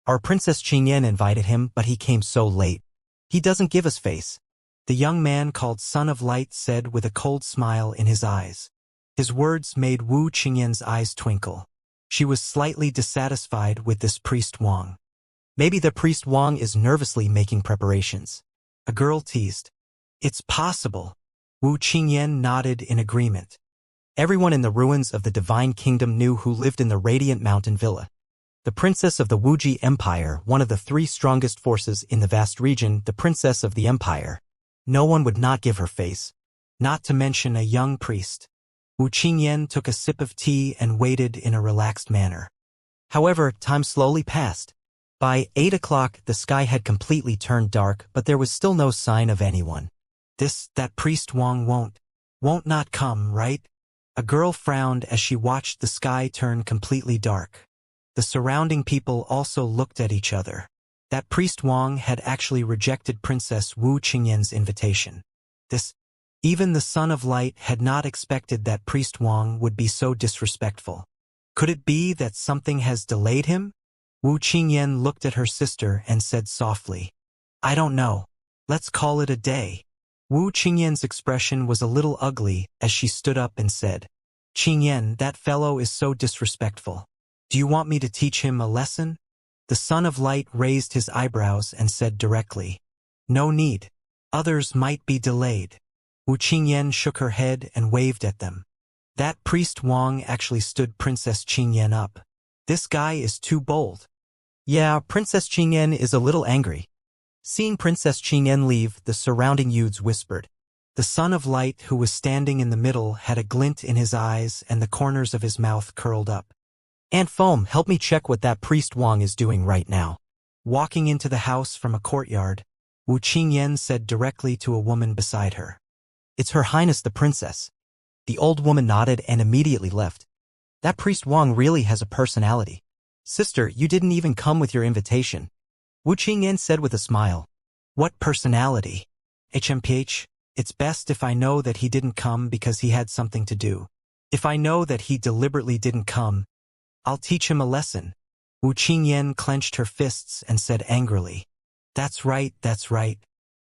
Our Princess Qingyan invited him, but he came so late. He doesn't give us face. The young man called Son of Light said with a cold smile in his eyes. His words made Wu Qingyan's eyes twinkle. She was slightly dissatisfied with this priest Wang. Maybe the priest Wang is nervously making preparations. A girl teased. It's possible. Wu Qingyan nodded in agreement. Everyone in the ruins of the Divine Kingdom knew who lived in the Radiant Mountain Villa. The princess of the Wuji Empire, one of the 3 strongest forces in the vast region, the princess of the empire. No one would not give her face. Not to mention a young priest. Wu Qingyan took a sip of tea and waited in a relaxed manner. However, time slowly passed. By 8 o'clock, the sky had completely turned dark, but there was still no sign of anyone. That priest Wang won't not come, right? A girl frowned as she watched the sky turn completely dark. The surrounding people also looked at each other. That priest Wang had actually rejected Princess Wu Qingyan's invitation. Even the Son of Light had not expected that priest Wang would be so disrespectful. Could it be that something has delayed him? Wu Qingyan looked at her sister and said softly, I don't know. Let's call it a day. Wu Qingyan's expression was a little ugly as she stood up and said, Qingyan, that fellow is so disrespectful. Do you want me to teach him a lesson? The Son of Light raised his eyebrows and said directly, No need. Others might be delayed. Wu Qingyan shook her head and waved at them. That priest Wang actually stood Princess Qingyan up. This guy is too bold. Yeah, Princess Qingyan is a little angry. Seeing Princess Qingyan leave, the surrounding youths whispered. The Son of Light, who was standing in the middle, had a glint in his eyes and the corners of his mouth curled up. Aunt Foam, help me check what that priest Wang is doing right now. Walking into the house from a courtyard, Wu Qingyan said directly to a woman beside her. It's Her Highness the Princess. The old woman nodded and immediately left. That priest Wang really has a personality. Sister, you didn't even come with your invitation. Wu Qingyan said with a smile. What personality? HMPH, it's best if I know that he didn't come because he had something to do. If I know that he deliberately didn't come, I'll teach him a lesson. Wu Qingyan clenched her fists and said angrily. That's right.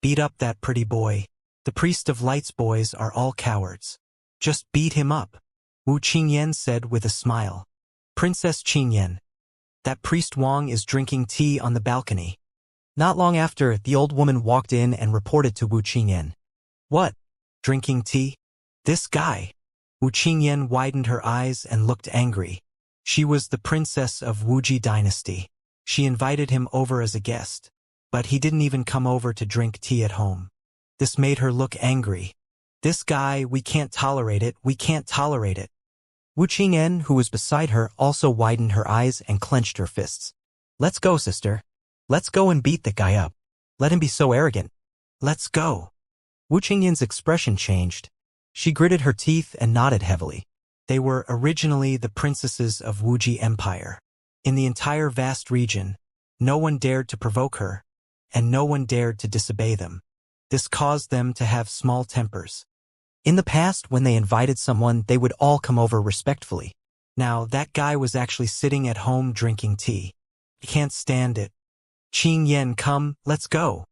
Beat up that pretty boy. The Priest of Light's boys are all cowards. Just beat him up. Wu Qingyan said with a smile. Princess Qingyan. That priest Wang is drinking tea on the balcony. Not long after, the old woman walked in and reported to Wu Qingyan. What? Drinking tea? This guy? Wu Qingyan widened her eyes and looked angry. She was the princess of Wuji dynasty. She invited him over as a guest. But he didn't even come over to drink tea at home. This made her look angry. This guy, we can't tolerate it. Wu Qingyan, who was beside her, also widened her eyes and clenched her fists. Let's go, sister. Let's go and beat that guy up. Let him be so arrogant. Let's go. Wu Qingyan's expression changed. She gritted her teeth and nodded heavily. They were originally the princesses of Wuji Empire. In the entire vast region, no one dared to provoke her, and no one dared to disobey them. This caused them to have small tempers. In the past, when they invited someone, they would all come over respectfully. Now, that guy was actually sitting at home drinking tea. I can't stand it. Qingyan, come, let's go.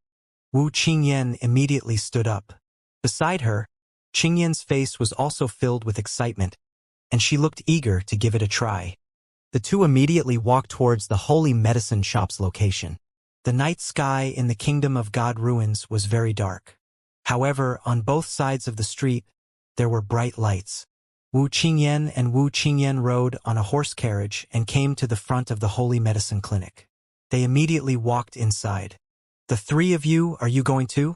Wu Qingyan immediately stood up. Beside her, Qingyan's face was also filled with excitement, and she looked eager to give it a try. The two immediately walked towards the holy medicine shop's location. The night sky in the Kingdom of God ruins was very dark. However, on both sides of the street, there were bright lights. Wu Qingyan and Wu Qingyan rode on a horse carriage and came to the front of the Holy Medicine Clinic. They immediately walked inside. "The three of you, are you going too?"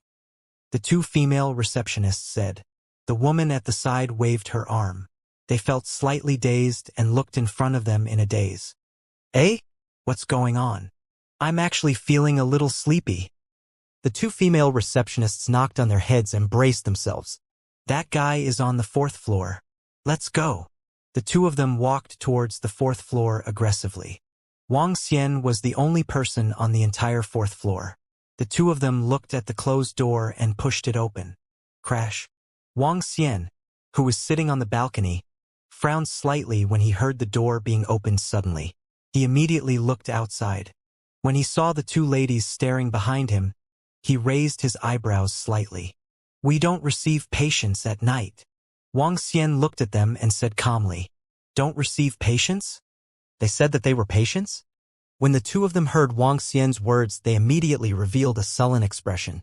The two female receptionists said. The woman at the side waved her arm. They felt slightly dazed and looked in front of them in a daze. "Eh? What's going on? I'm actually feeling a little sleepy." The two female receptionists knocked on their heads and braced themselves. "That guy is on the 4th floor. Let's go." The two of them walked towards the 4th floor aggressively. Wang Xian was the only person on the entire 4th floor. The two of them looked at the closed door and pushed it open. Crash. Wang Xian, who was sitting on the balcony, frowned slightly when he heard the door being opened suddenly. He immediately looked outside. When he saw the two ladies staring behind him, he raised his eyebrows slightly. "We don't receive patients at night." Wang Xian looked at them and said calmly, "Don't receive patients?" They said that they were patients? When the two of them heard Wang Xian's words, they immediately revealed a sullen expression.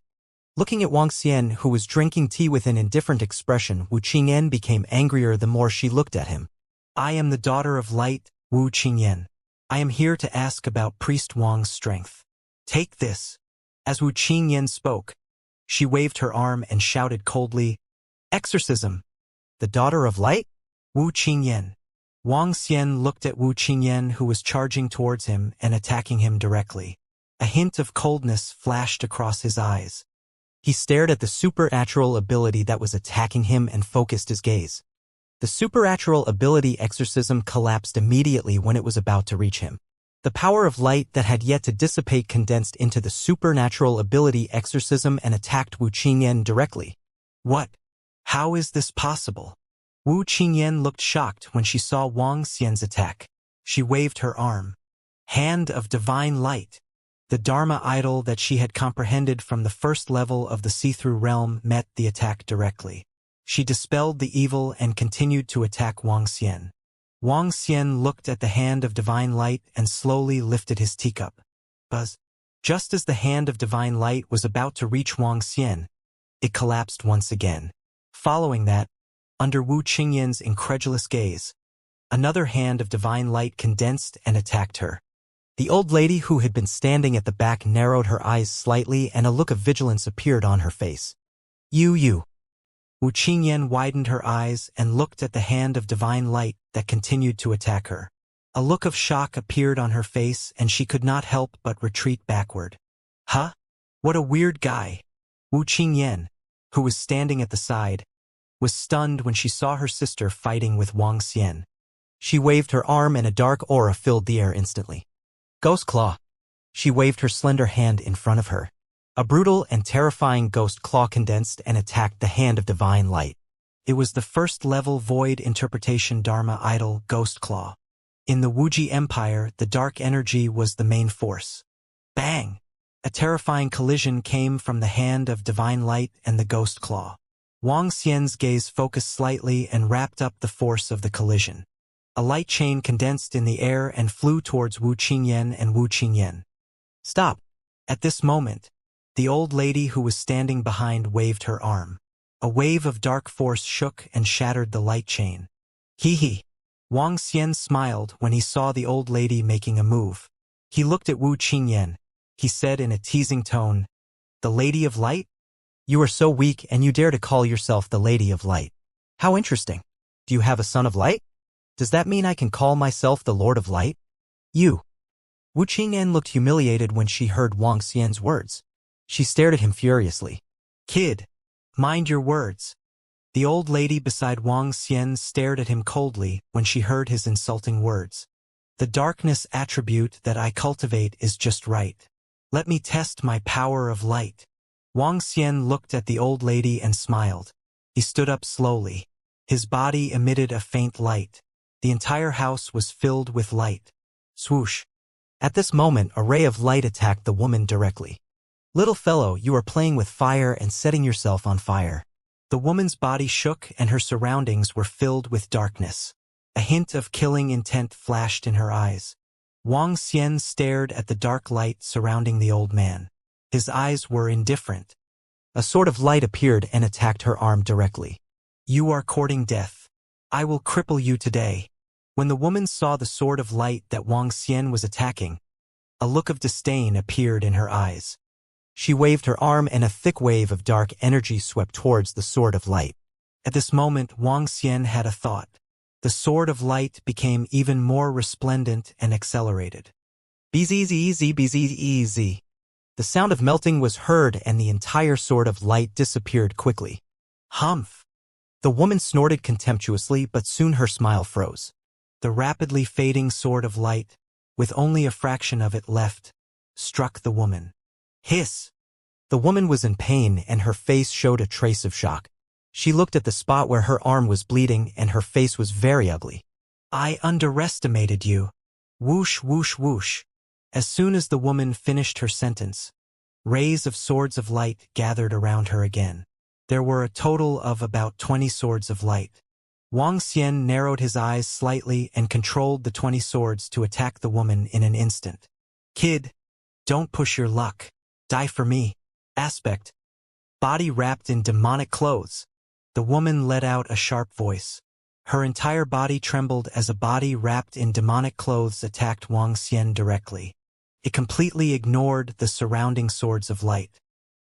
Looking at Wang Xian, who was drinking tea with an indifferent expression, Wu Qingyan became angrier the more she looked at him. "I am the daughter of light, Wu Qingyan. I am here to ask about Priest Wang's strength. Take this." As Wu Qingyan spoke, she waved her arm and shouted coldly, "Exorcism! The daughter of light?" Wu Qingyan. Wang Xian looked at Wu Qingyan, who was charging towards him and attacking him directly. A hint of coldness flashed across his eyes. He stared at the supernatural ability that was attacking him and focused his gaze. The supernatural ability exorcism collapsed immediately when it was about to reach him. The power of light that had yet to dissipate condensed into the supernatural ability exorcism and attacked Wu Qingyan directly. "What? How is this possible?" Wu Qingyan looked shocked when she saw Wang Xian's attack. She waved her arm. Hand of Divine Light. The Dharma idol that she had comprehended from the first level of the see-through realm met the attack directly. She dispelled the evil and continued to attack Wang Xian. Wang Xian looked at the Hand of Divine Light and slowly lifted his teacup. Buzz. Just as the Hand of Divine Light was about to reach Wang Xian, it collapsed once again. Following that, under Wu Qingyan's incredulous gaze, another Hand of Divine Light condensed and attacked her. The old lady who had been standing at the back narrowed her eyes slightly and a look of vigilance appeared on her face. You. Wu Qingyan widened her eyes and looked at the Hand of Divine Light that continued to attack her. A look of shock appeared on her face and she could not help but retreat backward. Huh? What a weird guy. Wu Qingyan, who was standing at the side, was stunned when she saw her sister fighting with Wang Xian. She waved her arm and a dark aura filled the air instantly. Ghost Claw. She waved her slender hand in front of her. A brutal and terrifying ghost claw condensed and attacked the Hand of Divine Light. It was the first-level void interpretation Dharma idol Ghost Claw. In the Wuji Empire, the dark energy was the main force. Bang! A terrifying collision came from the Hand of Divine Light and the Ghost Claw. Wang Xian's gaze focused slightly and wrapped up the force of the collision. A light chain condensed in the air and flew towards Wu Qingyan and Wu Qingyan. Stop! At this moment, the old lady who was standing behind waved her arm. A wave of dark force shook and shattered the light chain. Hee. Wang Xian smiled when he saw the old lady making a move. He looked at Wu Qingyan. He said in a teasing tone, "The Lady of Light? You are so weak and you dare to call yourself the Lady of Light. How interesting. Do you have a son of light? Does that mean I can call myself the Lord of Light?" You. Wu Qingyan looked humiliated when she heard Wang Xian's words. She stared at him furiously. Kid, mind your words. The old lady beside Wang Xian stared at him coldly when she heard his insulting words. The darkness attribute that I cultivate is just right. Let me test my power of light. Wang Xian looked at the old lady and smiled. He stood up slowly. His body emitted a faint light. The entire house was filled with light. Swoosh. At this moment, a ray of light attacked the woman directly. Little fellow, you are playing with fire and setting yourself on fire. The woman's body shook and her surroundings were filled with darkness. A hint of killing intent flashed in her eyes. Wang Xian stared at the dark light surrounding the old man. His eyes were indifferent. A sort of light appeared and attacked her arm directly. You are courting death. I will cripple you today. When the woman saw the sword of light that Wang Xian was attacking, a look of disdain appeared in her eyes. She waved her arm and a thick wave of dark energy swept towards the sword of light. At this moment, Wang Xian had a thought. The sword of light became even more resplendent and accelerated. Bzz. The sound of melting was heard and the entire sword of light disappeared quickly. Humph! The woman snorted contemptuously, but soon her smile froze. The rapidly fading sword of light, with only a fraction of it left, struck the woman. Hiss! The woman was in pain and her face showed a trace of shock. She looked at the spot where her arm was bleeding and her face was very ugly. I underestimated you. Whoosh, whoosh, whoosh. As soon as the woman finished her sentence, rays of swords of light gathered around her again. There were a total of about 20 swords of light. Wang Xian narrowed his eyes slightly and controlled the 20 swords to attack the woman in an instant. Kid, don't push your luck. Die for me. Aspect. Body wrapped in demonic clothes. The woman let out a sharp voice. Her entire body trembled as a body wrapped in demonic clothes attacked Wang Xian directly. It completely ignored the surrounding swords of light.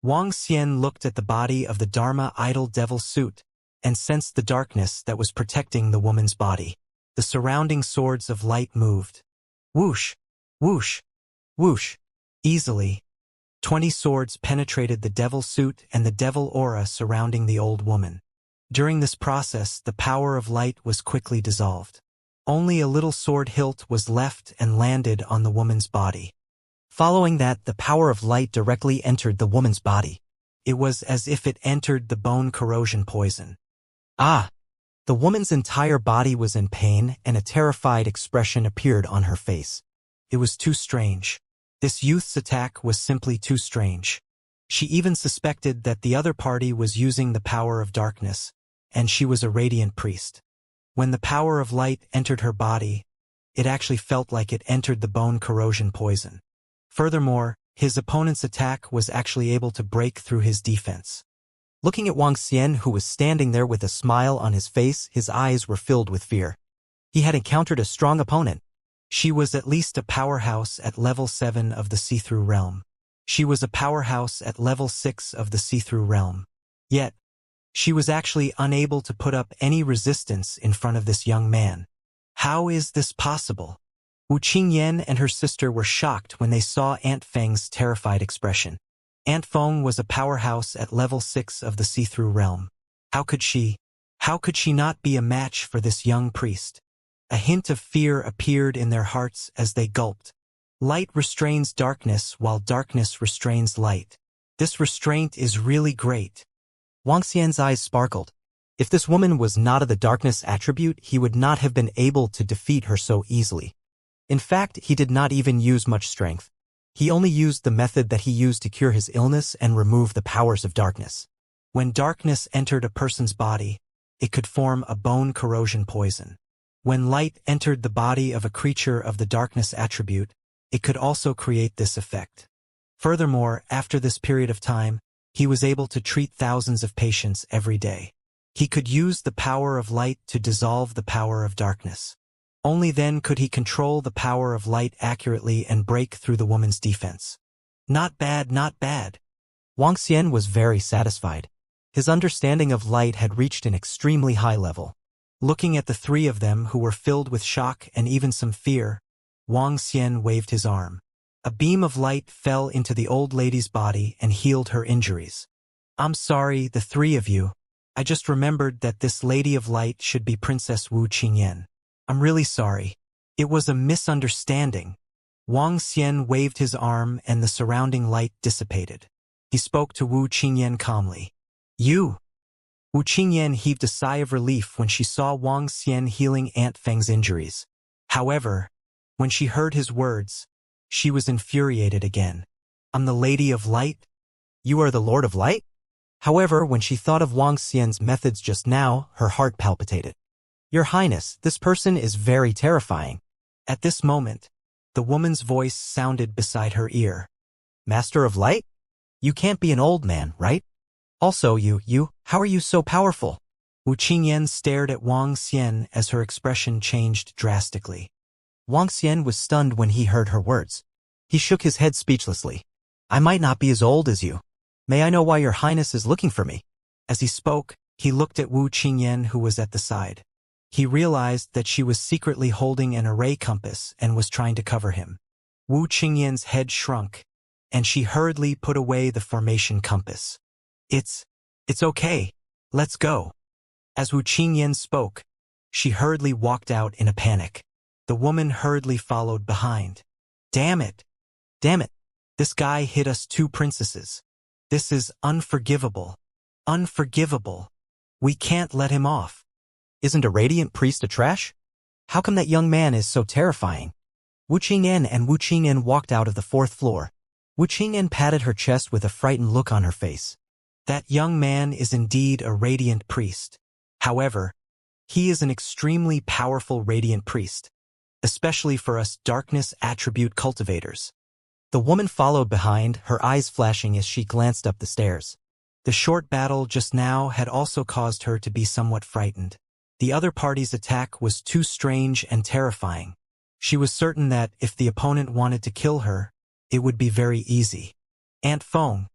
Wang Xian looked at the body of the Dharma idol devil suit and sensed the darkness that was protecting the woman's body. The surrounding swords of light moved. Whoosh, whoosh, whoosh. Easily, 20 swords penetrated the devil suit and the devil aura surrounding the old woman. During this process, the power of light was quickly dissolved. Only a little sword hilt was left and landed on the woman's body. Following that, the power of light directly entered the woman's body. It was as if it entered the bone corrosion poison. Ah! The woman's entire body was in pain and a terrified expression appeared on her face. It was too strange. This youth's attack was simply too strange. She even suspected that the other party was using the power of darkness, and she was a radiant priest. When the power of light entered her body, it actually felt like it entered the bone corrosion poison. Furthermore, his opponent's attack was actually able to break through his defense. Looking at Wang Xian, who was standing there with a smile on his face, his eyes were filled with fear. He had encountered a strong opponent. She was at least a powerhouse at level 7 of the see-through realm. She was a powerhouse at level 6 of the see-through realm. Yet, she was actually unable to put up any resistance in front of this young man. How is this possible? Wu Qingyan and her sister were shocked when they saw Aunt Feng's terrified expression. Aunt Feng was a powerhouse at level 6 of the see-through realm. How could she not be a match for this young priest? A hint of fear appeared in their hearts as they gulped. Light restrains darkness while darkness restrains light. This restraint is really great. Wang Xian's eyes sparkled. If this woman was not of the darkness attribute, he would not have been able to defeat her so easily. In fact, he did not even use much strength. He only used the method that he used to cure his illness and remove the powers of darkness. When darkness entered a person's body, it could form a bone corrosion poison. When light entered the body of a creature of the darkness attribute, it could also create this effect. Furthermore, after this period of time, he was able to treat thousands of patients every day. He could use the power of light to dissolve the power of darkness. Only then could he control the power of light accurately and break through the woman's defense. Not bad, not bad. Wang Xian was very satisfied. His understanding of light had reached an extremely high level. Looking at the three of them who were filled with shock and even some fear, Wang Xian waved his arm. A beam of light fell into the old lady's body and healed her injuries. I'm sorry, the three of you. I just remembered that this lady of light should be Princess Wu Qingyan. I'm really sorry. It was a misunderstanding. Wang Xian waved his arm and the surrounding light dissipated. He spoke to Wu Qingyan calmly. You! Wu Qingyan heaved a sigh of relief when she saw Wang Xian healing Aunt Feng's injuries. However, when she heard his words, she was infuriated again. I'm the Lady of Light? You are the Lord of Light? However, when she thought of Wang Xian's methods just now, her heart palpitated. Your Highness, this person is very terrifying. At this moment, the woman's voice sounded beside her ear. Master of Light? You can't be an old man, right? Also, how are you so powerful? Wu Qingyan stared at Wang Xian as her expression changed drastically. Wang Xian was stunned when he heard her words. He shook his head speechlessly. I might not be as old as you. May I know why your highness is looking for me? As he spoke, he looked at Wu Qingyan, who was at the side. He realized that she was secretly holding an array compass and was trying to cover him. Wu Qingyan's head shrunk, and she hurriedly put away the formation compass. It's okay. Let's go. As Wu Qingyan spoke, she hurriedly walked out in a panic. The woman hurriedly followed behind. Damn it! Damn it! This guy hid us 2 princesses. This is unforgivable. Unforgivable. We can't let him off. Isn't a radiant priest a trash? How come that young man is so terrifying? Wu Qingyan and Wu Qingyan walked out of the 4th floor. Wu Qingyan patted her chest with a frightened look on her face. That young man is indeed a radiant priest. However, he is an extremely powerful radiant priest, especially for us darkness attribute cultivators. The woman followed behind, her eyes flashing as she glanced up the stairs. The short battle just now had also caused her to be somewhat frightened. The other party's attack was too strange and terrifying. She was certain that if the opponent wanted to kill her, it would be very easy. Aunt Feng,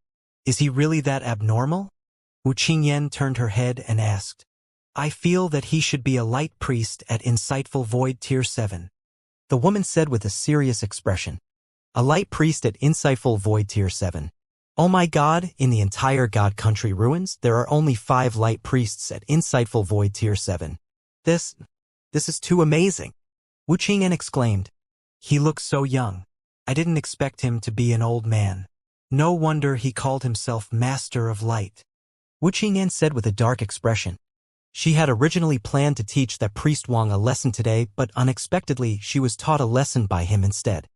is he really that abnormal? Wu Qingyan turned her head and asked. I feel that he should be a light priest at Insightful Void Tier 7. The woman said with a serious expression. A light priest at Insightful Void Tier 7. Oh my god, in the entire God Country ruins, there are only 5 light priests at Insightful Void Tier 7. This is too amazing. Wu Qingyan exclaimed. He looks so young. I didn't expect him to be an old man. No wonder he called himself Master of Light. Wu Qingyan said with a dark expression. She had originally planned to teach that priest Wang a lesson today, but unexpectedly she was taught a lesson by him instead.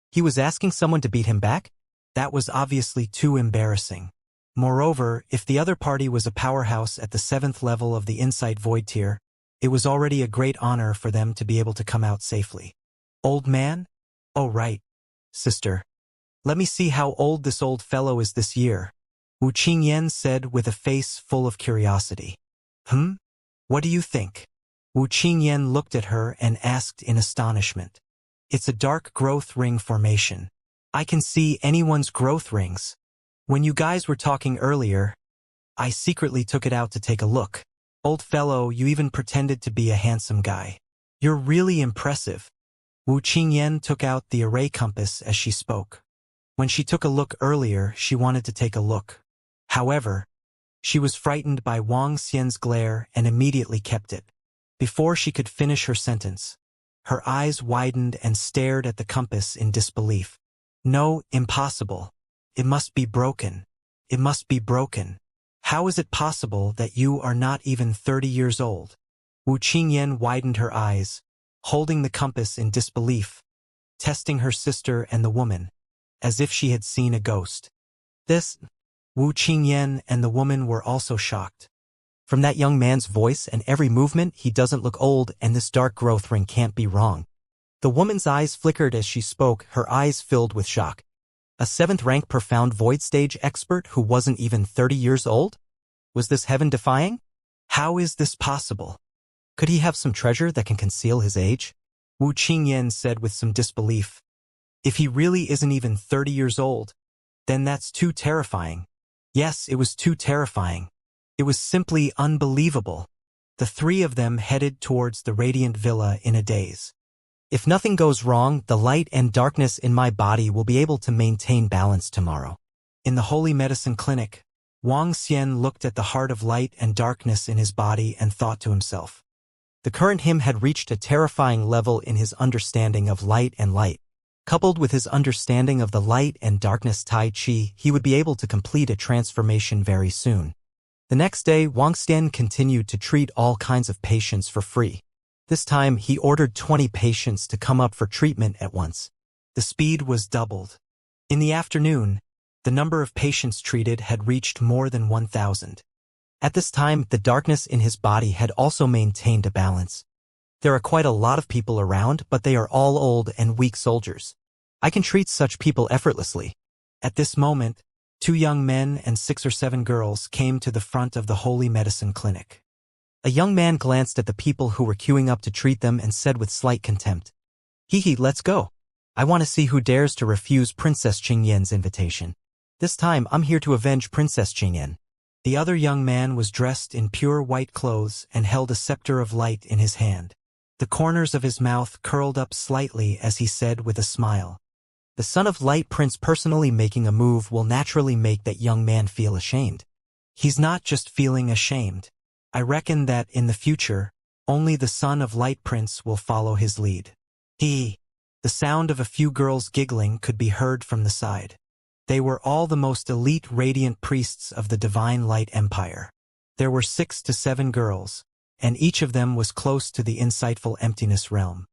He was asking someone to beat him back? That was obviously too embarrassing. Moreover, if the other party was a powerhouse at the 7th level of the Insight Void tier, it was already a great honor for them to be able to come out safely. Old man? Oh right. Sister. Let me see how old this old fellow is this year. Wu Qingyan said with a face full of curiosity. What do you think? Wu Qingyan looked at her and asked in astonishment. It's a dark growth ring formation. I can see anyone's growth rings. When you guys were talking earlier, I secretly took it out to take a look. Old fellow, you even pretended to be a handsome guy. You're really impressive. Wu Qingyan took out the array compass as she spoke. When she took a look earlier, she wanted to take a look. However, she was frightened by Wang Xian's glare and immediately kept it. Before she could finish her sentence, her eyes widened and stared at the compass in disbelief. No, impossible. It must be broken. It must be broken. How is it possible that you are not even 30 years old? Wu Qingyan widened her eyes, holding the compass in disbelief, testing her sister and the woman, as if she had seen a ghost. Wu Qingyan and the woman were also shocked. From that young man's voice and every movement, he doesn't look old, and this dark growth ring can't be wrong. The woman's eyes flickered as she spoke, her eyes filled with shock. A 7th rank profound void stage expert who wasn't even 30 years old? Was this heaven-defying? How is this possible? Could he have some treasure that can conceal his age? Wu Qingyan said with some disbelief. If he really isn't even 30 years old, then that's too terrifying. Yes, it was too terrifying. It was simply unbelievable. The 3 of them headed towards the Radiant Villa in a daze. If nothing goes wrong, the light and darkness in my body will be able to maintain balance tomorrow. In the Holy Medicine Clinic, Wang Xian looked at the heart of light and darkness in his body and thought to himself. The current him had reached a terrifying level in his understanding of light and light. Coupled with his understanding of the light and darkness Tai Chi, he would be able to complete a transformation very soon. The next day, Wang Xian continued to treat all kinds of patients for free. This time, he ordered 20 patients to come up for treatment at once. The speed was doubled. In the afternoon, the number of patients treated had reached more than 1,000. At this time, the darkness in his body had also maintained a balance. There are quite a lot of people around, but they are all old and weak soldiers. I can treat such people effortlessly. At this moment, 2 young men and 6 or 7 girls came to the front of the Holy Medicine Clinic. A young man glanced at the people who were queuing up to treat them and said with slight contempt, "Hee, let's go. I want to see who dares to refuse Princess Qingyan's invitation. This time I'm here to avenge Princess Qingyan." The other young man was dressed in pure white clothes and held a scepter of light in his hand. The corners of his mouth curled up slightly as he said with a smile, "The Son of Light Prince personally making a move will naturally make that young man feel ashamed." He's not just feeling ashamed. I reckon that in the future, only the Son of Light Prince will follow his lead. The sound of a few girls giggling could be heard from the side. They were all the most elite radiant priests of the Divine Light Empire. There were 6 to 7 girls, and each of them was close to the insightful emptiness realm.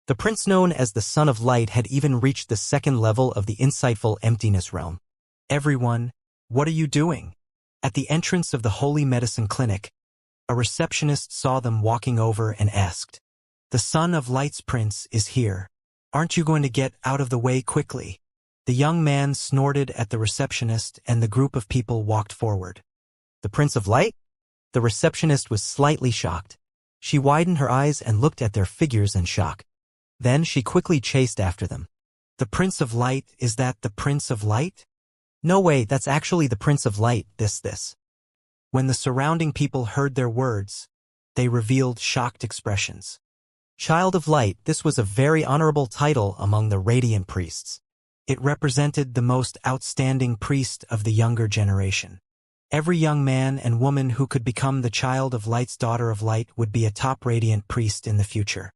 The prince known as the Son of Light had even reached the 2nd level of the insightful emptiness realm. "Everyone, what are you doing?" At the entrance of the Holy Medicine Clinic, a receptionist saw them walking over and asked, "The Son of Light's prince is here. Aren't you going to get out of the way quickly?" The young man snorted at the receptionist and the group of people walked forward. "The Prince of Light?" The receptionist was slightly shocked. She widened her eyes and looked at their figures in shock. Then she quickly chased after them. "The Prince of Light, is that the Prince of Light?" "No way, that's actually the Prince of Light, this. When the surrounding people heard their words, they revealed shocked expressions. Child of Light, this was a very honorable title among the radiant priests. It represented the most outstanding priest of the younger generation. Every young man and woman who could become the Child of Light's Daughter of Light would be a top radiant priest in the future.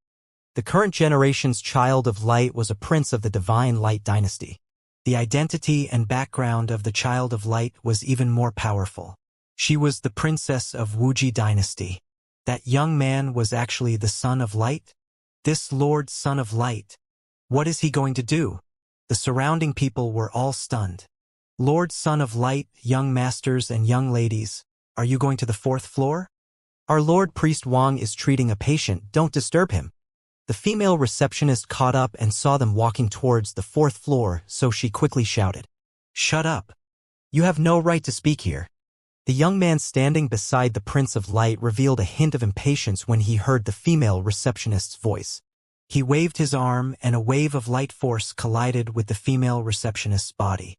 The current generation's Child of Light was a prince of the Divine Light dynasty. The identity and background of the Child of Light was even more powerful. She was the princess of Wuxia dynasty. That young man was actually the Son of Light? This Lord Son of Light. What is he going to do? The surrounding people were all stunned. "Lord Son of Light, young masters and young ladies, are you going to the 4th floor? Our Lord Priest Wang is treating a patient, don't disturb him." The female receptionist caught up and saw them walking towards the 4th floor, so she quickly shouted, "Shut up. You have no right to speak here." The young man standing beside the Prince of Light revealed a hint of impatience when he heard the female receptionist's voice. He waved his arm and a wave of light force collided with the female receptionist's body.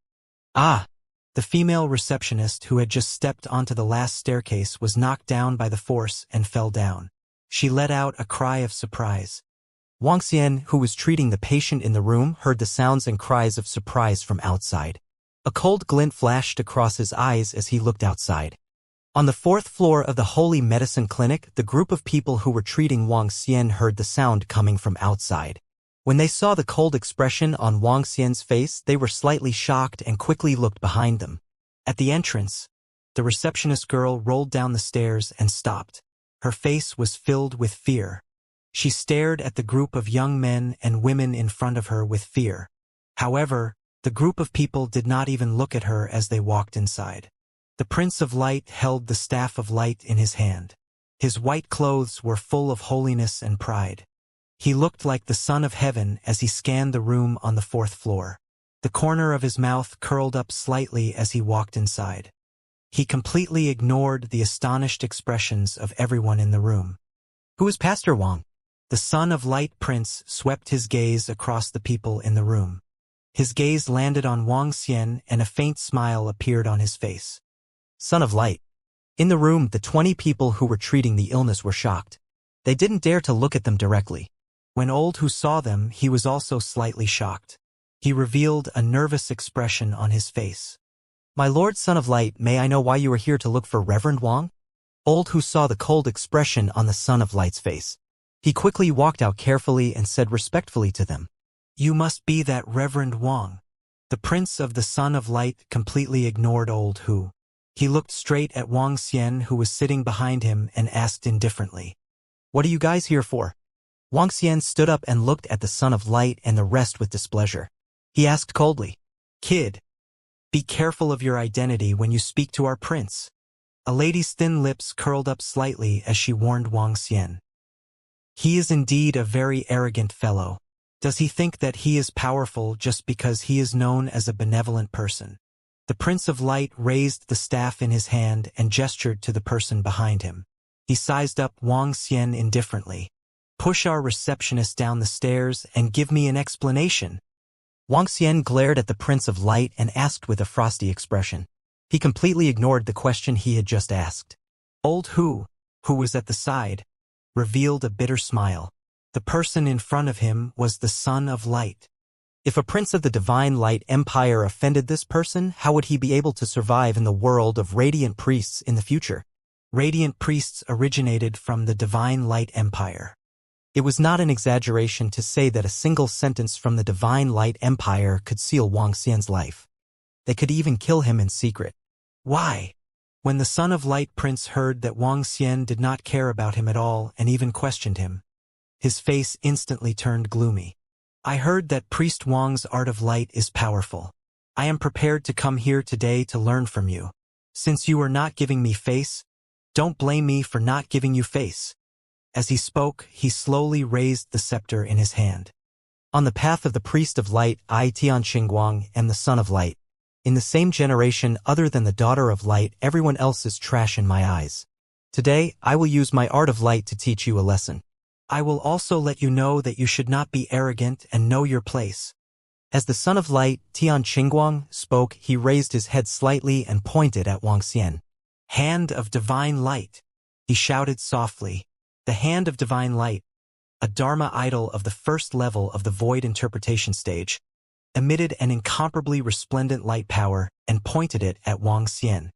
"Ah!" The female receptionist who had just stepped onto the last staircase was knocked down by the force and fell down. She let out a cry of surprise. Wuxia, who was treating the patient in the room, heard the sounds and cries of surprise from outside. A cold glint flashed across his eyes as he looked outside. On the 4th floor of the Holy Medicine Clinic, the group of people who were treating Wuxia heard the sound coming from outside. When they saw the cold expression on Wuxia's face, they were slightly shocked and quickly looked behind them. At the entrance, the receptionist girl rolled down the stairs and stopped. Her face was filled with fear. She stared at the group of young men and women in front of her with fear. However, the group of people did not even look at her as they walked inside. The Prince of Light held the staff of light in his hand. His white clothes were full of holiness and pride. He looked like the Son of Heaven as he scanned the room on the 4th floor. The corner of his mouth curled up slightly as he walked inside. He completely ignored the astonished expressions of everyone in the room. "Who is Pastor Wang?" The Son of Light Prince swept his gaze across the people in the room. His gaze landed on Wuxia and a faint smile appeared on his face. "Son of Light." In the room, the 20 people who were treating the illness were shocked. They didn't dare to look at them directly. When Old Who saw them, he was also slightly shocked. He revealed a nervous expression on his face. "My Lord Son of Light, may I know why you are here to look for Reverend Wang?" Old Who saw the cold expression on the Son of Light's face. He quickly walked out carefully and said respectfully to them, "You must be that Reverend Wang." The Prince of the Son of Light completely ignored Old Who. He looked straight at Wuxia, who was sitting behind him, and asked indifferently, "What are you guys here for?" Wuxia stood up and looked at the Son of Light and the rest with displeasure. He asked coldly, "Kid, be careful of your identity when you speak to our prince." A lady's thin lips curled up slightly as she warned Wuxia. "He is indeed a very arrogant fellow. Does he think that he is powerful just because he is known as a benevolent person?" The Prince of Light raised the staff in his hand and gestured to the person behind him. He sized up Wang Xian indifferently. Push our receptionist down the stairs and give me an explanation. Wang Xian glared at the Prince of Light and asked with a frosty expression. He completely ignored the question he had just asked. Old who was at the side, revealed a bitter smile. The person in front of him was the Son of Light. If a prince of the Divine Light Empire offended this person, how would he be able to survive in the world of radiant priests in the future? Radiant priests originated from the Divine Light Empire. It was not an exaggeration to say that a single sentence from the Divine Light Empire could seal Wang Xian's life. They could even kill him in secret. Why? When the Son of Light Prince heard that Wang Xian did not care about him at all and even questioned him, his face instantly turned gloomy. I heard that Priest Wang's art of light is powerful. I am prepared to come here today to learn from you. Since you are not giving me face, don't blame me for not giving you face. As he spoke, he slowly raised the scepter in his hand. On the path of the Priest of Light, I, Tian Xingguang, am the Son of Light. In the same generation other than the Daughter of Light, everyone else is trash in my eyes. Today, I will use my art of light to teach you a lesson. I will also let you know that you should not be arrogant and know your place. As the Son of Light, Tian Xingguang, spoke, he raised his head slightly and pointed at Wang Xian. Hand of Divine Light, he shouted softly. The Hand of Divine Light, a Dharma idol of the first level of the Void interpretation stage, emitted an incomparably resplendent light power and pointed it at Wang Xian.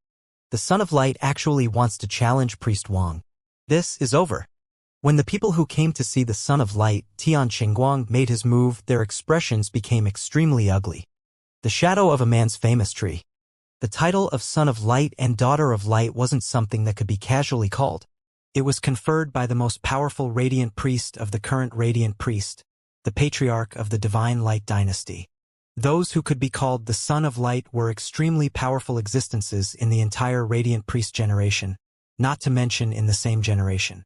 The Son of Light actually wants to challenge Priest Wang. This is over. When the people who came to see the Son of Light, Tian Xingguang, made his move, their expressions became extremely ugly. The shadow of a man's famous tree. The title of Son of Light and Daughter of Light wasn't something that could be casually called. It was conferred by the most powerful Radiant Priest of the current Radiant Priest, the Patriarch of the Divine Light Dynasty. Those who could be called the Son of Light were extremely powerful existences in the entire Radiant Priest generation, not to mention in the same generation.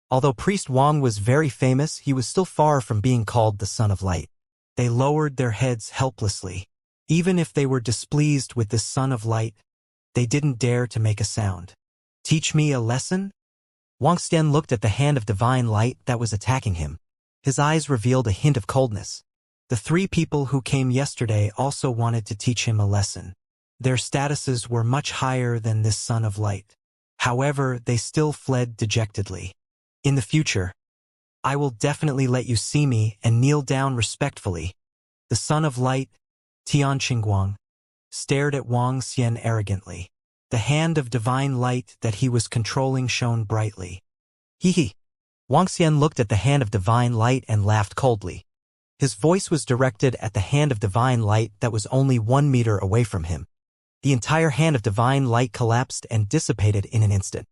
Although Priest Wang was very famous, he was still far from being called the Son of Light. They lowered their heads helplessly. Even if they were displeased with this Son of Light, they didn't dare to make a sound. Teach me a lesson? Wang Xian looked at the Hand of Divine Light that was attacking him. His eyes revealed a hint of coldness. The three people who came yesterday also wanted to teach him a lesson. Their statuses were much higher than this Son of Light. However, they still fled dejectedly. In the future, I will definitely let you see me and kneel down respectfully. The Son of Light, Tian Xingguang, stared at Wang Xian arrogantly. The Hand of Divine Light that he was controlling shone brightly. Hee. Wang Xian looked at the Hand of Divine Light and laughed coldly. His voice was directed at the Hand of Divine Light that was only 1 meter away from him. The entire Hand of Divine Light collapsed and dissipated in an instant.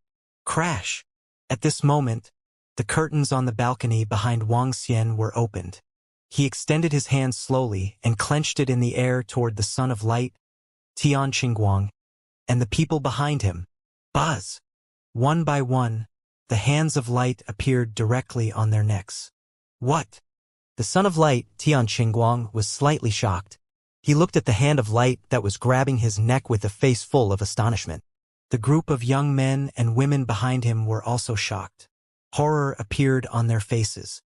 Crash! At this moment, the curtains on the balcony behind Wang Xian were opened. He extended his hand slowly and clenched it in the air toward the Son of Light, Tian Xingguang, and the people behind him. Buzz! One by one, the hands of light appeared directly on their necks. What? The Son of Light, Tian Xingguang, was slightly shocked. He looked at the Hand of Light that was grabbing his neck with a face full of astonishment. The group of young men and women behind him were also shocked. Horror appeared on their faces.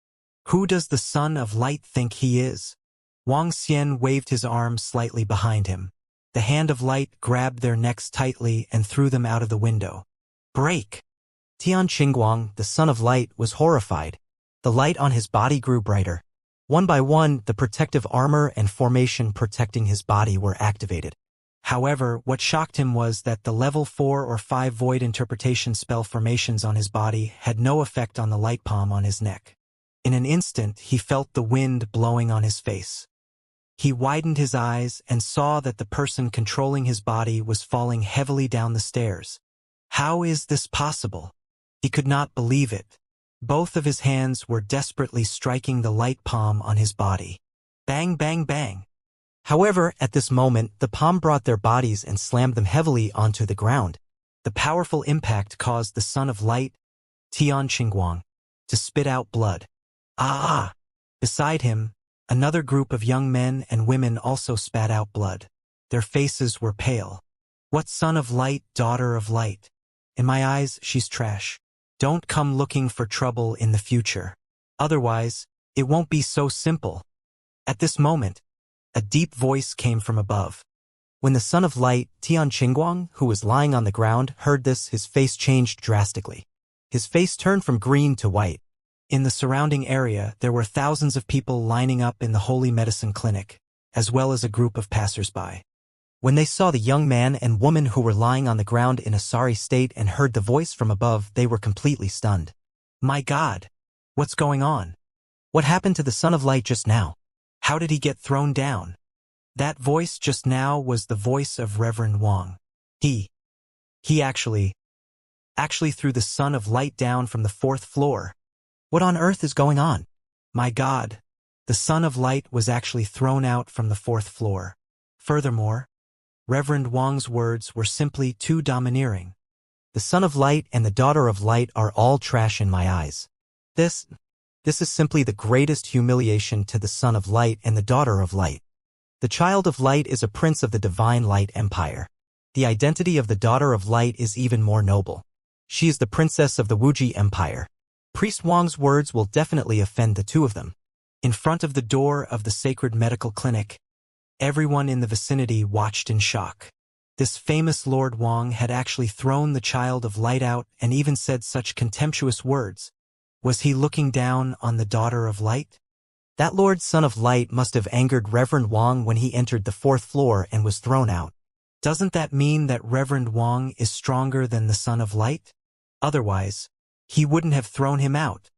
Who does the Son of Light think he is? Wang Xian waved his arm slightly behind him. The Hand of Light grabbed their necks tightly and threw them out of the window. Break! Tian Xingguang, the Son of Light, was horrified. The light on his body grew brighter. One by one, the protective armor and formation protecting his body were activated. However, what shocked him was that the level 4 or 5 void interpretation spell formations on his body had no effect on the light palm on his neck. In an instant, he felt the wind blowing on his face. He widened his eyes and saw that the person controlling his body was falling heavily down the stairs. How is this possible? He could not believe it. Both of his hands were desperately striking the light palm on his body. Bang, bang, bang. However, at this moment, the palm brought their bodies and slammed them heavily onto the ground. The powerful impact caused the Son of Light, Tian Xingguang, to spit out blood. Ah! Beside him, another group of young men and women also spat out blood. Their faces were pale. What Son of Light, Daughter of Light? In my eyes, she's trash. Don't come looking for trouble in the future. Otherwise, it won't be so simple. At this moment, a deep voice came from above. When the son of light, Tian Qingguang, who was lying on the ground, heard this, his face changed drastically. His face turned from green to white. In the surrounding area, there were thousands of people lining up in the holy medicine clinic, as well as a group of passers-by. When they saw the young man and woman who were lying on the ground in a sorry state and heard the voice from above, they were completely stunned. My God! What's going on? What happened to the son of light just now? How did he get thrown down? That voice just now was the voice of Reverend Wang. He actually threw the son of light down from the 4th floor. What on earth is going on? My God, the son of light was actually thrown out from the 4th floor. Furthermore, Reverend Wang's words were simply too domineering. The son of light and the daughter of light are all trash in my eyes. This is simply the greatest humiliation to the son of light and the daughter of light. The child of light is a prince of the divine light empire. The identity of the daughter of light is even more noble. She is the princess of the Wuxia empire. Priest Wang's words will definitely offend the two of them. In front of the door of the sacred medical clinic, everyone in the vicinity watched in shock. This famous Lord Wang had actually thrown the child of light out and even said such contemptuous words. Was he looking down on the daughter of light? That Lord Son of Light must have angered Reverend Wang when he entered the 4th floor and was thrown out. Doesn't that mean that Reverend Wang is stronger than the Son of Light? Otherwise, he wouldn't have thrown him out.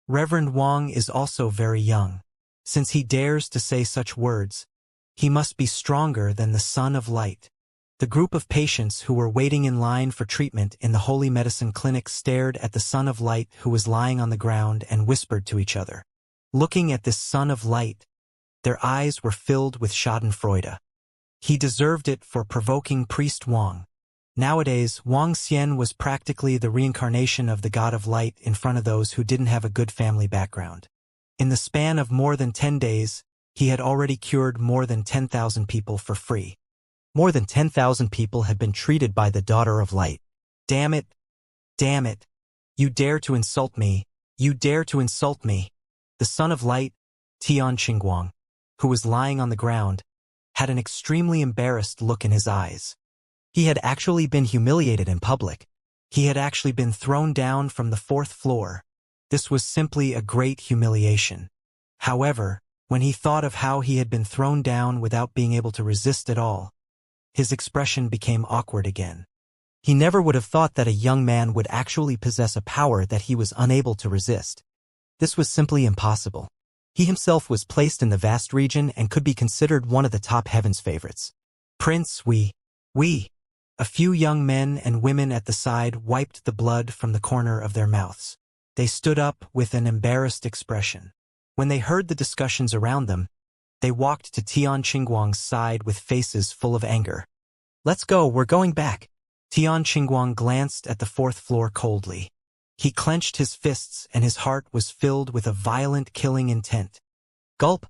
Reverend Wang is also very young. Since he dares to say such words, he must be stronger than the Son of Light. The group of patients who were waiting in line for treatment in the Holy Medicine Clinic stared at the Son of Light who was lying on the ground and whispered to each other. Looking at this Son of Light, their eyes were filled with schadenfreude. He deserved it for provoking Priest Wang. Nowadays, Wang Xian was practically the reincarnation of the God of Light in front of those who didn't have a good family background. In the span of more than 10 days, he had already cured more than 10,000 people for free. More than 10,000 people had been treated by the Daughter of Light. Damn it! Damn it! You dare to insult me! You dare to insult me! The Son of Light, Tian Qingguang, who was lying on the ground, had an extremely embarrassed look in his eyes. He had actually been humiliated in public. He had actually been thrown down from the 4th floor. This was simply a great humiliation. However, when he thought of how he had been thrown down without being able to resist at all, his expression became awkward again. He never would have thought that a young man would actually possess a power that he was unable to resist. This was simply impossible. He himself was placed in the vast region and could be considered one of the top heaven's favorites. Prince, we. A few young men and women at the side wiped the blood from the corner of their mouths. They stood up with an embarrassed expression. When they heard the discussions around them, they walked to Tian Qingguang's side with faces full of anger. Let's go, we're going back. Tian Qingguang glanced at the 4th floor coldly. He clenched his fists and his heart was filled with a violent killing intent. Gulp!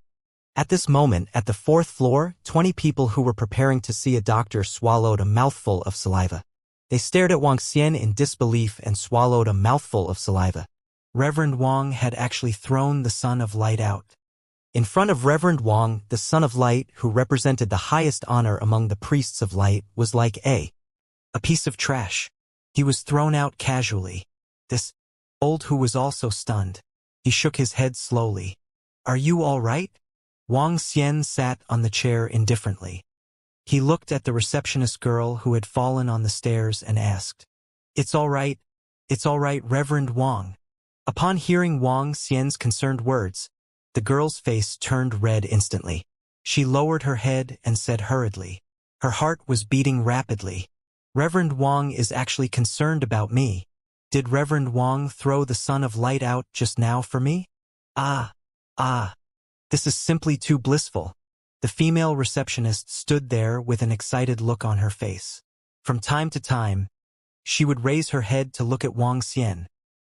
At this moment, at the 4th floor, 20 people who were preparing to see a doctor swallowed a mouthful of saliva. They stared at Wang Xian in disbelief and swallowed a mouthful of saliva. Reverend Wang had actually thrown the Son of Light out. In front of Reverend Wang, the Son of Light, who represented the highest honor among the priests of light, was like a piece of trash. He was thrown out casually. This old who was also stunned. He shook his head slowly. Are you all right? Wang Xian sat on the chair indifferently. He looked at the receptionist girl who had fallen on the stairs and asked, It's all right, Reverend Wang. Upon hearing Wang Xian's concerned words, the girl's face turned red instantly. She lowered her head and said hurriedly. Her heart was beating rapidly. Reverend Wang is actually concerned about me. Did Reverend Wang throw the Son of Light out just now for me? This is simply too blissful. The female receptionist stood there with an excited look on her face. From time to time, she would raise her head to look at Wang Xian.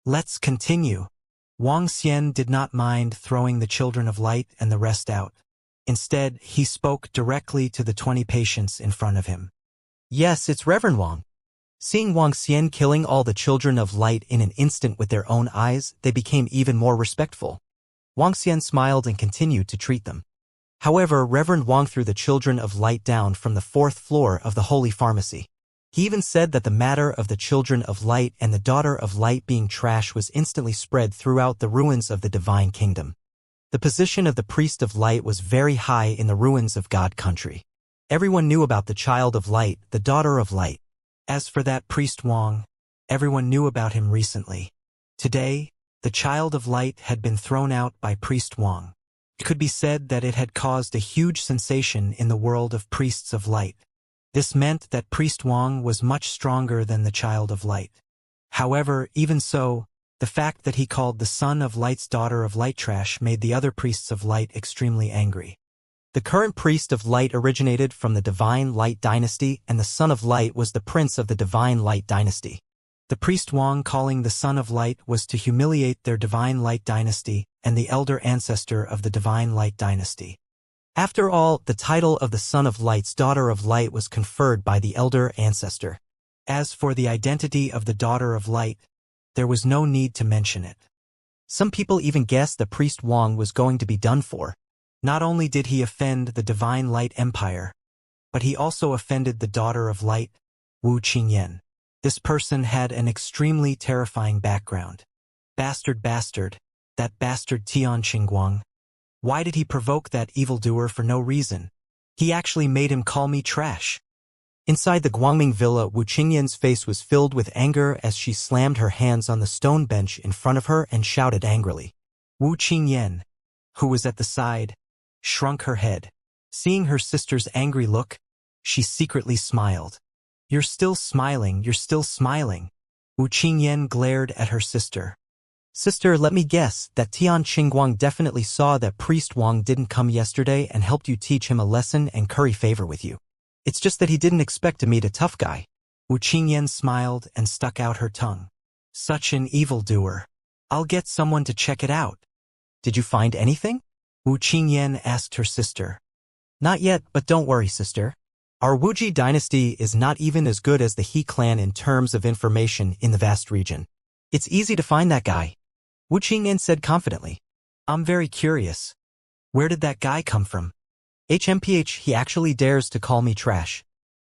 Let's continue. Wang Xian did not mind throwing the children of light and the rest out. Instead, he spoke directly to the 20 patients in front of him. Yes, it's Reverend Wang. Seeing Wang Xian killing all the children of light in an instant with their own eyes, they became even more respectful. Wang Xian smiled and continued to treat them. However, Reverend Wang threw the children of light down from the 4th floor of the Holy Pharmacy. He even said that the matter of the children of light and the daughter of light being trash was instantly spread throughout the ruins of the divine kingdom. The position of the priest of light was very high in the ruins of God country. Everyone knew about the child of light, the daughter of light. As for that priest Wang, everyone knew about him recently. Today, the child of light had been thrown out by priest Wang. It could be said that it had caused a huge sensation in the world of priests of light. This meant that priest Wang was much stronger than the child of light. However, even so, the fact that he called the son of light's daughter of light trash made the other priests of light extremely angry. The current priest of light originated from the divine light dynasty, and the son of light was the prince of the divine light dynasty. The priest Wang calling the son of light was to humiliate their divine light dynasty and the elder ancestor of the divine light dynasty. After all, the title of the son of light's daughter of light was conferred by the elder ancestor. As for the identity of the daughter of light, there was no need to mention it. Some people even guessed that priest Wang was going to be done for. Not only did he offend the divine light empire, but he also offended the daughter of light, Wu Qingyan. This person had an extremely terrifying background. Bastard, that bastard Tian Qingguang. Why did he provoke that evildoer for no reason? He actually made him call me trash. Inside the Guangming villa, Wu Qingyan's face was filled with anger as she slammed her hands on the stone bench in front of her and shouted angrily. Wu Qingyan, who was at the side, shrunk her head. Seeing her sister's angry look, she secretly smiled. You're still smiling. Wu Qingyan glared at her sister. Sister, let me guess that Tian Qingguang definitely saw that priest Wang didn't come yesterday and helped you teach him a lesson and curry favor with you. It's just that he didn't expect to meet a tough guy. Wu Qingyan smiled and stuck out her tongue. Such an evildoer. I'll get someone to check it out. Did you find anything? Wu Qingyan asked her sister. Not yet, but don't worry, sister. Our Wuji dynasty is not even as good as the He clan in terms of information in the vast region. It's easy to find that guy. Wu Qingyan said confidently. I'm very curious. Where did that guy come from? HMPH, he actually dares to call me trash.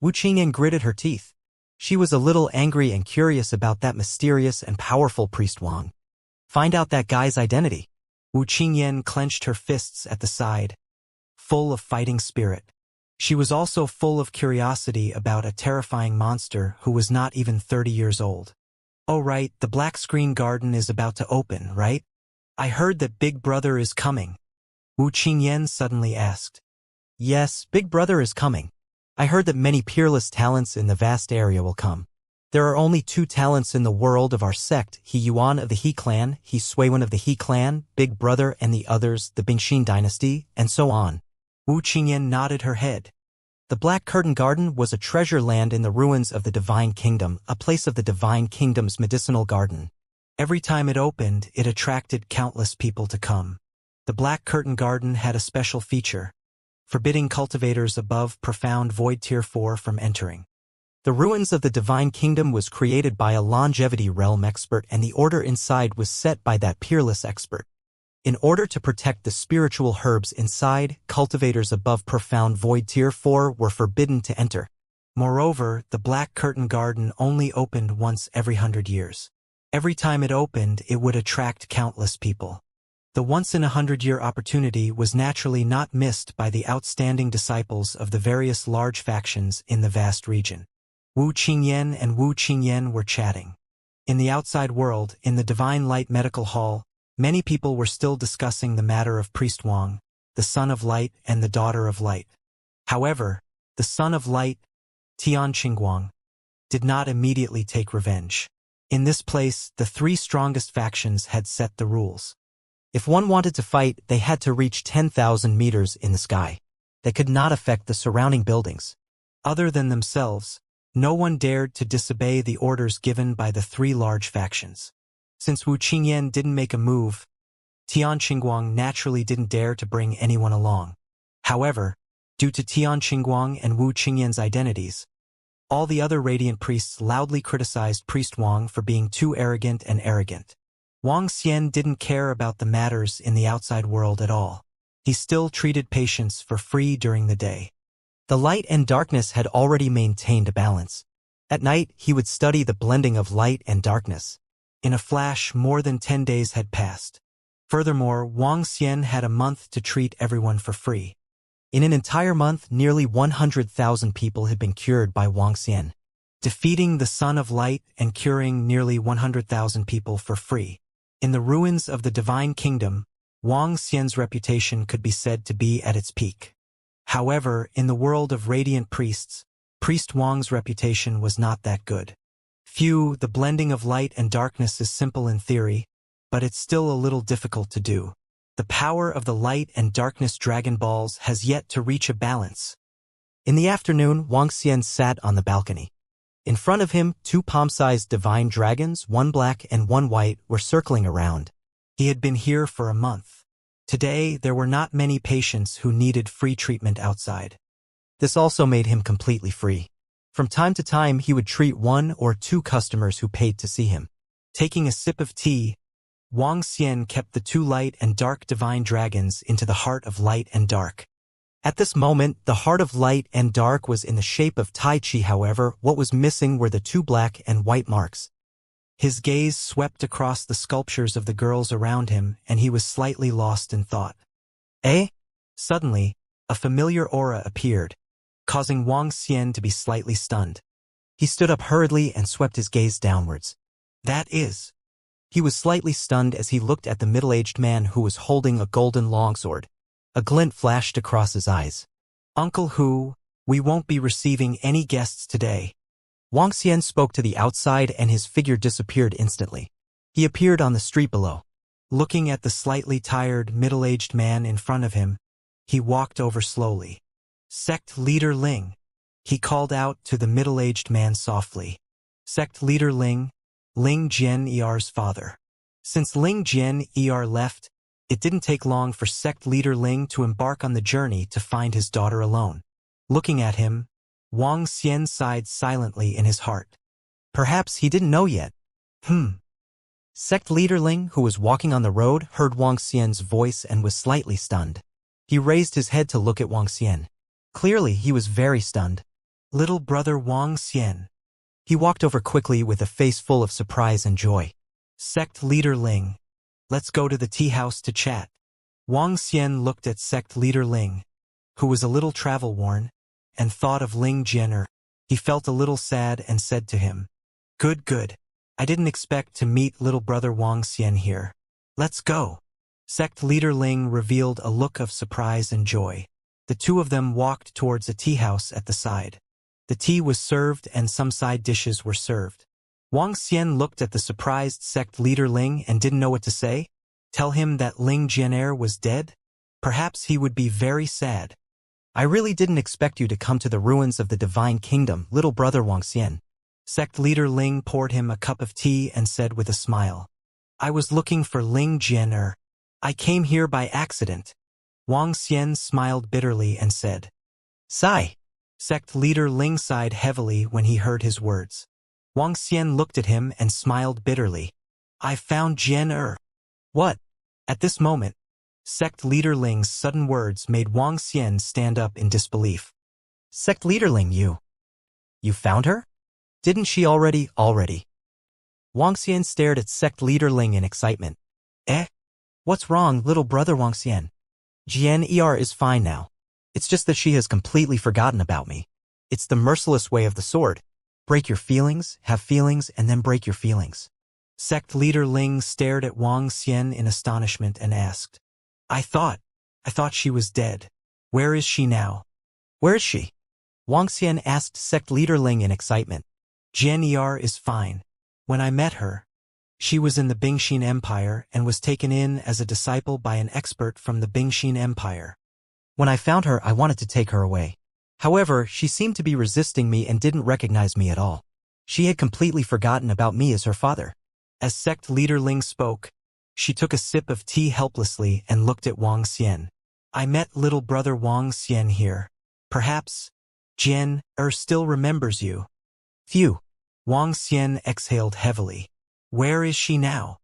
Wu Qingyan gritted her teeth. She was a little angry and curious about that mysterious and powerful priest Wang. Find out that guy's identity. Wu Qingyan clenched her fists at the side, full of fighting spirit. She was also full of curiosity about a terrifying monster who was not even 30 years old. Oh right, the black screen garden is about to open, right? I heard that Big Brother is coming. Wu Qingyan suddenly asked. Yes, Big Brother is coming. I heard that many peerless talents in the vast area will come. There are only 2 talents in the world of our sect, He Yuan of the He clan, He Suiwen of the He clan, Big Brother and the others, the Bingxin dynasty, and so on. Wu Qingyan nodded her head. The Black Curtain Garden was a treasure land in the ruins of the Divine Kingdom, a place of the Divine Kingdom's medicinal garden. Every time it opened, it attracted countless people to come. The Black Curtain Garden had a special feature, forbidding cultivators above profound void tier 4 from entering. The ruins of the Divine Kingdom was created by a longevity realm expert, and the order inside was set by that peerless expert. In order to protect the spiritual herbs inside, cultivators above profound void tier 4 were forbidden to enter. Moreover, the Black Curtain Garden only opened once every 100 years. Every time it opened, it would attract countless people. The once-in-a-100-year opportunity was naturally not missed by the outstanding disciples of the various large factions in the vast region. Wu Qingyan and Wu Qingyan were chatting. In the outside world, in the Divine Light Medical Hall, many people were still discussing the matter of Priest Wang, the son of light and the daughter of light. However, the son of light, Tian Qingguang, did not immediately take revenge. In this place, the 3 strongest factions had set the rules. If one wanted to fight, they had to reach 10,000 meters in the sky. They could not affect the surrounding buildings. Other than themselves, no one dared to disobey the orders given by the 3 large factions. Since Wu Qingyan didn't make a move, Tian Qingguang naturally didn't dare to bring anyone along. However, due to Tian Qingguang and Wu Qingyan's identities, All the other radiant priests loudly criticized Priest Wang for being too arrogant and arrogant. Wang Xian didn't care about the matters in the outside world at all. He still treated patients for free during the day. The light and darkness had already maintained a balance. At night, he would study the blending of light and darkness. In a flash, more than 10 days had passed. Furthermore, Wang Xian had a month to treat everyone for free. In an entire month, nearly 100,000 people had been cured by Wang Xian, defeating the Son of Light and curing nearly 100,000 people for free. In the ruins of the Divine Kingdom, Wang Xian's reputation could be said to be at its peak. However, in the world of radiant priests, Priest Wang's reputation was not that good. The blending of light and darkness is simple in theory, but it's still a little difficult to do. The power of the light and darkness Dragon Balls has yet to reach a balance. In the afternoon, Wang Xian sat on the balcony. In front of him, 2 palm-sized divine dragons, one black and one white, were circling around. He had been here for a month. Today, there were not many patients who needed free treatment outside. This also made him completely free. From time to time, he would treat 1 or 2 customers who paid to see him. Taking a sip of tea, Wang Xian kept the 2 light and dark divine dragons into the heart of light and dark. At this moment, the heart of light and dark was in the shape of Tai Chi. However, what was missing were the 2 black and white marks. His gaze swept across the sculptures of the girls around him, and he was slightly lost in thought. Suddenly, a familiar aura appeared, causing Wang Xian to be slightly stunned. He stood up hurriedly and swept his gaze downwards. He was slightly stunned as he looked at the middle-aged man who was holding a golden longsword. A glint flashed across his eyes. "Uncle Hu, we won't be receiving any guests today." Wang Xian spoke to the outside and his figure disappeared instantly. He appeared on the street below. Looking at the slightly tired, middle-aged man in front of him, he walked over slowly. "Sect Leader Ling," he called out to the middle-aged man softly. "Sect Leader Ling, Ling Jian-er's father." Since Ling Jian-er left, it didn't take long for Sect Leader Ling to embark on the journey to find his daughter alone. Looking at him, Wang Xian sighed silently in his heart. Perhaps he didn't know yet. Sect Leader Ling, who was walking on the road, heard Wang Xian's voice and was slightly stunned. He raised his head to look at Wang Xian. Clearly, he was very stunned. "Little brother Wang Xian." He walked over quickly with a face full of surprise and joy. "Sect Leader Ling, let's go to the tea house to chat." Wang Xian looked at Sect Leader Ling, who was a little travel-worn, and thought of Ling Jian-er. He felt a little sad and said to him, Good. I didn't expect to meet little brother Wang Xian here. Let's go." Sect Leader Ling revealed a look of surprise and joy. The 2 of them walked towards a tea house at the side. The tea was served and some side dishes were served. Wang Xian looked at the surprised Sect Leader Ling and didn't know what to say. Tell him that Ling Jian-er was dead? Perhaps he would be very sad. "I really didn't expect you to come to the ruins of the Divine Kingdom, little brother Wang Xian." Sect Leader Ling poured him a cup of tea and said with a smile, "I was looking for Ling Jian-er. I came here by accident." Wang Xian smiled bitterly and said, "Sigh." Sect Leader Ling sighed heavily when he heard his words. Wang Xian looked at him and smiled bitterly. "I found Jian-er." "What?" At this moment, Sect Leader Ling's sudden words made Wang Xian stand up in disbelief. "Sect Leader Ling, you found her? Didn't she already? Wang Xian stared at Sect Leader Ling in excitement. What's wrong, little brother Wang Xian?" "Jian-er is fine now. It's just that she has completely forgotten about me. It's the merciless way of the sword. Break your feelings, have feelings, and then break your feelings." Sect Leader Ling stared at Wang Xian in astonishment and asked, I thought she was dead. Where is she now?" "Where is she?" Wang Xian asked Sect Leader Ling in excitement. "Jian-er is fine. When I met her, she was in the Bingxin Empire and was taken in as a disciple by an expert from the Bingxin Empire. When I found her, I wanted to take her away. However, she seemed to be resisting me and didn't recognize me at all. She had completely forgotten about me as her father." As Sect Leader Ling spoke, she took a sip of tea helplessly and looked at Wang Xian. "I met little brother Wang Xian here. Perhaps Jian-er still remembers you." Phew. Wang Xian exhaled heavily. Where is she now?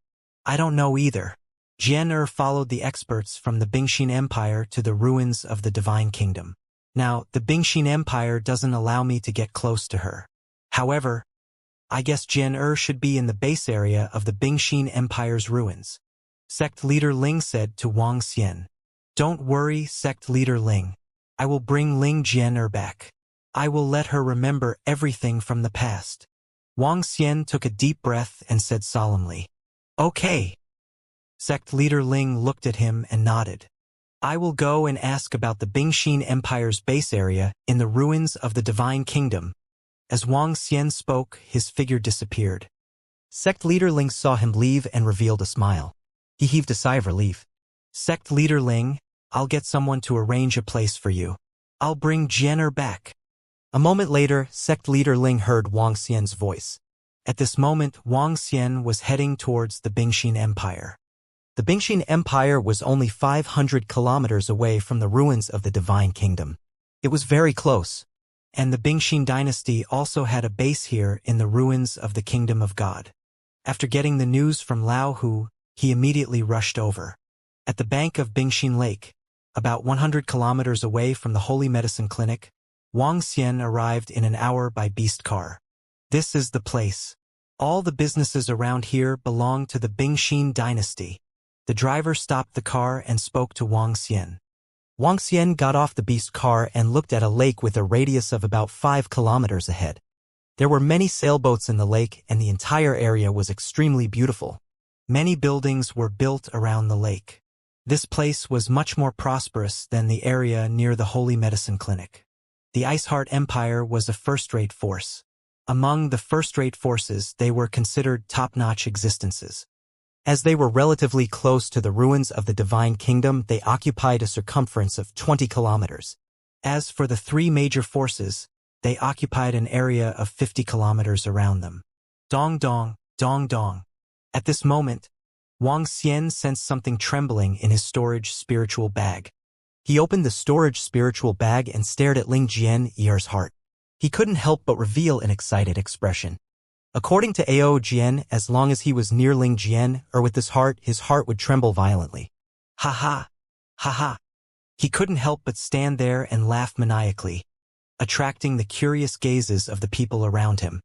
I don't know either. Jian followed the experts from the Bingxin Empire to the ruins of the Divine Kingdom. Now, the Bingxin Empire doesn't allow me to get close to her. However, I guess Jian should be in the base area of the Bingxin Empire's ruins. Sect leader Ling said to Wang Xian. Don't worry, Sect leader Ling. I will bring Ling Jian back. I will let her remember everything from the past. Wang Xian took a deep breath and said solemnly. Okay. Sect leader Ling looked at him and nodded. I will go and ask about the Bingxin Empire's base area in the ruins of the Divine Kingdom. As Wang Xian spoke, his figure disappeared. Sect leader Ling saw him leave and revealed a smile. He heaved a sigh of relief. Sect leader Ling, I'll get someone to arrange a place for you. I'll bring Jian back. A moment later, Sect leader Ling heard Wang Xian's voice. At this moment, Wang Xian was heading towards the Bingxin Empire. The Bingxin Empire was only 500 kilometers away from the ruins of the Divine Kingdom. It was very close. And the Bingxin dynasty also had a base here in the ruins of the Kingdom of God. After getting the news from Lao Hu, he immediately rushed over. At the bank of Bingxin Lake, about 100 kilometers away from the Holy Medicine Clinic, Wang Xian arrived in an hour by beast car. This is the place. All the businesses around here belong to the Bingxin dynasty. The driver stopped the car and spoke to Wang Xian. Wang Xian got off the beast car and looked at a lake with a radius of about 5 kilometers ahead. There were many sailboats in the lake and the entire area was extremely beautiful. Many buildings were built around the lake. This place was much more prosperous than the area near the Holy Medicine Clinic. The Ice Heart Empire was a first-rate force. Among the first-rate forces, they were considered top-notch existences. As they were relatively close to the ruins of the Divine Kingdom, they occupied a circumference of 20 kilometers. As for the three major forces, they occupied an area of 50 kilometers around them. Dong dong, dong dong. At this moment, Wang Xian sensed something trembling in his storage spiritual bag. He opened the storage spiritual bag and stared at Ling Jian's heart. He couldn't help but reveal an excited expression. According to Ao Jian, as long as he was near Ling Jian or with his heart would tremble violently. Ha ha, ha ha. He couldn't help but stand there and laugh maniacally, attracting the curious gazes of the people around him.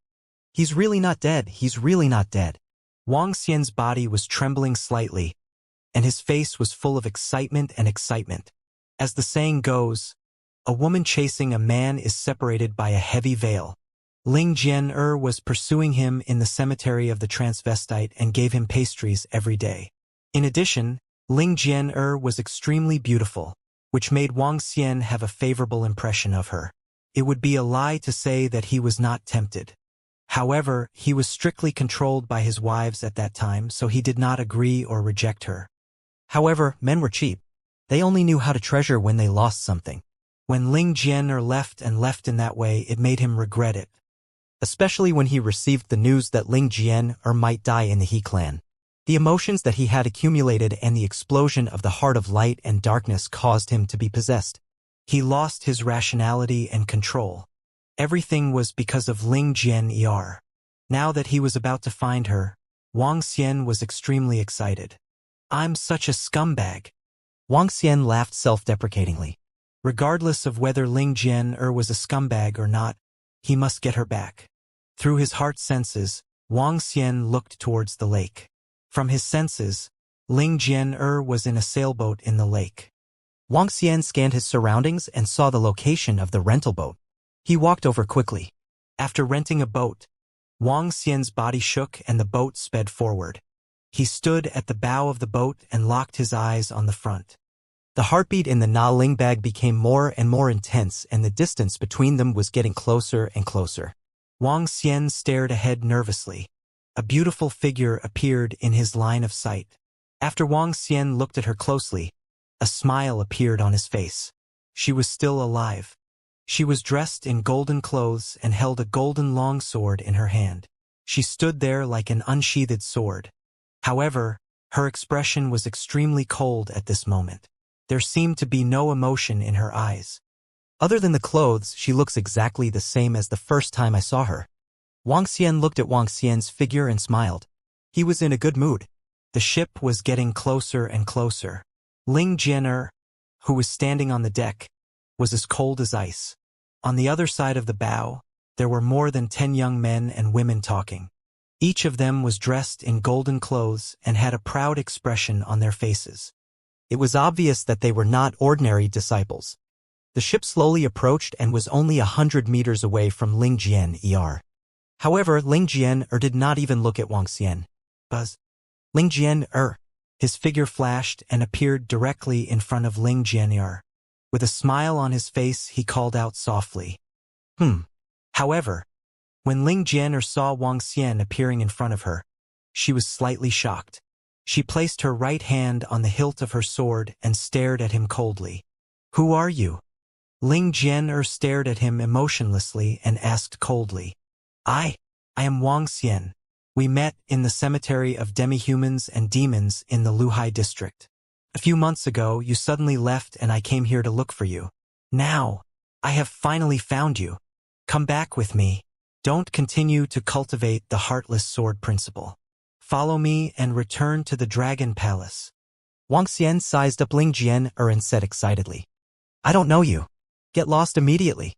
He's really not dead, he's really not dead. Wang Xian's body was trembling slightly, and his face was full of excitement and excitement. As the saying goes, a woman chasing a man is separated by a heavy veil. Ling Jian was pursuing him in the cemetery of the transvestite and gave him pastries every day. In addition, Ling Jian was extremely beautiful, which made Wang Xian have a favorable impression of her. It would be a lie to say that he was not tempted. However, he was strictly controlled by his wives at that time, so he did not agree or reject her. However, men were cheap. They only knew how to treasure when they lost something. When Ling Jian left in that way, it made him regret it. Especially when he received the news that Ling Jian might die in the He clan. The emotions that he had accumulated and the explosion of the heart of light and darkness caused him to be possessed. He lost his rationality and control. Everything was because of Ling Jian. Now that he was about to find her, Wang Xian was extremely excited. I'm such a scumbag. Wang Xian laughed self-deprecatingly. Regardless of whether Ling Jian was a scumbag or not, he must get her back. Through his heart senses, Wang Xian looked towards the lake. From his senses, Ling Jian was in a sailboat in the lake. Wang Xian scanned his surroundings and saw the location of the rental boat. He walked over quickly. After renting a boat, Wang Xian's body shook and the boat sped forward. He stood at the bow of the boat and locked his eyes on the front. The heartbeat in the Na Ling bag became more and more intense and the distance between them was getting closer and closer. Wang Xian stared ahead nervously. A beautiful figure appeared in his line of sight. After Wang Xian looked at her closely, a smile appeared on his face. She was still alive. She was dressed in golden clothes and held a golden longsword in her hand. She stood there like an unsheathed sword. However, her expression was extremely cold at this moment. There seemed to be no emotion in her eyes. Other than the clothes, she looks exactly the same as the first time I saw her. Wang Xian looked at Wang Xian's figure and smiled. He was in a good mood. The ship was getting closer and closer. Ling Jian'er, who was standing on the deck, was as cold as ice. On the other side of the bow, there were more than 10 young men and women talking. Each of them was dressed in golden clothes and had a proud expression on their faces. It was obvious that they were not ordinary disciples. The ship slowly approached and was only 100 meters away from Ling Jian'er. However, Ling Jian'er did not even look at Wang Xian. Buzz. Ling Jian'er. His figure flashed and appeared directly in front of Ling Jian'er. With a smile on his face, he called out softly. However, when Ling Jian'er saw Wang Xian appearing in front of her, she was slightly shocked. She placed her right hand on the hilt of her sword and stared at him coldly. Who are you? Ling Jian'er stared at him emotionlessly and asked coldly. I am Wang Xian. We met in the cemetery of demi-humans and demons in the Luhai district. A few months ago, you suddenly left and I came here to look for you. Now, I have finally found you. Come back with me. Don't continue to cultivate the heartless sword principle. Follow me and return to the Dragon Palace. Wang Xian sized up Ling Jian'er and said excitedly. I don't know you. Get lost immediately.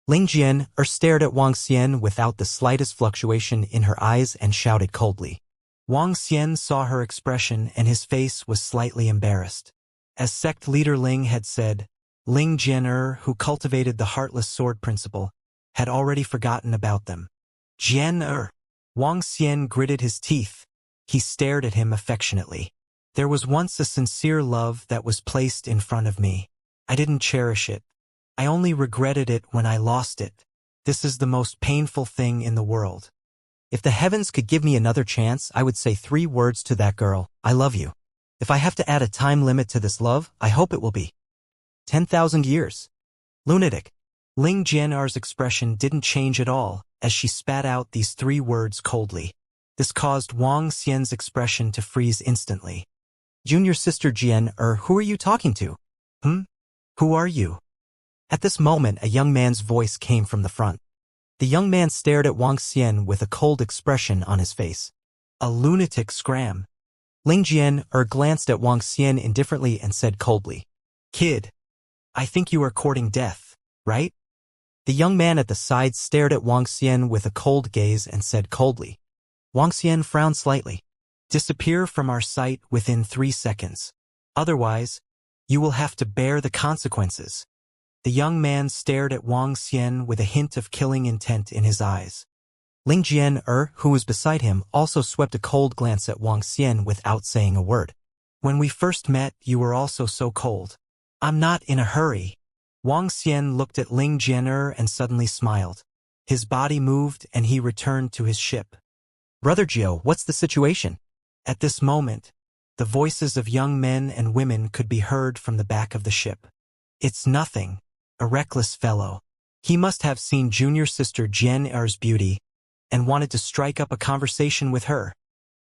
Ling Jian'er stared at Wang Xian without the slightest fluctuation in her eyes and shouted coldly. Wang Xian saw her expression and his face was slightly embarrassed. As sect leader Ling had said, Ling Jian'er, who cultivated the heartless sword principle, had already forgotten about them. Jian'er. Wang Xian gritted his teeth. He stared at him affectionately. There was once a sincere love that was placed in front of me. I didn't cherish it. I only regretted it when I lost it. This is the most painful thing in the world. If the heavens could give me another chance, I would say 3 words to that girl. I love you. If I have to add a time limit to this love, I hope it will be 10,000 years. Lunatic. Ling Jian'er's expression didn't change at all as she spat out these 3 words coldly. This caused Wang Xian's expression to freeze instantly. Junior sister Jian'er, who are you talking to? Who are you? At this moment, a young man's voice came from the front. The young man stared at Wang Xian with a cold expression on his face. A lunatic scram. Ling Jian'er glanced at Wang Xian indifferently and said coldly. Kid, I think you are courting death, right? The young man at the side stared at Wang Xian with a cold gaze and said coldly. Wang Xian frowned slightly. Disappear from our sight within 3 seconds. Otherwise, you will have to bear the consequences. The young man stared at Wang Xian with a hint of killing intent in his eyes. Ling Jian'er, who was beside him, also swept a cold glance at Wang Xian without saying a word. When we first met, you were also so cold. I'm not in a hurry. Wang Xian looked at Ling Jian'er and suddenly smiled. His body moved and he returned to his ship. Brother Jiao, what's the situation? At this moment, the voices of young men and women could be heard from the back of the ship. It's nothing. A reckless fellow. He must have seen junior sister Jian'er's beauty and wanted to strike up a conversation with her.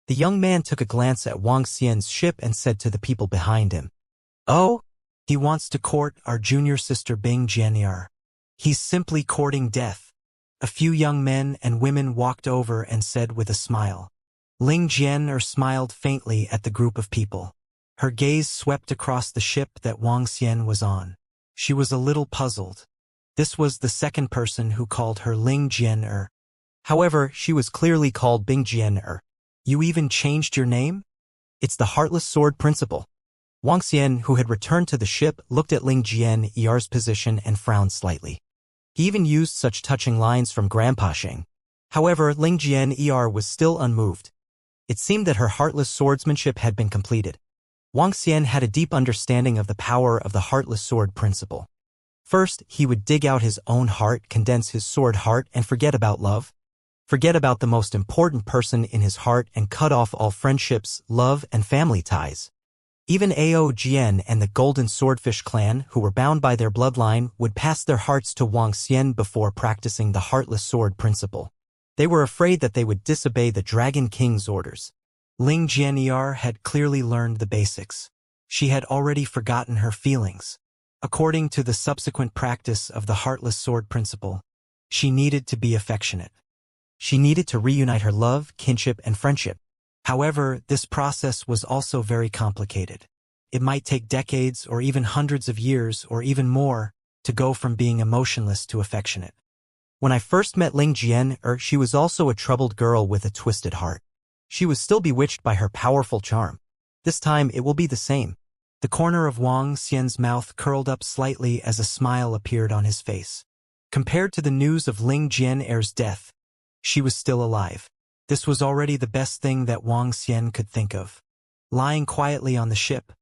The young man took a glance at Wang Xian's ship and said to the people behind him. Oh, he wants to court our junior sister Bing Jian'er. He's simply courting death. A few young men and women walked over and said with a smile. Ling Jian'er smiled faintly at the group of people. Her gaze swept across the ship that Wang Xian was on. She was a little puzzled. This was the second person who called her Ling Jian'er. However, she was clearly called Bing Jian'er. You even changed your name? It's the heartless sword principle. Wang Xian, who had returned to the ship, looked at Ling Jian'er's position and frowned slightly. He even used such touching lines from Grandpa Sheng. However, Ling Jian'er was still unmoved. It seemed that her heartless swordsmanship had been completed. Wang Xian had a deep understanding of the power of the heartless sword principle. First, he would dig out his own heart, condense his sword heart, and forget about love. Forget about the most important person in his heart and cut off all friendships, love, and family ties. Even Ao Jian and the Golden Swordfish clan, who were bound by their bloodline, would pass their hearts to Wang Xian before practicing the heartless sword principle. They were afraid that they would disobey the Dragon King's orders. Ling Jian'er had clearly learned the basics. She had already forgotten her feelings. According to the subsequent practice of the heartless sword principle, she needed to be affectionate. She needed to reunite her love, kinship, and friendship. However, this process was also very complicated. It might take decades or even hundreds of years or even more to go from being emotionless to affectionate. When I first met Ling Jian, she was also a troubled girl with a twisted heart. She was still bewitched by her powerful charm. This time it will be the same. The corner of Wang Xian's mouth curled up slightly as a smile appeared on his face. Compared to the news of Ling Jian's death, she was still alive. This was already the best thing that Wang Xian could think of. Lying quietly on the ship,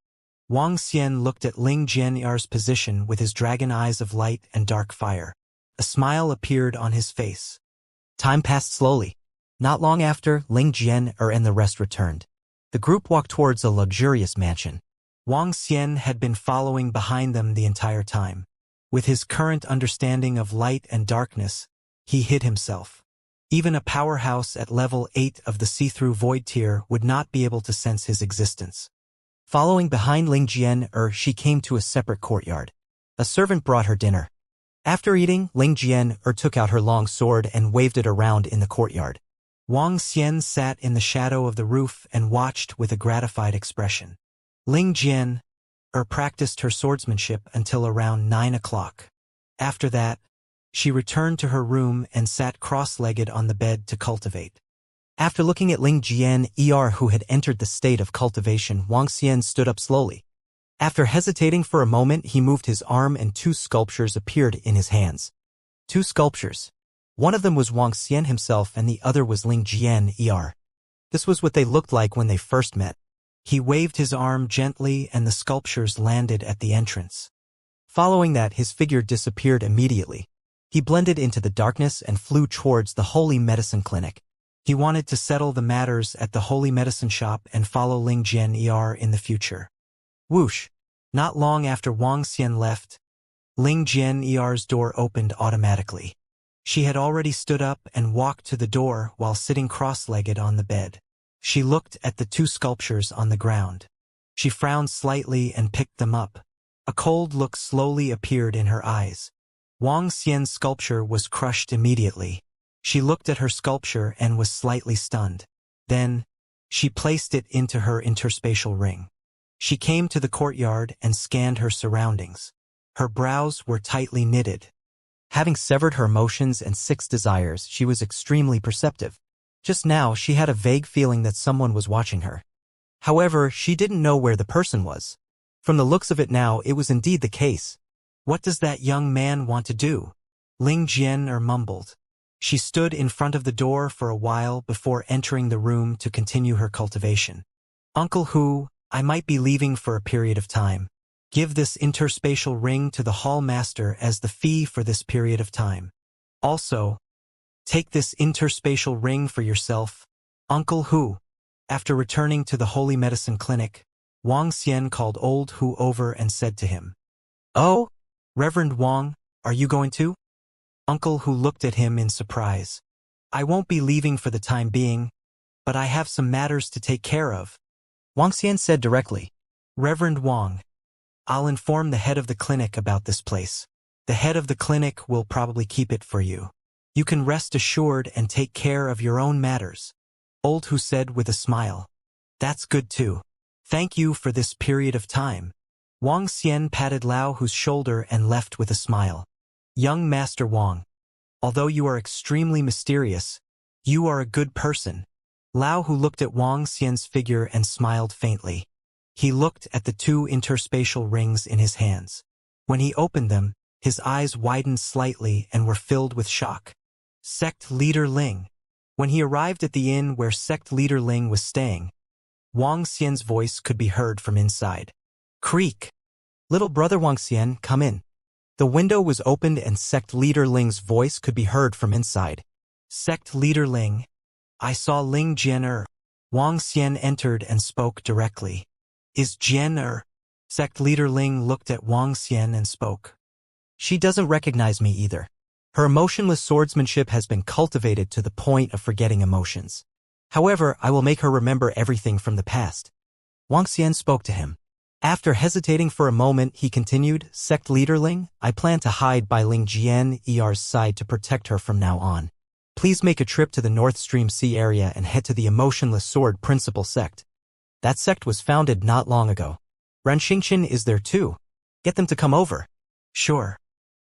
Wang Xian looked at Ling Jian's position with his dragon eyes of light and dark fire. A smile appeared on his face. Time passed slowly. Not long after, Ling Jian and the rest returned. The group walked towards a luxurious mansion. Wang Xian had been following behind them the entire time. With his current understanding of light and darkness, he hid himself. Even a powerhouse at level 8 of the see-through void tier would not be able to sense his existence. Following behind Ling Jian, she came to a separate courtyard. A servant brought her dinner. After eating, Ling Jian took out her long sword and waved it around in the courtyard. Wang Xian sat in the shadow of the roof and watched with a gratified expression. Ling Jian practiced her swordsmanship until around 9 o'clock. After that, she returned to her room and sat cross-legged on the bed to cultivate. After looking at Ling Jian, who had entered the state of cultivation, Wang Xian stood up slowly. After hesitating for a moment, he moved his arm and 2 sculptures appeared in his hands. 2 sculptures. One of them was Wang Xian himself and the other was Ling Jian. This was what they looked like when they first met. He waved his arm gently and the sculptures landed at the entrance. Following that, his figure disappeared immediately. He blended into the darkness and flew towards the Holy Medicine Clinic. He wanted to settle the matters at the Holy Medicine Shop and follow Ling Jian in the future. Whoosh! Not long after Wang Xian left, Ling Jian's door opened automatically. She had already stood up and walked to the door while sitting cross-legged on the bed. She looked at the 2 sculptures on the ground. She frowned slightly and picked them up. A cold look slowly appeared in her eyes. Wang Xian's sculpture was crushed immediately. She looked at her sculpture and was slightly stunned. Then, she placed it into her interspatial ring. She came to the courtyard and scanned her surroundings. Her brows were tightly knitted. Having severed her emotions and 6 desires, she was extremely perceptive. Just now, she had a vague feeling that someone was watching her. However, she didn't know where the person was. From the looks of it now, it was indeed the case. What does that young man want to do? Ling Jian mumbled. She stood in front of the door for a while before entering the room to continue her cultivation. Uncle Hu, I might be leaving for a period of time. Give this interspatial ring to the hall master as the fee for this period of time. Also, take this interspatial ring for yourself, Uncle Hu. After returning to the Holy Medicine Clinic, Wang Xian called old Hu over and said to him, "Oh, Reverend Wang, are you going too?" Uncle Hu looked at him in surprise. "I won't be leaving for the time being, but I have some matters to take care of," Wang Xian said directly. "Reverend Wang, I'll inform the head of the clinic about this place. The head of the clinic will probably keep it for you. You can rest assured and take care of your own matters," Old Hu said with a smile. "That's good too. Thank you for this period of time." Wang Xian patted Lao Hu's shoulder and left with a smile. "Young Master Wang, although you are extremely mysterious, you are a good person." Lao Hu looked at Wang Xian's figure and smiled faintly. He looked at the 2 interspatial rings in his hands. When he opened them, his eyes widened slightly and were filled with shock. Sect Leader Ling. When he arrived at the inn where Sect Leader Ling was staying, Wang Xian's voice could be heard from inside. Creak! "Little brother Wang Xian, come in." The window was opened and Sect Leader Ling's voice could be heard from inside. "Sect Leader Ling, I saw Ling Jian." Wang Xian entered and spoke directly. "Is Jian?" Sect Leader Ling looked at Wang Xian and spoke. "She doesn't recognize me either. Her emotionless swordsmanship has been cultivated to the point of forgetting emotions. However, I will make her remember everything from the past." Wang Xian spoke to him. After hesitating for a moment, he continued, "Sect Leader Ling, I plan to hide by Ling Jian's side to protect her from now on. Please make a trip to the North Stream Sea area and head to the Emotionless Sword Principal Sect. That sect was founded not long ago. Ren Xingqian is there too. Get them to come over. Sure.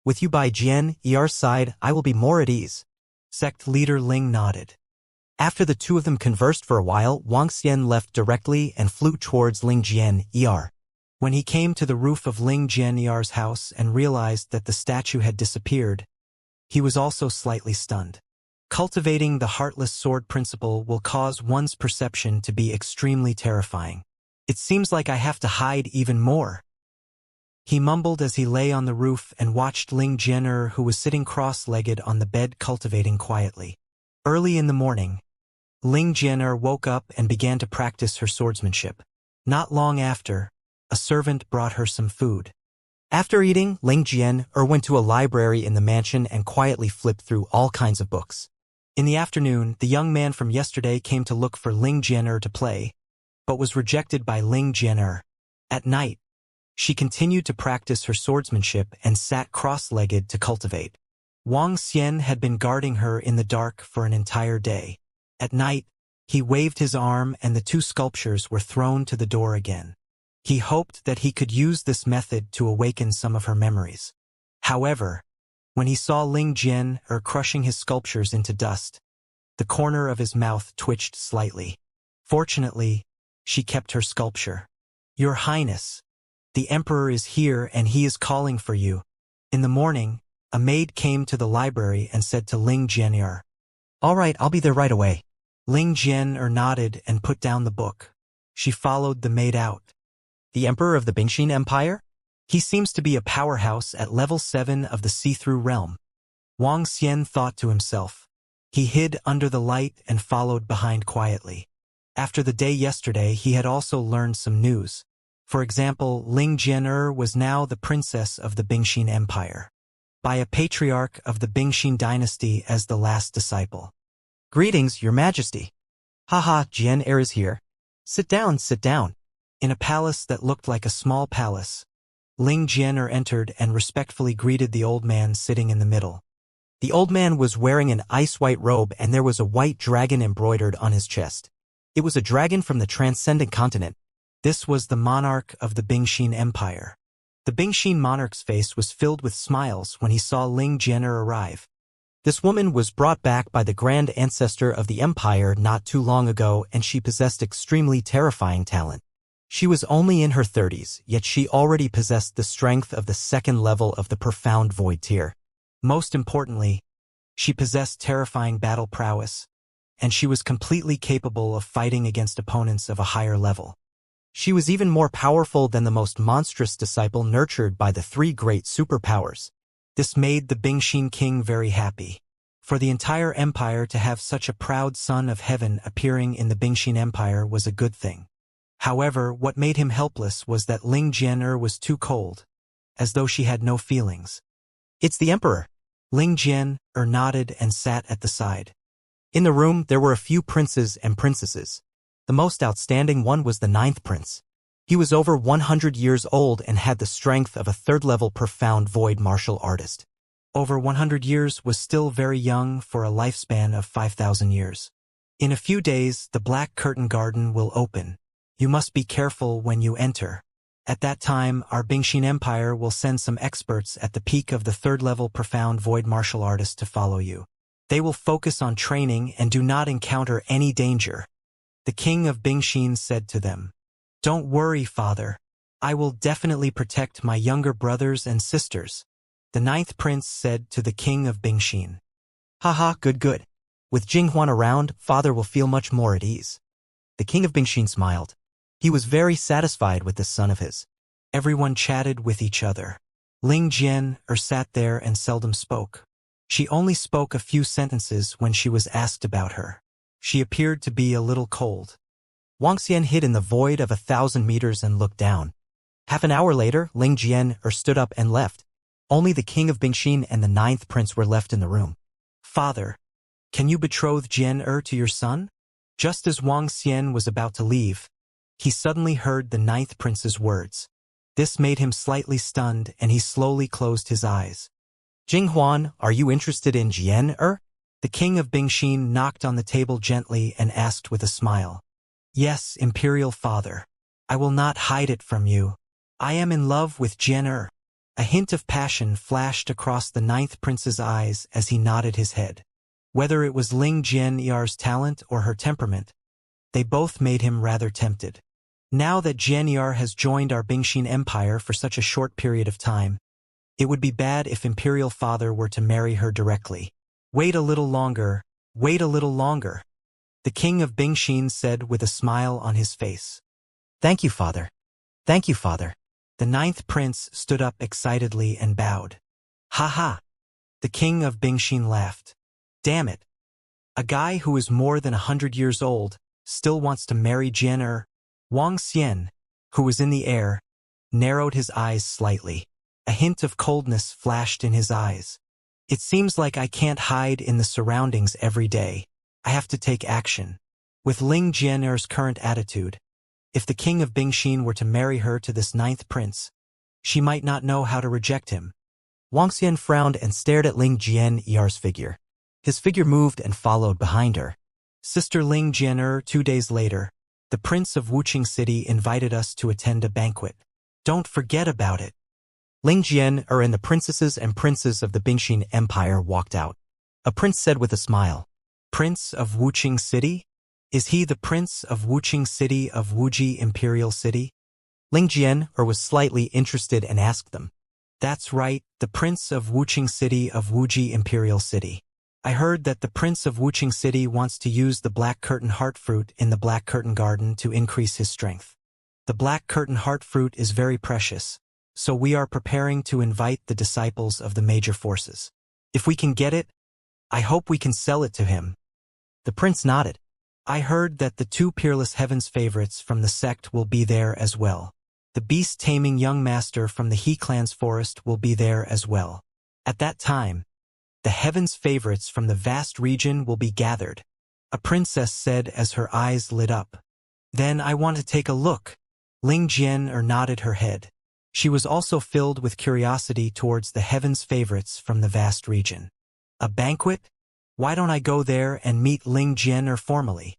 With you by Jian Er's side, I will be more at ease. Sect leader Ling nodded. After the two of them conversed for a while, Wuxia left directly and flew towards Ling Jian Er. When he came to the roof of Ling Jian Er's house and realized that the statue had disappeared, he was also slightly stunned. Cultivating the Heartless Sword Principle will cause one's perception to be extremely terrifying. It seems like I have to hide even more. He mumbled as he lay on the roof and watched Ling Jian who was sitting cross-legged on the bed cultivating quietly. Early in the morning, Ling Jian woke up and began to practice her swordsmanship. Not long after, a servant brought her some food. After eating, Ling Jian went to a library in the mansion and quietly flipped through all kinds of books. In the afternoon, the young man from yesterday came to look for Ling Jian to play, but was rejected by Ling Jian. At night, she continued to practice her swordsmanship and sat cross-legged to cultivate. Wang Xian had been guarding her in the dark for an entire day. At night, he waved his arm and the two sculptures were thrown to the door again. He hoped that he could use this method to awaken some of her memories. However, when he saw Ling Jian crushing his sculptures into dust, the corner of his mouth twitched slightly. Fortunately, she kept her sculpture. Your Highness, the Emperor is here and he is calling for you. In the morning, a maid came to the library and said to Ling Jian. All right, I'll be there right away. Ling Jian nodded and put down the book. She followed the maid out. The Emperor of the Bingxin Empire? He seems to be a powerhouse at level 7 of the see-through realm. Wang Xian thought to himself. He hid under the light and followed behind quietly. After the day yesterday, he had also learned some news. For example, Ling Jian was now the princess of the Bingxin Empire, by a patriarch of the Bingxin dynasty as the last disciple. Greetings, Your Majesty. Haha, Jian is here. Sit down, sit down. In a palace that looked like a small palace, Ling Jian entered and respectfully greeted the old man sitting in the middle. The old man was wearing an ice-white robe and there was a white dragon embroidered on his chest. It was a dragon from the transcendent continent. This was the monarch of the Bingxin Empire. The Bingxin monarch's face was filled with smiles when he saw Ling Jian arrive. This woman was brought back by the grand ancestor of the empire not too long ago and she possessed extremely terrifying talent. She was only in her 30s, yet she already possessed the strength of the second level of the profound void tier. Most importantly, she possessed terrifying battle prowess, and she was completely capable of fighting against opponents of a higher level. She was even more powerful than the most monstrous disciple nurtured by the 3 great superpowers. This made the Bingxin king very happy. For the entire empire to have such a proud son of heaven appearing in the Bingxin Empire was a good thing. However, what made him helpless was that Ling Jian was too cold, as though she had no feelings. It's the Emperor. Ling Jian nodded and sat at the side. In the room, there were a few princes and princesses. The most outstanding one was the 9th prince. He was over 100 years old and had the strength of a 3rd-level profound void martial artist. Over 100 years was still very young for a lifespan of 5,000 years. In a few days, the Black Curtain Garden will open. You must be careful when you enter. At that time, our Bingxin Empire will send some experts at the peak of the 3rd-level profound void martial artist to follow you. They will focus on training and do not encounter any danger. The king of Bingxin said to them, Don't worry, father. I will definitely protect my younger brothers and sisters. The 9th prince said to the king of Bingxin. Haha, good. With Jinghuan around, father will feel much more at ease. The king of Bingxin smiled. He was very satisfied with this son of his. Everyone chatted with each other. Ling Jian sat there and seldom spoke. She only spoke a few sentences when she was asked about her. She appeared to be a little cold. Wuxia hid in the void of 1,000 meters and looked down. Half an hour later, Ling Jian stood up and left. Only the king of Bingxin and the 9th prince were left in the room. Father, can you betroth Jian to your son? Just as Wang Xian was about to leave, he suddenly heard the 9th prince's words. This made him slightly stunned and he slowly closed his eyes. Jinghuan, are you interested in Jian? The king of Bingxin knocked on the table gently and asked with a smile. Yes, imperial father. I will not hide it from you. I am in love with Jian. A hint of passion flashed across the ninth prince's eyes as he nodded his head. Whether it was Ling Jian'er's talent or her temperament, they both made him rather tempted. Now that Jian'er has joined our Bingxin Empire for such a short period of time, it would be bad if imperial father were to marry her directly. Wait a little longer, wait a little longer, the king of Bingxin said with a smile on his face. Thank you, father. Thank you, father. The ninth prince stood up excitedly and bowed. Ha ha! The king of Bingxin laughed. Damn it! A guy who is more than 100 years old still wants to marry Jian. Wang Xian, who was in the air, narrowed his eyes slightly. A hint of coldness flashed in his eyes. It seems like I can't hide in the surroundings every day. I have to take action. With Ling Jian'er's current attitude, if the king of Bingxin were to marry her to this ninth prince, she might not know how to reject him. Wang Xian frowned and stared at Ling Jian'er's figure. His figure moved and followed behind her. Sister Ling Jian'er, 2 days later, the prince of Wuxia City invited us to attend a banquet. Don't forget about it. Ling Jian'er and the princesses and princes of the Bingxin Empire walked out. A prince said with a smile. Prince of Wuxia City? Is he the prince of Wuxia City of Wuji Imperial City? Ling Jian'er was slightly interested and asked them. That's right, the prince of Wuxia City of Wuji Imperial City. I heard that the prince of Wuxia City wants to use the black curtain heart fruit in the black curtain garden to increase his strength. The black curtain heart fruit is very precious, so we are preparing to invite the disciples of the major forces. If we can get it, I hope we can sell it to him. The prince nodded. I heard that the 2 peerless heavens favorites from the sect will be there as well. The beast-taming young master from the He clan's forest will be there as well. At that time, the heavens favorites from the vast region will be gathered, a princess said as her eyes lit up. Then I want to take a look. Ling Jian'er nodded her head. She was also filled with curiosity towards the heavens favorites from the vast region. A banquet? Why don't I go there and meet Ling Jian'er formally?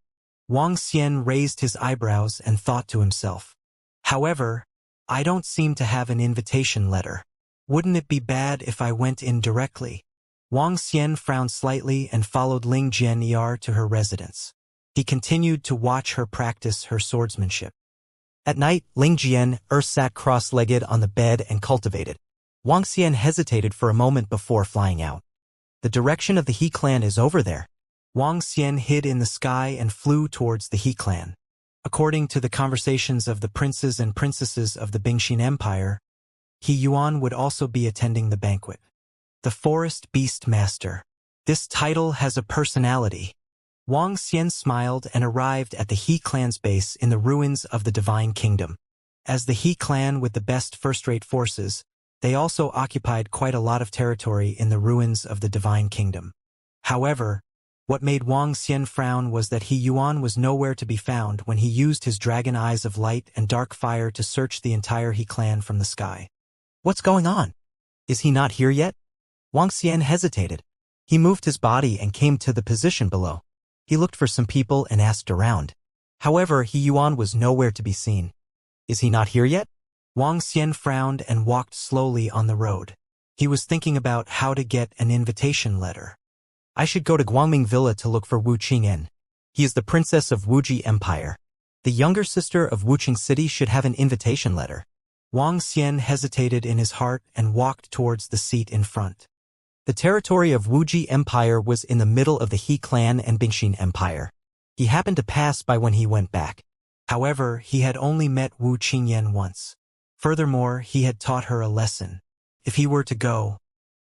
Wang Xian raised his eyebrows and thought to himself. However, I don't seem to have an invitation letter. Wouldn't it be bad if I went in directly? Wang Xian frowned slightly and followed Ling Jian'er to her residence. He continued to watch her practice her swordsmanship. At night, Ling Jian'er sat cross-legged on the bed and cultivated. Wang Xian hesitated for a moment before flying out. The direction of the He clan is over there. Wang Xian hid in the sky and flew towards the He clan. According to the conversations of the princes and princesses of the Bingxin Empire, He Yuan would also be attending the banquet. The Forest Beast Master. This title has a personality. Wang Xian smiled and arrived at the He clan's base in the ruins of the Divine Kingdom. As the He clan with the best first-rate forces, they also occupied quite a lot of territory in the ruins of the Divine Kingdom. However, what made Wang Xian frown was that He Yuan was nowhere to be found when he used his dragon eyes of light and dark fire to search the entire He clan from the sky. What's going on? Is he not here yet? Wang Xian hesitated. He moved his body and came to the position below. He looked for some people and asked around. However, He Yuan was nowhere to be seen. Is he not here yet? Wang Xian frowned and walked slowly on the road. He was thinking about how to get an invitation letter. I should go to Guangming Villa to look for Wu Qing'an. He is the princess of Wuji Empire. The younger sister of Wuxia City should have an invitation letter. Wang Xian hesitated in his heart and walked towards the seat in front. The territory of Wuji Empire was in the middle of the He clan and Bingxin Empire. He happened to pass by when he went back. However, he had only met Wu Qing'an once. Furthermore, he had taught her a lesson. If he were to go,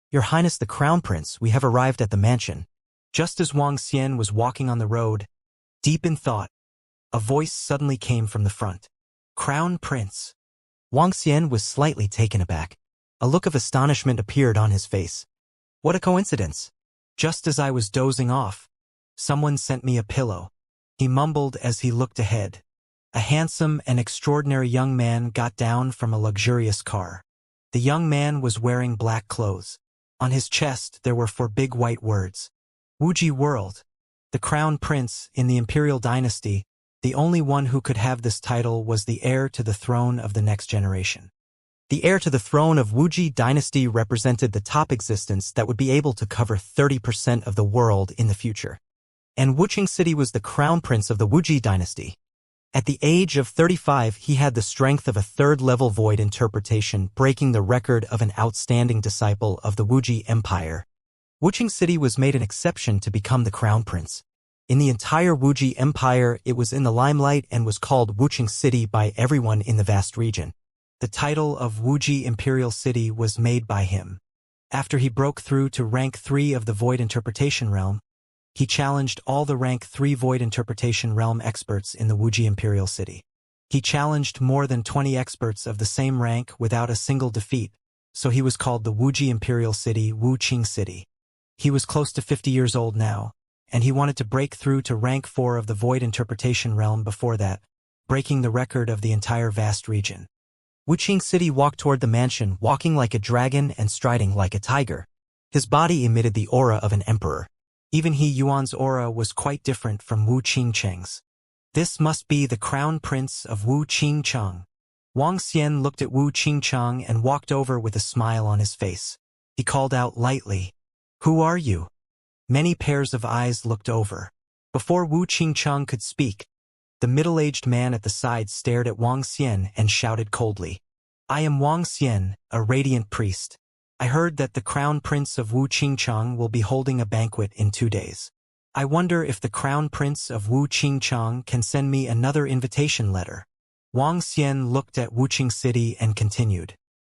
Your Highness the Crown Prince, we have arrived at the mansion. Just as Wang Xian was walking on the road, deep in thought, a voice suddenly came from the front. Crown Prince. Wang Xian was slightly taken aback. A look of astonishment appeared on his face. What a coincidence. Just as I was dozing off, someone sent me a pillow. He mumbled as he looked ahead. A handsome and extraordinary young man got down from a luxurious car. The young man was wearing black clothes. On his chest there were 4 big white words. Wuji world. The crown prince in the imperial dynasty, the only one who could have this title was the heir to the throne of the next generation. The heir to the throne of Wuji dynasty represented the top existence that would be able to cover 30% of the world in the future. And Wuqing City was the crown prince of the Wuji dynasty. At the age of 35, he had the strength of a third-level void interpretation, breaking the record of an outstanding disciple of the Wuji Empire. Wuqing City was made an exception to become the crown prince. In the entire Wuji Empire, it was in the limelight and was called Wuqing City by everyone in the vast region. The title of Wuji Imperial City was made by him. After he broke through to rank 3 of the Void Interpretation Realm, he challenged all the rank 3 Void Interpretation Realm experts in the Wuji Imperial City. He challenged more than 20 experts of the same rank without a single defeat, so he was called the Wuji Imperial City, Wuqing City. He was close to 50 years old now, and he wanted to break through to rank 4 of the Void Interpretation Realm before that, breaking the record of the entire vast region. Wuqing City walked toward the mansion, walking like a dragon and striding like a tiger. His body emitted the aura of an emperor. Even He Yuan's aura was quite different from Wu Qingcheng's. This must be the crown prince of Wu Qingcheng. Wang Xian looked at Wu Qingcheng and walked over with a smile on his face. He called out lightly, "Who are you?" Many pairs of eyes looked over. Before Wu Qingcheng could speak, the middle-aged man at the side stared at Wang Xian and shouted coldly, "I am Wang Xian, a radiant priest. I heard that the crown prince of Wu Qingcheng will be holding a banquet in 2 days. I wonder if the crown prince of Wu Qingcheng can send me another invitation letter." Wang Xian looked at Wuqing City and continued,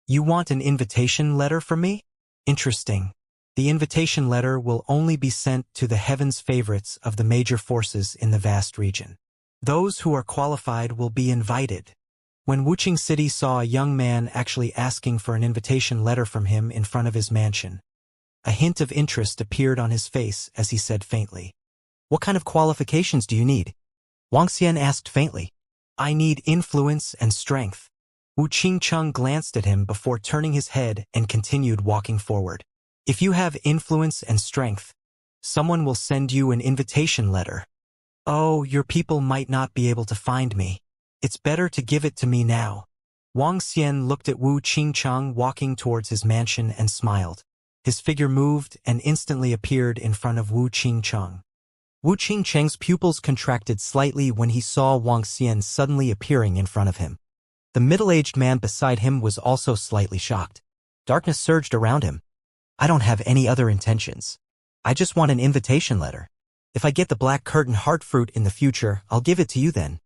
"You want an invitation letter from me? Interesting. The invitation letter will only be sent to the heavens favorites of the major forces in the vast region. Those who are qualified will be invited." When Wuqing City saw a young man actually asking for an invitation letter from him in front of his mansion, a hint of interest appeared on his face as he said faintly, "What kind of qualifications do you need?" Wang Xian asked faintly. "I need influence and strength." Wu Qingcheng glanced at him before turning his head and continued walking forward. "If you have influence and strength, someone will send you an invitation letter. Oh, your people might not be able to find me. It's better to give it to me now." Wang Xian looked at Wu Qingcheng walking towards his mansion and smiled. His figure moved and instantly appeared in front of Wu Qingcheng. Wu Qingcheng's pupils contracted slightly when he saw Wang Xian suddenly appearing in front of him. The middle-aged man beside him was also slightly shocked. Darkness surged around him. "I don't have any other intentions. I just want an invitation letter. If I get the black curtain heart fruit in the future, I'll give it to you then."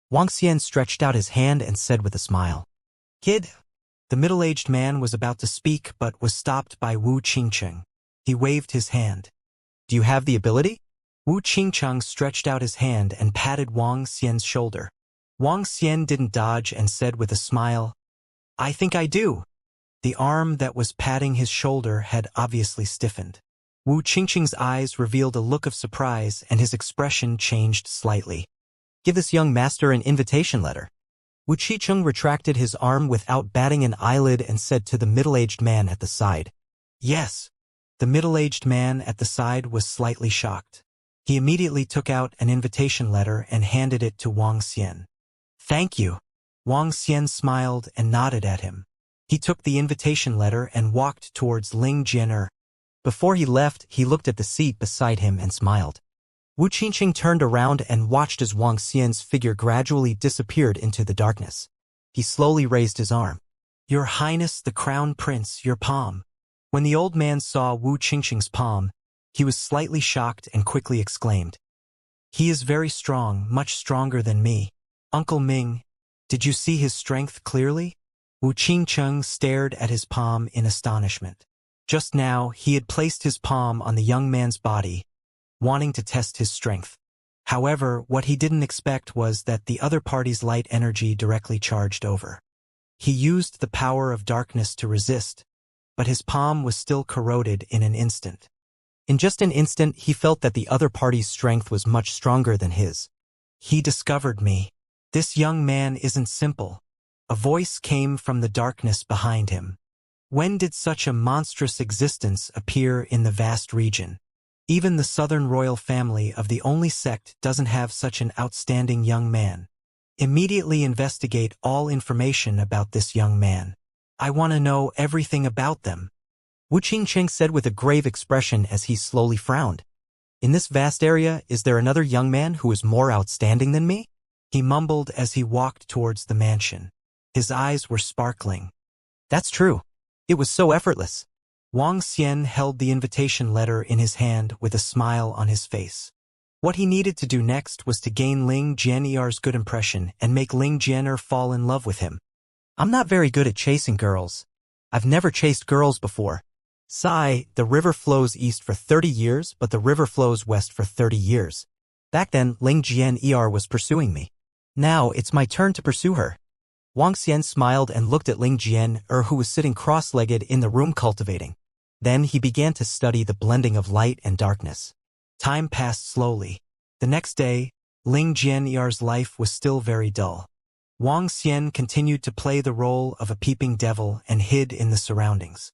Wang Xian stretched out his hand and said with a smile, "Kid." The middle-aged man was about to speak but was stopped by Wu Qingcheng. He waved his hand. "Do you have the ability?" Wu Qingcheng stretched out his hand and patted Wang Xian's shoulder. Wang Xian didn't dodge and said with a smile, "I think I do." The arm that was patting his shoulder had obviously stiffened. Wu Qingcheng's eyes revealed a look of surprise and his expression changed slightly. "Give this young master an invitation letter." Wu Qingcheng retracted his arm without batting an eyelid and said to the middle-aged man at the side, "Yes." The middle-aged man at the side was slightly shocked. He immediately took out an invitation letter and handed it to Wang Xian. "Thank you." Wang Xian smiled and nodded at him. He took the invitation letter and walked towards Ling Jian'er. Before he left, he looked at the seat beside him and smiled. Wu Qingcheng turned around and watched as Wang Xian's figure gradually disappeared into the darkness. He slowly raised his arm. "Your Highness the Crown Prince, your palm." When the old man saw Wu Qingcheng's palm, he was slightly shocked and quickly exclaimed, "He is very strong, much stronger than me. Uncle Ming, did you see his strength clearly?" Wu Qingcheng stared at his palm in astonishment. Just now, he had placed his palm on the young man's body, wanting to test his strength. However, what he didn't expect was that the other party's light energy directly charged over. He used the power of darkness to resist, but his palm was still corroded in an instant. In just an instant, he felt that the other party's strength was much stronger than his. "He discovered me. This young man isn't simple." A voice came from the darkness behind him. When did such a monstrous existence appear in the vast region? Even the southern royal family of the only sect doesn't have such an outstanding young man. Immediately investigate all information about this young man. I want to know everything about them. Wu Qingqing said with a grave expression as he slowly frowned. In this vast area, is there another young man who is more outstanding than me? He mumbled as he walked towards the mansion. His eyes were sparkling. That's true. It was so effortless. Wang Xian held the invitation letter in his hand with a smile on his face. What he needed to do next was to gain Ling Jian'er's good impression and make Ling Jian'er fall in love with him. I'm not very good at chasing girls. I've never chased girls before. The river flows east for 30 years, but the river flows west for 30 years. Back then, Ling Jian'er was pursuing me. Now, it's my turn to pursue her. Wang Xian smiled and looked at Ling Jian'er, who was sitting cross-legged in the room cultivating. Then he began to study the blending of light and darkness. Time passed slowly. The next day, Ling Jian'er's life was still very dull. Wang Xian continued to play the role of a peeping devil and hid in the surroundings.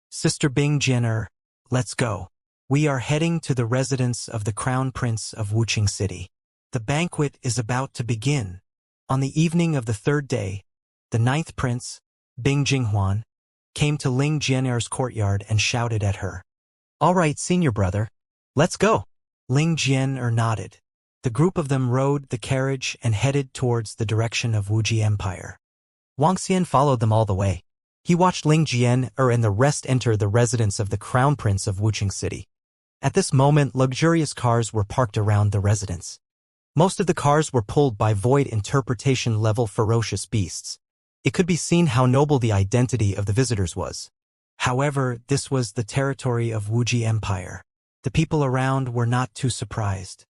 Sister Bing Jian'er, let's go. We are heading to the residence of the Crown Prince of Wuqing City. The banquet is about to begin. On the evening of the third day, the ninth prince, Bing Jinghuan, came to Ling Jian'er's courtyard and shouted at her. All right, senior brother. Let's go. Ling Jian'er nodded. The group of them rode the carriage and headed towards the direction of Wuji Empire. Wang Xian followed them all the way. He watched Ling Jian'er and the rest enter the residence of the Crown Prince of Wuqing City. At this moment, luxurious cars were parked around the residence. Most of the cars were pulled by void interpretation level ferocious beasts. It could be seen how noble the identity of the visitors was. However, this was the territory of Wuji Empire. The people around were not too surprised.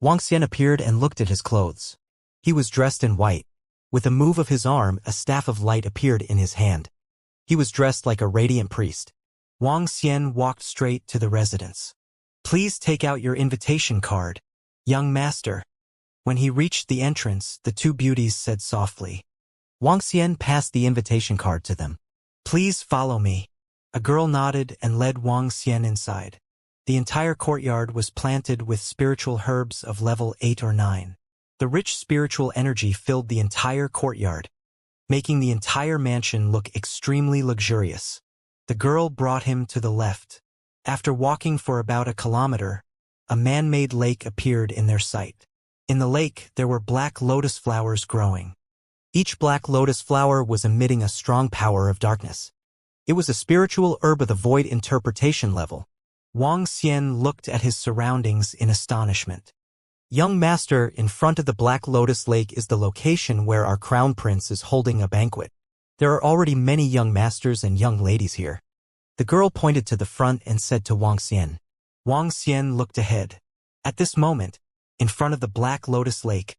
Wang Xian appeared and looked at his clothes. He was dressed in white. With a move of his arm, a staff of light appeared in his hand. He was dressed like a radiant priest. Wang Xian walked straight to the residence. Please take out your invitation card, young master. When he reached the entrance, the two beauties said softly. Wang Xian passed the invitation card to them. Please follow me. A girl nodded and led Wang Xian inside. The entire courtyard was planted with spiritual herbs of level 8 or 9. The rich spiritual energy filled the entire courtyard, making the entire mansion look extremely luxurious. The girl brought him to the left. After walking for about a kilometer, a man-made lake appeared in their sight. In the lake, there were black lotus flowers growing. Each black lotus flower was emitting a strong power of darkness. It was a spiritual herb of the void interpretation level. Wang Xian looked at his surroundings in astonishment. Young master, in front of the Black Lotus Lake is the location where our crown prince is holding a banquet. There are already many young masters and young ladies here. The girl pointed to the front and said to Wang Xian. Wang Xian looked ahead. At this moment, in front of the Black Lotus Lake,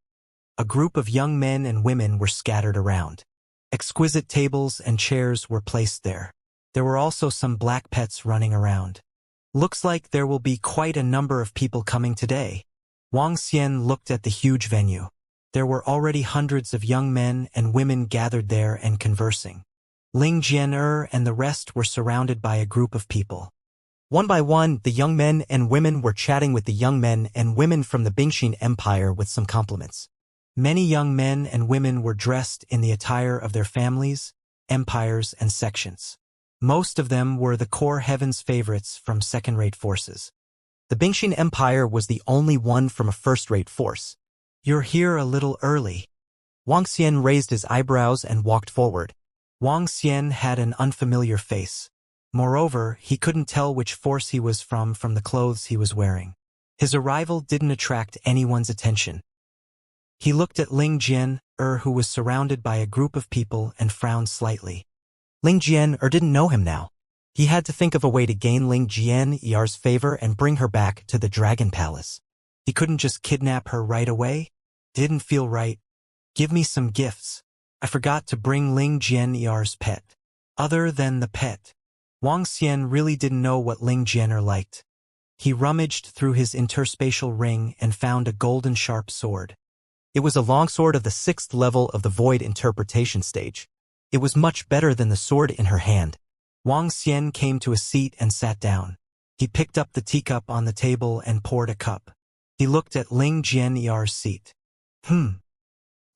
a group of young men and women were scattered around. Exquisite tables and chairs were placed there. There were also some black pets running around. Looks like there will be quite a number of people coming today. Wang Xian looked at the huge venue. There were already hundreds of young men and women gathered there and conversing. Ling Jian'er and the rest were surrounded by a group of people. One by one, the young men and women were chatting with the young men and women from the Bingxin Empire with some compliments. Many young men and women were dressed in the attire of their families, empires, and sections. Most of them were the core heavens favorites from second-rate forces. The Bingxin Empire was the only one from a first-rate force. You're here a little early. Wang Xian raised his eyebrows and walked forward. Wang Xian had an unfamiliar face. Moreover, he couldn't tell which force he was from the clothes he was wearing. His arrival didn't attract anyone's attention. He looked at Ling Jian'er, who was surrounded by a group of people, and frowned slightly. Ling Jian'er didn't know him now. He had to think of a way to gain Ling Jian'er's favor and bring her back to the Dragon Palace. He couldn't just kidnap her right away. Didn't feel right. Give me some gifts. I forgot to bring Ling Jian'er's pet. Other than the pet. Wang Xian really didn't know what Ling Jian'er liked. He rummaged through his interspatial ring and found a golden sharp sword. It was a longsword of the 6th level of the void interpretation stage. It was much better than the sword in her hand. Wang Xian came to a seat and sat down. He picked up the teacup on the table and poured a cup. He looked at Ling Jian'er's seat. Ling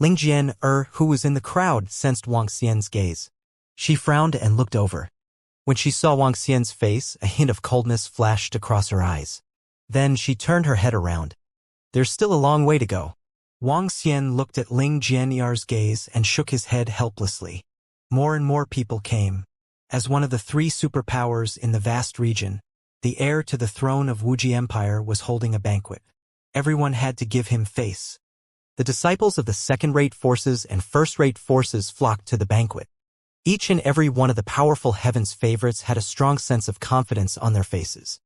Jian'er, who was in the crowd, sensed Wang Xian's gaze. She frowned and looked over. When she saw Wang Xian's face, a hint of coldness flashed across her eyes. Then she turned her head around. There's still a long way to go. Wang Xian looked at Ling Jian'er's gaze and shook his head helplessly. More and more people came. As one of the 3 superpowers in the vast region, the heir to the throne of Wuxia Empire was holding a banquet. Everyone had to give him face. The disciples of the second-rate forces and first-rate forces flocked to the banquet. Each and every one of the powerful heaven's favorites had a strong sense of confidence on their faces.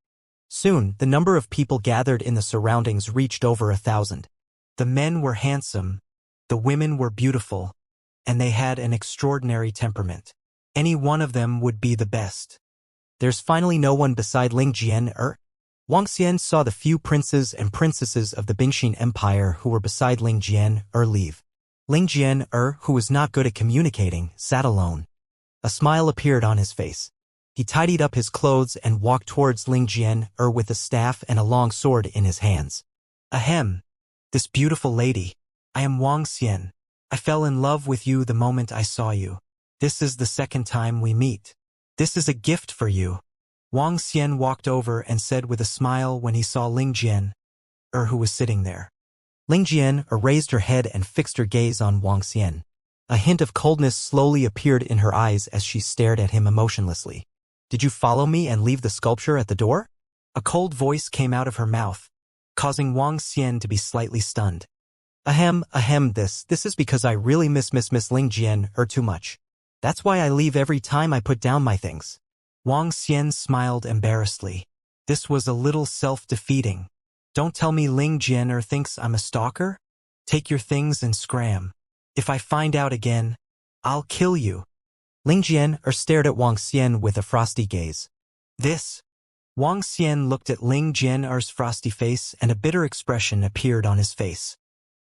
Soon, the number of people gathered in the surroundings reached over 1,000. The men were handsome, the women were beautiful, and they had an extraordinary temperament. Any one of them would be the best. There's finally no one beside Ling Jian'er. Wang Xian saw the few princes and princesses of the Bingxin Empire who were beside Ling Jian'er leave. Ling Jian'er, who was not good at communicating, sat alone. A smile appeared on his face. He tidied up his clothes and walked towards Ling Jian'er with a staff and a long sword in his hands. Ahem. This beautiful lady. I am Wang Xian. I fell in love with you the moment I saw you. This is the second time we meet. This is a gift for you. Wang Xian walked over and said with a smile when he saw Ling Jian'er, who was sitting there. Ling Jian'er raised her head and fixed her gaze on Wang Xian. A hint of coldness slowly appeared in her eyes as she stared at him emotionlessly. Did you follow me and leave the sculpture at the door? A cold voice came out of her mouth, causing Wang Xian to be slightly stunned. Ahem, this is because I really miss Ling Jian'er too much. That's why I leave every time I put down my things. Wang Xian smiled embarrassedly. This was a little self-defeating. Don't tell me Ling Jian'er thinks I'm a stalker? Take your things and scram. If I find out again, I'll kill you. Ling Jian'er stared at Wang Xian with a frosty gaze. This? Wang Xian looked at Ling Jian'er's frosty face and a bitter expression appeared on his face.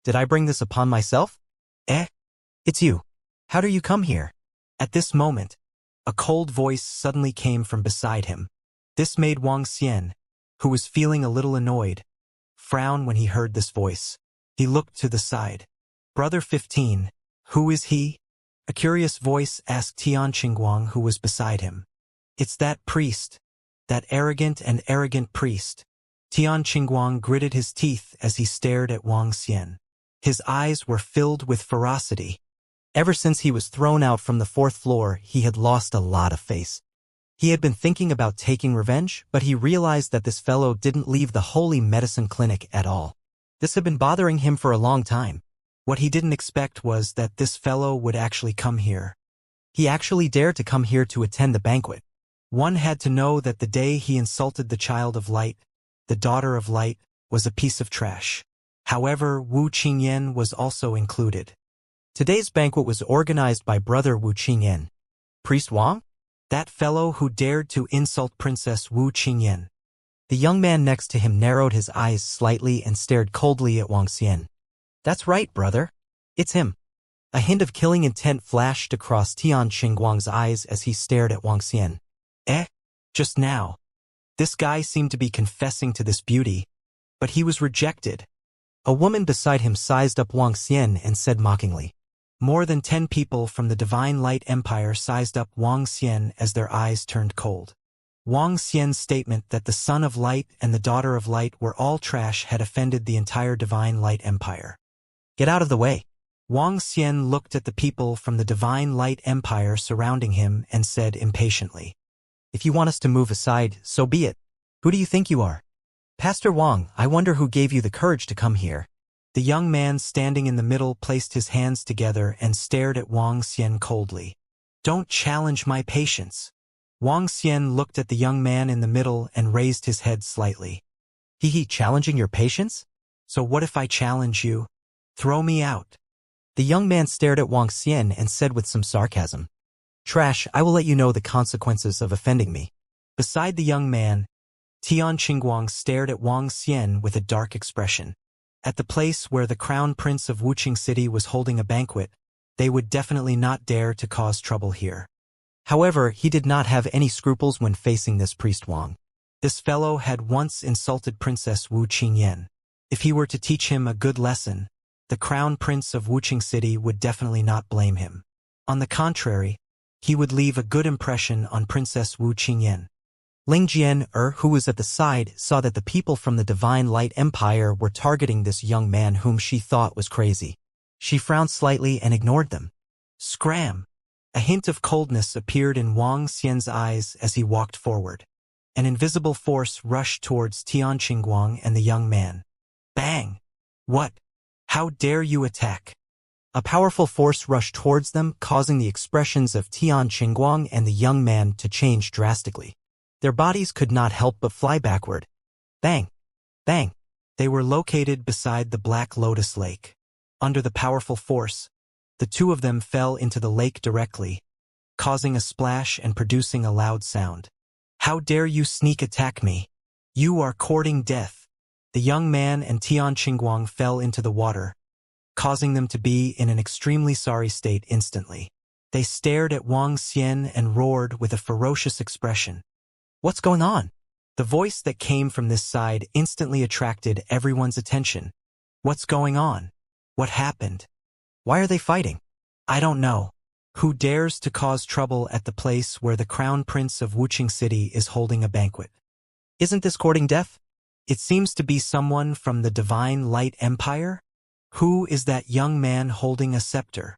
Did I bring this upon myself? It's you. How do you come here? At this moment, a cold voice suddenly came from beside him. This made Wang Xian, who was feeling a little annoyed, frown when he heard this voice. He looked to the side. Brother 15, who is he? A curious voice asked Tian Qingguang, who was beside him. It's that priest. That arrogant priest. Tian Qingguang gritted his teeth as he stared at Wang Xian. His eyes were filled with ferocity. Ever since he was thrown out from the 4th floor, he had lost a lot of face. He had been thinking about taking revenge, but he realized that this fellow didn't leave the holy medicine clinic at all. This had been bothering him for a long time. What he didn't expect was that this fellow would actually come here. He actually dared to come here to attend the banquet. One had to know that the day he insulted the child of light, the daughter of light, was a piece of trash. However, Wu Qingyan was also included. Today's banquet was organized by Brother Wu Qingyan. Priest Wang? That fellow who dared to insult Princess Wu Qingyan. The young man next to him narrowed his eyes slightly and stared coldly at Wang Xian. That's right, brother. It's him. A hint of killing intent flashed across Tian Qingguang's eyes as he stared at Wang Xian. Just now. This guy seemed to be confessing to this beauty, but he was rejected. A woman beside him sized up Wang Xian and said mockingly. More than 10 people from the Divine Light Empire sized up Wang Xian as their eyes turned cold. Wang Xian's statement that the Son of Light and the Daughter of Light were all trash had offended the entire Divine Light Empire. Get out of the way. Wang Xian looked at the people from the Divine Light Empire surrounding him and said impatiently. If you want us to move aside, so be it. Who do you think you are? Pastor Wang, I wonder who gave you the courage to come here. The young man standing in the middle placed his hands together and stared at Wang Xian coldly. Don't challenge my patience. Wang Xian looked at the young man in the middle and raised his head slightly. Challenging your patience? So what if I challenge you? Throw me out. The young man stared at Wang Xian and said with some sarcasm. Trash, I will let you know the consequences of offending me. Beside the young man, Tian Qingguang stared at Wang Xian with a dark expression. At the place where the crown prince of Wuqing City was holding a banquet, they would definitely not dare to cause trouble here. However, he did not have any scruples when facing this priest Wang. This fellow had once insulted Princess Wu Qingyan. If he were to teach him a good lesson, the Crown Prince of Wuqing City would definitely not blame him. On the contrary, he would leave a good impression on Princess Wu Qingyan. Ling Jian, who was at the side, saw that the people from the Divine Light Empire were targeting this young man whom she thought was crazy. She frowned slightly and ignored them. Scram! A hint of coldness appeared in Wang Xian's eyes as he walked forward. An invisible force rushed towards Tian Qingguang and the young man. Bang! What? How dare you attack? A powerful force rushed towards them, causing the expressions of Tian Qingguang and the young man to change drastically. Their bodies could not help but fly backward. Bang! Bang! They were located beside the Black Lotus Lake. Under the powerful force, the two of them fell into the lake directly, causing a splash and producing a loud sound. How dare you sneak attack me? You are courting death. The young man and Tian Qingguang fell into the water, causing them to be in an extremely sorry state instantly. They stared at Wang Xian and roared with a ferocious expression. What's going on? The voice that came from this side instantly attracted everyone's attention. What's going on? What happened? Why are they fighting? I don't know. Who dares to cause trouble at the place where the Crown Prince of Wuqing City is holding a banquet? Isn't this courting death? It seems to be someone from the Divine Light Empire? Who is that young man holding a scepter?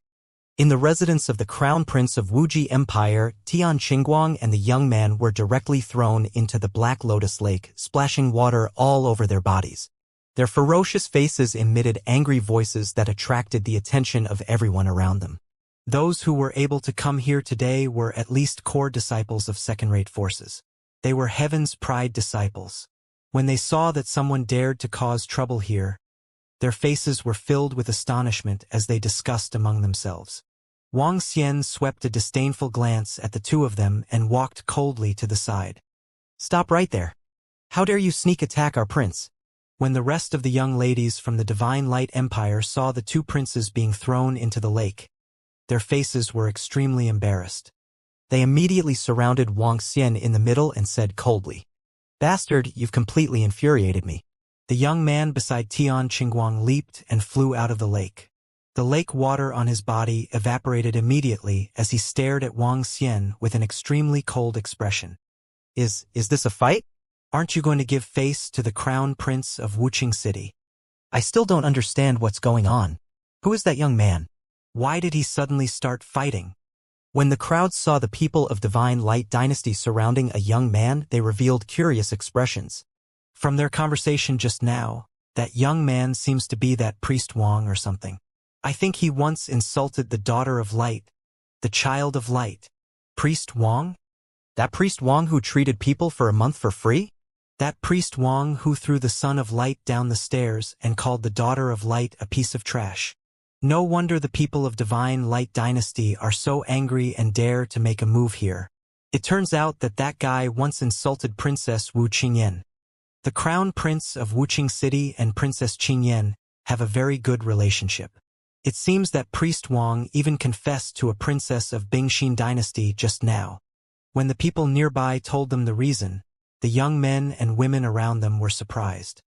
In the residence of the Crown Prince of Wuji Empire, Tian Qingguang and the young man were directly thrown into the Black Lotus Lake, splashing water all over their bodies. Their ferocious faces emitted angry voices that attracted the attention of everyone around them. Those who were able to come here today were at least core disciples of second-rate forces. They were Heaven's Pride disciples. When they saw that someone dared to cause trouble here, their faces were filled with astonishment as they discussed among themselves. Wang Xian swept a disdainful glance at the two of them and walked coldly to the side. Stop right there. How dare you sneak attack our prince? When the rest of the young ladies from the Divine Light Empire saw the two princes being thrown into the lake, their faces were extremely embarrassed. They immediately surrounded Wang Xian in the middle and said coldly, "Bastard, you've completely infuriated me." The young man beside Tian Qingguang leaped and flew out of the lake. The lake water on his body evaporated immediately as he stared at Wang Xian with an extremely cold expression. Is this a fight? Aren't you going to give face to the Crown Prince of Wuqing City? I still don't understand what's going on. Who is that young man? Why did he suddenly start fighting? When the crowd saw the people of Divine Light Dynasty surrounding a young man, they revealed curious expressions. From their conversation just now, that young man seems to be that priest Wang or something. I think he once insulted the daughter of light, the child of light. Priest Wang? That priest Wang who treated people for a month for free? That priest Wang who threw the son of light down the stairs and called the daughter of light a piece of trash. No wonder the people of Divine Light Dynasty are so angry and dare to make a move here. It turns out that that guy once insulted Princess Wu Qingyan. The Crown Prince of Wuqing City and Princess Qingyan have a very good relationship. It seems that Priest Wang even confessed to a princess of Bingxin Dynasty just now. When the people nearby told them the reason, the young men and women around them were surprised.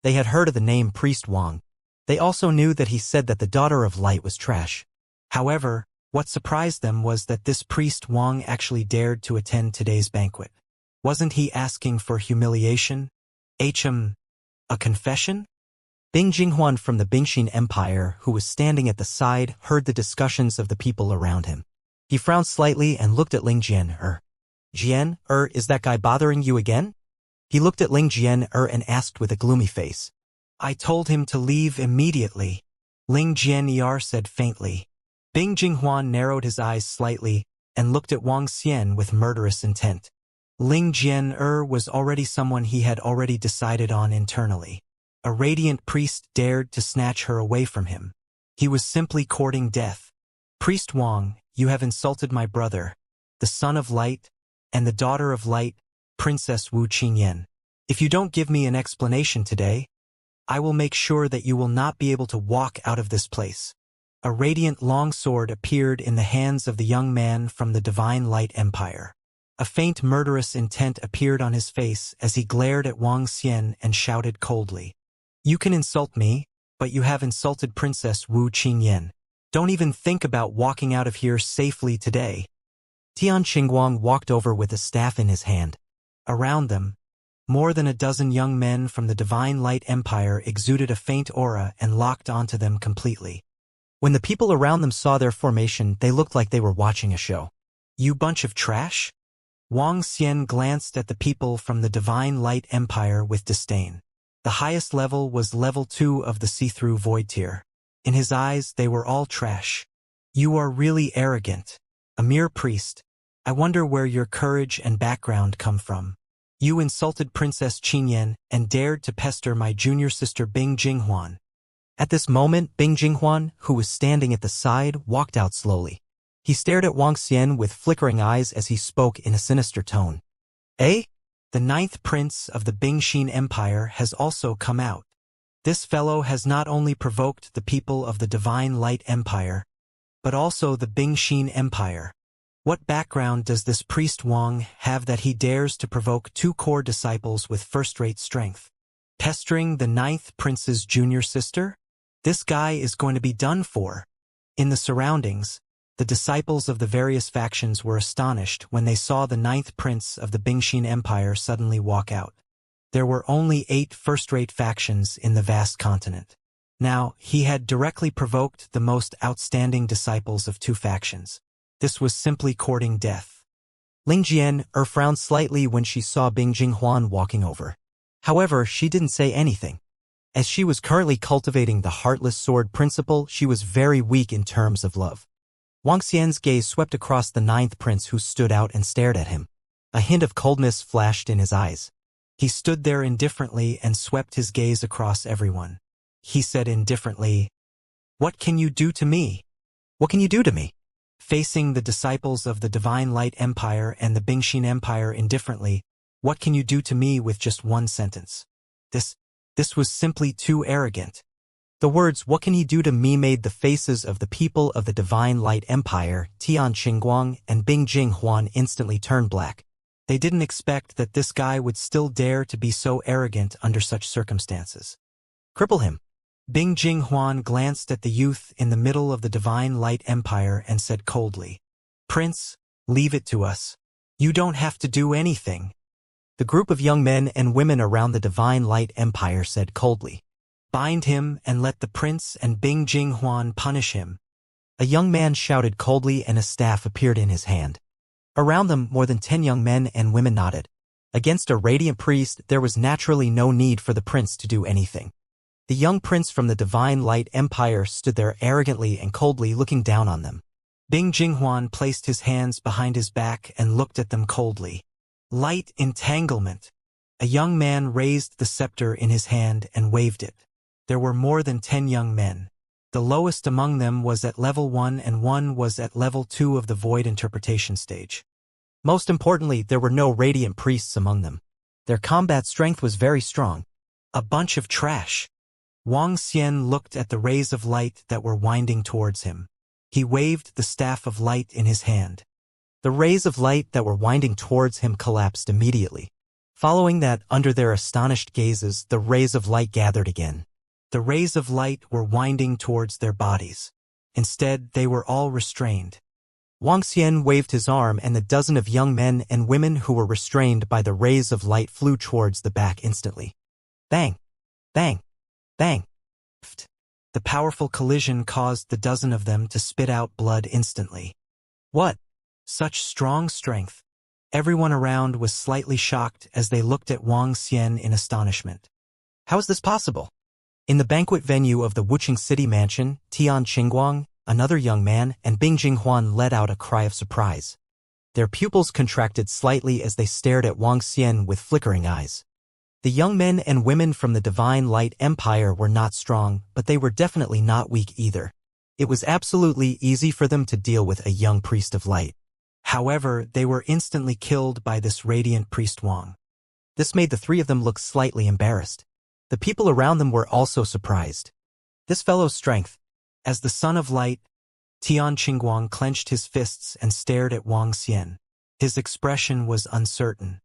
They had heard of the name Priest Wang. They also knew that he said that the daughter of light was trash. However, what surprised them was that this priest Wang actually dared to attend today's banquet. Wasn't he asking for humiliation? A confession? Bing Jinghuan from the Bingxin Empire, who was standing at the side, heard the discussions of the people around him. He frowned slightly and looked at Ling Jian. Jian, is that guy bothering you again? He looked at Ling Jian and asked with a gloomy face. I told him to leave immediately, Ling Jian said faintly. Bing Jinghuan narrowed his eyes slightly and looked at Wang Xian with murderous intent. Ling Jian was already someone he had already decided on internally. A radiant priest dared to snatch her away from him. He was simply courting death. Priest Wang, you have insulted my brother, the son of light, and the daughter of light, Princess Wu Qingyan. If you don't give me an explanation today, I will make sure that you will not be able to walk out of this place. A radiant longsword appeared in the hands of the young man from the Divine Light Empire. A faint murderous intent appeared on his face as he glared at Wang Xian and shouted coldly. You can insult me, but you have insulted Princess Wu Qingyan. Don't even think about walking out of here safely today. Tian Qingguang walked over with a staff in his hand. Around them, more than a dozen young men from the Divine Light Empire exuded a faint aura and locked onto them completely. When the people around them saw their formation, they looked like they were watching a show. You bunch of trash? Wang Xian glanced at the people from the Divine Light Empire with disdain. The highest level was level 2 of the see-through void tier. In his eyes, they were all trash. You are really arrogant. A mere priest. I wonder where your courage and background come from. You insulted Princess Qingyan and dared to pester my junior sister Bing Jinghuan. At this moment, Bing Jinghuan, who was standing at the side, walked out slowly. He stared at Wang Xian with flickering eyes as he spoke in a sinister tone. Eh? The 9th prince of the Bingxin Empire has also come out. This fellow has not only provoked the people of the Divine Light Empire, but also the Bingxin Empire. What background does this priest Wang have that he dares to provoke 2 core disciples with first-rate strength? Pestering the 9th prince's junior sister? This guy is going to be done for. In the surroundings, the disciples of the various factions were astonished when they saw the 9th prince of the Bingxin Empire suddenly walk out. There were only 8 first-rate factions in the vast continent. Now, he had directly provoked the most outstanding disciples of 2 factions. This was simply courting death. Ling Jian frowned slightly when she saw Bing Jinghuan walking over. However, she didn't say anything. As she was currently cultivating the heartless sword principle, she was very weak in terms of love. Wang Xian's gaze swept across the 9th prince who stood out and stared at him. A hint of coldness flashed in his eyes. He stood there indifferently and swept his gaze across everyone. He said indifferently, "What can you do to me? What can you do to me?" Facing the disciples of the Divine Light Empire and the Bingxin Empire indifferently, what can you do to me with just one sentence? This was simply too arrogant. The words, "What can he do to me?" made the faces of the people of the Divine Light Empire, Tian Qingguang and Bing Jinghuan instantly turn black. They didn't expect that this guy would still dare to be so arrogant under such circumstances. Cripple him. Bing Jinghuan glanced at the youth in the middle of the Divine Light Empire and said coldly, "Prince, leave it to us. You don't have to do anything." The group of young men and women around the Divine Light Empire said coldly, "Bind him and let the prince and Bing Jinghuan punish him." A young man shouted coldly and a staff appeared in his hand. Around them, more than 10 young men and women nodded. Against a radiant priest, there was naturally no need for the prince to do anything. The young prince from the Divine Light Empire stood there arrogantly and coldly looking down on them. Bing Jinghuan placed his hands behind his back and looked at them coldly. Light entanglement. A young man raised the scepter in his hand and waved it. There were more than 10 young men. The lowest among them was at level 1 and one was at level 2 of the void interpretation stage. Most importantly, there were no radiant priests among them. Their combat strength was very strong. A bunch of trash. Wang Xian looked at the rays of light that were winding towards him. He waved the staff of light in his hand. The rays of light that were winding towards him collapsed immediately. Following that, under their astonished gazes, the rays of light gathered again. The rays of light were winding towards their bodies. Instead, they were all restrained. Wang Xian waved his arm and the dozen of young men and women who were restrained by the rays of light flew towards the back instantly. Bang! Bang! Bang! The powerful collision caused the dozen of them to spit out blood instantly. What? Such strong strength. Everyone around was slightly shocked as they looked at Wang Xian in astonishment. How is this possible? In the banquet venue of the Wuxia City Mansion, Tian Qingguang, another young man, and Bing Jinghuan let out a cry of surprise. Their pupils contracted slightly as they stared at Wang Xian with flickering eyes. The young men and women from the Divine Light Empire were not strong, but they were definitely not weak either. It was absolutely easy for them to deal with a young priest of light. However, they were instantly killed by this radiant priest Wang. This made the 3 of them look slightly embarrassed. The people around them were also surprised. This fellow's strength. As the son of light, Tian Qingguang clenched his fists and stared at Wang Xian. His expression was uncertain.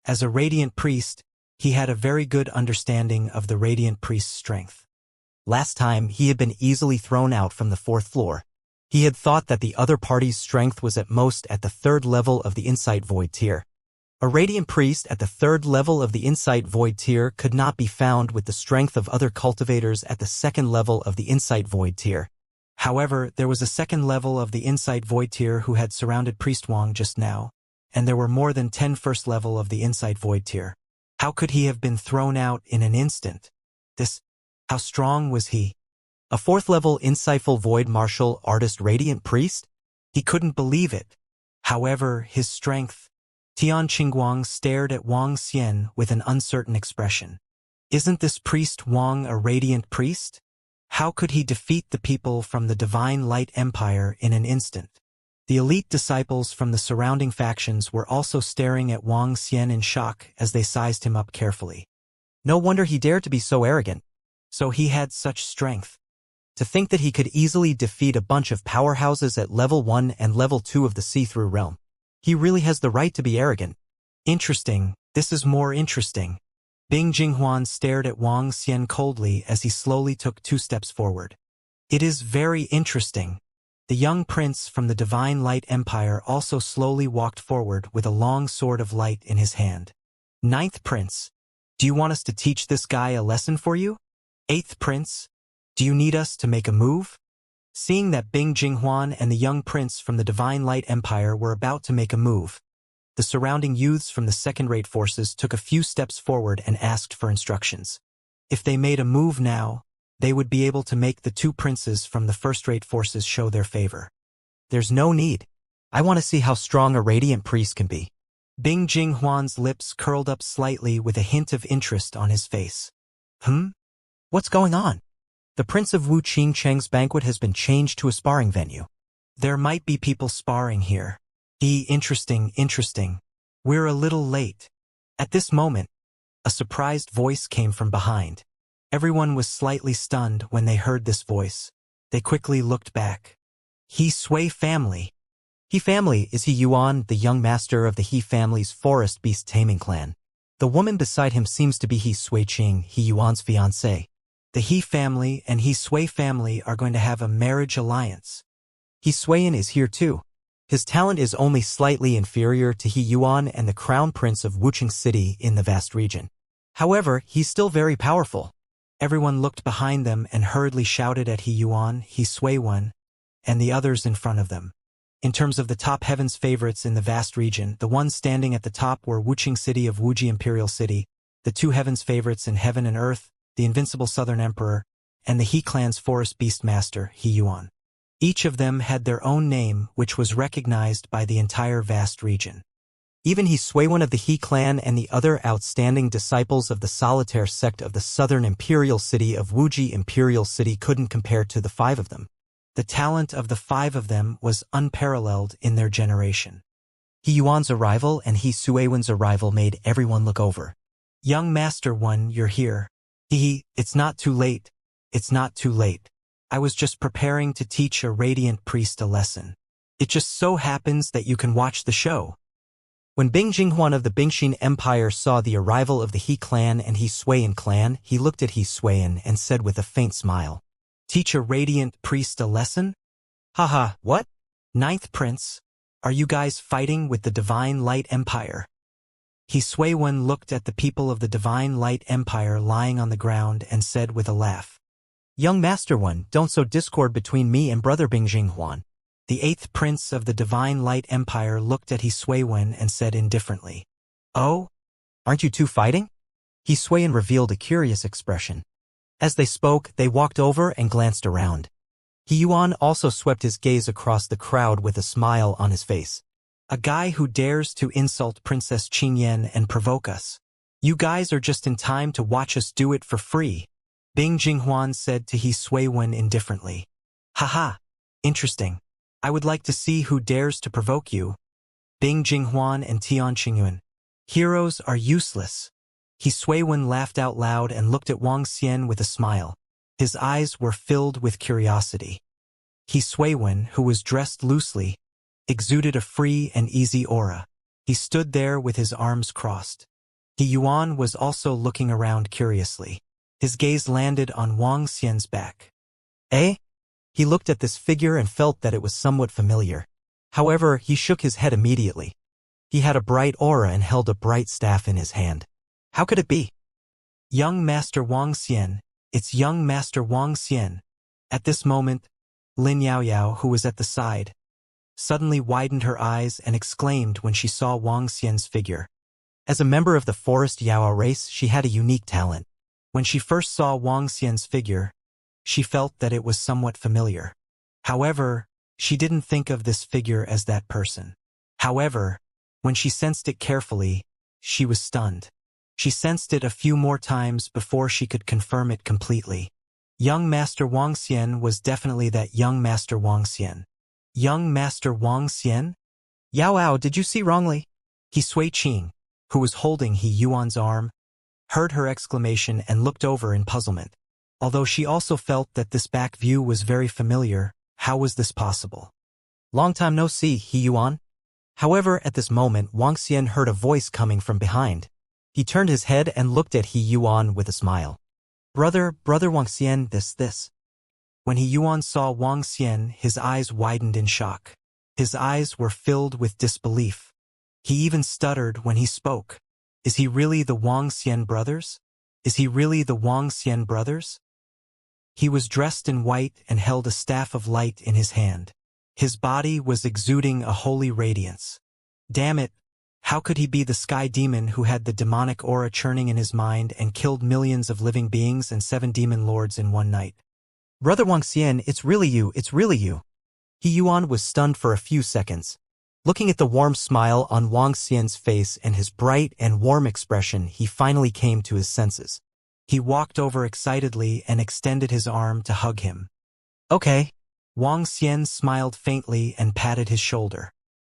As a radiant priest, he had a very good understanding of the radiant priest's strength. Last time, he had been easily thrown out from the 4th floor. He had thought that the other party's strength was at most at the 3rd level of the Insight Void tier. A radiant priest at the 3rd level of the Insight Void tier could not be found with the strength of other cultivators at the 2nd level of the Insight Void tier. However, there was a 2nd level of the Insight Void tier who had surrounded Priest Wang just now, and there were more than 10 first level of the Insight Void tier. How could he have been thrown out in an instant? How strong was he? A 4th level Insightful Void Martial Artist Radiant Priest? He couldn't believe it. However, his strength. Tian Qingguang stared at Wang Xian with an uncertain expression. Isn't this priest Wang a radiant priest? How could he defeat the people from the Divine Light Empire in an instant? The elite disciples from the surrounding factions were also staring at Wang Xian in shock as they sized him up carefully. No wonder he dared to be so arrogant. So he had such strength. To think that he could easily defeat a bunch of powerhouses at level 1 and level 2 of the see-through realm. He really has the right to be arrogant. Interesting, this is more interesting. Bing Jinghuan stared at Wang Xian coldly as he slowly took 2 steps forward. It is very interesting. The young prince from the Divine Light Empire also slowly walked forward with a long sword of light in his hand. 9th Prince, do you want us to teach this guy a lesson for you? 8th Prince, do you need us to make a move? Seeing that Bing Jinghuan and the young prince from the Divine Light Empire were about to make a move, the surrounding youths from the second-rate forces took a few steps forward and asked for instructions. If they made a move now, they would be able to make the 2 princes from the first-rate forces show their favor. There's no need. I want to see how strong a radiant priest can be. Bing Jinghuan's lips curled up slightly with a hint of interest on his face. What's going on? The Prince of Wu Qingcheng's banquet has been changed to a sparring venue. There might be people sparring here. Interesting. We're a little late. At this moment, a surprised voice came from behind. Everyone was slightly stunned when they heard this voice. They quickly looked back. He Sui family. He family, is he Yuan, the young master of the He family's forest beast taming clan? The woman beside him seems to be He Sui Qing, He Yuan's fiancée. The He family and He Sui family are going to have a marriage alliance. He Suiyan is here too. His talent is only slightly inferior to He Yuan and the crown prince of Wuching City in the vast region. However, he's still very powerful. Everyone looked behind them and hurriedly shouted at He Yuan, He Suiwan, and the others in front of them. In terms of the top heaven's favorites in the vast region, the ones standing at the top were Wuching City of Wuji Imperial City, the 2 heaven's favorites in heaven and earth, the invincible Southern Emperor, and the He clan's forest beast master, He Yuan. Each of them had their own name, which was recognized by the entire vast region. Even He Suiwan of the He clan and the other outstanding disciples of the solitaire sect of the Southern Imperial City of Wuji Imperial City couldn't compare to the 5 of them. The talent of the 5 of them was unparalleled in their generation. He Yuan's arrival and He Suiwan's arrival made everyone look over. Young Master One, you're here. It's not too late. It's not too late. I was just preparing to teach a radiant priest a lesson. It just so happens that you can watch the show. When Bing Jinghuan of the Bingxin Empire saw the arrival of the He clan and He Suiyan clan, he looked at He Suiyan and said with a faint smile, Teach a radiant priest a lesson? Haha, what? 9th Prince, are you guys fighting with the Divine Light Empire? He Suiwan looked at the people of the Divine Light Empire lying on the ground and said with a laugh, Young Master One, don't sow discord between me and brother Bing Jinghuan. The 8th Prince of the Divine Light Empire looked at He Suiwan and said indifferently, Oh? Aren't you two fighting? He Suiwan revealed a curious expression. As they spoke, they walked over and glanced around. He Yuan also swept his gaze across the crowd with a smile on his face. A guy who dares to insult Princess Qingyan and provoke us. You guys are just in time to watch us do it for free, Bing Jinghuan said to He Suiwan indifferently. Haha, interesting. I would like to see who dares to provoke you. Bing Jinghuan and Tian Qingyuan. Heroes are useless. He Suiwan laughed out loud and looked at Wang Xian with a smile. His eyes were filled with curiosity. He Suiwan, who was dressed loosely, exuded a free and easy aura. He stood there with his arms crossed. He Yuan was also looking around curiously. His gaze landed on Wang Xian's back. Eh? He looked at this figure and felt that it was somewhat familiar. However, he shook his head immediately. He had a bright aura and held a bright staff in his hand. How could it be? Young Master Wang Xian, it's young Master Wang Xian. At this moment, Lin Yaoyao, who was at the side, suddenly widened her eyes and exclaimed when she saw Wang Xian's figure. As a member of the Forest Yao race, she had a unique talent. When she first saw Wang Xian's figure, she felt that it was somewhat familiar. However, she didn't think of this figure as that person. However, when she sensed it carefully, she was stunned. She sensed it a few more times before she could confirm it completely. Young Master Wang Xian was definitely that young Master Wang Xian. Young Master Wang Xian? Yao, did you see wrongly? He Sui Qing, who was holding He Yuan's arm, heard her exclamation and looked over in puzzlement. Although she also felt that this back view was very familiar, how was this possible? Long time no see, He Yuan. However, at this moment, Wang Xian heard a voice coming from behind. He turned his head and looked at He Yuan with a smile. Brother Wang Xian, this. When He Yuan saw Wang Xian, his eyes widened in shock. His eyes were filled with disbelief. He even stuttered when he spoke. Is he really the Wang Xian brothers? Is he really the Wang Xian brothers? He was dressed in white and held a staff of light in his hand. His body was exuding a holy radiance. Damn it! How could he be the sky demon who had the demonic aura churning in his mind and killed millions of living beings and 7 demon lords in one night? Brother Wang Xian, it's really you. He Yuan was stunned for a few seconds. Looking at the warm smile on Wang Xian's face and his bright and warm expression, he finally came to his senses. He walked over excitedly and extended his arm to hug him. Okay. Wang Xian smiled faintly and patted his shoulder.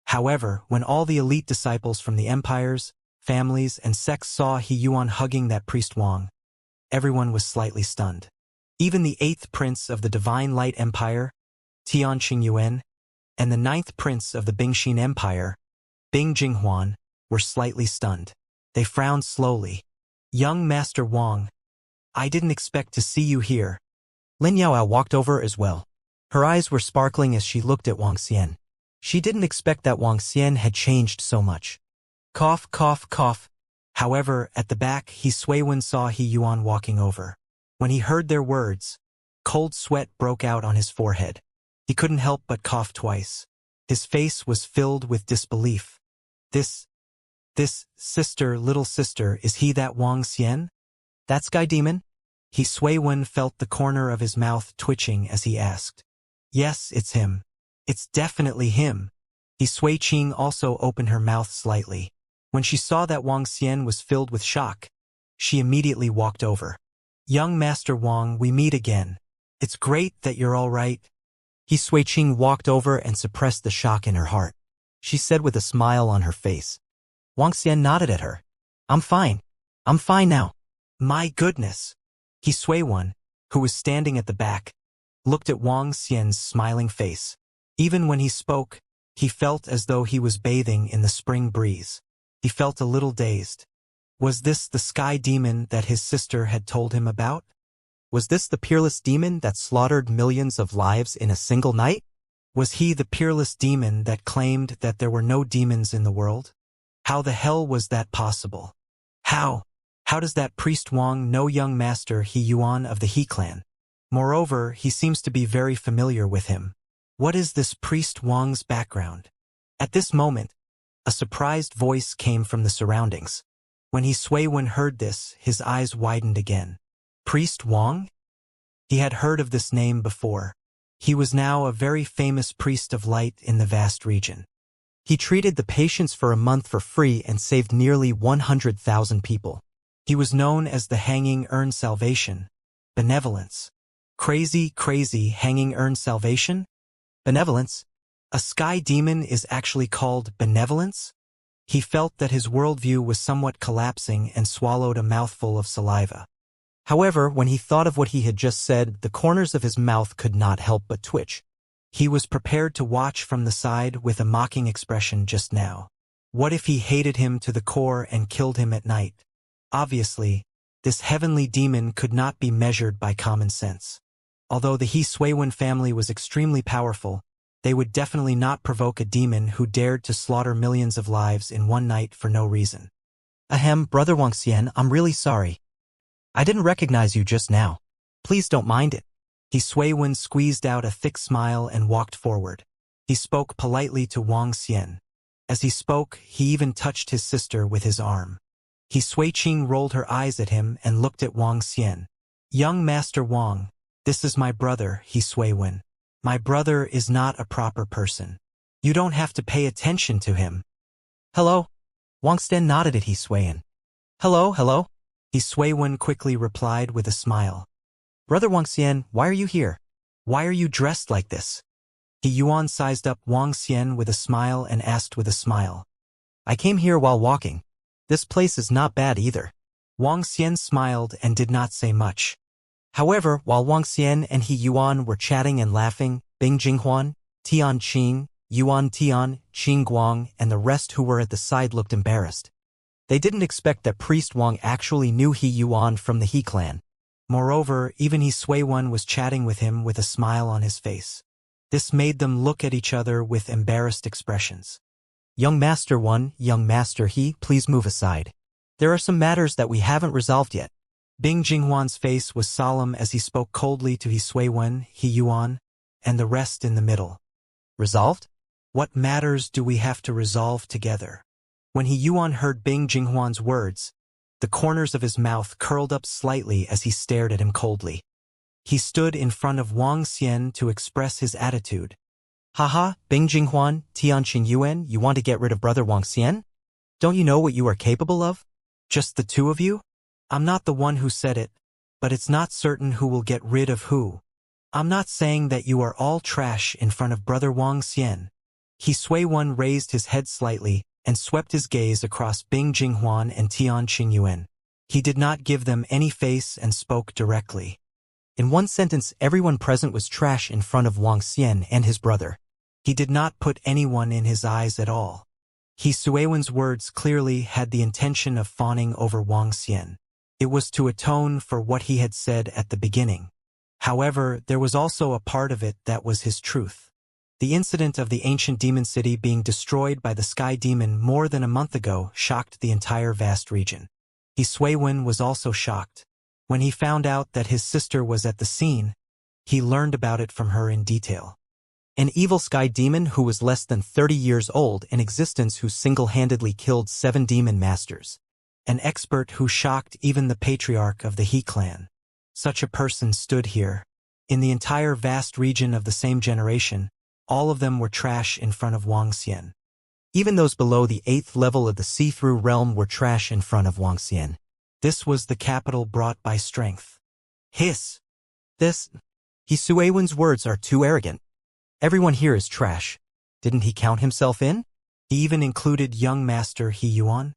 However, when all the elite disciples from the empires, families, and sects saw He Yuan hugging that priest Wang, everyone was slightly stunned. Even the 8th prince of the Divine Light Empire, Tian Qingyuan, and the 9th prince of the Bingxin Empire, Bing Jinghuan, were slightly stunned. They frowned slowly. Young Master Wang, I didn't expect to see you here. Lin Yao walked over as well. Her eyes were sparkling as she looked at Wang Xian. She didn't expect that Wang Xian had changed so much. Cough, cough, cough. However, at the back, He Suiwen saw He Yuan walking over. When he heard their words, cold sweat broke out on his forehead. He couldn't help but cough twice. His face was filled with disbelief. This sister, little sister, is he that Wang Xian? That sky demon? He Suiwen felt the corner of his mouth twitching as he asked. Yes, it's him. It's definitely him. He Sui Qing also opened her mouth slightly. When she saw that Wang Xian was filled with shock, she immediately walked over. Young Master Wang, we meet again. It's great that you're all right. He Sui Qing walked over and suppressed the shock in her heart. She said with a smile on her face. Wang Xian nodded at her. I'm fine now. My goodness. He Suiwen, who was standing at the back, looked at Wang Xian's smiling face. Even when he spoke, he felt as though he was bathing in the spring breeze. He felt a little dazed. Was this the sky demon that his sister had told him about? Was this the peerless demon that slaughtered millions of lives in a single night? Was he the peerless demon that claimed that there were no demons in the world? How the hell was that possible? How does that priest Wang know young master He Yuan of the He clan? Moreover, he seems to be very familiar with him. What is this priest Wang's background? At this moment, a surprised voice came from the surroundings. When He Suiwen heard this, his eyes widened again. Priest Wang? He had heard of this name before. He was now a very famous priest of light in the vast region. He treated the patients for a month for free and saved nearly 100,000 people. He was known as the Hanging Urn Salvation, Benevolence. Crazy Hanging Urn Salvation? Benevolence? A sky demon is actually called Benevolence? He felt that his worldview was somewhat collapsing and swallowed a mouthful of saliva. However, when he thought of what he had just said, the corners of his mouth could not help but twitch. He was prepared to watch from the side with a mocking expression just now. What if he hated him to the core and killed him at night? Obviously, this heavenly demon could not be measured by common sense. Although the He Suiwen family was extremely powerful, they would definitely not provoke a demon who dared to slaughter millions of lives in one night for no reason. Ahem, Brother Wuxian, I'm really sorry. I didn't recognize you just now. Please don't mind it. He Suiwen squeezed out a thick smile and walked forward. He spoke politely to Wang Xian. As he spoke, he even touched his sister with his arm. He Suiqing rolled her eyes at him and looked at Wang Xian. Young Master Wang, this is my brother, He Suiwen. My brother is not a proper person. You don't have to pay attention to him. Hello? Wang Xian nodded at He Suiwen. Hello, hello? He Suiwen quickly replied with a smile. Brother Wang Xian, why are you here? Why are you dressed like this? He Yuan sized up Wang Xian with a smile and asked with a smile. I came here while walking. This place is not bad either. Wang Xian smiled and did not say much. However, while Wang Xian and He Yuan were chatting and laughing, Bing Jinghuan, Tian Qing, Yuan Tian, Qing Guang, and the rest who were at the side looked embarrassed. They didn't expect that Priest Wang actually knew He Yuan from the He clan. Moreover, even He Suiwen was chatting with him with a smile on his face. This made them look at each other with embarrassed expressions. Young Master 1, Young Master He, please move aside. There are some matters that we haven't resolved yet. Bing Jinghuan's face was solemn as he spoke coldly to He Suiwen, He Yuan, and the rest in the middle. Resolved? What matters do we have to resolve together? When He Yuan heard Bing Jinghuan's words, the corners of his mouth curled up slightly as he stared at him coldly. He stood in front of Wang Xian to express his attitude. Haha, Bing Jinghuan, Tianqing Yuan, you want to get rid of Brother Wang Xian? Don't you know what you are capable of? Just the two of you? I'm not the one who said it, but it's not certain who will get rid of who. I'm not saying that you are all trash in front of Brother Wang Xian. He Suiwen raised his head slightly and swept his gaze across Bing Jinghuan and Tianqing Yuan. He did not give them any face and spoke directly. In one sentence, everyone present was trash in front of Wang Xian and his brother. He did not put anyone in his eyes at all. He Suiwen's words clearly had the intention of fawning over Wang Xian. It was to atone for what he had said at the beginning. However, there was also a part of it that was his truth. The incident of the ancient demon city being destroyed by the sky demon more than a month ago shocked the entire vast region. He Suiwen was also shocked. When he found out that his sister was at the scene, he learned about it from her in detail. An evil sky demon who was less than 30 years old in existence who single-handedly killed 7 demon masters. An expert who shocked even the patriarch of the He clan. Such a person stood here. In the entire vast region of the same generation, all of them were trash in front of Wang Xian. Even those below the 8th level of the see-through realm were trash in front of Wang Xian. This was the capital brought by strength. Hiss! This, He Suiwen's words are too arrogant. Everyone here is trash. Didn't he count himself in? He even included young Master He Yuan.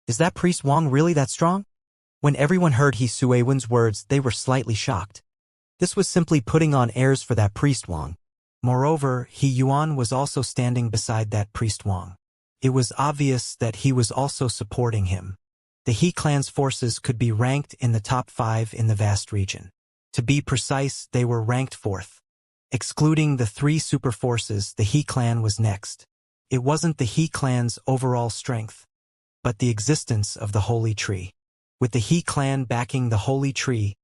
Is that Priest Wang really that strong? When everyone heard He Suiwen's words, they were slightly shocked. This was simply putting on airs for that Priest Wang. Moreover, He Yuan was also standing beside that Priest Wang. It was obvious that he was also supporting him. The He clan's forces could be ranked in the top 5 in the vast region. To be precise, they were ranked 4th. Excluding the 3 super forces, the He clan was next. It wasn't the He clan's overall strength, but the existence of the Holy Tree. With the He clan backing the Holy Tree,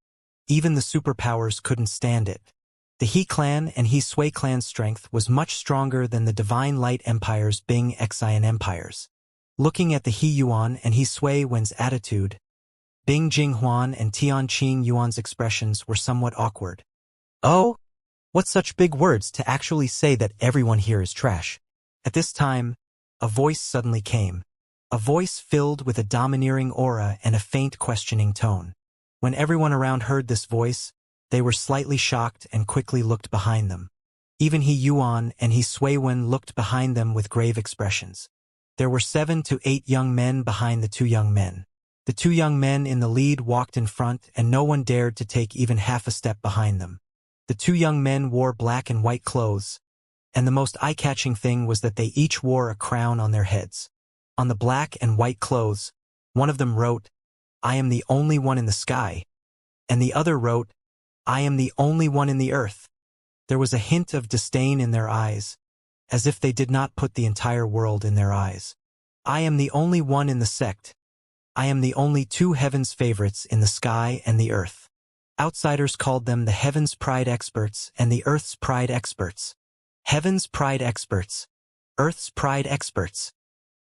even the superpowers couldn't stand it. The He clan and He Sui clan's strength was much stronger than the Divine Light Empire's Bing Xian empires. Looking at the He Yuan and He Suiwen's attitude, Bing Jinghuan and Tianqing Yuan's expressions were somewhat awkward. Oh? What such big words to actually say that everyone here is trash? At this time, a voice suddenly came. A voice filled with a domineering aura and a faint questioning tone. When everyone around heard this voice, they were slightly shocked and quickly looked behind them. Even He Yuan and He Suiwen looked behind them with grave expressions. There were 7 to 8 young men behind the 2 young men. The 2 young men in the lead walked in front and no one dared to take even half a step behind them. The 2 young men wore black and white clothes, and the most eye-catching thing was that they each wore a crown on their heads. On the black and white clothes, one of them wrote, "I am the only one in the sky," and the other wrote, "I am the only one in the earth." There was a hint of disdain in their eyes, as if they did not put the entire world in their eyes. "I am the only one in the sect. I am the only two heavens favorites in the sky and the earth." Outsiders called them the heavens pride experts and the earth's pride experts. Heavens pride experts. Earth's pride experts.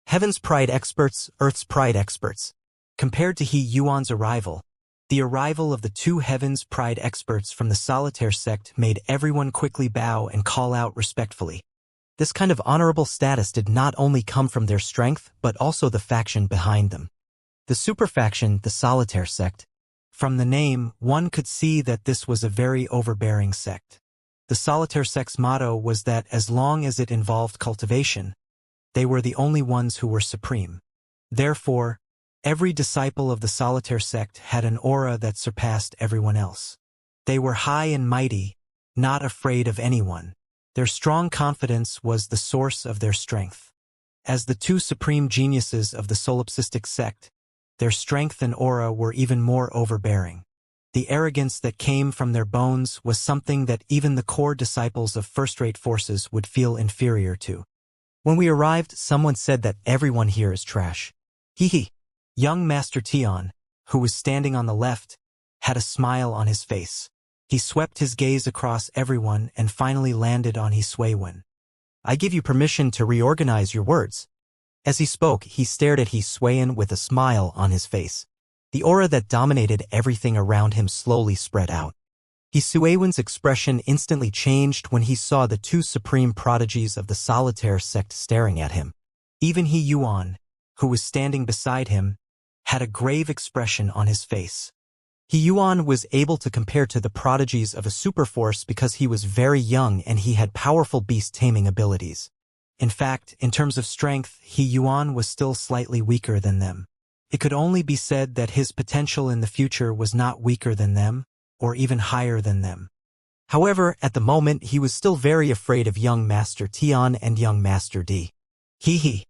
Heaven's pride experts, Earth's pride experts. Compared to He Yuan's arrival, the arrival of the two heavens pride experts from the solitaire sect made everyone quickly bow and call out respectfully. This kind of honorable status did not only come from their strength but also the faction behind them. The superfaction, the solitaire sect. From the name, one could see that this was a very overbearing sect. The solitaire sect's motto was that as long as it involved cultivation, they were the only ones who were supreme. Therefore, every disciple of the solitaire sect had an aura that surpassed everyone else. They were high and mighty, not afraid of anyone. Their strong confidence was the source of their strength. As the two supreme geniuses of the solipsistic sect, their strength and aura were even more overbearing. The arrogance that came from their bones was something that even the core disciples of first-rate forces would feel inferior to. When we arrived, someone said that everyone here is trash. Hee. Young Master Tian, who was standing on the left, had a smile on his face. He swept his gaze across everyone and finally landed on He Suiwen. "I give you permission to reorganize your words." As he spoke, he stared at He Suiwen with a smile on his face. The aura that dominated everything around him slowly spread out. He Suiwen's expression instantly changed when he saw the two supreme prodigies of the solitaire sect staring at him. Even He Yuan, who was standing beside him, had a grave expression on his face. He Yuan was able to compare to the prodigies of a superforce because he was very young and he had powerful beast-taming abilities. In fact, in terms of strength, He Yuan was still slightly weaker than them. It could only be said that his potential in the future was not weaker than them, or even higher than them. However, at the moment he was still very afraid of young Master Tian and young Master D. He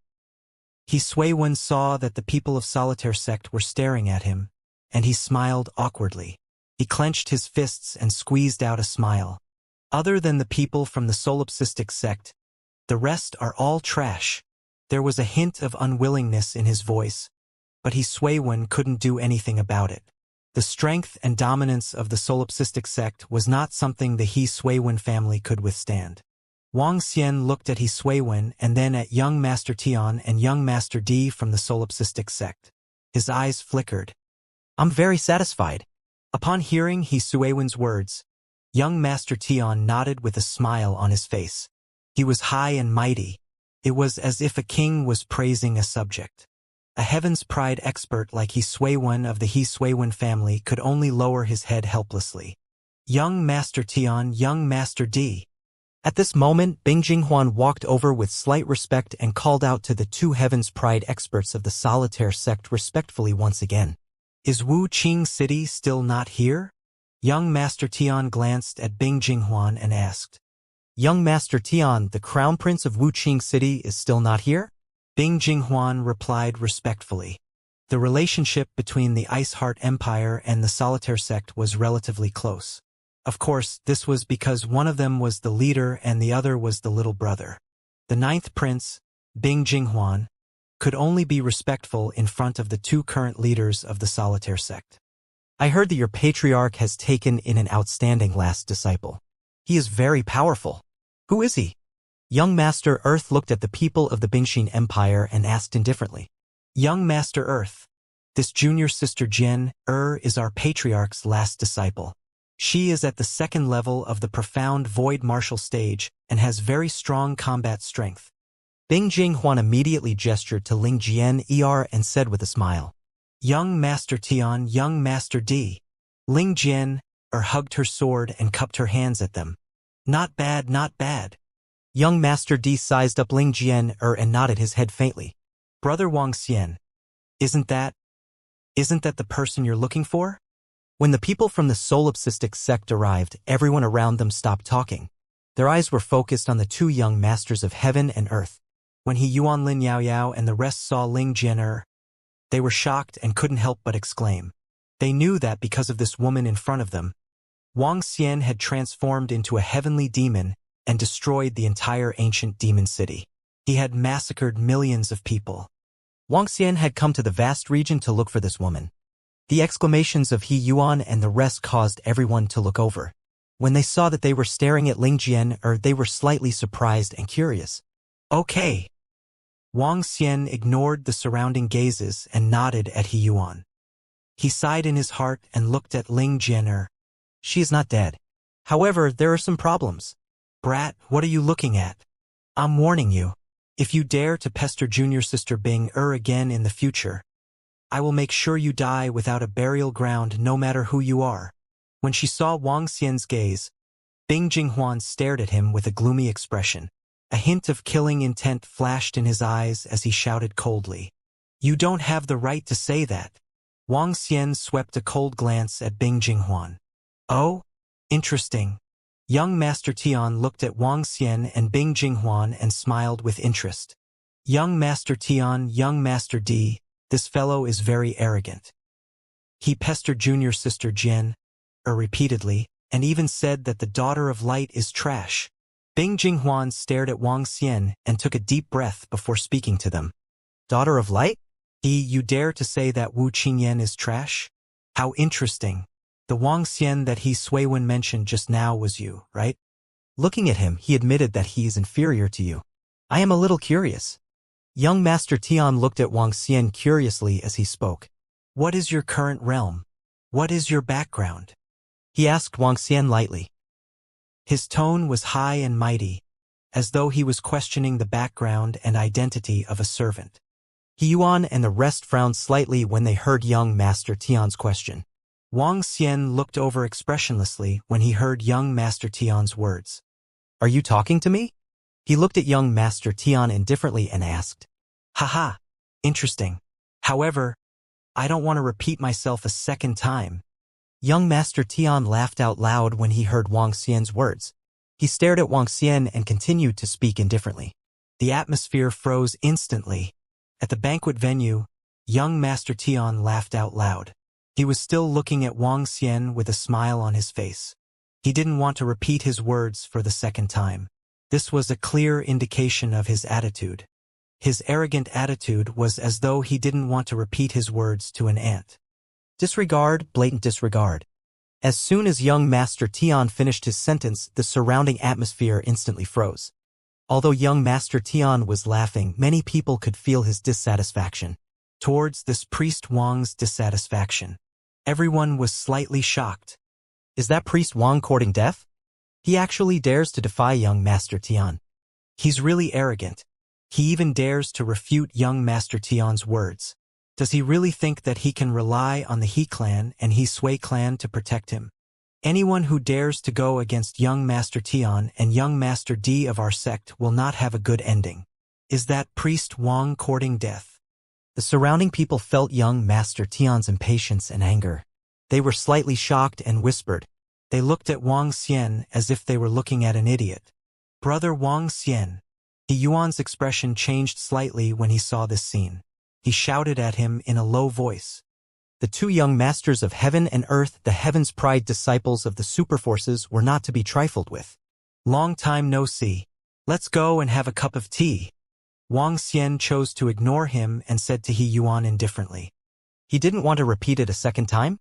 Suiwen saw that the people of solitaire sect were staring at him, and he smiled awkwardly. He clenched his fists and squeezed out a smile. Other than the people from the solipsistic sect, the rest are all trash. There was a hint of unwillingness in his voice, but He Suiwen couldn't do anything about it. The strength and dominance of the solipsistic sect was not something the He Suiwen family could withstand. Wang Xian looked at He Suiwen and then at young Master Tian and young Master D from the solipsistic sect. His eyes flickered. "I'm very satisfied." Upon hearing He Suiwen's words, young Master Tian nodded with a smile on his face. He was high and mighty. It was as if a king was praising a subject. A heaven's pride expert like He Suiwen of the He Suiwen family could only lower his head helplessly. "Young Master Tian, young Master D." At this moment, Bing Jinghuan walked over with slight respect and called out to the two heaven's pride experts of the solitaire sect respectfully once again. "Is Wuqing City still not here?" Young Master Tian glanced at Bing Jinghuan and asked. "Young Master Tian, the Crown Prince of Wuqing City is still not here?" Bing Jinghuan replied respectfully. The relationship between the Ice Heart Empire and the solitaire sect was relatively close. Of course, this was because one of them was the leader and the other was the little brother. The ninth prince, Bing Jinghuan, could only be respectful in front of the two current leaders of the solitaire sect. "I heard that your patriarch has taken in an outstanding last disciple. He is very powerful. Who is he?" Young Master Earth looked at the people of the Bingxin Empire and asked indifferently. "Young Master Earth, this junior sister Jian is our patriarch's last disciple. She is at the second level of the profound void martial stage and has very strong combat strength." Bing Jinghuan immediately gestured to Ling Jian and said with a smile, "Young Master Tian, young Master D." Ling Jian hugged her sword and cupped her hands at them. "Not bad, not bad." Young Master D sized up Ling Jian and nodded his head faintly. "Brother Wang Xian, isn't that the person you're looking for?" When the people from the solipsistic sect arrived, everyone around them stopped talking. Their eyes were focused on the two young masters of heaven and earth. When he Yuan Lin Yao Yao and the rest saw Ling Jian, they were shocked and couldn't help but exclaim. They knew that because of this woman in front of them, Wang Xian had transformed into a heavenly demon and destroyed the entire ancient demon city. He had massacred millions of people. Wang Xian had come to the vast region to look for this woman. The exclamations of He Yuan and the rest caused everyone to look over. When they saw that they were staring at Ling Jian, they were slightly surprised and curious. Okay. Wang Xian ignored the surrounding gazes and nodded at He Yuan. He sighed in his heart and looked at Ling Jian. She is not dead. However, there are some problems. Brat, what are you looking at? I'm warning you. If you dare to pester junior sister Bing again in the future, I will make sure you die without a burial ground no matter who you are. When she saw Wang Xian's gaze, Bing Jinghuan stared at him with a gloomy expression. A hint of killing intent flashed in his eyes as he shouted coldly. You don't have the right to say that. Wang Xian swept a cold glance at Bing Jinghuan. Oh? Interesting. Young Master Tian looked at Wang Xian and Bing Jinghuan and smiled with interest. Young Master Tian, young Master D, this fellow is very arrogant. He pestered junior sister Jian repeatedly, and even said that the daughter of light is trash. Bing Jinghuan stared at Wang Xian and took a deep breath before speaking to them. Daughter of light? You dare to say that Wu Qingyan is trash? How interesting. The Wang Xian that He Suiwen mentioned just now was you, right? Looking at him, he admitted that he is inferior to you. I am a little curious. Young Master Tian looked at Wang Xian curiously as he spoke. What is your current realm? What is your background? He asked Wang Xian lightly. His tone was high and mighty, as though he was questioning the background and identity of a servant. He Yuan and the rest frowned slightly when they heard young Master Tian's question. Wang Xian looked over expressionlessly when he heard young Master Tian's words. Are you talking to me? He looked at young Master Tian indifferently and asked. Haha, interesting. However, I don't want to repeat myself a second time. Young Master Tian laughed out loud when he heard Wang Xian's words. He stared at Wang Xian and continued to speak indifferently. The atmosphere froze instantly. At the banquet venue, young Master Tian laughed out loud. He was still looking at Wang Xian with a smile on his face. He didn't want to repeat his words for the second time. This was a clear indication of his attitude. His arrogant attitude was as though he didn't want to repeat his words to an ant. Disregard, blatant disregard. As soon as young Master Tian finished his sentence, the surrounding atmosphere instantly froze. Although young Master Tian was laughing, many people could feel his dissatisfaction. Towards this priest Wang's dissatisfaction, everyone was slightly shocked. Is that priest Wang courting death? He actually dares to defy young Master Tian. He's really arrogant. He even dares to refute young Master Tian's words. Does he really think that he can rely on the He clan and He Sui clan to protect him? Anyone who dares to go against young Master Tian and young Master D of our sect will not have a good ending. Is that priest Wang courting death? The surrounding people felt young Master Tian's impatience and anger. They were slightly shocked and whispered. They looked at Wang Xian as if they were looking at an idiot. Brother Wang Xian. He Yuan's expression changed slightly when he saw this scene. He shouted at him in a low voice. The two young masters of heaven and earth, the heaven's pride disciples of the superforces, were not to be trifled with. Long time no see. Let's go and have a cup of tea. Wang Xian chose to ignore him and said to He Yuan indifferently. He didn't want to repeat it a second time?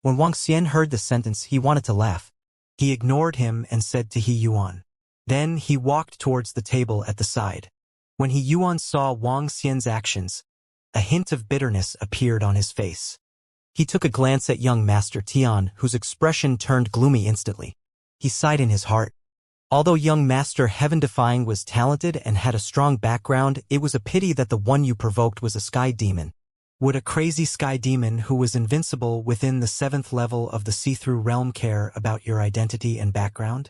When Wang Xian heard the sentence, he wanted to laugh. He ignored him and said to He Yuan. Then he walked towards the table at the side. When He Yuan saw Wang Xian's actions, a hint of bitterness appeared on his face. He took a glance at young Master Tian, whose expression turned gloomy instantly. He sighed in his heart. Although young Master Heaven-Defying was talented and had a strong background, it was a pity that the one you provoked was a sky demon. Would a crazy sky demon who was invincible within the 7th level of the see-through realm care about your identity and background?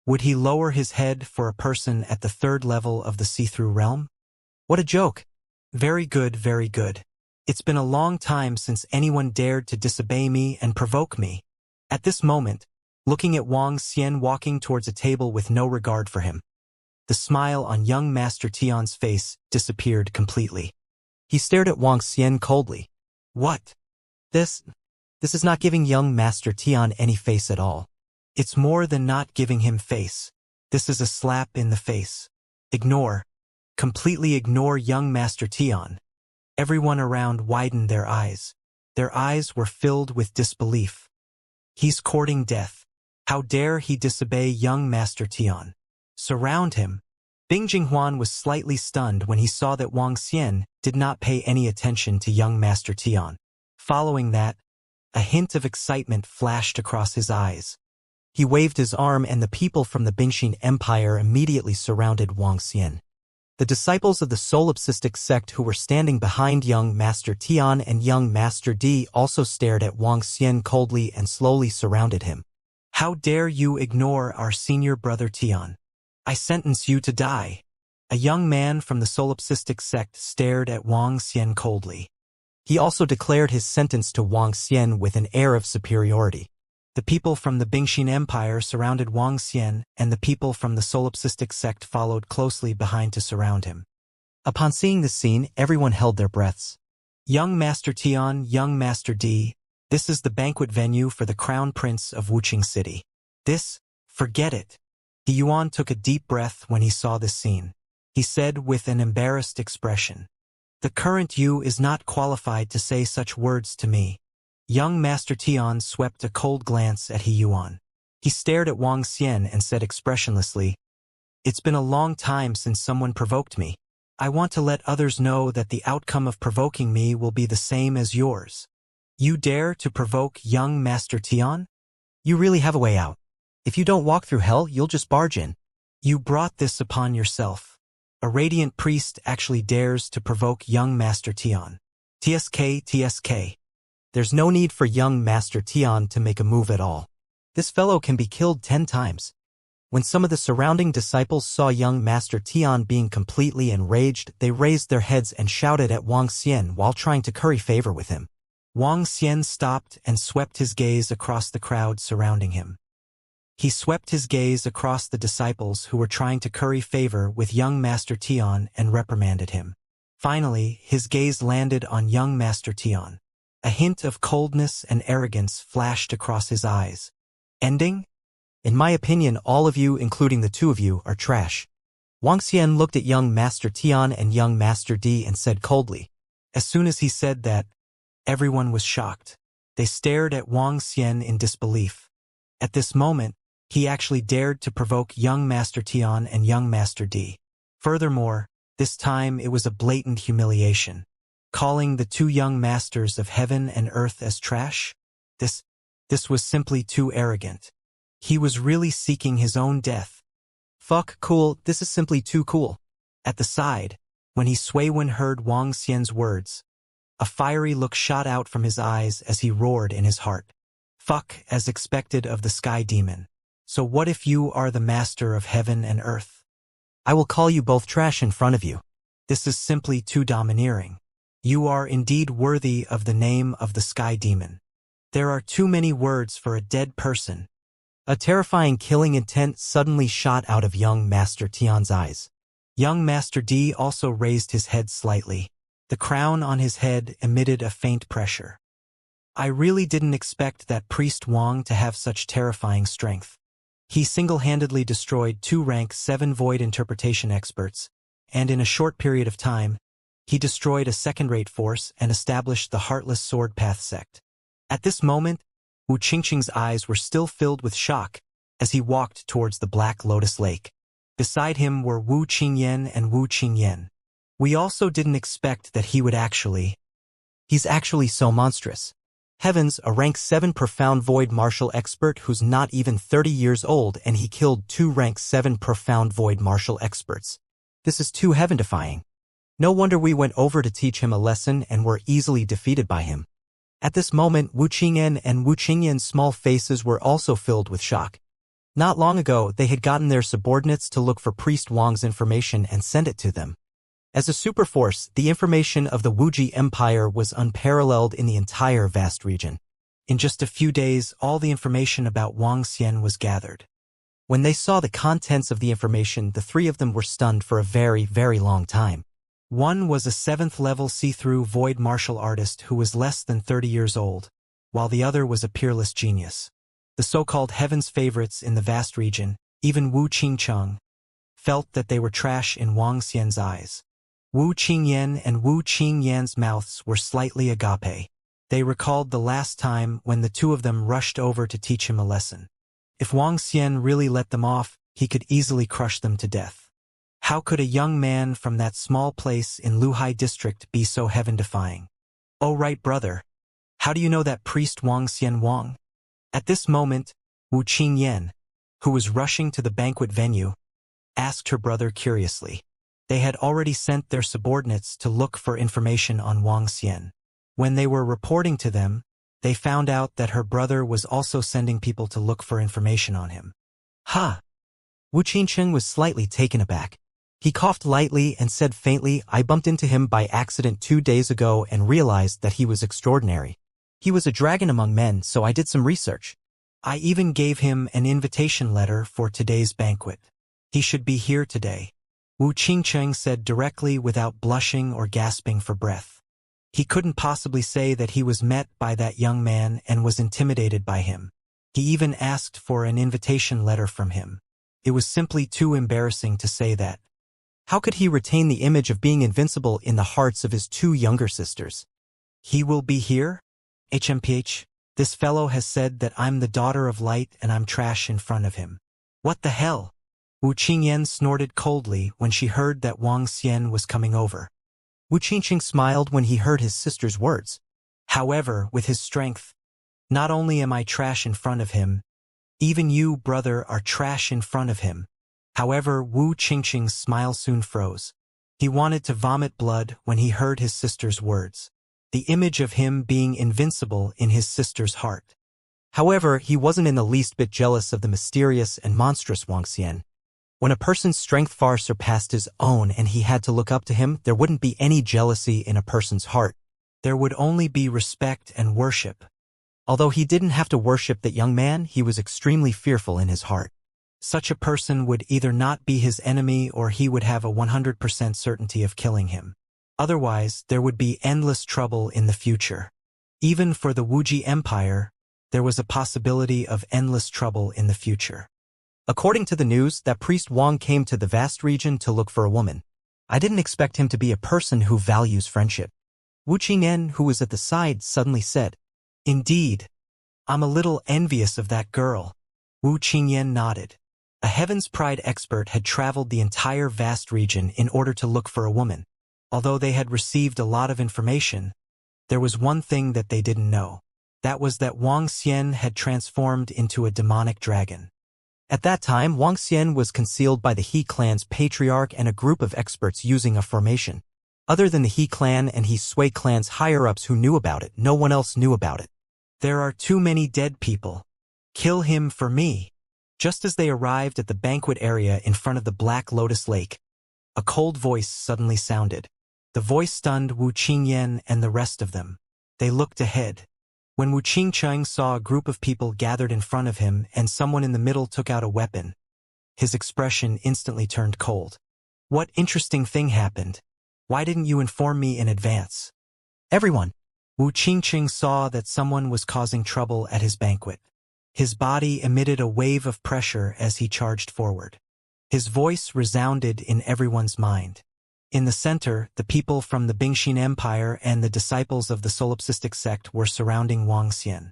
Would he lower his head for a person at the 3rd level of the see-through realm? What a joke! Very good, very good. It's been a long time since anyone dared to disobey me and provoke me. At this moment, looking at Wang Xian walking towards a table with no regard for him, the smile on young Master Tian's face disappeared completely. He stared at Wang Xian coldly. What? This is not giving young Master Tian any face at all. It's more than not giving him face. This is a slap in the face. Ignore. Completely ignore young Master Tian. Everyone around widened their eyes. Their eyes were filled with disbelief. He's courting death. How dare he disobey young Master Tian? Surround him. Bing Jinghuan was slightly stunned when he saw that Wang Xian did not pay any attention to young Master Tian. Following that, a hint of excitement flashed across his eyes. He waved his arm and the people from the Bingxin Empire immediately surrounded Wang Xian. The disciples of the solipsistic sect who were standing behind young Master Tian and young Master Di also stared at Wang Xian coldly and slowly surrounded him. How dare you ignore our senior brother Tian? I sentence you to die. A young man from the solipsistic sect stared at Wang Xian coldly. He also declared his sentence to Wang Xian with an air of superiority. The people from the Bingxin Empire surrounded Wang Xian, and the people from the solipsistic sect followed closely behind to surround him. Upon seeing this scene, everyone held their breaths. Young Master Tian, young Master Di, this is the banquet venue for the Crown Prince of Wuqing City. Forget it. He Yuan took a deep breath when he saw this scene. He said with an embarrassed expression, "The current Yu is not qualified to say such words to me." Young Master Tian swept a cold glance at He Yuan. He stared at Wang Xian and said expressionlessly, "It's been a long time since someone provoked me. I want to let others know that the outcome of provoking me will be the same as yours. You dare to provoke young Master Tian? You really have a way out. If you don't walk through hell, you'll just barge in. You brought this upon yourself. A radiant priest actually dares to provoke young Master Tian. TSK. There's no need for young Master Tian to make a move at all. This fellow can be killed 10 times. When some of the surrounding disciples saw young Master Tian being completely enraged, they raised their heads and shouted at Wang Xian while trying to curry favor with him. Wang Xian stopped and swept his gaze across the crowd surrounding him. He swept his gaze across the disciples who were trying to curry favor with young Master Tian and reprimanded him. Finally, his gaze landed on young Master Tian. A hint of coldness and arrogance flashed across his eyes. Ending? In my opinion, all of you, including the two of you, are trash. Wang Xian looked at young Master Tian and young Master Di and said coldly. As soon as he said that, everyone was shocked. They stared at Wang Xian in disbelief. At this moment, he actually dared to provoke young Master Tian and young Master Di. Furthermore, this time it was a blatant humiliation. Calling the two young masters of heaven and earth as trash? This was simply too arrogant. He was really seeking his own death. Fuck, cool, this is simply too cool. At the side, when He Suiwen heard Wang Xian's words, a fiery look shot out from his eyes as he roared in his heart. Fuck, as expected of the sky demon. So what if you are the master of heaven and earth? I will call you both trash in front of you. This is simply too domineering. You are indeed worthy of the name of the sky demon. There are too many words for a dead person. A terrifying killing intent suddenly shot out of young Master Tian's eyes. Young Master Di also raised his head slightly. The crown on his head emitted a faint pressure. I really didn't expect that priest Wang to have such terrifying strength. He single-handedly destroyed 2 rank 7 void interpretation experts, and in a short period of time, he destroyed a second-rate force and established the Heartless Sword Path sect. At this moment, Wu Qingqing's eyes were still filled with shock as he walked towards the Black Lotus Lake. Beside him were Wu Qingyan and Wu Qingyan. We also didn't expect that he would He's actually so monstrous. Heavens, a rank 7 profound void martial expert who's not even 30 years old, and he killed 2 rank 7 profound void martial experts. This is too heaven-defying. No wonder we went over to teach him a lesson and were easily defeated by him. At this moment, Wu Qingyan and Wu Qingyan's small faces were also filled with shock. Not long ago, they had gotten their subordinates to look for Priest Wang's information and send it to them. As a superforce, the information of the Wuji Empire was unparalleled in the entire vast region. In just a few days, all the information about Wang Xian was gathered. When they saw the contents of the information, the three of them were stunned for a very, very long time. One was a 7th-level see-through void martial artist who was less than 30 years old, while the other was a peerless genius. The so-called heaven's favorites in the vast region, even Wu Qingcheng, felt that they were trash in Wang Xian's eyes. Wu Qingyan and Wu Qingyan's mouths were slightly agape. They recalled the last time when the two of them rushed over to teach him a lesson. If Wang Xian really let them off, he could easily crush them to death. How could a young man from that small place in Luhai district be so heaven-defying? Oh right, brother. How do you know that priest Wang Xian Wang? At this moment, Wu Qingyan, who was rushing to the banquet venue, asked her brother curiously. They had already sent their subordinates to look for information on Wang Xian. When they were reporting to them, they found out that her brother was also sending people to look for information on him. Ha! Wu Qingcheng was slightly taken aback. He coughed lightly and said faintly, I bumped into him by accident 2 days ago and realized that he was extraordinary. He was a dragon among men, so I did some research. I even gave him an invitation letter for today's banquet. He should be here today. Wu Qingcheng said directly without blushing or gasping for breath. He couldn't possibly say that he was met by that young man and was intimidated by him. He even asked for an invitation letter from him. It was simply too embarrassing to say that. How could he retain the image of being invincible in the hearts of his 2 younger sisters? He will be here? HMPH, this fellow has said that I'm the daughter of light and I'm trash in front of him. What the hell? Wu Qingyan snorted coldly when she heard that Wang Xian was coming over. Wu Qingcheng smiled when he heard his sister's words. However, with his strength, not only am I trash in front of him, even you, brother, are trash in front of him. However, Wu Qingcheng's smile soon froze. He wanted to vomit blood when he heard his sister's words. The image of him being invincible in his sister's heart. However, he wasn't in the least bit jealous of the mysterious and monstrous Wang Xian. When a person's strength far surpassed his own and he had to look up to him, there wouldn't be any jealousy in a person's heart. There would only be respect and worship. Although he didn't have to worship that young man, he was extremely fearful in his heart. Such a person would either not be his enemy or he would have a 100% certainty of killing him. Otherwise, there would be endless trouble in the future. Even for the Wuji Empire, there was a possibility of endless trouble in the future. According to the news, that priest Wang came to the vast region to look for a woman. I didn't expect him to be a person who values friendship. Wu Qingyan, who was at the side, suddenly said, Indeed. I'm a little envious of that girl. Wu Qingyan nodded. A Heaven's Pride expert had traveled the entire vast region in order to look for a woman. Although they had received a lot of information, there was one thing that they didn't know. That was that Wang Xian had transformed into a demonic dragon. At that time, Wang Xian was concealed by the He clan's patriarch and a group of experts using a formation. Other than the He clan and He Sui clan's higher-ups who knew about it, no one else knew about it. There are too many dead people. Kill him for me. Just as they arrived at the banquet area in front of the Black Lotus Lake, a cold voice suddenly sounded. The voice stunned Wu Qingyan and the rest of them. They looked ahead. When Wu Qingcheng saw a group of people gathered in front of him and someone in the middle took out a weapon, his expression instantly turned cold. What interesting thing happened? Why didn't you inform me in advance? Everyone! Wu Qingcheng saw that someone was causing trouble at his banquet. His body emitted a wave of pressure as he charged forward. His voice resounded in everyone's mind. In the center, the people from the Bingxin Empire and the disciples of the solipsistic sect were surrounding Wang Xian.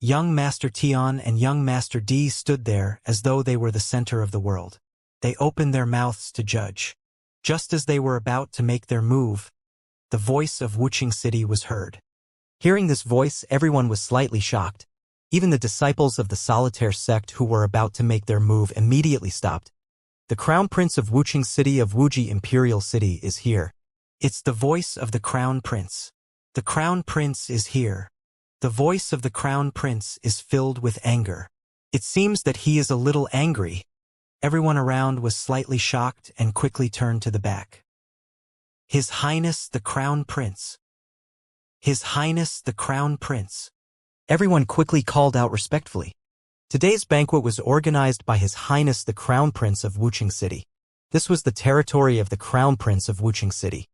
Young Master Tian and Young Master Di stood there as though they were the center of the world. They opened their mouths to judge. Just as they were about to make their move, the voice of Wuqing City was heard. Hearing this voice, everyone was slightly shocked. Even the disciples of the solitaire sect who were about to make their move immediately stopped. The Crown Prince of Wuqing City of Wuji Imperial City is here. It's the voice of the Crown Prince. The Crown Prince is here. The voice of the Crown Prince is filled with anger. It seems that he is a little angry. Everyone around was slightly shocked and quickly turned to the back. His Highness the Crown Prince. His Highness the Crown Prince. Everyone quickly called out respectfully. Today's banquet was organized by His Highness the Crown Prince of Wuching City. This was the territory of the Crown Prince of Wuching City.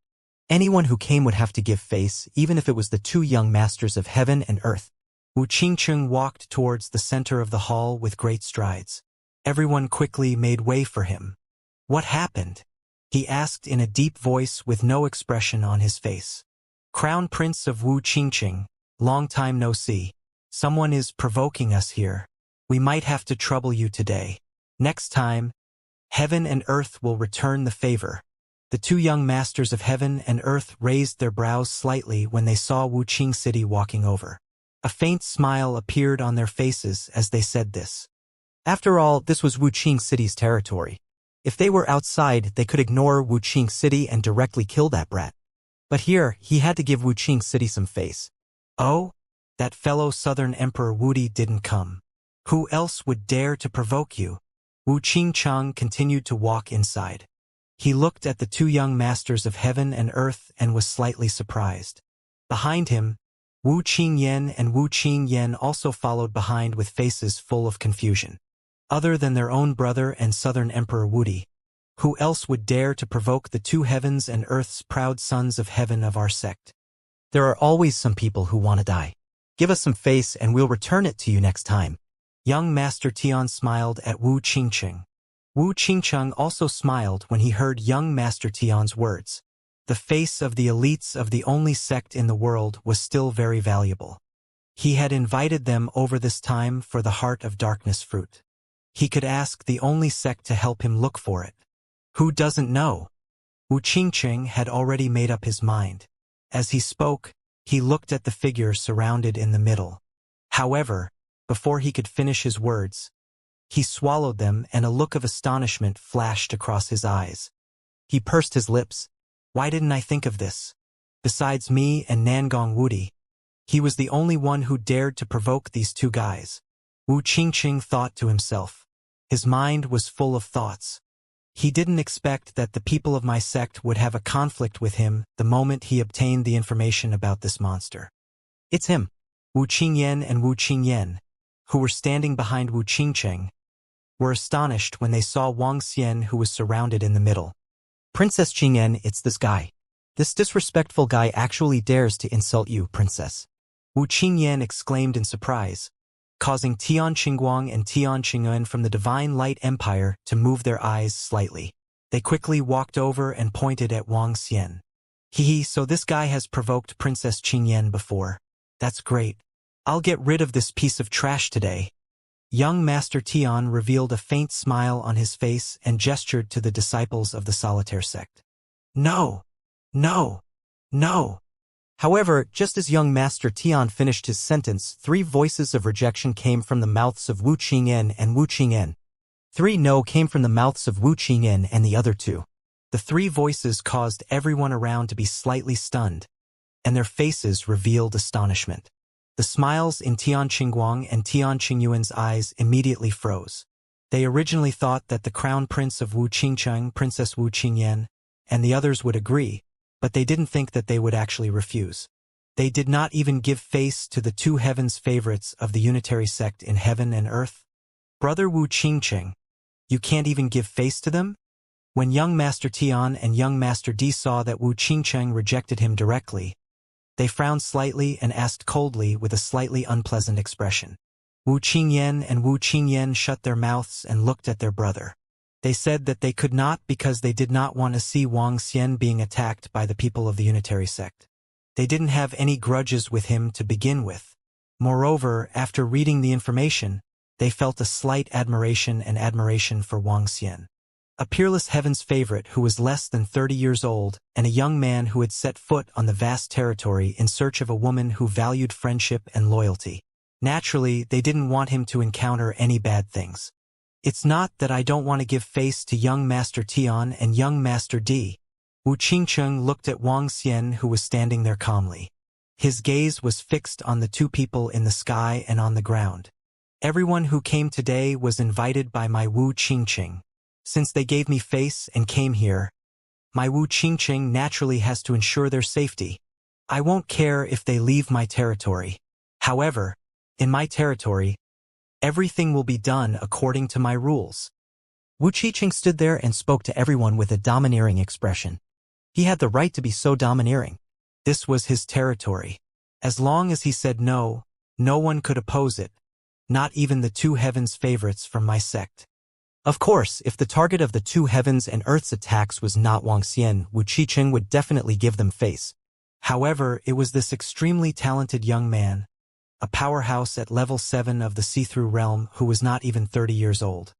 Anyone who came would have to give face, even if it was the two young masters of heaven and earth. Wu Qingcheng walked towards the center of the hall with great strides. Everyone quickly made way for him. What happened? He asked in a deep voice with no expression on his face. Crown Prince of Wu Qingcheng, long time no see. Someone is provoking us here. We might have to trouble you today. Next time, heaven and earth will return the favor. The two young masters of heaven and earth raised their brows slightly when they saw Wuqing City walking over. A faint smile appeared on their faces as they said this. After all, this was Wuqing City's territory. If they were outside, they could ignore Wuqing City and directly kill that brat. But here, he had to give Wuqing City some face. Oh? That fellow Southern Emperor Wudi didn't come. Who else would dare to provoke you? Wu Qingcheng continued to walk inside. He looked at the two young masters of heaven and earth and was slightly surprised. Behind him, Wu Qingyan and Wu Qingyan also followed behind with faces full of confusion. Other than their own brother and Southern Emperor Wudi, who else would dare to provoke the two heavens and earth's proud sons of heaven of our sect? There are always some people who want to die. Give us some face and we'll return it to you next time. Young Master Tian smiled at Wu Qingcheng. Wu Qingcheng also smiled when he heard young Master Tian's words. The face of the elites of the only sect in the world was still very valuable. He had invited them over this time for the Heart of Darkness fruit. He could ask the only sect to help him look for it. Who doesn't know? Wu Qingcheng had already made up his mind. As he spoke, he looked at the figure surrounded in the middle. However, before he could finish his words, he swallowed them and a look of astonishment flashed across his eyes. He pursed his lips. Why didn't I think of this? Besides me and Nangong Wudi, he was the only one who dared to provoke these two guys. Wu Qingcheng thought to himself. His mind was full of thoughts. He didn't expect that the people of my sect would have a conflict with him the moment he obtained the information about this monster. It's him. Wu Qingyan and Wu Qingyan, who were standing behind Wu Qingcheng, were astonished when they saw Wang Xian, who was surrounded in the middle. Princess Qingyan, it's this guy. This disrespectful guy actually dares to insult you, princess. Wu Qingyan exclaimed in surprise, causing Tian Qingguang and Tian Qingyuan from the Divine Light Empire to move their eyes slightly. They quickly walked over and pointed at Wang Xian. So this guy has provoked Princess Qingyan before. That's great. I'll get rid of this piece of trash today. Young Master Tian revealed a faint smile on his face and gestured to the disciples of the Solitaire sect. No! No! No! However, just as young Master Tian finished his sentence, 3 voices of rejection came from the mouths of Wu Qingyan and Wu Qingyan. 3 no came from the mouths of Wu Qingyan and the other 2. The 3 voices caused everyone around to be slightly stunned, and their faces revealed astonishment. The smiles in Tian Qingguang and Tian Qingyuan's eyes immediately froze. They originally thought that the Crown Prince of Wu Qingcheng, Princess Wu Qingyan, and the others would agree, but they didn't think that they would actually refuse. They did not even give face to the 2 heavens favorites of the unitary sect in heaven and earth. Brother Wu Qingcheng, you can't even give face to them? When young Master Tian and young Master Di saw that Wu Qingcheng rejected him directly, they frowned slightly and asked coldly with a slightly unpleasant expression. Wu Qingyan and Wu Qingyan shut their mouths and looked at their brother. They said that they could not because they did not want to see Wang Xian being attacked by the people of the unitary sect. They didn't have any grudges with him to begin with. Moreover, after reading the information, they felt a slight admiration for Wang Xian, a peerless heaven's favorite who was less than 30 years old, and a young man who had set foot on the vast territory in search of a woman who valued friendship and loyalty. Naturally, they didn't want him to encounter any bad things. It's not that I don't want to give face to young Master Tian and young Master Di. Wu Qingcheng looked at Wang Xian, who was standing there calmly. His gaze was fixed on the 2 people in the sky and on the ground. Everyone who came today was invited by my Wu Qingcheng. Since they gave me face and came here, my Wu Qingcheng naturally has to ensure their safety. I won't care if they leave my territory. However, in my territory, Everything will be done according to my rules. Wu Qiqing stood there and spoke to everyone with a domineering expression. He had the right to be so domineering. This was his territory. As long as he said no, no one could oppose it, not even the two heavens favorites from my sect. Of course, if the target of the two heavens and earth's attacks was not Wang Xian, Wu Qiqing would definitely give them face. However, it was this extremely talented young man, a powerhouse at level 7 of the see-through realm who was not even 30 years old.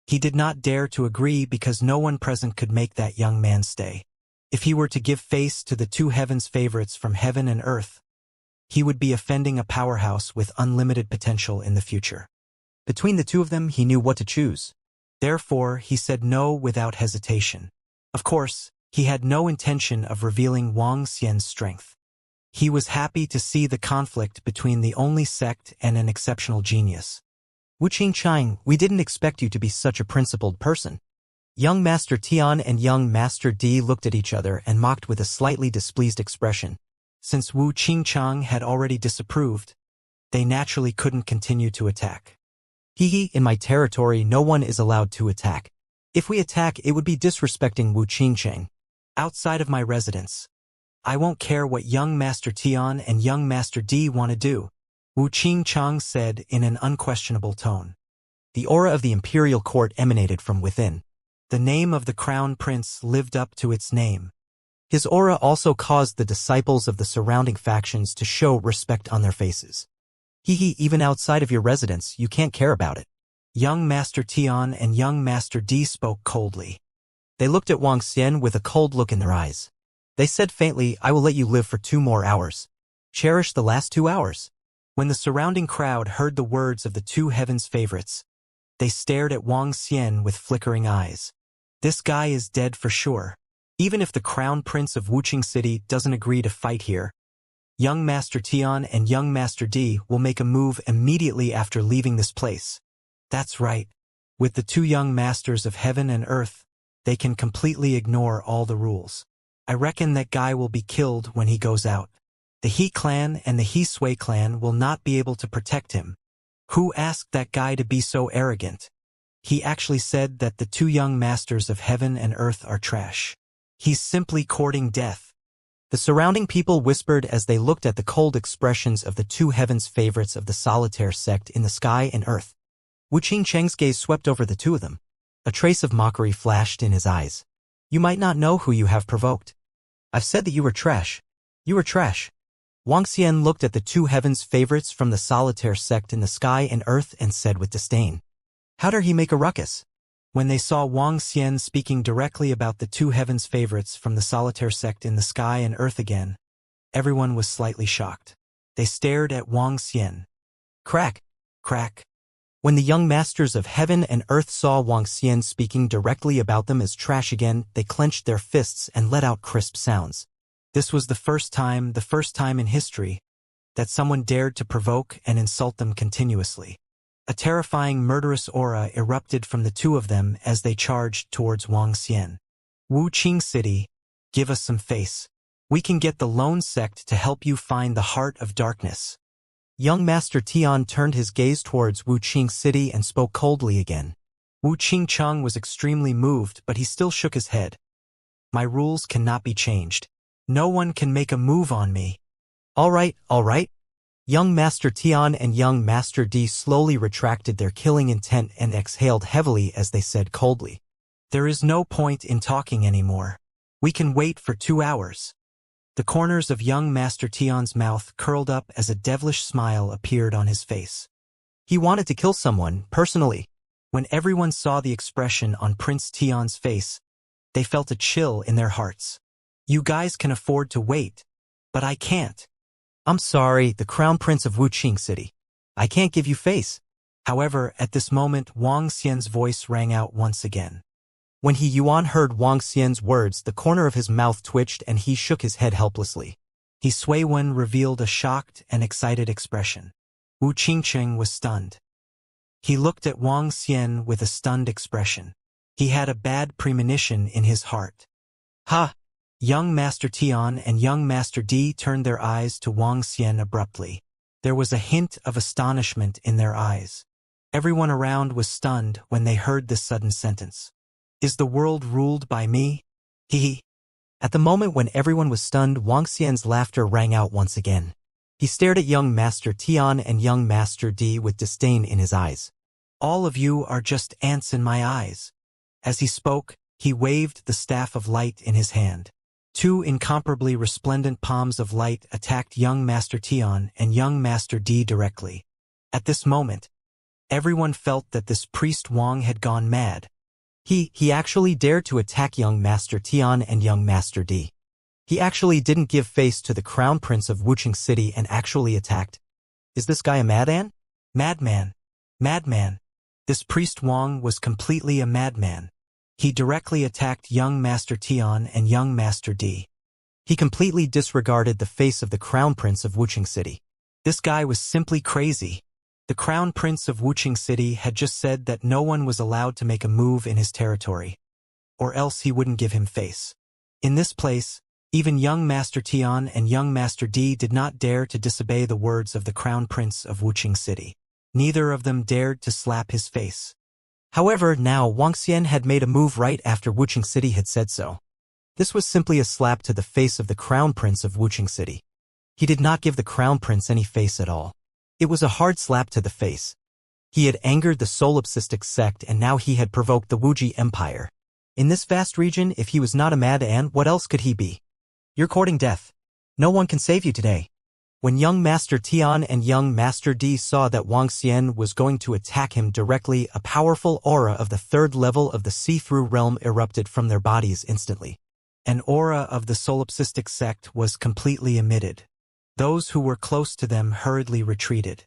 He did not dare to agree because no one present could make that young man stay. If he were to give face to the two heavens favorites from heaven and earth, he would be offending a powerhouse with unlimited potential in the future. Between the two of them, he knew what to choose. Therefore, he said no without hesitation. Of course, he had no intention of revealing Wang Xian's strength. He was happy to see the conflict between the only sect and an exceptional genius. Wu Qingqiang, we didn't expect you to be such a principled person. Young Master Tian and young Master Di looked at each other and mocked with a slightly displeased expression. Since Wu Qingqiang had already disapproved, they naturally couldn't continue to attack. In my territory no one is allowed to attack. If we attack, it would be disrespecting Wu Qingqiang. Outside of my residence, I won't care what young Master Tian and young Master Di want to do, Wu Qingqiang said in an unquestionable tone. The aura of the imperial court emanated from within. The name of the crown prince lived up to its name. His aura also caused the disciples of the surrounding factions to show respect on their faces. Even outside of your residence, you can't care about it. Young Master Tian and young Master Di spoke coldly. They looked at Wang Xian with a cold look in their eyes. They said faintly, I will let you live for 2 more hours. Cherish the last 2 hours. When the surrounding crowd heard the words of the two heavens favorites, they stared at Wang Xian with flickering eyes. This guy is dead for sure. Even if the crown prince of Wuqing City doesn't agree to fight here, young Master Tian and young Master Di will make a move immediately after leaving this place. That's right. With the two young masters of heaven and earth, they can completely ignore all the rules. I reckon that guy will be killed when he goes out. The He clan and the He Sui clan will not be able to protect him. Who asked that guy to be so arrogant? He actually said that the two young masters of heaven and earth are trash. He's simply courting death. The surrounding people whispered as they looked at the cold expressions of the two heavens favorites of the solitaire sect in the sky and earth. Wu Qingqiang's gaze swept over the two of them. A trace of mockery flashed in his eyes. You might not know who you have provoked. I've said that you were trash. You were trash. Wang Xian looked at the two heavens favorites from the solitaire sect in the sky and earth and said with disdain, how dare he make a ruckus? When they saw Wang Xian speaking directly about the two heavens favorites from the solitaire sect in the sky and earth again, everyone was slightly shocked. They stared at Wang Xian. Crack, crack. When the young masters of heaven and earth saw Wang Xian speaking directly about them as trash again, they clenched their fists and let out crisp sounds. This was the first time in history, that someone dared to provoke and insult them continuously. A terrifying murderous aura erupted from the two of them as they charged towards Wang Xian. Wuqing City, give us some face. We can get the lone sect to help you find the heart of darkness. Young Master Tian turned his gaze towards Wuqing City and spoke coldly again. Wu Qingqiang was extremely moved, but he still shook his head. My rules cannot be changed. No one can make a move on me. All right. Young Master Tian and young Master Di slowly retracted their killing intent and exhaled heavily as they said coldly, there is no point in talking anymore. We can wait for 2 hours. The corners of young Master Tian's mouth curled up as a devilish smile appeared on his face. He wanted to kill someone, personally. When everyone saw the expression on Prince Tian's face, they felt a chill in their hearts. You guys can afford to wait, but I can't. I'm sorry, the Crown Prince of Wuqing City. I can't give you face. However, at this moment Wang Xian's voice rang out once again. When Yuan heard Wang Xian's words, the corner of his mouth twitched and he shook his head helplessly. He Sui Wen revealed a shocked and excited expression. Wu Qingqiang was stunned. He looked at Wang Xian with a stunned expression. He had a bad premonition in his heart. Ha! Young Master Tian and young Master Di turned their eyes to Wang Xian abruptly. There was a hint of astonishment in their eyes. Everyone around was stunned when they heard this sudden sentence. Is the world ruled by me? He. At the moment when everyone was stunned, Wang Xian's laughter rang out once again. He stared at young Master Tian and young Master D with disdain in his eyes. All of you are just ants in my eyes. As he spoke, he waved the staff of light in his hand. Two incomparably resplendent palms of light attacked young Master Tian and young Master D directly. At this moment, everyone felt that this priest Wang had gone mad. He actually dared to attack young Master Tian and young Master D. He actually didn't give face to the crown prince of Wuxia City and actually attacked. Is this guy a madman? Madman. Madman. This priest Wang was completely a madman. He directly attacked young Master Tian and young Master D. He completely disregarded the face of the crown prince of Wuxia City. This guy was simply crazy. The crown prince of Wuxia City had just said that no one was allowed to make a move in his territory, or else he wouldn't give him face. In this place, even young Master Tian and young Master D did not dare to disobey the words of the crown prince of Wuxia City. Neither of them dared to slap his face. However, now Wang Xian had made a move right after Wuxia City had said so. This was simply a slap to the face of the crown prince of Wuxia City. He did not give the crown prince any face at all. It was a hard slap to the face. He had angered the solipsistic sect and now he had provoked the Wuji Empire. In this vast region, if he was not a mad ant, what else could he be? You're courting death. No one can save you today. When young Master Tian and young Master D saw that Wang Xian was going to attack him directly, a powerful aura of the third level of the see-through realm erupted from their bodies instantly. An aura of the solipsistic sect was completely emitted. Those who were close to them hurriedly retreated.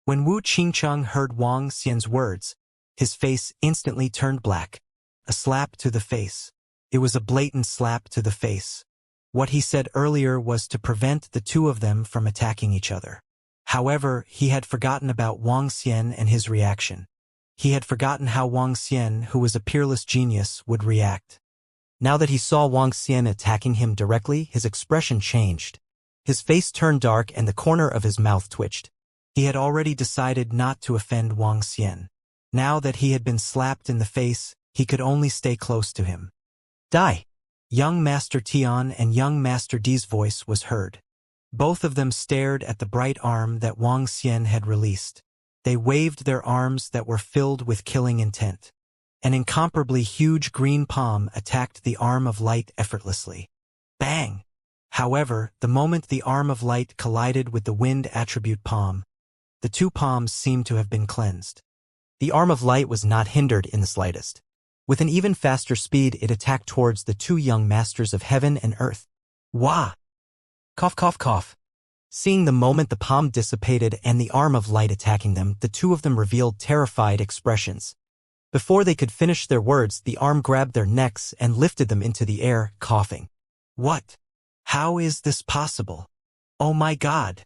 When Wu Qingcheng heard Wang Xian's words, his face instantly turned black. A slap to the face. It was a blatant slap to the face. What he said earlier was to prevent the two of them from attacking each other. However, he had forgotten about Wang Xian and his reaction. He had forgotten how Wang Xian, who was a peerless genius, would react. Now that he saw Wang Xian attacking him directly, his expression changed. His face turned dark and the corner of his mouth twitched. He had already decided not to offend Wang Xian. Now that he had been slapped in the face, he could only stay close to him. Die! Young Master Tian and young Master D's voice was heard. Both of them stared at the bright arm that Wang Xian had released. They waved their arms that were filled with killing intent. An incomparably huge green palm attacked the arm of light effortlessly. Bang! However, the moment the arm of light collided with the wind attribute palm, the two palms seemed to have been cleansed. The arm of light was not hindered in the slightest. With an even faster speed, it attacked towards the two young masters of heaven and earth. Wah! Cough, cough, cough. Seeing the moment the palm dissipated and the arm of light attacking them, the two of them revealed terrified expressions. Before they could finish their words, the arm grabbed their necks and lifted them into the air, coughing. What? How is this possible? Oh my God!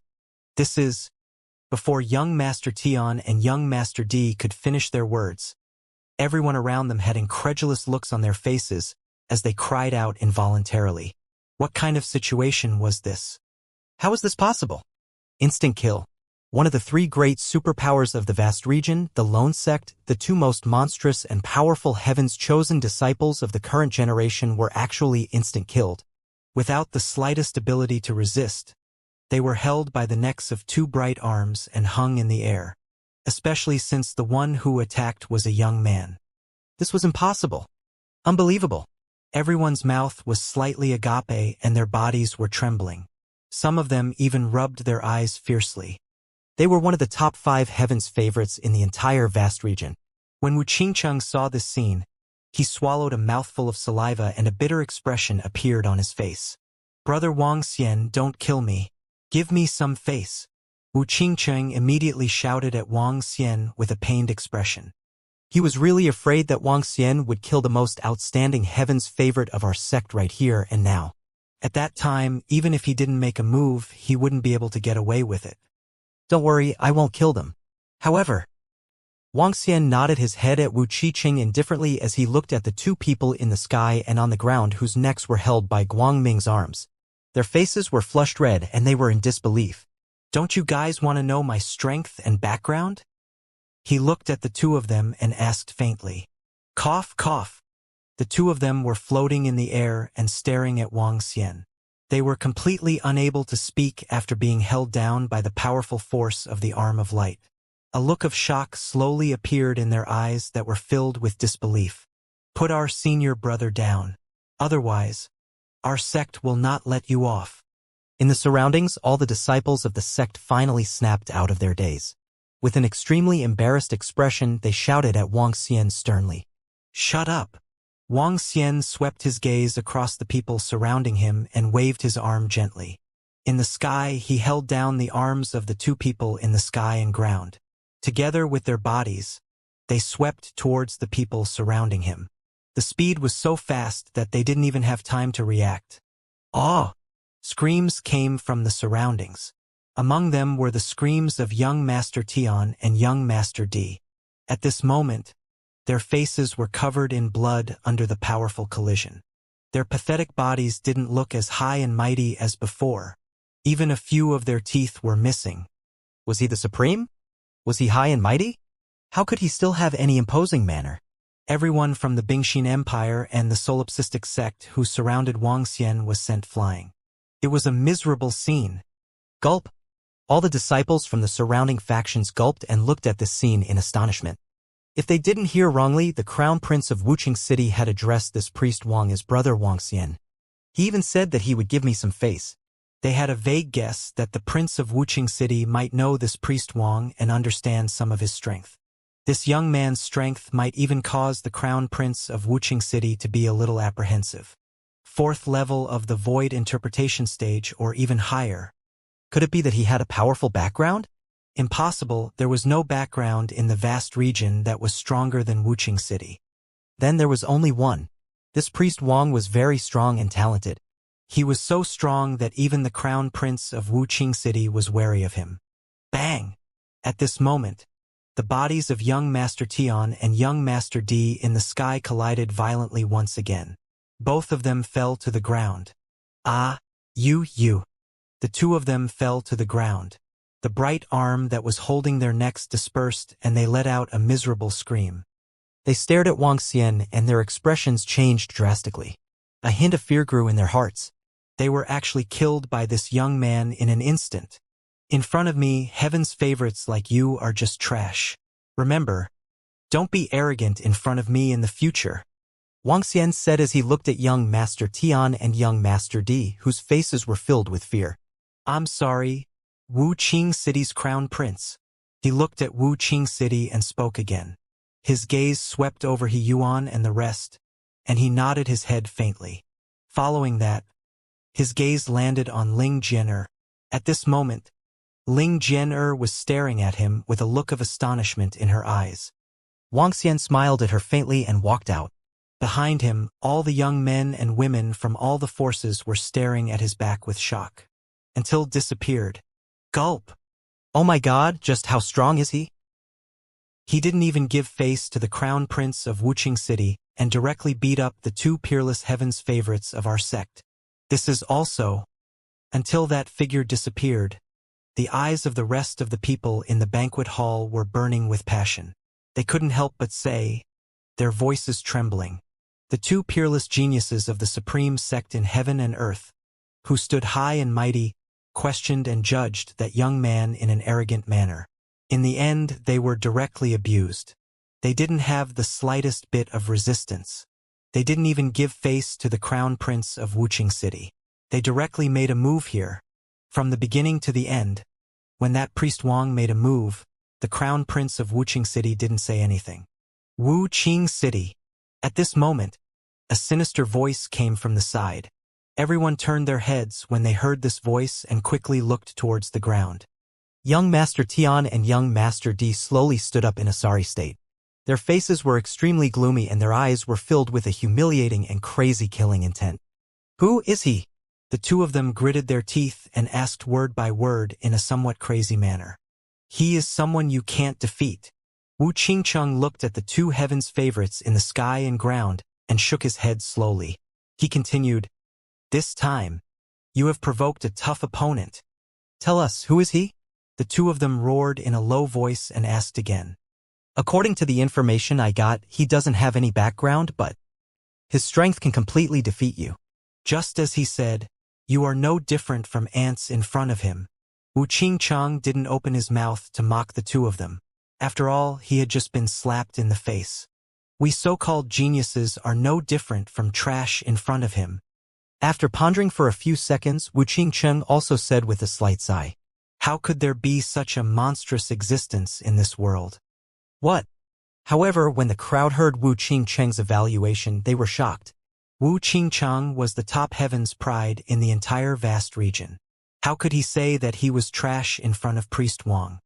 This is... Before young Master Tian and young Master D could finish their words, everyone around them had incredulous looks on their faces as they cried out involuntarily. What kind of situation was this? How is this possible? Instant kill. One of the three great superpowers of the vast region, the Lone Sect, the two most monstrous and powerful heaven's chosen disciples of the current generation were actually instant killed. Without the slightest ability to resist, they were held by the necks of two bright arms and hung in the air. Especially since the one who attacked was a young man. This was impossible. Unbelievable. Everyone's mouth was slightly agape and their bodies were trembling. Some of them even rubbed their eyes fiercely. They were one of the top 5 heavens favorites in the entire vast region. When Wu Qingcheng saw this scene, he swallowed a mouthful of saliva and a bitter expression appeared on his face. Brother Wang Xian, don't kill me. Give me some face. Wu Qingcheng immediately shouted at Wang Xian with a pained expression. He was really afraid that Wang Xian would kill the most outstanding heaven's favorite of our sect right here and now. At that time, even if he didn't make a move, he wouldn't be able to get away with it. Don't worry, I won't kill them. However, Wang Xian nodded his head at Wu Qingcheng indifferently as he looked at the two people in the sky and on the ground whose necks were held by Guang Ming's arms. Their faces were flushed red and they were in disbelief. Don't you guys want to know my strength and background? He looked at the two of them and asked faintly. Cough, cough. The two of them were floating in the air and staring at Wang Xian. They were completely unable to speak after being held down by the powerful force of the arm of light. A look of shock slowly appeared in their eyes that were filled with disbelief. Put our senior brother down. Otherwise, our sect will not let you off. In the surroundings, all the disciples of the sect finally snapped out of their daze. With an extremely embarrassed expression, they shouted at Wang Xian sternly. Shut up. Wang Xian swept his gaze across the people surrounding him and waved his arm gently. In the sky, he held down the arms of the two people in the sky and ground. Together with their bodies, they swept towards the people surrounding him. The speed was so fast that they didn't even have time to react. Awe! Screams came from the surroundings. Among them were the screams of young Master Tian and young Master D. At this moment, their faces were covered in blood under the powerful collision. Their pathetic bodies didn't look as high and mighty as before. Even a few of their teeth were missing. Was he the supreme? Was he high and mighty? How could he still have any imposing manner? Everyone from the Bingxin Empire and the solipsistic sect who surrounded Wang Xian was sent flying. It was a miserable scene. Gulp. All the disciples from the surrounding factions gulped and looked at this scene in astonishment. If they didn't hear wrongly, the crown prince of Wuxia City had addressed this priest Wang as brother Wang Xian. He even said that he would give me some face. They had a vague guess that the prince of Wuxia City might know this priest Wang and understand some of his strength. This young man's strength might even cause the crown prince of Wuxia City to be a little apprehensive. 4th level of the void interpretation stage or even higher. Could it be that he had a powerful background? Impossible. There was no background in the vast region that was stronger than Wuxia City. Then there was only one. This priest Wang was very strong and talented. He was so strong that even the crown prince of Wuxia City was wary of him. Bang! At this moment, the bodies of young Master Tian and young Master D in the sky collided violently once again. Both of them fell to the ground. Ah, you. The two of them fell to the ground. The bright arm that was holding their necks dispersed and they let out a miserable scream. They stared at Wang Xian and their expressions changed drastically. A hint of fear grew in their hearts. They were actually killed by this young man in an instant. In front of me, heaven's favorites like you are just trash. Remember, don't be arrogant in front of me in the future. Wang Xian said as he looked at young Master Tian and young Master D, whose faces were filled with fear. I'm sorry, Wuxia City's crown prince. He looked at Wuxia City and spoke again. His gaze swept over He Yuan and the rest, and he nodded his head faintly. Following that, his gaze landed on Ling Jian'er. At this moment, Ling Jian'er was staring at him with a look of astonishment in her eyes. Wang Xian smiled at her faintly and walked out. Behind him, all the young men and women from all the forces were staring at his back with shock. Until disappeared. Gulp! Oh my God, just how strong is he? He didn't even give face to the crown prince of Wuxia City and directly beat up the two peerless heaven's favorites of our sect. This is also, until that figure disappeared, the eyes of the rest of the people in the banquet hall were burning with passion. They couldn't help but say, their voices trembling, the two peerless geniuses of the supreme sect in heaven and earth, who stood high and mighty, questioned and judged that young man in an arrogant manner. In the end, they were directly abused. They didn't have the slightest bit of resistance. They didn't even give face to the crown prince of Wuxia City. They directly made a move here. From the beginning to the end, when that priest Wang made a move, the crown prince of Wuxia City didn't say anything. Wuxia City. At this moment, a sinister voice came from the side. Everyone turned their heads when they heard this voice and quickly looked towards the ground. Young Master Tian and young Master D slowly stood up in a sorry state. Their faces were extremely gloomy and their eyes were filled with a humiliating and crazy killing intent. Who is he? The two of them gritted their teeth and asked word by word in a somewhat crazy manner. He is someone you can't defeat. Wu Qingcheng looked at the two heaven's favorites in the sky and ground and shook his head slowly. He continued, this time, you have provoked a tough opponent. Tell us, who is he? The two of them roared in a low voice and asked again. According to the information I got, he doesn't have any background, but his strength can completely defeat you. Just as he said, you are no different from ants in front of him. Wu Qingchang didn't open his mouth to mock the two of them. After all, he had just been slapped in the face. We so-called geniuses are no different from trash in front of him. After pondering for a few seconds, Wu Qingcheng also said with a slight sigh, how could there be such a monstrous existence in this world? What? However, when the crowd heard Wu Qingcheng's evaluation, they were shocked. Wu Qingchang was the top heaven's pride in the entire vast region. How could he say that he was trash in front of Priest Wang?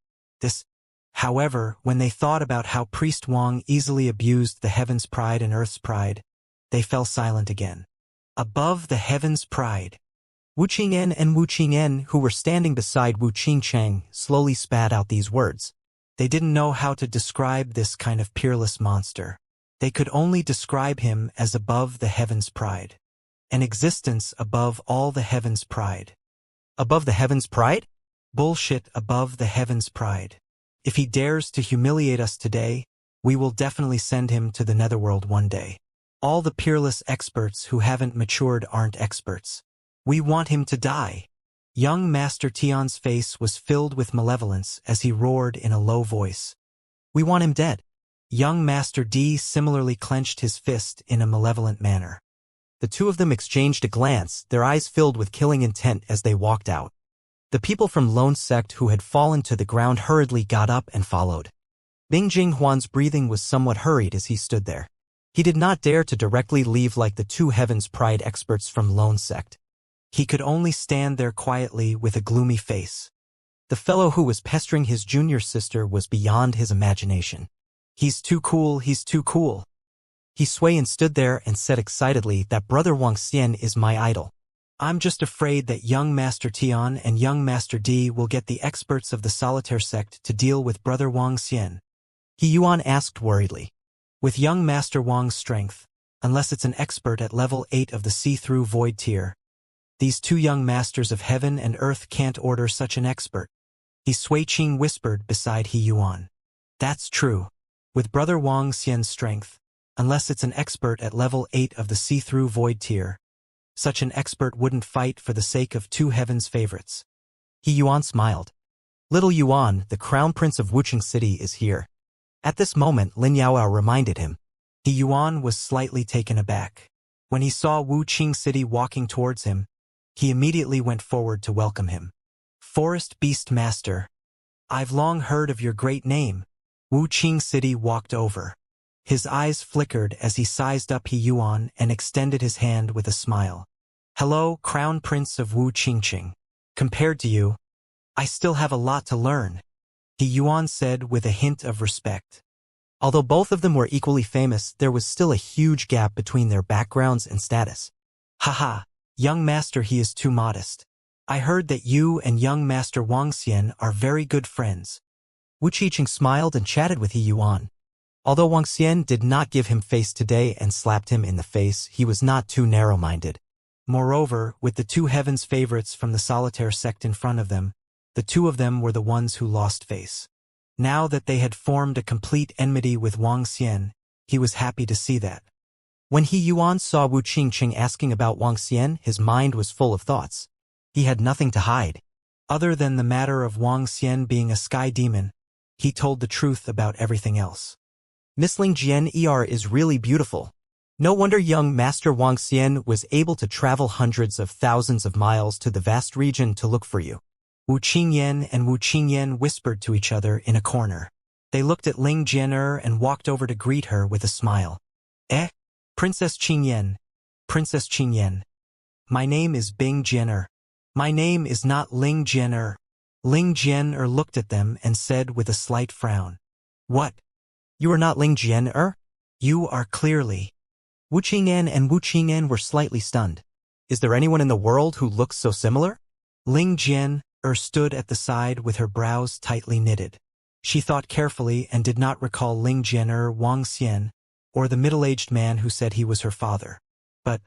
However, when they thought about how Priest Wang easily abused the heaven's pride and earth's pride, they fell silent again. Above the heaven's pride. Wu Qingyan and Wu Qingyan, who were standing beside Wu Qingcheng, slowly spat out these words. They didn't know how to describe this kind of peerless monster. They could only describe him as above the heaven's pride. An existence above all the heaven's pride. Above the heaven's pride? Bullshit, above the heaven's pride. If he dares to humiliate us today, we will definitely send him to the netherworld one day. All the peerless experts who haven't matured aren't experts. We want him to die. Young Master Tian's face was filled with malevolence as he roared in a low voice. We want him dead. Young Master D similarly clenched his fist in a malevolent manner. The two of them exchanged a glance, their eyes filled with killing intent as they walked out. The people from Lone Sect who had fallen to the ground hurriedly got up and followed. Bing Jinghuan's breathing was somewhat hurried as he stood there. He did not dare to directly leave like the two Heaven's Pride experts from Lone Sect. He could only stand there quietly with a gloomy face. The fellow who was pestering his junior sister was beyond his imagination. He's too cool, he's too cool. He swayed and stood there and said excitedly that Brother Wang Xian is my idol. I'm just afraid that young Master Tian and young Master D will get the experts of the Solitaire sect to deal with Brother Wang Xian. He Yuan asked worriedly. With young Master Wang's strength, unless it's an expert at level 8 of the see-through void tier, these two young masters of heaven and earth can't order such an expert. He Sui Qing whispered beside He Yuan. That's true. With Brother Wang Xian's strength, unless it's an expert at level 8 of the see-through void tier, such an expert wouldn't fight for the sake of two heaven's favorites. He Yuan smiled. Little Yuan, the crown prince of Wuching City, is here. At this moment, Lin Yaoao reminded him. He Yuan was slightly taken aback. When he saw Wuching City walking towards him, he immediately went forward to welcome him. Forest Beast Master, I've long heard of your great name. Wuching City walked over. His eyes flickered as he sized up He Yuan and extended his hand with a smile. Hello, Crown Prince of Wu Qingqing. Compared to you, I still have a lot to learn, He Yuan said with a hint of respect. Although both of them were equally famous, there was still a huge gap between their backgrounds and status. Haha, young master, he is too modest. I heard that you and young Master Wang Xian are very good friends. Wu Qingqing smiled and chatted with He Yuan. Although Wang Xian did not give him face today and slapped him in the face, he was not too narrow-minded. Moreover, with the two heaven's favorites from the Solitaire sect in front of them, the two of them were the ones who lost face. Now that they had formed a complete enmity with Wang Xian, he was happy to see that. When He Yuan saw Wu Qingqing asking about Wang Xian, his mind was full of thoughts. He had nothing to hide. Other than the matter of Wang Xian being a sky demon, he told the truth about everything else. Miss Ling Jian is really beautiful. No wonder young Master Wang Xian was able to travel hundreds of thousands of miles to the vast region to look for you. Wu Qingyan and Wu Qingyan whispered to each other in a corner. They looked at Ling Jian and walked over to greet her with a smile. Princess Qingyan. Princess Qingyan. My name is Bing Jian. My name is not Ling Jian. Ling Jian looked at them and said with a slight frown. What? You are not Ling Jian? You are clearly. Wu Qingyan and Wu Qingyan were slightly stunned. Is there anyone in the world who looks so similar? Ling Jian stood at the side with her brows tightly knitted. She thought carefully and did not recall Ling Jian Wang Xian, or the middle-aged man who said he was her father. But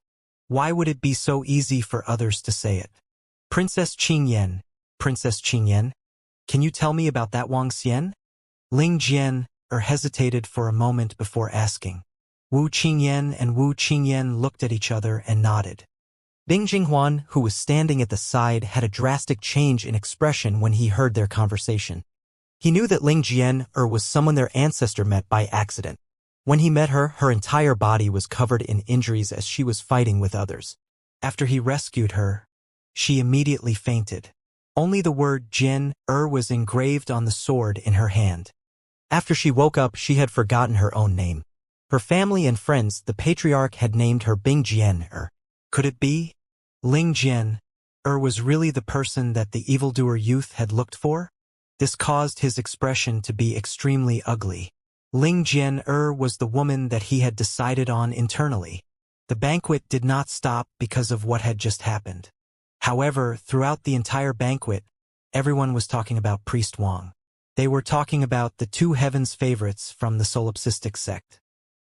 why would it be so easy for others to say it? Princess Qingyan, Princess Qingyan, can you tell me about that Wang Xian? Ling Jian hesitated for a moment before asking. Wu Qingyan and Wu Qingyan looked at each other and nodded. Bing Jinghuan, who was standing at the side, had a drastic change in expression when he heard their conversation. He knew that Ling Jian was someone their ancestor met by accident. When he met her, her entire body was covered in injuries as she was fighting with others. After he rescued her, she immediately fainted. Only the word Jin was engraved on the sword in her hand. After she woke up, she had forgotten her own name. Her family and friends, the patriarch, had named her Bing Jian. Could it be? Ling Jian was really the person that the evildoer youth had looked for? This caused his expression to be extremely ugly. Ling Jian was the woman that he had decided on internally. The banquet did not stop because of what had just happened. However, throughout the entire banquet, everyone was talking about Priest Wang. They were talking about the two heavens favorites from the solipsistic sect.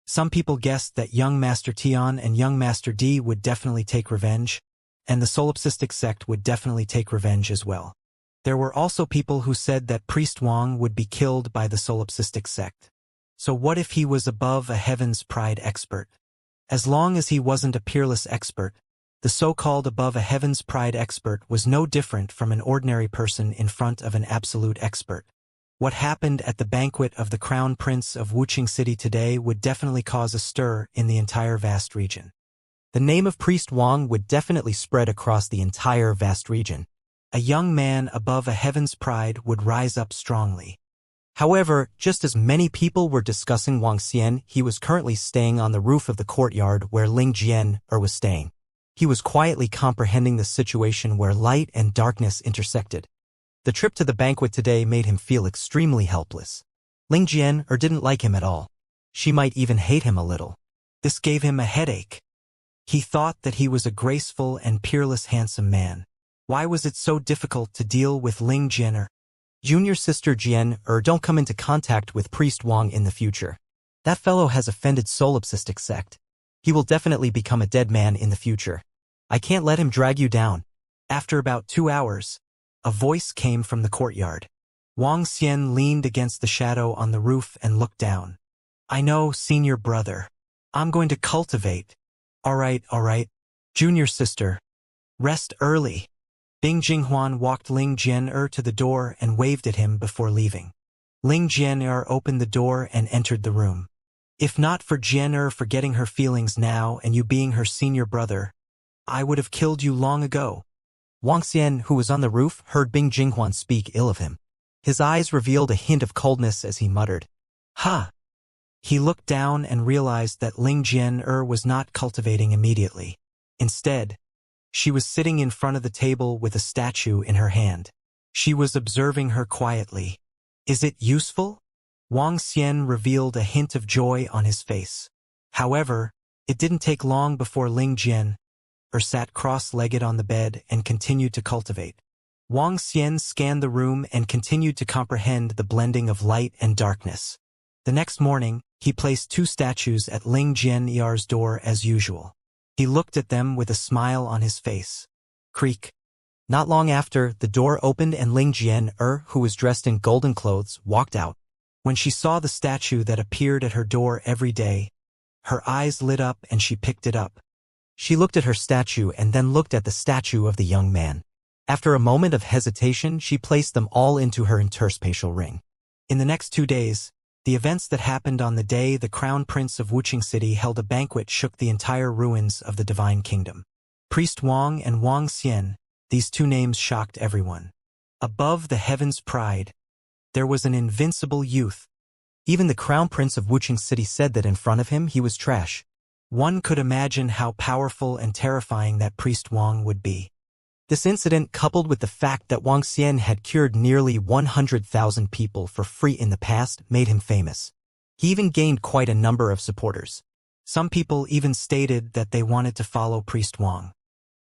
Some people guessed that young Master Tian and young Master D would definitely take revenge, and the solipsistic sect would definitely take revenge as well. There were also people who said that Priest Wang would be killed by the solipsistic sect. So what if he was above a heaven's pride expert? As long as he wasn't a peerless expert, the so-called above a heaven's pride expert was no different from an ordinary person in front of an absolute expert. What happened at the banquet of the Crown Prince of Wuxia City today would definitely cause a stir in the entire vast region. The name of Priest Wang would definitely spread across the entire vast region. A young man above a heaven's pride would rise up strongly. However, just as many people were discussing Wang Xian, he was currently staying on the roof of the courtyard where Ling Jian was staying. He was quietly comprehending the situation where light and darkness intersected. The trip to the banquet today made him feel extremely helpless. Ling Jian didn't like him at all. She might even hate him a little. This gave him a headache. He thought that he was a graceful and peerless handsome man. Why was it so difficult to deal with Ling Jian? Junior sister Jian don't come into contact with Priest Wang in the future. That fellow has offended solipsistic sect. He will definitely become a dead man in the future. I can't let him drag you down. After about 2 hours, a voice came from the courtyard. Wang Xian leaned against the shadow on the roof and looked down. I know, senior brother. I'm going to cultivate. All right. Junior sister. Rest early. Bing Jinghuan walked Ling Jian to the door and waved at him before leaving. Ling Jian opened the door and entered the room. If not for Jian forgetting her feelings now and you being her senior brother, I would have killed you long ago. Wang Xian, who was on the roof, heard Bing Jinghuan speak ill of him. His eyes revealed a hint of coldness as he muttered, "Ha!" He looked down and realized that Ling Jian was not cultivating immediately. Instead, she was sitting in front of the table with a statue in her hand. She was observing her quietly. Is it useful? Wang Xian revealed a hint of joy on his face. However, it didn't take long before Ling Jian sat cross-legged on the bed and continued to cultivate. Wang Xian scanned the room and continued to comprehend the blending of light and darkness. The next morning, he placed 2 statues at Ling Jian's door as usual. He looked at them with a smile on his face. Creak. Not long after, the door opened and Ling Jian, who was dressed in golden clothes, walked out. When she saw the statue that appeared at her door every day, her eyes lit up and she picked it up. She looked at her statue and then looked at the statue of the young man. After a moment of hesitation, she placed them all into her interspatial ring. In the next 2 days, the events that happened on the day the Crown Prince of Wuxia City held a banquet shook the entire ruins of the Divine Kingdom. Priest Wang and Wang Xian, these 2 names shocked everyone. Above the heaven's pride, there was an invincible youth. Even the Crown Prince of Wuxia City said that in front of him he was trash. One could imagine how powerful and terrifying that Priest Wang would be. This incident, coupled with the fact that Wang Xian had cured nearly 100,000 people for free in the past, made him famous. He even gained quite a number of supporters. Some people even stated that they wanted to follow Priest Wang.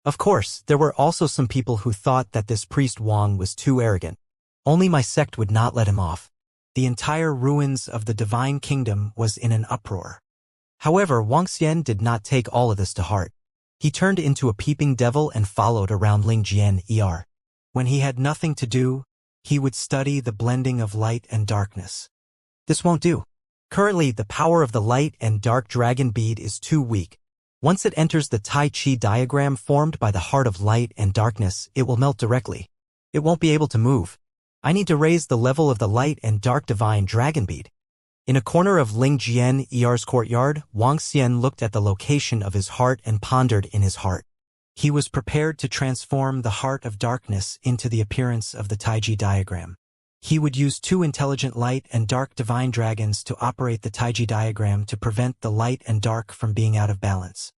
Of course, there were also some people who thought that this Priest Wang was too arrogant. Only my sect would not let him off. The entire ruins of the Divine Kingdom was in an uproar. However, Wang Xian did not take all of this to heart. He turned into a peeping devil and followed around Ling Jian. When he had nothing to do, he would study the blending of light and darkness. This won't do. Currently, the power of the light and dark dragon bead is too weak. Once it enters the Tai Chi diagram formed by the heart of light and darkness, it will melt directly. It won't be able to move. I need to raise the level of the light and dark divine dragon bead. In a corner of Ling Jian Er's courtyard, Wang Xian looked at the location of his heart and pondered in his heart. He was prepared to transform the heart of darkness into the appearance of the Taiji diagram. He would use 2 intelligent light and dark divine dragons to operate the Taiji diagram to prevent the light and dark from being out of balance.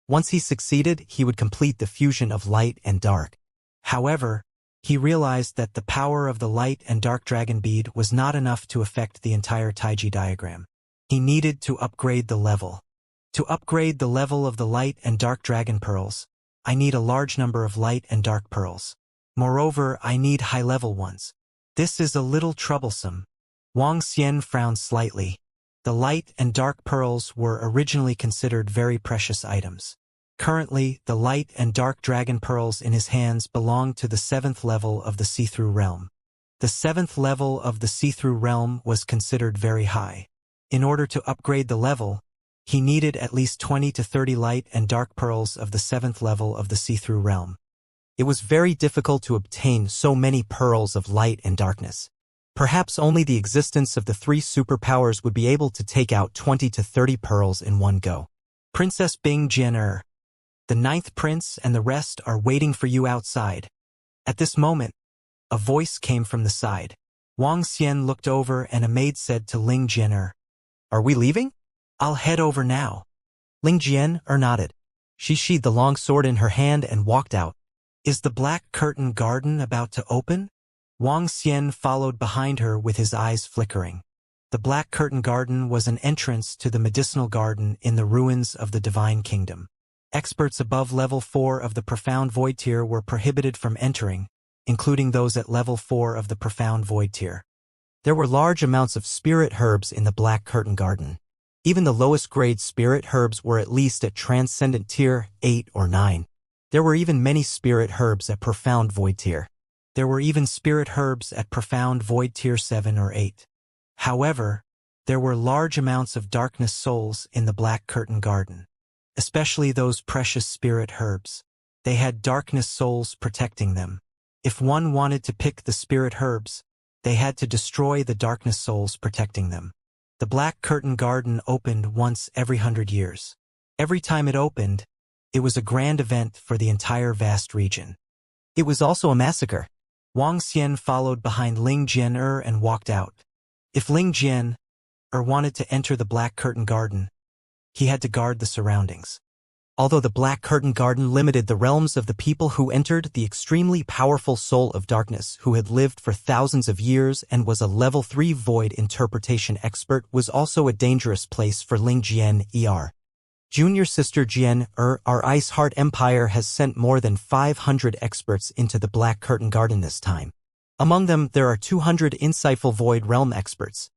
Once he succeeded, he would complete the fusion of light and dark. However, he realized that the power of the light and dark dragon bead was not enough to affect the entire Taiji diagram. He needed to upgrade the level. To upgrade the level of the light and dark dragon pearls, I need a large number of light and dark pearls. Moreover, I need high-level ones. This is a little troublesome. Wang Xian frowned slightly. The light and dark pearls were originally considered very precious items. Currently, the light and dark dragon pearls in his hands belonged to the 7th level of the see-through realm. The 7th level of the see-through realm was considered very high. In order to upgrade the level, he needed at least 20 to 30 light and dark pearls of the 7th level of the see-through realm. It was very difficult to obtain so many pearls of light and darkness. Perhaps only the existence of the 3 superpowers would be able to take out 20 to 30 pearls in one go. Princess Bing Jian, the 9th prince and the rest are waiting for you outside. At this moment, a voice came from the side. Wang Xian looked over and a maid said to Ling Jian, "Are we leaving?" "I'll head over now." Ling Jian nodded. She sheathed the long sword in her hand and walked out. Is the black curtain garden about to open? Wang Xian followed behind her with his eyes flickering. The black curtain garden was an entrance to the medicinal garden in the ruins of the Divine Kingdom. Experts above level 4 of the Profound Void tier were prohibited from entering, including those at level 4 of the Profound Void tier. There were large amounts of spirit herbs in the black curtain garden. Even the lowest grade spirit herbs were at least at Transcendent tier 8 or 9. There were even many spirit herbs at Profound Void tier. There were even spirit herbs at Profound Void tier 7 or 8. However, there were large amounts of darkness souls in the black curtain garden, especially those precious spirit herbs. They had darkness souls protecting them. If one wanted to pick the spirit herbs, they had to destroy the darkness souls protecting them. The black curtain garden opened once every 100 years. Every time it opened, it was a grand event for the entire vast region. It was also a massacre. Wang Xian followed behind Ling Jian and walked out. If Ling Jian wanted to enter the black curtain garden, he had to guard the surroundings. Although the black curtain garden limited the realms of the people who entered, the extremely powerful soul of darkness who had lived for thousands of years and was a level 3 void interpretation expert was also a dangerous place for Ling Jian Junior sister Jian our Ice Heart Empire has sent more than 500 experts into the black curtain garden this time. Among them, there are 200 insightful void realm experts.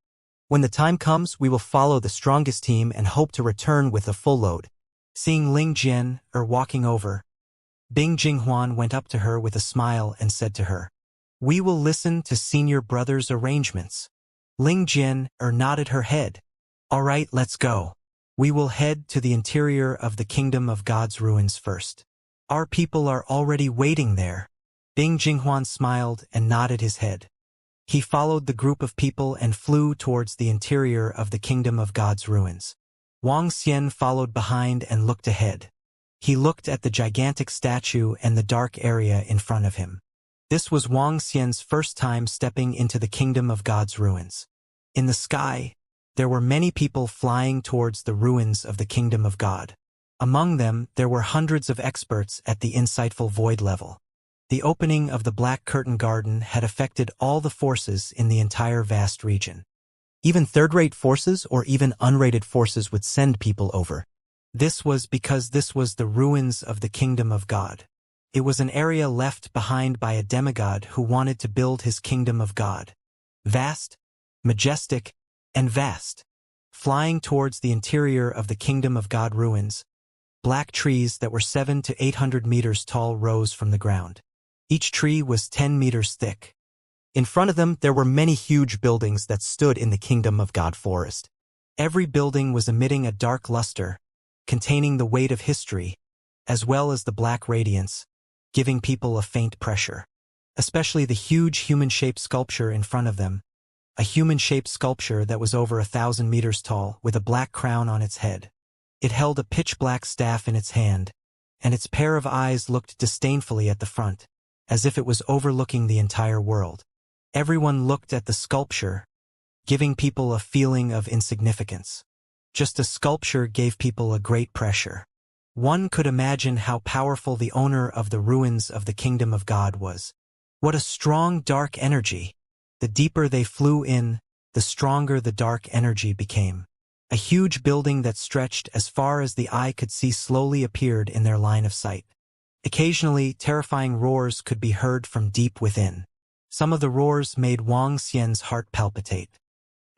When the time comes, we will follow the strongest team and hope to return with a full load. Seeing Ling Jian walking over, Bing Jinghuan went up to her with a smile and said to her, "We will listen to senior brother's arrangements." Ling Jian nodded her head. "All right, let's go. We will head to the interior of the Kingdom of God's ruins first. Our people are already waiting there." Bing Jinghuan smiled and nodded his head. He followed the group of people and flew towards the interior of the Kingdom of God's ruins. Wang Xian followed behind and looked ahead. He looked at the gigantic statue and the dark area in front of him. This was Wang Xian's first time stepping into the Kingdom of God's ruins. In the sky, there were many people flying towards the ruins of the Kingdom of God. Among them, there were hundreds of experts at the insightful void level. The opening of the Black Curtain Garden had affected all the forces in the entire vast region. Even third-rate forces or even unrated forces would send people over. This was because this was the ruins of the Kingdom of God. It was an area left behind by a demigod who wanted to build his Kingdom of God. Vast, majestic, and vast. Flying towards the interior of the Kingdom of God ruins, black trees that were 700 to 800 meters tall rose from the ground. Each tree was 10 meters thick. In front of them, there were many huge buildings that stood in the Kingdom of God forest. Every building was emitting a dark luster, containing the weight of history, as well as the black radiance, giving people a faint pressure. Especially the huge human-shaped sculpture in front of them, a human-shaped sculpture that was over 1,000 meters tall with a black crown on its head. It held a pitch-black staff in its hand, and its pair of eyes looked disdainfully at the front, as if it was overlooking the entire world. Everyone looked at the sculpture, giving people a feeling of insignificance. Just a sculpture gave people a great pressure. One could imagine how powerful the owner of the ruins of the kingdom of God was. What a strong dark energy! The deeper they flew in, the stronger the dark energy became. A huge building that stretched as far as the eye could see slowly appeared in their line of sight. Occasionally, terrifying roars could be heard from deep within. Some of the roars made Wang Xian's heart palpitate.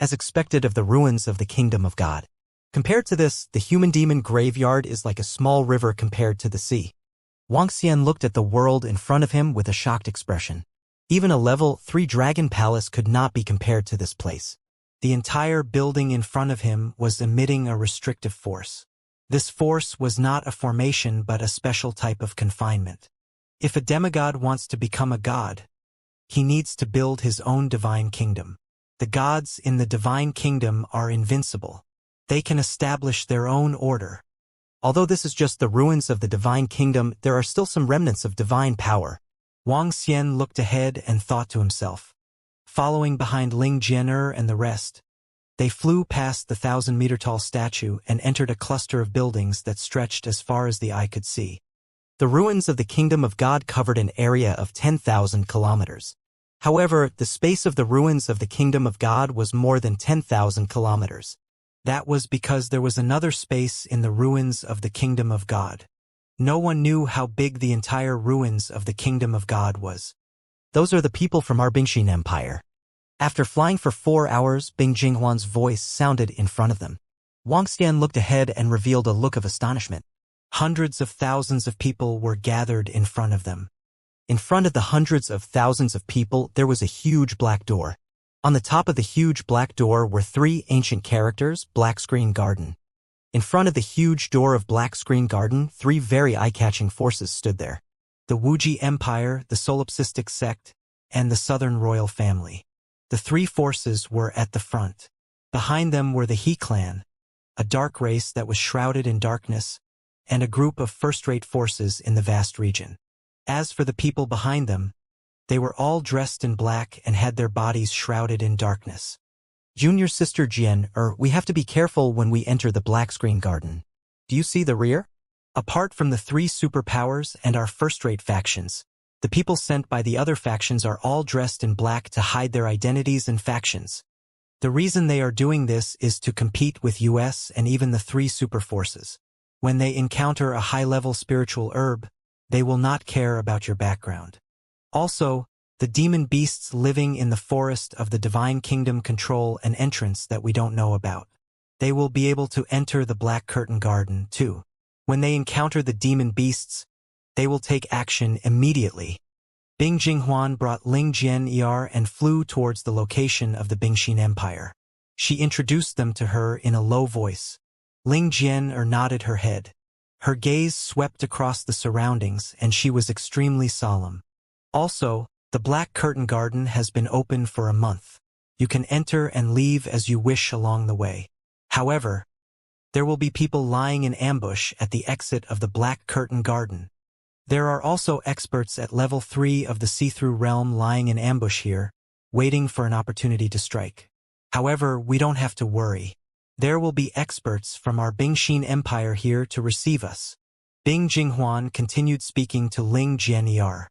As expected of the ruins of the kingdom of God. Compared to this, the human-demon graveyard is like a small river compared to the sea. Wang Xian looked at the world in front of him with a shocked expression. Even a level 3 dragon palace could not be compared to this place. The entire building in front of him was emitting a restrictive force. This force was not a formation but a special type of confinement. If a demigod wants to become a god, he needs to build his own divine kingdom. The gods in the divine kingdom are invincible. They can establish their own order. Although this is just the ruins of the divine kingdom, there are still some remnants of divine power. Wang Xian looked ahead and thought to himself. Following behind Ling Jian'er and the rest, they flew past the 1,000-meter-tall statue and entered a cluster of buildings that stretched as far as the eye could see. The ruins of the kingdom of God covered an area of 10,000 kilometers. However, the space of the ruins of the kingdom of God was more than 10,000 kilometers. That was because there was another space in the ruins of the kingdom of God. No one knew how big the entire ruins of the kingdom of God was. Those are the people from our Bingxin Empire. After flying for 4 hours, Bing Jinghuan's voice sounded in front of them. Wang Xian looked ahead and revealed a look of astonishment. Hundreds of thousands of people were gathered in front of them. In front of the hundreds of thousands of people, there was a huge black door. On the top of the huge black door were 3 ancient characters, Black Screen Garden. In front of the huge door of Black Screen Garden, 3 very eye-catching forces stood there. The Wuxia Empire, the Solipsistic Sect, and the Southern Royal Family. The 3 forces were at the front. Behind them were the He Clan, a dark race that was shrouded in darkness, and a group of first-rate forces in the vast region. As for the people behind them, they were all dressed in black and had their bodies shrouded in darkness. Junior Sister Jian, we have to be careful when we enter the Black Screen Garden. Do you see the rear? Apart from the 3 superpowers and our first-rate factions, the people sent by the other factions are all dressed in black to hide their identities and factions. The reason they are doing this is to compete with US and even the 3 super forces. When they encounter a high-level spiritual herb, they will not care about your background. Also, the demon beasts living in the forest of the divine kingdom control an entrance that we don't know about. They will be able to enter the Black Curtain Garden, too. When they encounter the demon beasts, they will take action immediately. Bing Jinghuan brought Ling Jian'er and flew towards the location of the Bingxin Empire. She introduced them to her in a low voice. Ling Jian'er nodded her head. Her gaze swept across the surroundings and she was extremely solemn. Also, the Black Curtain Garden has been open for a month. You can enter and leave as you wish along the way. However, there will be people lying in ambush at the exit of the Black Curtain Garden. There are also experts at level 3 of the see-through realm lying in ambush here, waiting for an opportunity to strike. However, we don't have to worry. There will be experts from our Bingxin Empire here to receive us. Bing Jinghuan continued speaking to Ling Jian'er.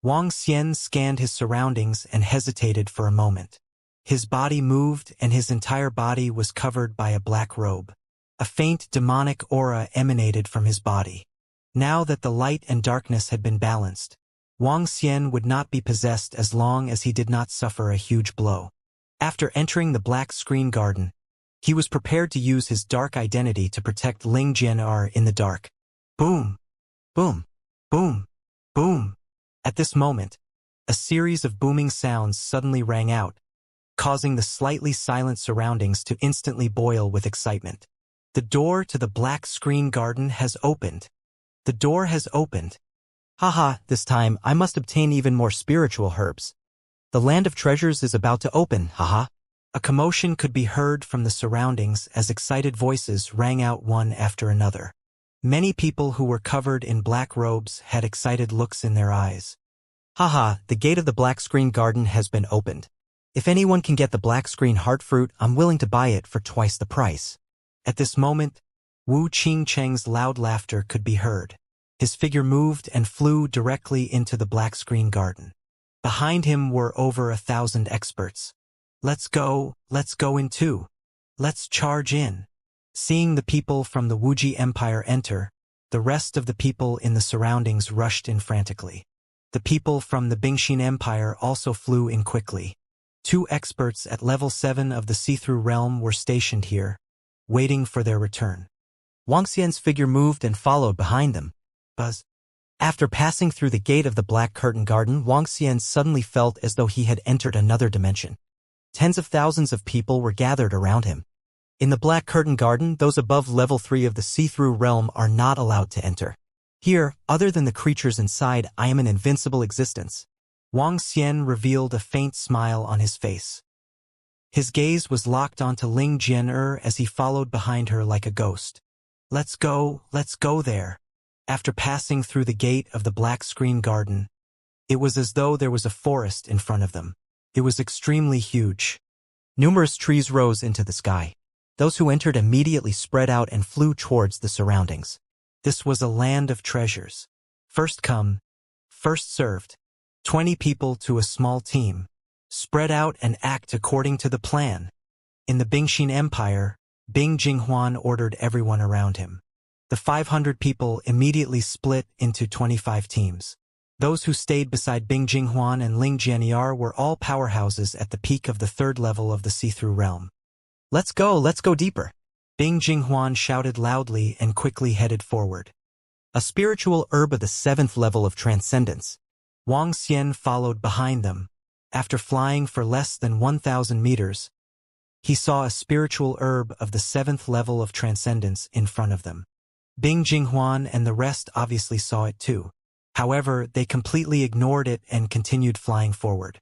Wang Xian scanned his surroundings and hesitated for a moment. His body moved and his entire body was covered by a black robe. A faint demonic aura emanated from his body. Now that the light and darkness had been balanced, Wang Xian would not be possessed as long as he did not suffer a huge blow. After entering the Black Screen Garden, he was prepared to use his dark identity to protect Ling Jian'er in the dark. Boom! Boom! Boom! Boom! At this moment, a series of booming sounds suddenly rang out, causing the slightly silent surroundings to instantly boil with excitement. The door to the black screen garden has opened. The door has opened. Haha, this time I must obtain even more spiritual herbs. The land of treasures is about to open, haha. A commotion could be heard from the surroundings as excited voices rang out one after another. Many people who were covered in black robes had excited looks in their eyes. Haha, the gate of the black screen garden has been opened. If anyone can get the black screen heart fruit, I'm willing to buy it for twice the price. At this moment, Wu Qingcheng's loud laughter could be heard. His figure moved and flew directly into the black screen garden. Behind him were over 1,000 experts. Let's go in too. Let's charge in. Seeing the people from the Wuji Empire enter, the rest of the people in the surroundings rushed in frantically. The people from the Bingxin Empire also flew in quickly. 2 experts at level 7 of the see-through realm were stationed here, waiting for their return. Wang Xian's figure moved and followed behind them. Buzz. After passing through the gate of the black curtain garden, Wang Xian suddenly felt as though he had entered another dimension. Tens of thousands of people were gathered around him. In the black curtain garden, those above level 3 of the see-through realm are not allowed to enter. Here, other than the creatures inside, I am an invincible existence. Wang Xian revealed a faint smile on his face. His gaze was locked onto Ling Jian'er as he followed behind her like a ghost. Let's go there. After passing through the gate of the black screen garden, it was as though there was a forest in front of them. It was extremely huge. Numerous trees rose into the sky. Those who entered immediately spread out and flew towards the surroundings. This was a land of treasures. First come, first served. 20 people to a small team. Spread out and act according to the plan. In the Bingxin Empire, Bing Jinghuan ordered everyone around him. The 500 people immediately split into 25 teams. Those who stayed beside Bing Jinghuan and Ling Jianyar were all powerhouses at the peak of the 3rd level of the see-through realm. Let's go deeper. Bing Jinghuan shouted loudly and quickly headed forward. A spiritual herb of the 7th level of transcendence. Wang Xian followed behind them. After flying for less than 1,000 meters, he saw a spiritual herb of the 7th level of transcendence in front of them. Bing Jinghuan and the rest obviously saw it too. However, they completely ignored it and continued flying forward.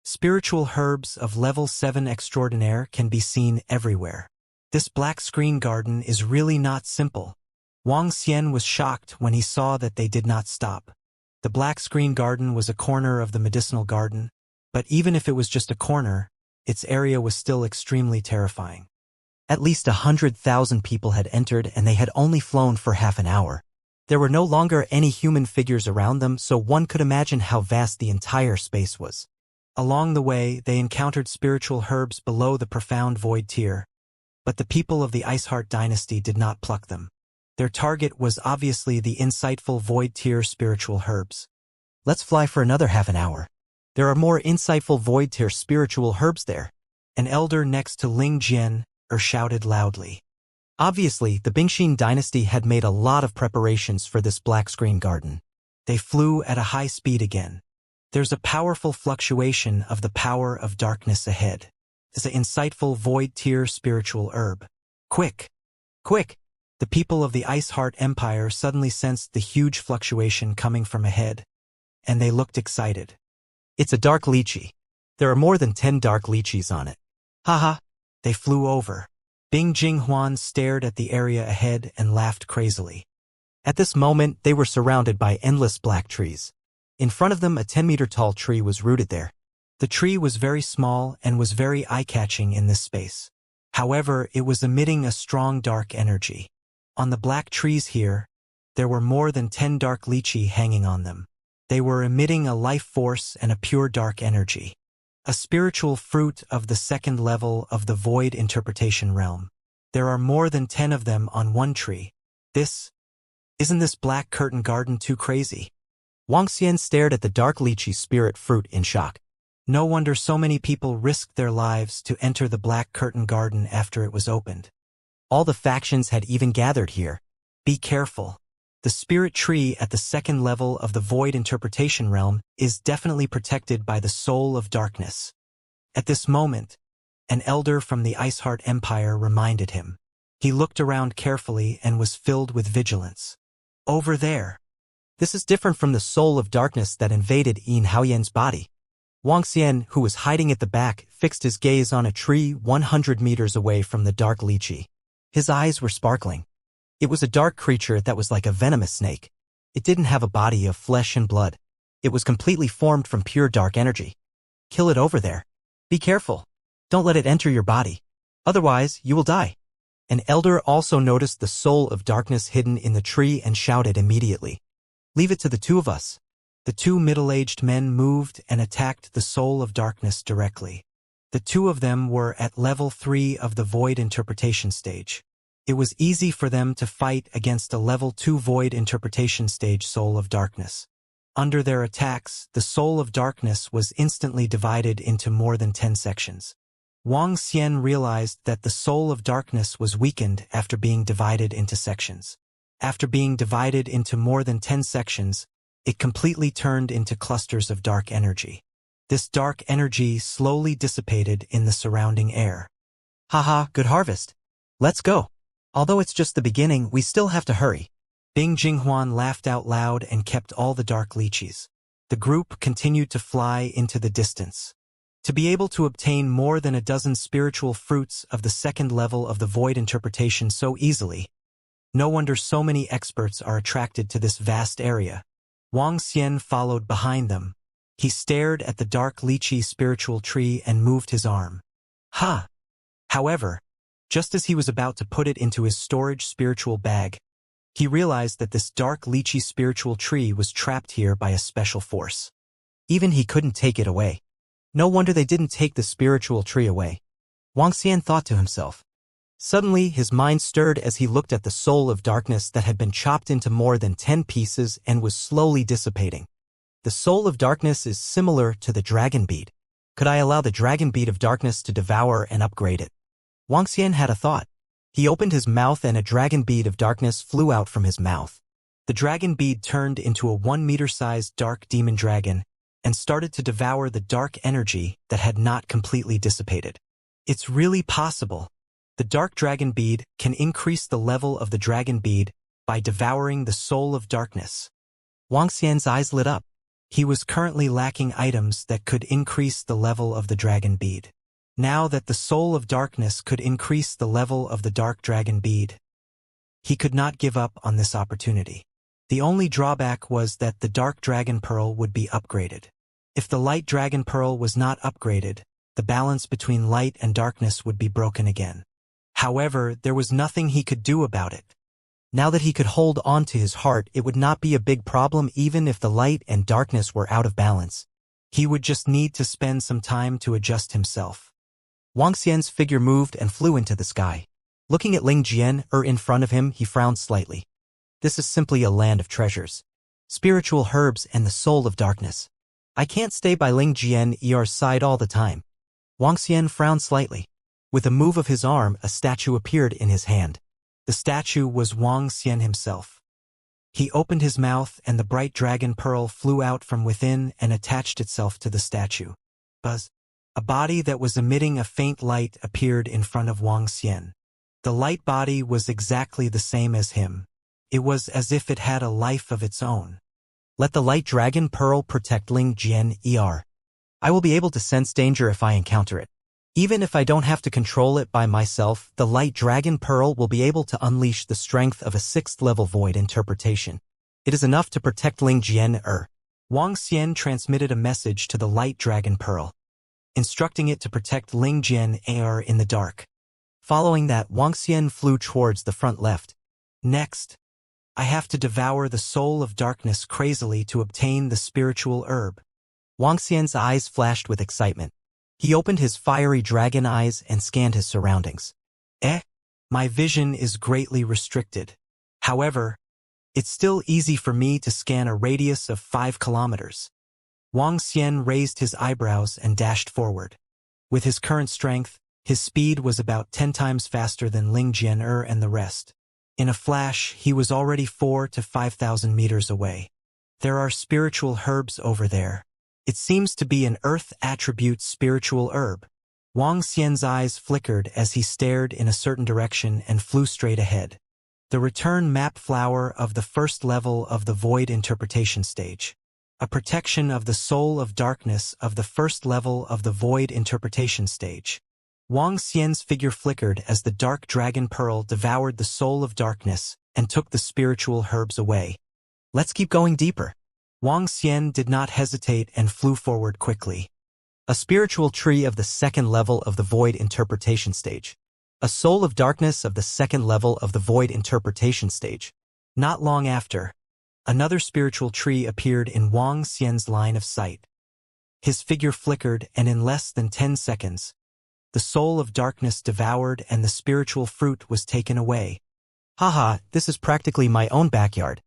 Spiritual herbs of level 7 extraordinaire can be seen everywhere. This black screen garden is really not simple. Wang Xian was shocked when he saw that they did not stop. The black screen garden was a corner of the medicinal garden, but even if it was just a corner, its area was still extremely terrifying. At least 100,000 people had entered and they had only flown for half an hour. There were no longer any human figures around them, so one could imagine how vast the entire space was. Along the way, they encountered spiritual herbs below the profound void tier, but the people of the Iceheart dynasty did not pluck them. Their target was obviously the insightful void tier spiritual herbs. Let's fly for another half an hour. There are more insightful void tier spiritual herbs there. An elder next to Ling Jian'er shouted loudly. Obviously, the Bingxin dynasty had made a lot of preparations for this black screen garden. They flew at a high speed again. There's a powerful fluctuation of the power of darkness ahead. It's an insightful void tier spiritual herb. Quick! The people of the Iceheart Empire suddenly sensed the huge fluctuation coming from ahead, and they looked excited. It's a dark lychee. There are more than 10 dark lychees on it. Haha! They flew over. Bing Jinghuan stared at the area ahead and laughed crazily. At this moment, they were surrounded by endless black trees. In front of them, a 10-meter-tall tree was rooted there. The tree was very small and was very eye-catching in this space. However, it was emitting a strong dark energy. On the black trees here, there were more than 10 dark lychee hanging on them. They were emitting a life force and a pure dark energy. A spiritual fruit of the 2nd level of the void interpretation realm. There are more than 10 of them on one tree. Isn't this black curtain garden too crazy? Wang Xian stared at the dark lychee spirit fruit in shock. No wonder so many people risked their lives to enter the black curtain garden after it was opened. All the factions had even gathered here. Be careful. The spirit tree at the 2nd level of the void interpretation realm is definitely protected by the soul of darkness. At this moment, an elder from the Iceheart Empire reminded him. He looked around carefully and was filled with vigilance. Over there. This is different from the soul of darkness that invaded Yin Haoyan's body. Wang Xian, who was hiding at the back, fixed his gaze on a tree 100 meters away from the dark lychee. His eyes were sparkling. It was a dark creature that was like a venomous snake. It didn't have a body of flesh and blood. It was completely formed from pure dark energy. Kill it over there. Be careful. Don't let it enter your body. Otherwise, you will die. An elder also noticed the soul of darkness hidden in the tree and shouted immediately. Leave it to the two of us. The two middle-aged men moved and attacked the soul of darkness directly. The two of them were at level 3 of the void interpretation stage. It was easy for them to fight against a level 2 void interpretation stage soul of darkness. Under their attacks, the soul of darkness was instantly divided into more than 10 sections. Wang Xian realized that the soul of darkness was weakened after being divided into sections. After being divided into more than 10 sections, it completely turned into clusters of dark energy. This dark energy slowly dissipated in the surrounding air. Haha, good harvest. Let's go. Although it's just the beginning, we still have to hurry. Bing Jinghuan laughed out loud and kept all the dark lychees. The group continued to fly into the distance. To be able to obtain more than a dozen spiritual fruits of the second level of the void interpretation so easily, no wonder so many experts are attracted to this vast area. Wang Xian followed behind them. He stared at the dark lychee spiritual tree and moved his arm. Ha! However, just as he was about to put it into his storage spiritual bag, he realized that this dark lychee spiritual tree was trapped here by a special force. Even he couldn't take it away. No wonder they didn't take the spiritual tree away. Wang Xian thought to himself. Suddenly, his mind stirred as he looked at the soul of darkness that had been chopped into more than 10 pieces and was slowly dissipating. The soul of darkness is similar to the dragon bead. Could I allow the dragon bead of darkness to devour and upgrade it? Wang Xian had a thought. He opened his mouth and a dragon bead of darkness flew out from his mouth. The dragon bead turned into a 1-meter-sized dark demon dragon and started to devour the dark energy that had not completely dissipated. It's really possible. The dark dragon bead can increase the level of the dragon bead by devouring the soul of darkness. Wang Xian's eyes lit up. He was currently lacking items that could increase the level of the dragon bead. Now that the soul of darkness could increase the level of the dark dragon bead, he could not give up on this opportunity. The only drawback was that the dark dragon pearl would be upgraded. If the light dragon pearl was not upgraded, the balance between light and darkness would be broken again. However, there was nothing he could do about it. Now that he could hold on to his heart, it would not be a big problem even if the light and darkness were out of balance. He would just need to spend some time to adjust himself. Wang Xian's figure moved and flew into the sky. Looking at Ling Jian in front of him, he frowned slightly. This is simply a land of treasures. Spiritual herbs and the soul of darkness. I can't stay by Ling Jian's side all the time. Wang Xian frowned slightly. With a move of his arm, a statue appeared in his hand. The statue was Wang Xian himself. He opened his mouth and the bright dragon pearl flew out from within and attached itself to the statue. Buzz. A body that was emitting a faint light appeared in front of Wang Xian. The light body was exactly the same as him. It was as if it had a life of its own. Let the light dragon pearl protect Ling Jian. I will be able to sense danger if I encounter it. Even if I don't have to control it by myself, the light dragon pearl will be able to unleash the strength of a 6th-level void interpretation. It is enough to protect Ling Jian. Wang Xian transmitted a message to the light dragon pearl, instructing it to protect Ling Jian in the dark. Following that, Wang Xian flew towards the front left. Next, I have to devour the soul of darkness crazily to obtain the spiritual herb. Wang Xian's eyes flashed with excitement. He opened his fiery dragon eyes and scanned his surroundings. My vision is greatly restricted. However, it's still easy for me to scan a radius of 5 kilometers. Wang Xian raised his eyebrows and dashed forward. With his current strength, his speed was about 10 times faster than Ling Jian and the rest. In a flash, he was already 4,000 to 5,000 meters away. There are spiritual herbs over there. It seems to be an earth attribute spiritual herb. Wang Xian's eyes flickered as he stared in a certain direction and flew straight ahead. The return map flower of the first level of the void interpretation stage. A protection of the soul of darkness of the first level of the void interpretation stage. Wang Xian's figure flickered as the dark dragon pearl devoured the soul of darkness and took the spiritual herbs away. Let's keep going deeper. Wang Xian did not hesitate and flew forward quickly. A spiritual tree of the second level of the void interpretation stage. A soul of darkness of the second level of the void interpretation stage. Not long after, another spiritual tree appeared in Wang Xian's line of sight. His figure flickered, and in less than 10 seconds, the soul of darkness devoured and the spiritual fruit was taken away. Haha, this is practically my own backyard.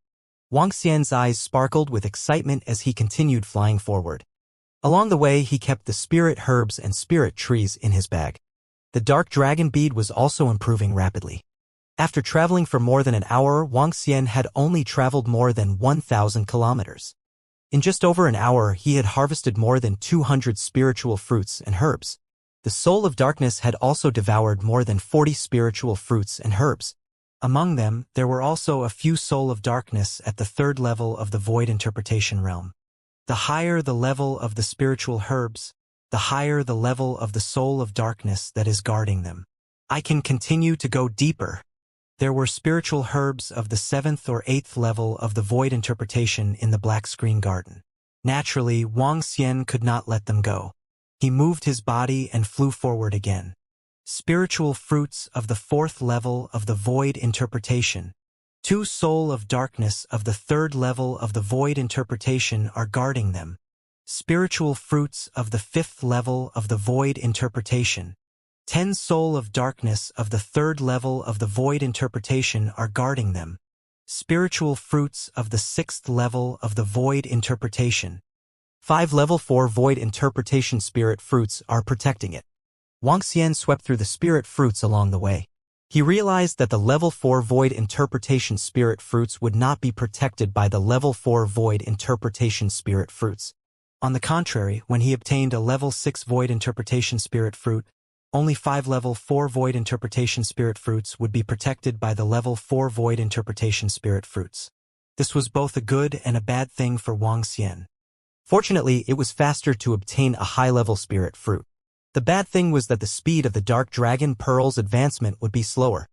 Wang Xian's eyes sparkled with excitement as he continued flying forward. Along the way, he kept the spirit herbs and spirit trees in his bag. The dark dragon bead was also improving rapidly. After traveling for more than an hour, Wang Xian had only traveled more than 1,000 kilometers. In just over an hour, he had harvested more than 200 spiritual fruits and herbs. The soul of darkness had also devoured more than 40 spiritual fruits and herbs. Among them, there were also a few soul of darkness at the third level of the void interpretation realm. The higher the level of the spiritual herbs, the higher the level of the soul of darkness that is guarding them. I can continue to go deeper. There were spiritual herbs of the 7th or 8th level of the void interpretation in the black screen garden. Naturally, Wang Xian could not let them go. He moved his body and flew forward again. Spiritual fruits of the 4th level of the void interpretation. 2 soul of darkness of the 3rd level of the void interpretation are guarding them. Spiritual fruits of the 5th level of the void interpretation. 10 soul of darkness of the 3rd level of the void interpretation are guarding them. Spiritual fruits of the 6th level of the void interpretation. 5 level 4 void interpretation spirit fruits are protecting it. Wang Xian swept through the spirit fruits along the way. He realized that the level 4 void interpretation spirit fruits would not be protected by the level 4 void interpretation spirit fruits. On the contrary, when he obtained a level 6 void interpretation spirit fruit, only 5 level 4 void interpretation spirit fruits would be protected by the level 4 void interpretation spirit fruits. This was both a good and a bad thing for Wang Xian. Fortunately, it was faster to obtain a high-level spirit fruit. The bad thing was that the speed of the dark dragon pearl's advancement would be slower.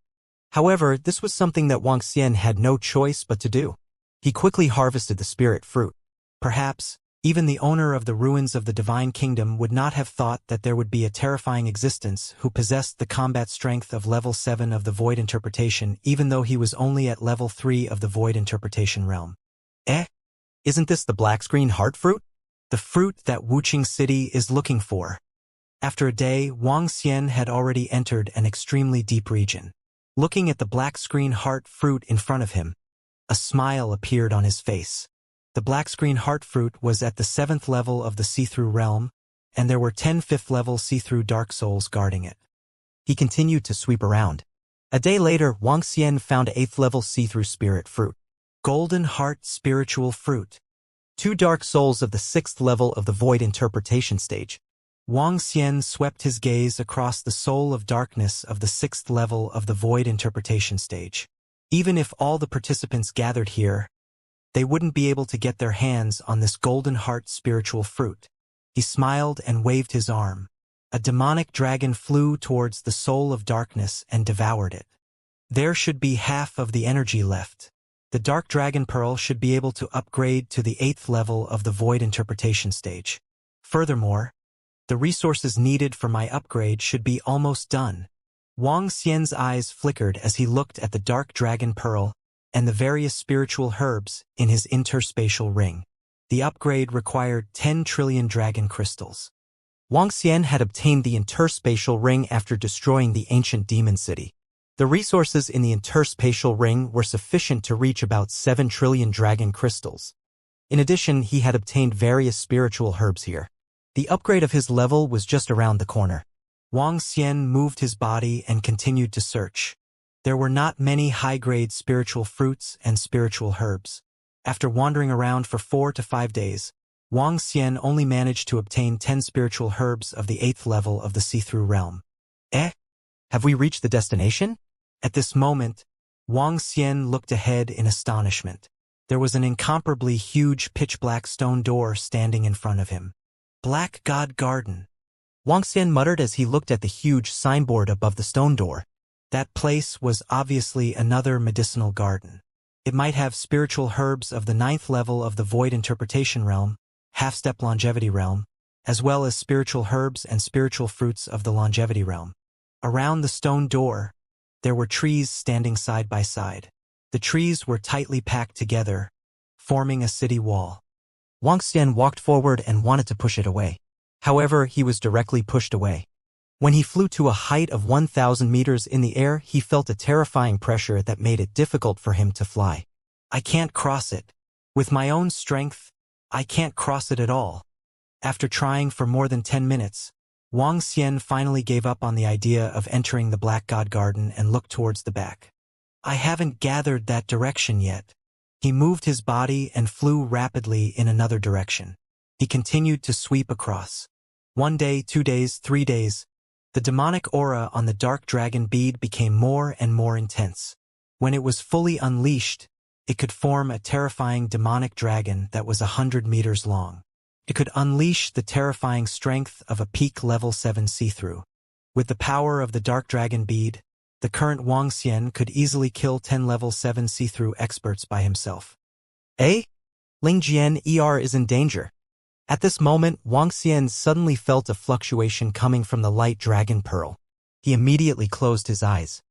However, this was something that Wang Xian had no choice but to do. He quickly harvested the spirit fruit. Perhaps, even the owner of the ruins of the Divine Kingdom would not have thought that there would be a terrifying existence who possessed the combat strength of level 7 of the Void Interpretation, even though he was only at level 3 of the Void Interpretation realm. Isn't this the black screen heart fruit? The fruit that Wuxia City is looking for. After a day, Wang Xian had already entered an extremely deep region. Looking at the black screen heart fruit in front of him, a smile appeared on his face. The black screen heart fruit was at the 7th level of the see-through realm, and there were 10 5th-level see-through dark souls guarding it. He continued to sweep around. A day later, Wang Xian found 8th-level see-through spirit fruit. Golden heart spiritual fruit. 2 dark souls of the 6th level of the void interpretation stage. Wang Xian swept his gaze across the soul of darkness of the 6th level of the void interpretation stage. Even if all the participants gathered here, they wouldn't be able to get their hands on this golden heart spiritual fruit. He smiled and waved his arm. A demonic dragon flew towards the soul of darkness and devoured it. There should be half of the energy left. The dark dragon pearl should be able to upgrade to the 8th level of the void interpretation stage. Furthermore, the resources needed for my upgrade should be almost done. Wang Xian's eyes flickered as he looked at the dark dragon pearl and the various spiritual herbs in his interspatial ring. The upgrade required 10 trillion dragon crystals. Wang Xian had obtained the interspatial ring after destroying the ancient demon city. The resources in the interspatial ring were sufficient to reach about 7 trillion dragon crystals. In addition, he had obtained various spiritual herbs here. The upgrade of his level was just around the corner. Wang Xian moved his body and continued to search. There were not many high-grade spiritual fruits and spiritual herbs. After wandering around for 4 to 5 days, Wang Xian only managed to obtain 10 spiritual herbs of the 8th level of the see-through realm. Have we reached the destination? At this moment, Wang Xian looked ahead in astonishment. There was an incomparably huge pitch-black stone door standing in front of him. Black God Garden. Wang Xian muttered as he looked at the huge signboard above the stone door. That place was obviously another medicinal garden. It might have spiritual herbs of the 9th level of the void interpretation realm, half-step longevity realm, as well as spiritual herbs and spiritual fruits of the longevity realm. Around the stone door, there were trees standing side by side. The trees were tightly packed together, forming a city wall. Wang Xian walked forward and wanted to push it away. However, he was directly pushed away. When he flew to a height of 1,000 meters in the air, he felt a terrifying pressure that made it difficult for him to fly. I can't cross it. With my own strength, I can't cross it at all. After trying for more than 10 minutes, Wang Xian finally gave up on the idea of entering the Black God Garden and looked towards the back. I haven't gathered that direction yet. He moved his body and flew rapidly in another direction. He continued to sweep across. 1 day, 2 days, 3 days. The demonic aura on the dark dragon bead became more and more intense. When it was fully unleashed, it could form a terrifying demonic dragon that was 100 meters long. It could unleash the terrifying strength of a peak level 7 see-through. With the power of the dark dragon bead, the current Wang Xian could easily kill 10 level 7 see-through experts by himself. Ling Jian is in danger. At this moment, Wang Xian suddenly felt a fluctuation coming from the light dragon pearl. He immediately closed his eyes.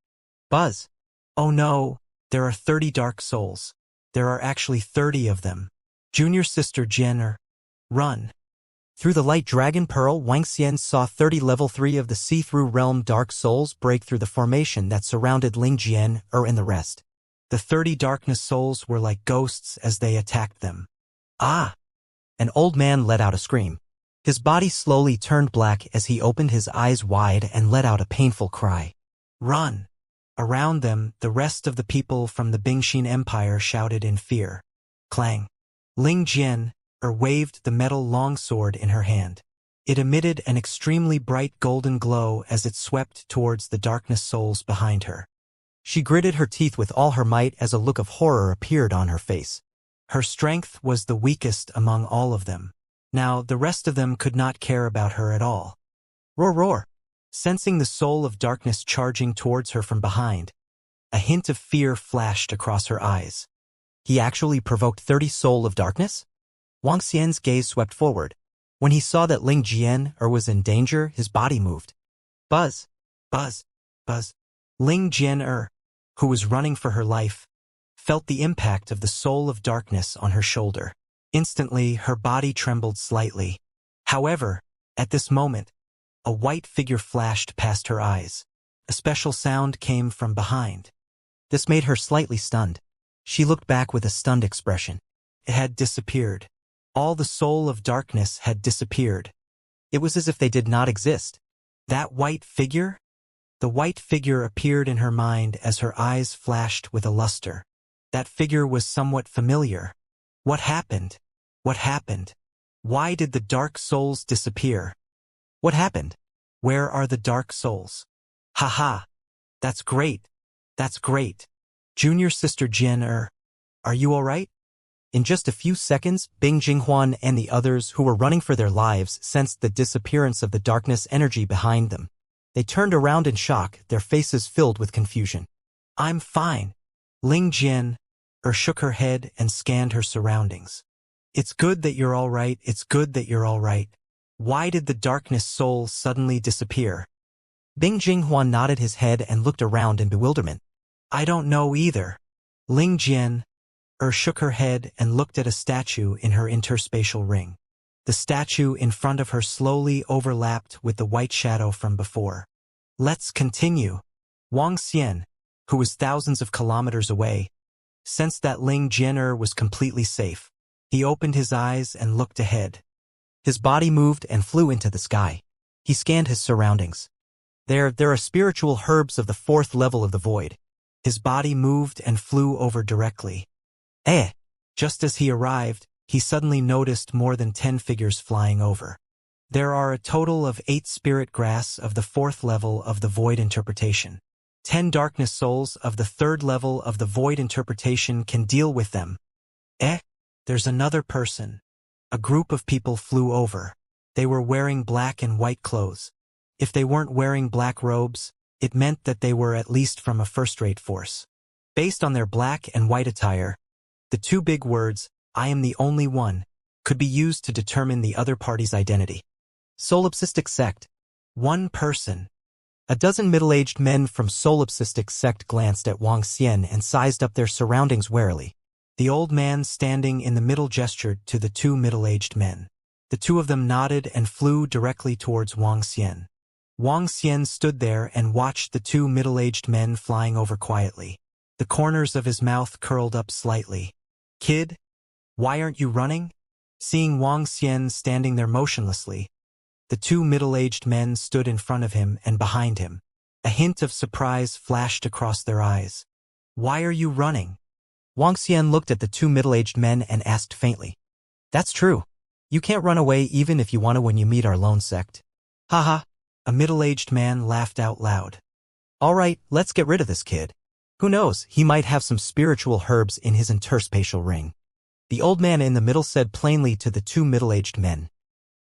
Buzz. Oh no, there are 30 dark souls. There are actually 30 of them. Junior sister Jenner. Run. Through the light dragon pearl, Wang Xian saw 30 level 3 of the see-through realm dark souls break through the formation that surrounded Ling Jian and the rest. The 30 darkness souls were like ghosts as they attacked them. Ah! An old man let out a scream. His body slowly turned black as he opened his eyes wide and let out a painful cry. Run! Around them, the rest of the people from the Bingxin Empire shouted in fear. Clang! Ling Jian waved the metal longsword in her hand. It emitted an extremely bright golden glow as it swept towards the darkness souls behind her. She gritted her teeth with all her might as a look of horror appeared on her face. Her strength was the weakest among all of them. Now, the rest of them could not care about her at all. Roar, roar! Sensing the soul of darkness charging towards her from behind, a hint of fear flashed across her eyes. He actually provoked 30 soul of darkness? Wang Xian's gaze swept forward. When he saw that Ling Jian was in danger, his body moved. Buzz! Buzz! Buzz! Ling Jian who was running for her life, felt the impact of the soul of darkness on her shoulder. Instantly, her body trembled slightly. However, at this moment, a white figure flashed past her eyes. A special sound came from behind. This made her slightly stunned. She looked back with a stunned expression. It had disappeared. All the soul of darkness had disappeared. It was as if they did not exist. That white figure? The white figure appeared in her mind as her eyes flashed with a luster. That figure was somewhat familiar. What happened? What happened? Why did the dark souls disappear? What happened? Where are the dark souls? Ha! That's great. That's great. Junior sister Jin are you all right? In just a few seconds, Bing Jinghuan and the others who were running for their lives sensed the disappearance of the darkness energy behind them. They turned around in shock, their faces filled with confusion. I'm fine. Ling Jian shook her head and scanned her surroundings. It's good that you're all right. It's good that you're all right. Why did the darkness soul suddenly disappear? Bing Jinghuan nodded his head and looked around in bewilderment. I don't know either. Ling Jian shook her head and looked at a statue in her interspatial ring. The statue in front of her slowly overlapped with the white shadow from before. Let's continue. Wang Xian, who was thousands of kilometers away, sensed that Ling Jian was completely safe. He opened his eyes and looked ahead. His body moved and flew into the sky. He scanned his surroundings. There are spiritual herbs of the 4th level of the void. His body moved and flew over directly. Eh! Just as he arrived, he suddenly noticed more than 10 figures flying over. There are a total of 8 spirit grass of the 4th level of the void interpretation. 10 darkness souls of the 3rd level of the void interpretation can deal with them. There's another person. A group of people flew over. They were wearing black and white clothes. If they weren't wearing black robes, it meant that they were at least from a first-rate force. Based on their black and white attire, the 2 big words, "I am the only one," could be used to determine the other party's identity. Solipsistic sect. 1 person. A dozen middle-aged men from solipsistic sect glanced at Wang Xian and sized up their surroundings warily. The old man standing in the middle gestured to the 2 middle-aged men. The 2 of them nodded and flew directly towards Wang Xian. Wang Xian stood there and watched the 2 middle-aged men flying over quietly. The corners of his mouth curled up slightly. "Kid, why aren't you running?" Seeing Wang Xian standing there motionlessly, the 2 middle-aged men stood in front of him and behind him. A hint of surprise flashed across their eyes. "Why are you running?" Wang Xian looked at the 2 middle-aged men and asked faintly. "That's true. You can't run away even if you want to when you meet our lone sect." "Haha." A middle-aged man laughed out loud. "All right, let's get rid of this kid. Who knows, he might have some spiritual herbs in his interspatial ring." The old man in the middle said plainly to the 2 middle-aged men.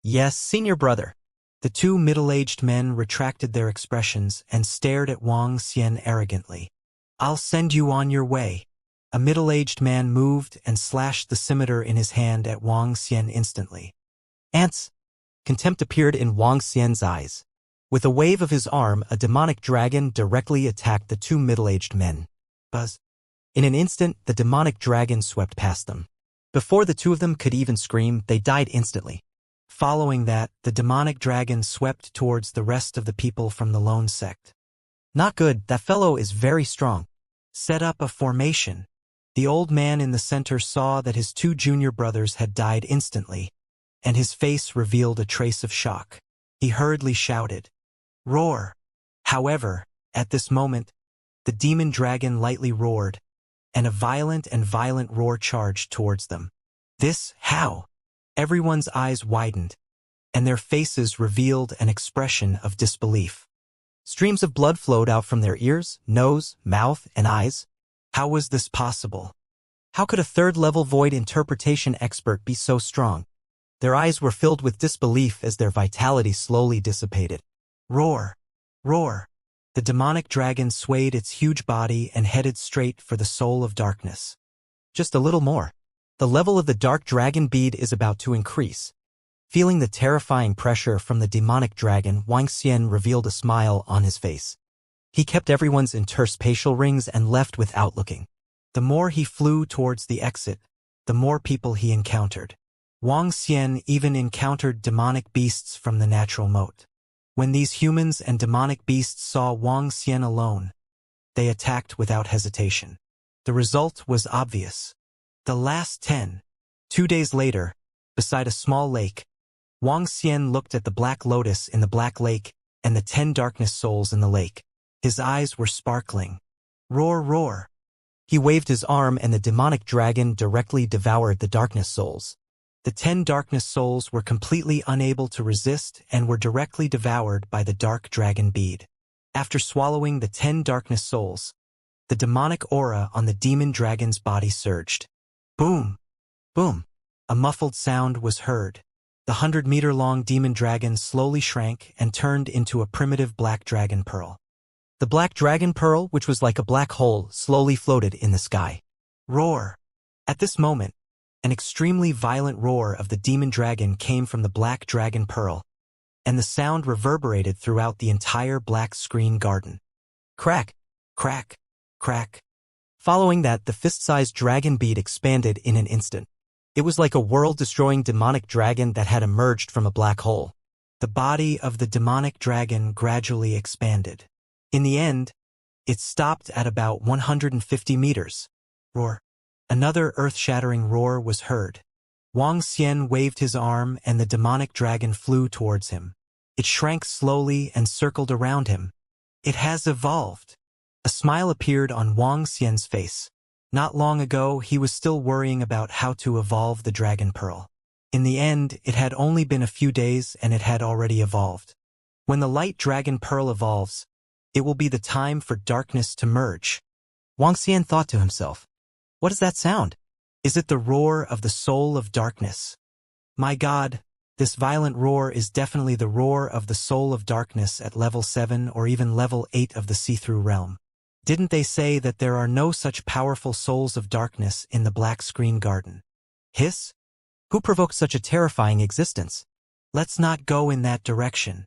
"Yes, senior brother." The 2 middle-aged men retracted their expressions and stared at Wang Xian arrogantly. "I'll send you on your way." A middle-aged man moved and slashed the scimitar in his hand at Wang Xian instantly. "Ants!" Contempt appeared in Wang Xian's eyes. With a wave of his arm, a demonic dragon directly attacked the 2 middle-aged men. Buzz. In an instant, the demonic dragon swept past them. Before the 2 of them could even scream, they died instantly. Following that, the demonic dragon swept towards the rest of the people from the lone sect. "Not good, that fellow is very strong." "Set up a formation." The old man in the center saw that his 2 junior brothers had died instantly, and his face revealed a trace of shock. He hurriedly shouted, "Roar!" However, at this moment, the demon dragon lightly roared, and a violent roar charged towards them. How? Everyone's eyes widened, and their faces revealed an expression of disbelief. Streams of blood flowed out from their ears, nose, mouth, and eyes. How was this possible? How could a 3rd-level void interpretation expert be so strong? Their eyes were filled with disbelief as their vitality slowly dissipated. Roar! Roar! The demonic dragon swayed its huge body and headed straight for the soul of darkness. Just a little more. The level of the dark dragon bead is about to increase. Feeling the terrifying pressure from the demonic dragon, Wang Xian revealed a smile on his face. He kept everyone's interspatial rings and left without looking. The more he flew towards the exit, the more people he encountered. Wang Xian even encountered demonic beasts from the natural moat. When these humans and demonic beasts saw Wang Xian alone, they attacked without hesitation. The result was obvious. The last 10. 2 days later, beside a small lake, Wang Xian looked at the black lotus in the black lake and the 10 darkness souls in the lake. His eyes were sparkling. Roar, roar. He waved his arm and the demonic dragon directly devoured the darkness souls. The 10 darkness souls were completely unable to resist and were directly devoured by the dark dragon bead. After swallowing the 10 darkness souls, the demonic aura on the demon dragon's body surged. Boom! Boom! A muffled sound was heard. The 100-meter-long demon dragon slowly shrank and turned into a primitive black dragon pearl. The black dragon pearl, which was like a black hole, slowly floated in the sky. Roar! At this moment, an extremely violent roar of the demon dragon came from the black dragon pearl, and the sound reverberated throughout the entire black screen garden. Crack! Crack! Crack! Following that, the fist-sized dragon bead expanded in an instant. It was like a world-destroying demonic dragon that had emerged from a black hole. The body of the demonic dragon gradually expanded. In the end, it stopped at about 150 meters. Roar. Another earth-shattering roar was heard. Wang Xian waved his arm and the demonic dragon flew towards him. It shrank slowly and circled around him. It has evolved. A smile appeared on Wang Xian's face. Not long ago, he was still worrying about how to evolve the Dragon Pearl. In the end, it had only been a few days and it had already evolved. When the Light Dragon Pearl evolves, it will be the time for darkness to merge. Wuxia thought to himself. What does that sound? Is it the roar of the soul of darkness? My God, this violent roar is definitely the roar of the soul of darkness at level 7 or even level 8 of the see-through realm. Didn't they say that there are no such powerful souls of darkness in the Black Screen Garden? Hiss? Who provoked such a terrifying existence? Let's not go in that direction.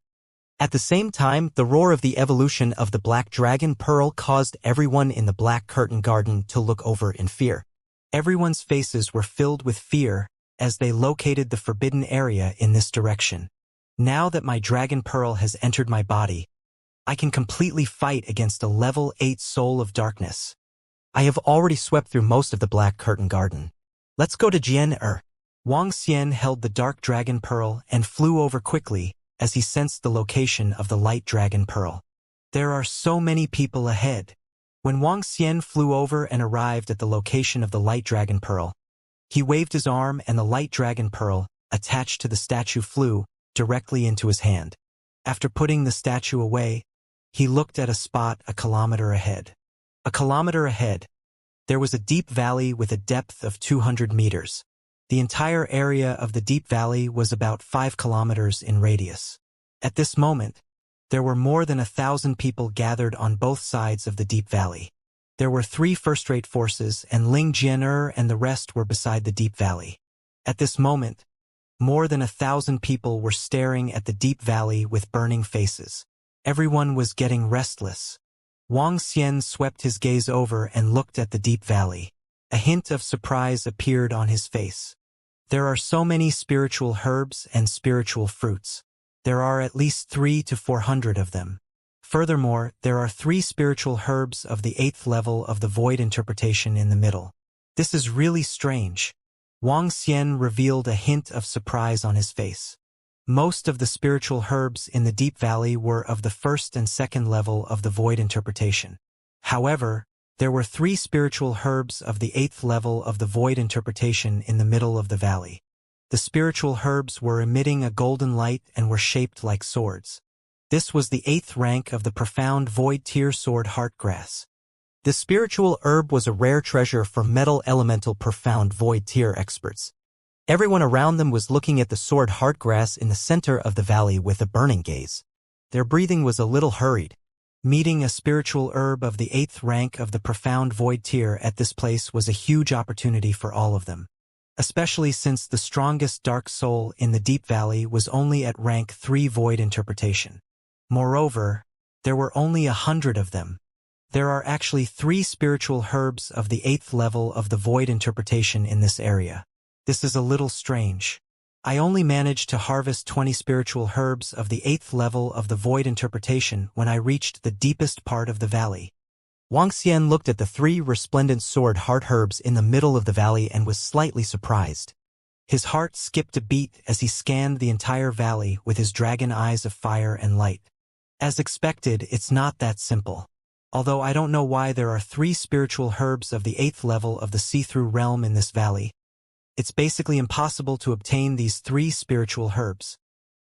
At the same time, the roar of the evolution of the Black Dragon Pearl caused everyone in the Black Curtain Garden to look over in fear. Everyone's faces were filled with fear as they located the forbidden area in this direction. Now that my Dragon Pearl has entered my body, I can completely fight against a level 8 soul of darkness. I have already swept through most of the Black Curtain Garden. Let's go to Jian. Wuxia held the Dark Dragon Pearl and flew over quickly as he sensed the location of the Light Dragon Pearl. There are so many people ahead. When Wuxia flew over and arrived at the location of the Light Dragon Pearl, he waved his arm and the Light Dragon Pearl, attached to the statue, flew directly into his hand. After putting the statue away, he looked at a spot a kilometer ahead. A kilometer ahead, there was a deep valley with a depth of 200 meters. The entire area of the deep valley was about 5 kilometers in radius. At this moment, there were more than 1,000 people gathered on both sides of the deep valley. There were 3 first-rate forces, and Ling Jian and the rest were beside the deep valley. At this moment, more than 1,000 people were staring at the deep valley with burning faces. Everyone was getting restless. Wuxia swept his gaze over and looked at the deep valley. A hint of surprise appeared on his face. There are so many spiritual herbs and spiritual fruits. There are at least 300 to 400 of them. Furthermore, there are 3 spiritual herbs of the 8th level of the Void Interpretation in the middle. This is really strange. Wuxia revealed a hint of surprise on his face. Most of the spiritual herbs in the Deep Valley were of the 1st and 2nd level of the Void Interpretation. However, there were 3 spiritual herbs of the 8th level of the Void Interpretation in the middle of the valley. The spiritual herbs were emitting a golden light and were shaped like swords. This was the 8th rank of the Profound Void Tier Sword Heartgrass. The spiritual herb was a rare treasure for Metal Elemental Profound Void Tier experts. Everyone around them was looking at the sword heartgrass in the center of the valley with a burning gaze. Their breathing was a little hurried. Meeting a spiritual herb of the 8th rank of the Profound Void Tier at this place was a huge opportunity for all of them, especially since the strongest dark soul in the Deep Valley was only at rank 3 Void Interpretation. Moreover, there were only 100 of them. There are actually 3 spiritual herbs of the 8th level of the Void Interpretation in this area. This is a little strange. I only managed to harvest 20 spiritual herbs of the 8th level of the Void Interpretation when I reached the deepest part of the valley. Wuxia looked at the 3 resplendent sword heart herbs in the middle of the valley and was slightly surprised. His heart skipped a beat as he scanned the entire valley with his dragon eyes of fire and light. As expected, it's not that simple. Although I don't know why there are 3 spiritual herbs of the 8th level of the see-through realm in this valley. It's basically impossible to obtain these 3 spiritual herbs.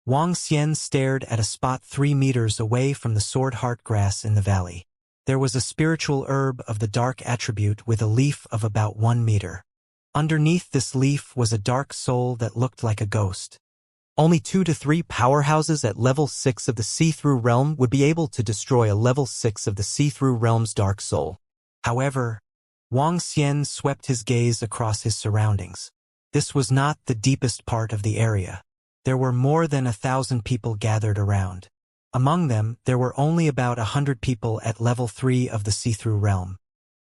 Wuxia stared at a spot 3 meters away from the sword heart grass in the valley. There was a spiritual herb of the dark attribute with a leaf of about 1 meter. Underneath this leaf was a dark soul that looked like a ghost. Only 2 to 3 powerhouses at level 6 of the see-through realm would be able to destroy a level 6 of the see-through realm's dark soul. However, Wuxia swept his gaze across his surroundings. This was not the deepest part of the area. There were more than 1,000 people gathered around. Among them, there were only about 100 people at level 3 of the see-through realm.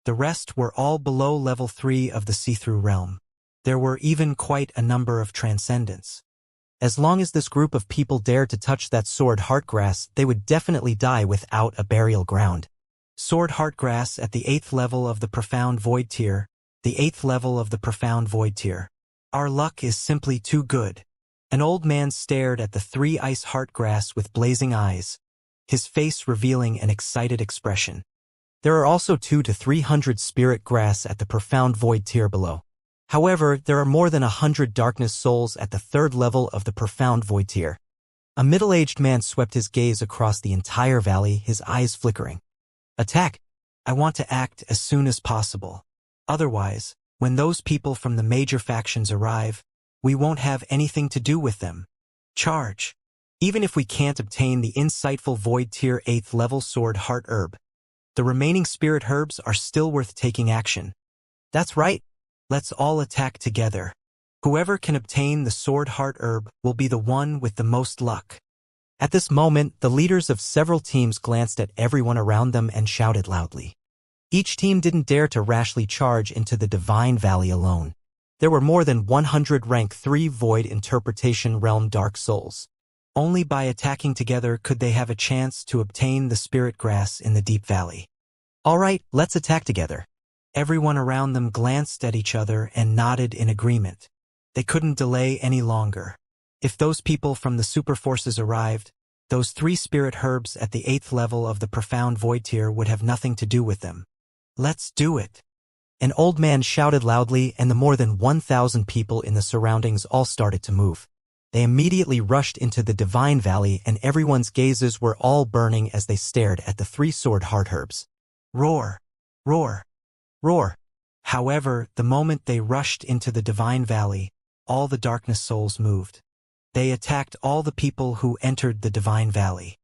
The rest were all below level 3 of the see-through realm. There were even quite a number of transcendents. As long as this group of people dared to touch that sword heartgrass, they would definitely die without a burial ground. Sword heartgrass at the 8th level of the Profound Void Tier, the 8th level of the Profound Void Tier. Our luck is simply too good. An old man stared at the 3 ice heartgrass with blazing eyes, his face revealing an excited expression. There are also 200 to 300 spirit grass at the profound void tier below. However, there are more than 100 darkness souls at the 3rd level of the profound void tier. A middle-aged man swept his gaze across the entire valley, his eyes flickering. Attack! I want to act as soon as possible. Otherwise, when those people from the major factions arrive, we won't have anything to do with them. Charge! Even if we can't obtain the insightful void tier 8th level sword heart herb, the remaining spirit herbs are still worth taking action. That's right. Let's all attack together. Whoever can obtain the sword heart herb will be the one with the most luck. At this moment, the leaders of several teams glanced at everyone around them and shouted loudly. Each team didn't dare to rashly charge into the Divine Valley alone. There were more than 100 rank 3 Void Interpretation Realm Dark Souls. Only by attacking together could they have a chance to obtain the spirit grass in the Deep Valley. All right, let's attack together. Everyone around them glanced at each other and nodded in agreement. They couldn't delay any longer. If those people from the super forces arrived, those 3 spirit herbs at the 8th level of the profound void tier would have nothing to do with them. Let's do it. An old man shouted loudly, and the more than 1,000 people in the surroundings all started to move. They immediately rushed into the Divine Valley, and everyone's gazes were all burning as they stared at the 3 sword heart herbs. Roar! Roar! Roar! However, the moment they rushed into the Divine Valley, all the darkness souls moved. They attacked all the people who entered the Divine Valley.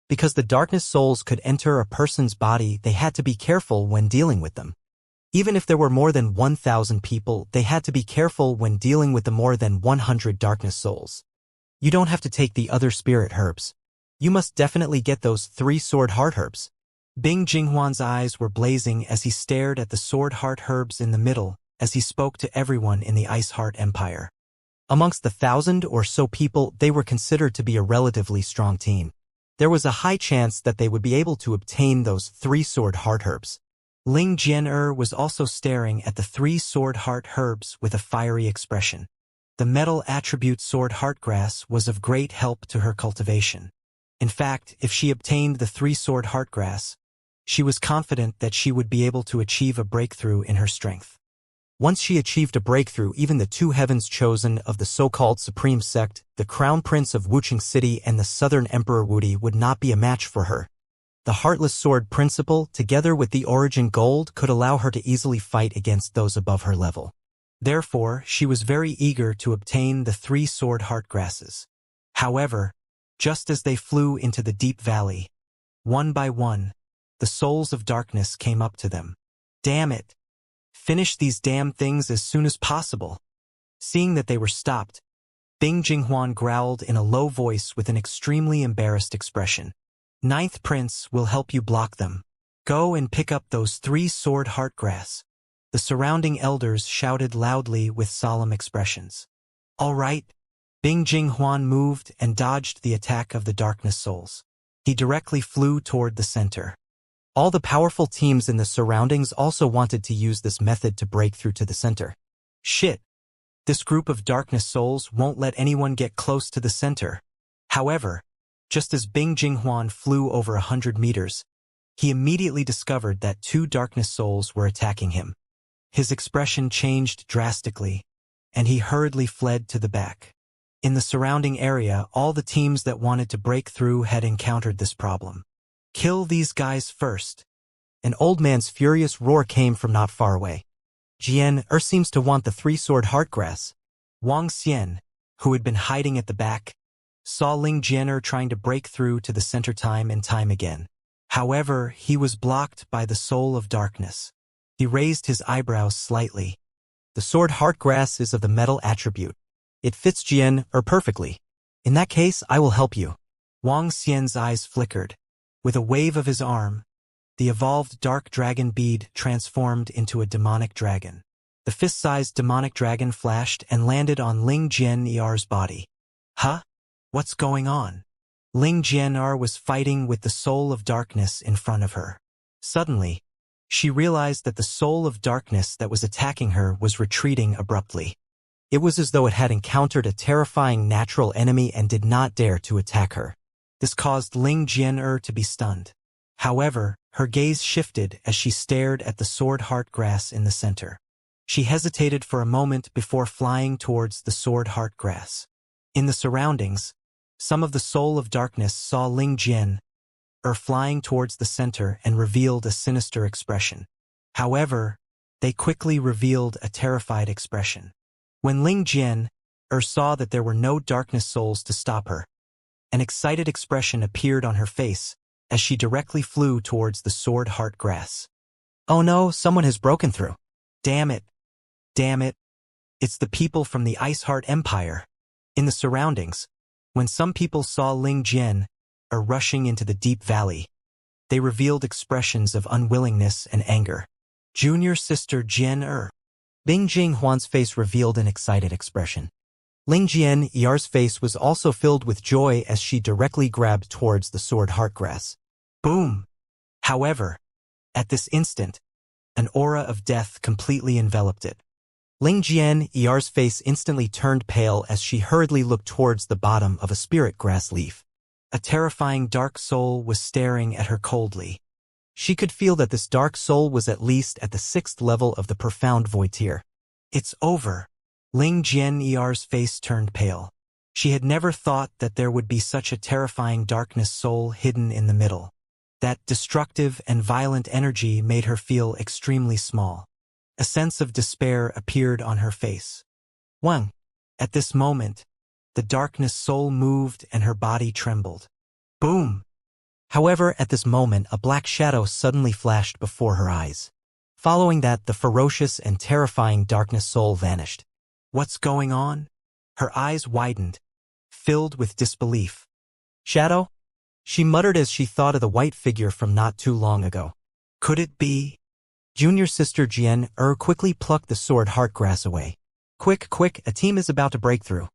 Because the darkness souls could enter a person's body, they had to be careful when dealing with them. Even if there were more than 1,000 people, they had to be careful when dealing with the more than 100 darkness souls. You don't have to take the other spirit herbs. You must definitely get those 3 sword heart herbs. Bing Jinghuan's eyes were blazing as he stared at the sword heart herbs in the middle as he spoke to everyone in the Ice Heart Empire. Amongst the 1,000 or so people, they were considered to be a relatively strong team. There was a high chance that they would be able to obtain those 3 sword heart herbs. Ling Jian'er was also staring at the 3 sword heart herbs with a fiery expression. The metal attribute sword heartgrass was of great help to her cultivation. In fact, if she obtained the 3 sword heartgrass, she was confident that she would be able to achieve a breakthrough in her strength. Once she achieved a breakthrough, even the 2 heavens chosen of the so-called Supreme Sect, the Crown Prince of Wuxia City and the Southern Emperor Wudi, would not be a match for her. The Heartless Sword Principle, together with the Origin Gold, could allow her to easily fight against those above her level. Therefore, she was very eager to obtain the 3 sword heartgrasses. However, just as they flew into the deep valley, one by one, the souls of darkness came up to them. Damn it! Finish these damn things as soon as possible. Seeing that they were stopped, Bing Jinghuan growled in a low voice with an extremely embarrassed expression. 9th Prince will help you block them. Go and pick up those 3 sword heartgrass. The surrounding elders shouted loudly with solemn expressions. All right. Bing Jinghuan moved and dodged the attack of the darkness souls. He directly flew toward the center. All the powerful teams in the surroundings also wanted to use this method to break through to the center. Shit! This group of darkness souls won't let anyone get close to the center. However, just as Bing Jinghuan flew over 100 meters, he immediately discovered that 2 darkness souls were attacking him. His expression changed drastically, and he hurriedly fled to the back. In the surrounding area, all the teams that wanted to break through had encountered this problem. Kill these guys first. An old man's furious roar came from not far away. Jian'er seems to want the 3 sword heartgrass. Wang Xian, who had been hiding at the back, saw Ling Jian'er trying to break through to the center time and time again. However, he was blocked by the soul of darkness. He raised his eyebrows slightly. The sword heartgrass is of the metal attribute. It fits Jian'er perfectly. In that case, I will help you. Wang Xian's eyes flickered. With a wave of his arm, the evolved dark dragon bead transformed into a demonic dragon. The fist-sized demonic dragon flashed and landed on Ling Jian'er's body. Huh? What's going on? Ling Jian'er was fighting with the soul of darkness in front of her. Suddenly, she realized that the soul of darkness that was attacking her was retreating abruptly. It was as though it had encountered a terrifying natural enemy and did not dare to attack her. This caused Ling Jian'er to be stunned. However, Her gaze shifted as she stared at the sword heart grass in the center. She hesitated for a moment before flying towards the sword heart grass. In the surroundings, some of the soul of darkness saw Ling Jian flying towards the center and revealed a sinister expression. However, they quickly revealed a terrified expression. When Ling Jian saw that there were no darkness souls to stop her, an excited expression appeared on her face as she directly flew towards the sword heart grass. Oh no, someone has broken through. Damn it. Damn it. It's the people from the Ice Heart Empire. In the surroundings, when some people saw Ling Jian rushing into the deep valley, they revealed expressions of unwillingness and anger. Junior sister Jian Bing Jinghuan's face revealed an excited expression. Ling Jian's face was also filled with joy as she directly grabbed towards the sword heart grass. Boom! However, at this instant, an aura of death completely enveloped it. Ling Jian's face instantly turned pale as she hurriedly looked towards the bottom of a spirit grass leaf. A terrifying dark soul was staring at her coldly. She could feel that this dark soul was at least at the 6th level of the profound void tier. It's over. Ling Jian's face turned pale. She had never thought that there would be such a terrifying darkness soul hidden in the middle. That destructive and violent energy made her feel extremely small. A sense of despair appeared on her face. Wang. At this moment, the darkness soul moved and her body trembled. Boom! However, at this moment, a black shadow suddenly flashed before her eyes. Following that, the ferocious and terrifying darkness soul vanished. What's going on? Her eyes widened, filled with disbelief. Shadow? She muttered as she thought of the white figure from not too long ago. Could it be? Junior sister Jian quickly plucked the sword heart grass away. Quick, quick, a team is about to break through.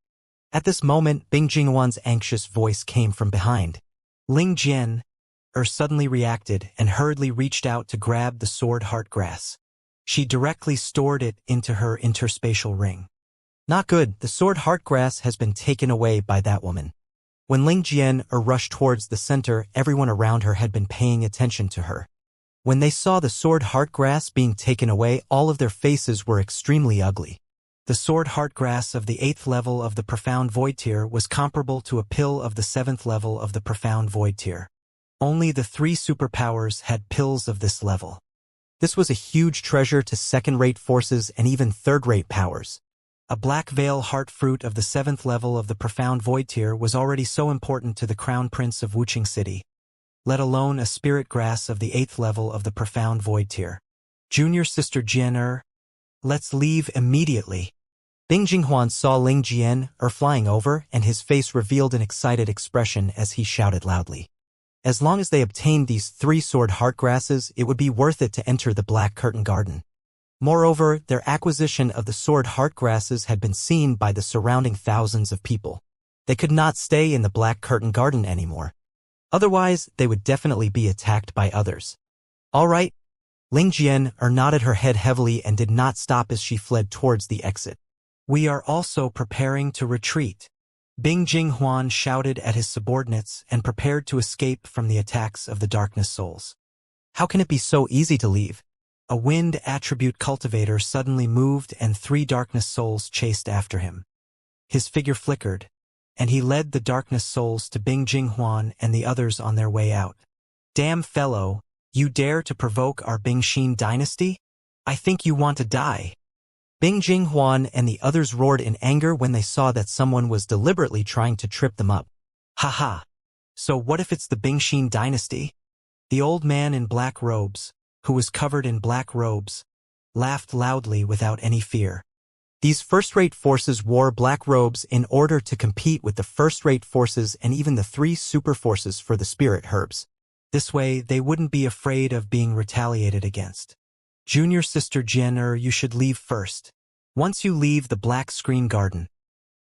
At this moment, Bing Jingwan's anxious voice came from behind. Ling Jian suddenly reacted and hurriedly reached out to grab the sword heart grass. She directly stored it into her interspatial ring. Not good, the sword heart grass has been taken away by that woman. When Ling Jian rushed towards the center, everyone around her had been paying attention to her. When they saw the sword heart grass being taken away, all of their faces were extremely ugly. The sword heart grass of the 8th level of the profound void tier was comparable to a pill of the 7th level of the profound void tier. Only the 3 superpowers had pills of this level. This was a huge treasure to second-rate forces and even third-rate powers. A black veil heart fruit of the 7th level of the profound void tier was already so important to the crown prince of Wuxia City, let alone a spirit grass of the 8th level of the profound void tier. Junior sister Jian let's leave immediately. Bing Jinghuan saw Ling Jian flying over, and his face revealed an excited expression as he shouted loudly. As long as they obtained these 3 sword heart grasses, it would be worth it to enter the Black Curtain Garden. Moreover, their acquisition of the sword heart grasses had been seen by the surrounding thousands of people. They could not stay in the Black Curtain Garden anymore. Otherwise, they would definitely be attacked by others. All right. Ling Jian nodded her head heavily and did not stop as she fled towards the exit. We are also preparing to retreat. Bing Jinghuan shouted at his subordinates and prepared to escape from the attacks of the darkness souls. How can it be so easy to leave? A wind attribute cultivator suddenly moved and 3 darkness souls chased after him. His figure flickered, and he led the darkness souls to Bing Jinghuan and the others on their way out. Damn fellow, you dare to provoke our Bingxin dynasty? I think you want to die. Bing Jinghuan and the others roared in anger when they saw that someone was deliberately trying to trip them up. Haha. So what if it's the Bingxin dynasty? The old man in black robes, who was covered in black robes, laughed loudly without any fear. These first-rate forces wore black robes in order to compete with the first-rate forces and even the 3 super forces for the spirit herbs. This way, they wouldn't be afraid of being retaliated against. Junior sister Jian, you should leave first. Once you leave the Black Screen Garden,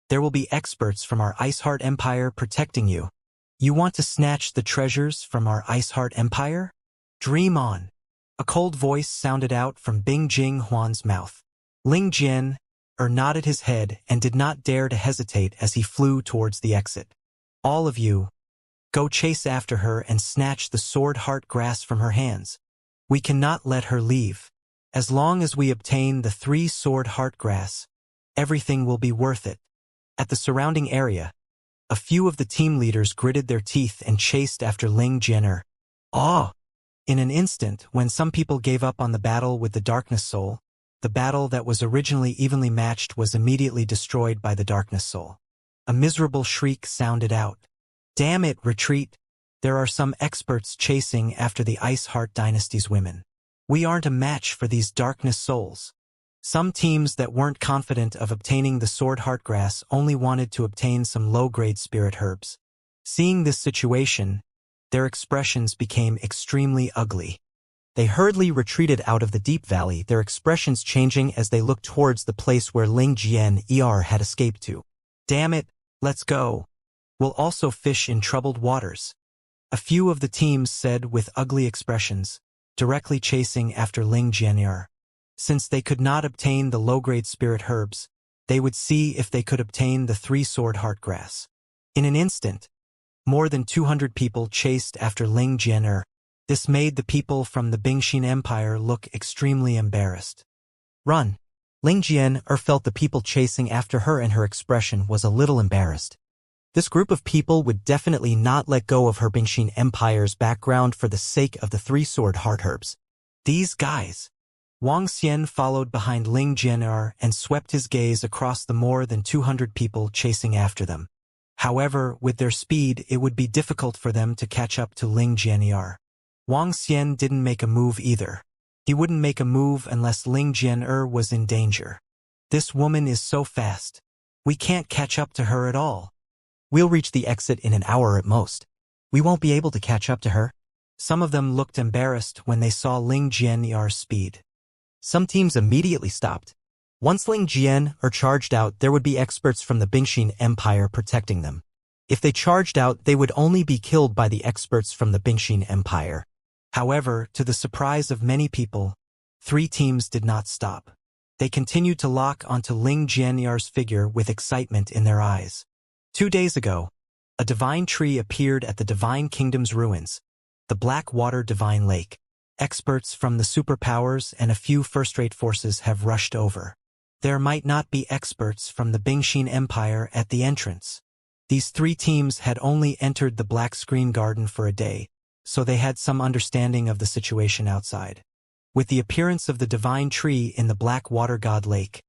there will be experts from our Iceheart Empire protecting you. You want to snatch the treasures from our Iceheart Empire? Dream on. A cold voice sounded out from Bing Jinghuan's mouth. Ling Jian nodded his head and did not dare to hesitate as he flew towards the exit. All of you, Go chase after her and snatch the sword heart grass from her hands. We cannot let her leave. As long as we obtain the 3 sword heart grass, everything will be worth it. At the surrounding area, a few of the team leaders gritted their teeth and chased after Ling Jian'er. In an instant, when some people gave up on the battle with the Darkness Soul, the battle that was originally evenly matched was immediately destroyed by the Darkness Soul. A miserable shriek sounded out. Damn it, retreat! There are some experts chasing after the Ice Heart Dynasty's women. We aren't a match for these Darkness Souls. Some teams that weren't confident of obtaining the Sword Heart Grass only wanted to obtain some low-grade spirit herbs. Seeing this situation, their expressions became extremely ugly. They hurriedly retreated out of the deep valley, their expressions changing as they looked towards the place where Ling Jian'er had escaped to. Damn it, let's go. We'll also fish in troubled waters. A few of the teams said with ugly expressions, directly chasing after Ling Jian'er. Since they could not obtain the low-grade spirit herbs, they would see if they could obtain the 3 sword heart grass. In an instant, more than 200 people chased after Ling Jian'er. This made the people from the Bingxin Empire look extremely embarrassed. Run! Ling Jian'er felt the people chasing after her and her expression was a little embarrassed. This group of people would definitely not let go of her Bingxin Empire's background for the sake of the 3 sword heart herbs. These guys! Wang Xian followed behind Ling Jian'er and swept his gaze across the more than 200 people chasing after them. However, with their speed, it would be difficult for them to catch up to Ling Jian'er. Wang Xian didn't make a move either. He wouldn't make a move unless Ling Jian'er was in danger. This woman is so fast. We can't catch up to her at all. We'll reach the exit in an hour at most. We won't be able to catch up to her. Some of them looked embarrassed when they saw Ling Jian'er's speed. Some teams immediately stopped. Once Ling Jian'er charged out, there would be experts from the Bingxin Empire protecting them. If they charged out, they would only be killed by the experts from the Bingxin Empire. However, to the surprise of many people, 3 teams did not stop. They continued to lock onto Ling Jian'er's figure with excitement in their eyes. 2 days ago, a divine tree appeared at the Divine Kingdom's ruins, the Blackwater Divine Lake. Experts from the superpowers and a few first-rate forces have rushed over. There might not be experts from the Bingxin Empire at the entrance. These 3 teams had only entered the Black Screen Garden for a day, so they had some understanding of the situation outside. With the appearance of the divine tree in the Blackwater God Lake,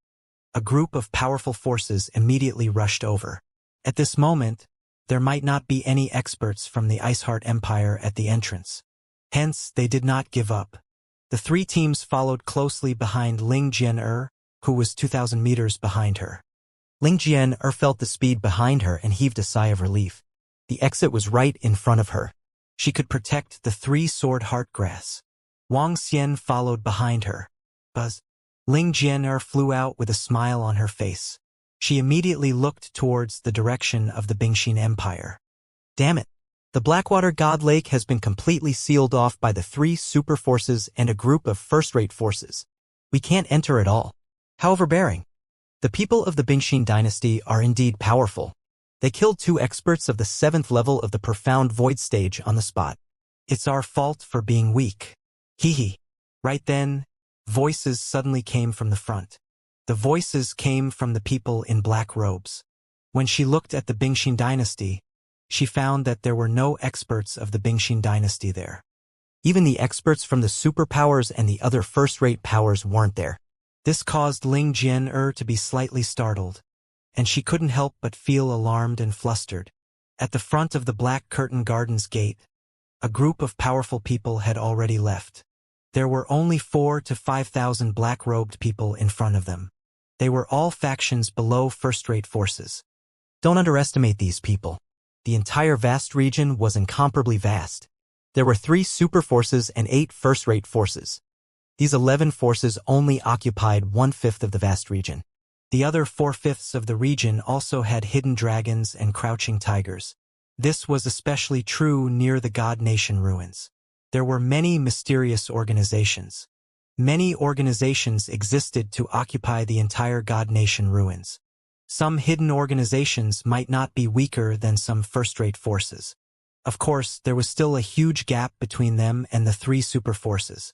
a group of powerful forces immediately rushed over. At this moment, there might not be any experts from the Iceheart Empire at the entrance. Hence, they did not give up. The 3 teams followed closely behind Ling Jian'er, who was 2,000 meters behind her. Ling Jian'er felt the speed behind her and heaved a sigh of relief. The exit was right in front of her. She could protect the 3 sword heart grass. Wang Xian followed behind her. Buzz. Ling Jian'er flew out with a smile on her face. She immediately looked towards the direction of the Bingxin Empire. Damn it! The Blackwater God Lake has been completely sealed off by the 3 super forces and a group of first-rate forces. We can't enter at all. How overbearing. The people of the Bingxin dynasty are indeed powerful. They killed 2 experts of the 7th level of the Profound Void stage on the spot. It's our fault for being weak. Hee. Right then, voices suddenly came from the front. The voices came from the people in black robes. When she looked at the Bingxin dynasty, she found that there were no experts of the Bingxin dynasty there. Even the experts from the superpowers and the other first-rate powers weren't there. This caused Ling Jian'er to be slightly startled, and she couldn't help but feel alarmed and flustered. At the front of the Black Curtain Gardens gate, a group of powerful people had already left. There were only 4,000 to 5,000 black-robed people in front of them. They were all factions below first-rate forces. Don't underestimate these people. The entire vast region was incomparably vast. There were 3 super forces and 8 first-rate forces. These 11 forces only occupied 1/5 of the vast region. The other 4/5 of the region also had hidden dragons and crouching tigers. This was especially true near the God Nation ruins. There were many mysterious organizations. Many organizations existed to occupy the entire God Nation ruins. Some hidden organizations might not be weaker than some first-rate forces. Of course, there was still a huge gap between them and the three super forces.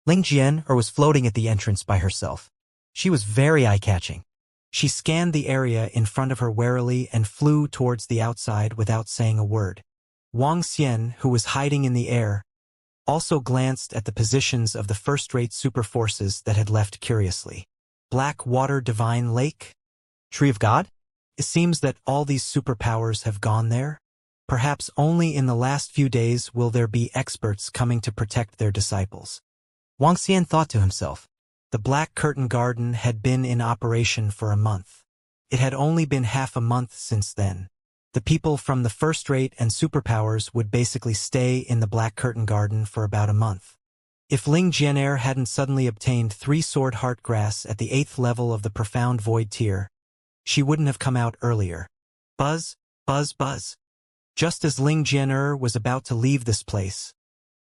Ling Jian was floating at the entrance by herself. She was very eye-catching. She scanned the area in front of her warily and flew towards the outside without saying a word. Wang Xian, who was hiding in the air, also glanced at the positions of the first-rate super forces that had left curiously. Black Water Divine Lake? Tree of God? It seems that all these superpowers have gone there. Perhaps only in the last few days will there be experts coming to protect their disciples. Wang Xian thought to himself. The Black Curtain Garden had been in operation for a month. It had only been half a month since then. The people from the first-rate and superpowers would basically stay in the Black Curtain Garden for about a month. If Ling Jianer hadn't suddenly obtained 3-sword heart grass at the 8th level of the Profound Void tier, she wouldn't have come out earlier. Buzz, buzz, buzz. Just as Ling Jianer was about to leave this place,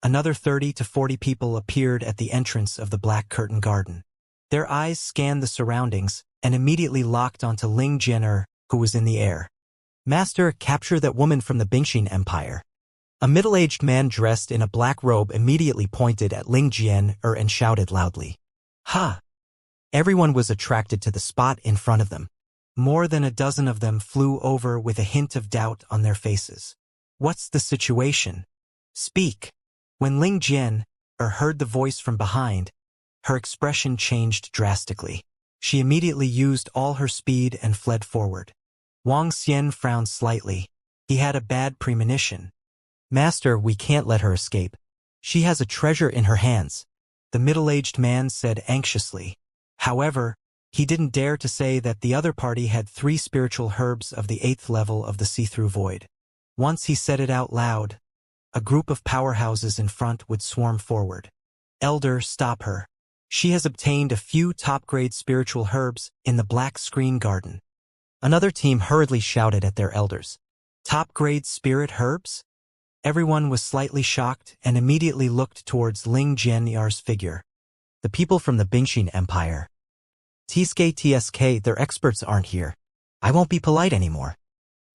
another 30 to 40 people appeared at the entrance of the Black Curtain Garden. Their eyes scanned the surroundings and immediately locked onto Ling Jianer, who was in the air. Master, capture that woman from the Bingxin Empire. A middle-aged man dressed in a black robe immediately pointed at Ling Jianer and shouted loudly. Ha! Everyone was attracted to the spot in front of them. More than a dozen of them flew over with a hint of doubt on their faces. What's the situation? Speak. When Ling Jianer heard the voice from behind, her expression changed drastically. She immediately used all her speed and fled forward. Wang Xian frowned slightly. He had a bad premonition. Master, we can't let her escape. She has a treasure in her hands, the middle-aged man said anxiously. However, he didn't dare to say that the other party had 3 spiritual herbs of the 8th level of the see-through void. Once he said it out loud, a group of powerhouses in front would swarm forward. Elder, stop her. She has obtained a few top-grade spiritual herbs in the Black Screen Garden. Another team hurriedly shouted at their elders. Top-grade spirit herbs? Everyone was slightly shocked and immediately looked towards Ling Jianer's figure. The people from the Bingxin Empire. TSK, their experts aren't here. I won't be polite anymore.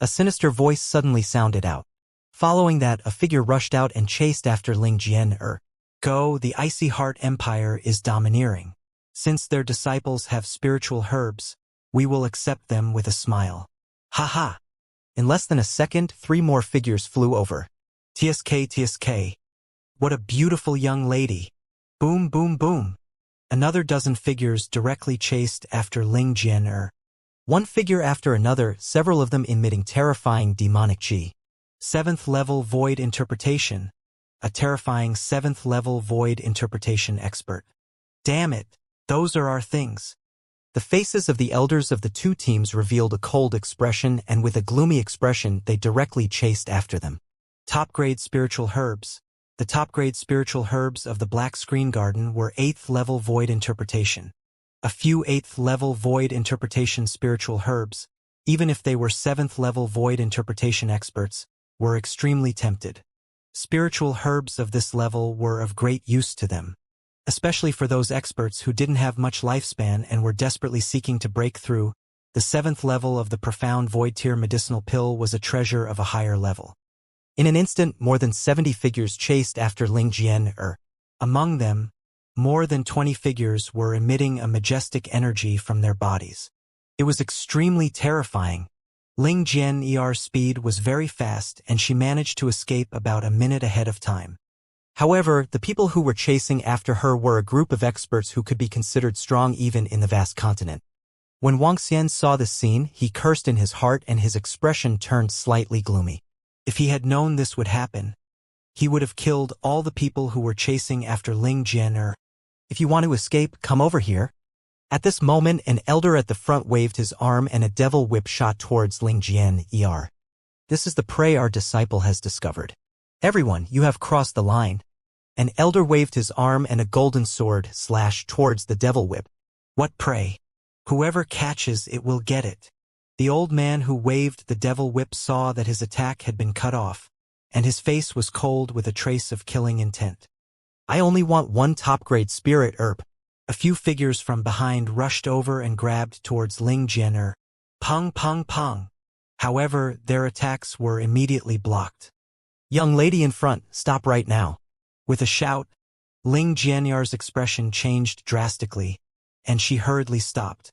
A sinister voice suddenly sounded out. Following that, a figure rushed out and chased after Ling Jianer. Go, the Icy Heart Empire is domineering. Since their disciples have spiritual herbs, we will accept them with a smile. Ha ha! In less than a second, 3 more figures flew over. TSK. What a beautiful young lady. Boom, boom, boom. Another dozen figures directly chased after Ling Jianer. One figure after another, several of them emitting terrifying demonic chi. 7th level void interpretation. A terrifying 7th level void interpretation expert. Damn it, those are our things. The faces of the elders of the 2 teams revealed a cold expression, and with a gloomy expression they directly chased after them. Top-grade spiritual herbs. The top-grade spiritual herbs of the Black Screen Garden were 8th level void interpretation. A few 8th level void interpretation spiritual herbs, even if they were 7th level void interpretation experts, were extremely tempted. Spiritual herbs of this level were of great use to them, especially for those experts who didn't have much lifespan and were desperately seeking to break through. The 7th level of the Profound Void tier medicinal pill was a treasure of a higher level. In an instant, more than 70 figures chased after Ling Jianer. Among them, more than 20 figures were emitting a majestic energy from their bodies. It was extremely terrifying. Ling Jianer's speed was very fast and she managed to escape about a minute ahead of time. However, the people who were chasing after her were a group of experts who could be considered strong even in the vast continent. When Wang Xian saw this scene, he cursed in his heart and his expression turned slightly gloomy. If he had known this would happen, he would have killed all the people who were chasing after Ling Jianer. If you want to escape, come over here. At this moment, an elder at the front waved his arm and a devil whip shot towards Ling Jianer. This is the prey our disciple has discovered. Everyone, you have crossed the line. An elder waved his arm and a golden sword slashed towards the devil whip. What prey? Whoever catches it will get it. The old man who waved the devil whip saw that his attack had been cut off, and his face was cold with a trace of killing intent. I only want 1 top-grade spirit herb. A few figures from behind rushed over and grabbed towards Ling Jianer. Pong, pong, pong. However, their attacks were immediately blocked. Young lady in front, stop right now. With a shout, Ling Jianyar's expression changed drastically, and she hurriedly stopped.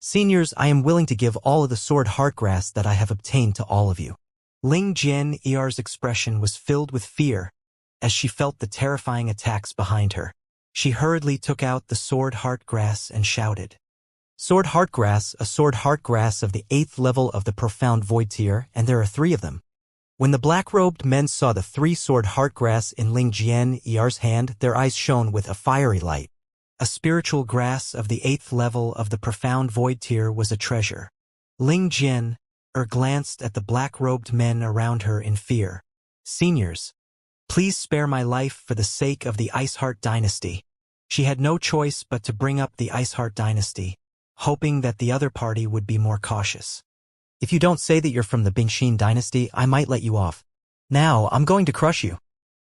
Seniors, I am willing to give all of the sword heartgrass that I have obtained to all of you. Ling Jianyar's expression was filled with fear as she felt the terrifying attacks behind her. She hurriedly took out the sword heartgrass and shouted. Sword heartgrass, a sword heartgrass of the 8th level of the profound void tier, and there are 3 of them. When the black-robed men saw the 3 sword heartgrass in Ling Jianyar's hand, their eyes shone with a fiery light. A spiritual grass of the 8th level of the profound void tier was a treasure. Ling Jianyar glanced at the black-robed men around her in fear. Seniors, please spare my life for the sake of the Iceheart dynasty. She had no choice but to bring up the Iceheart dynasty, hoping that the other party would be more cautious. If you don't say that you're from the Bingxin dynasty, I might let you off. Now, I'm going to crush you.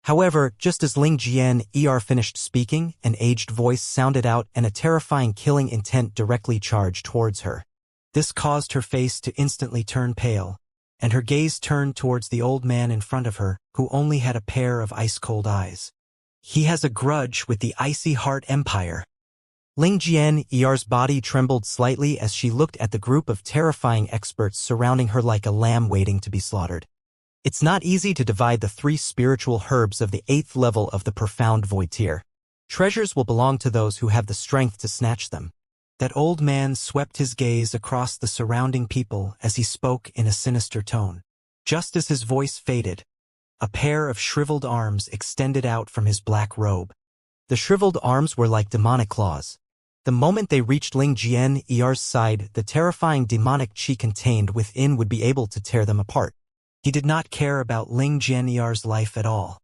However, just as Ling Jianyar finished speaking, an aged voice sounded out and a terrifying killing intent directly charged towards her. This caused her face to instantly turn pale, and her gaze turned towards the old man in front of her, who only had a pair of ice-cold eyes. He has a grudge with the Icy Heart Empire. Ling Jianyar's body trembled slightly as she looked at the group of terrifying experts surrounding her like a lamb waiting to be slaughtered. It's not easy to divide the 3 spiritual herbs of the 8th level of the profound void tier. Treasures will belong to those who have the strength to snatch them. That old man swept his gaze across the surrounding people as he spoke in a sinister tone. Just as his voice faded, a pair of shriveled arms extended out from his black robe. The shriveled arms were like demonic claws. The moment they reached Ling Jianyar's side, the terrifying demonic chi contained within would be able to tear them apart. He did not care about Ling Jianyar's life at all.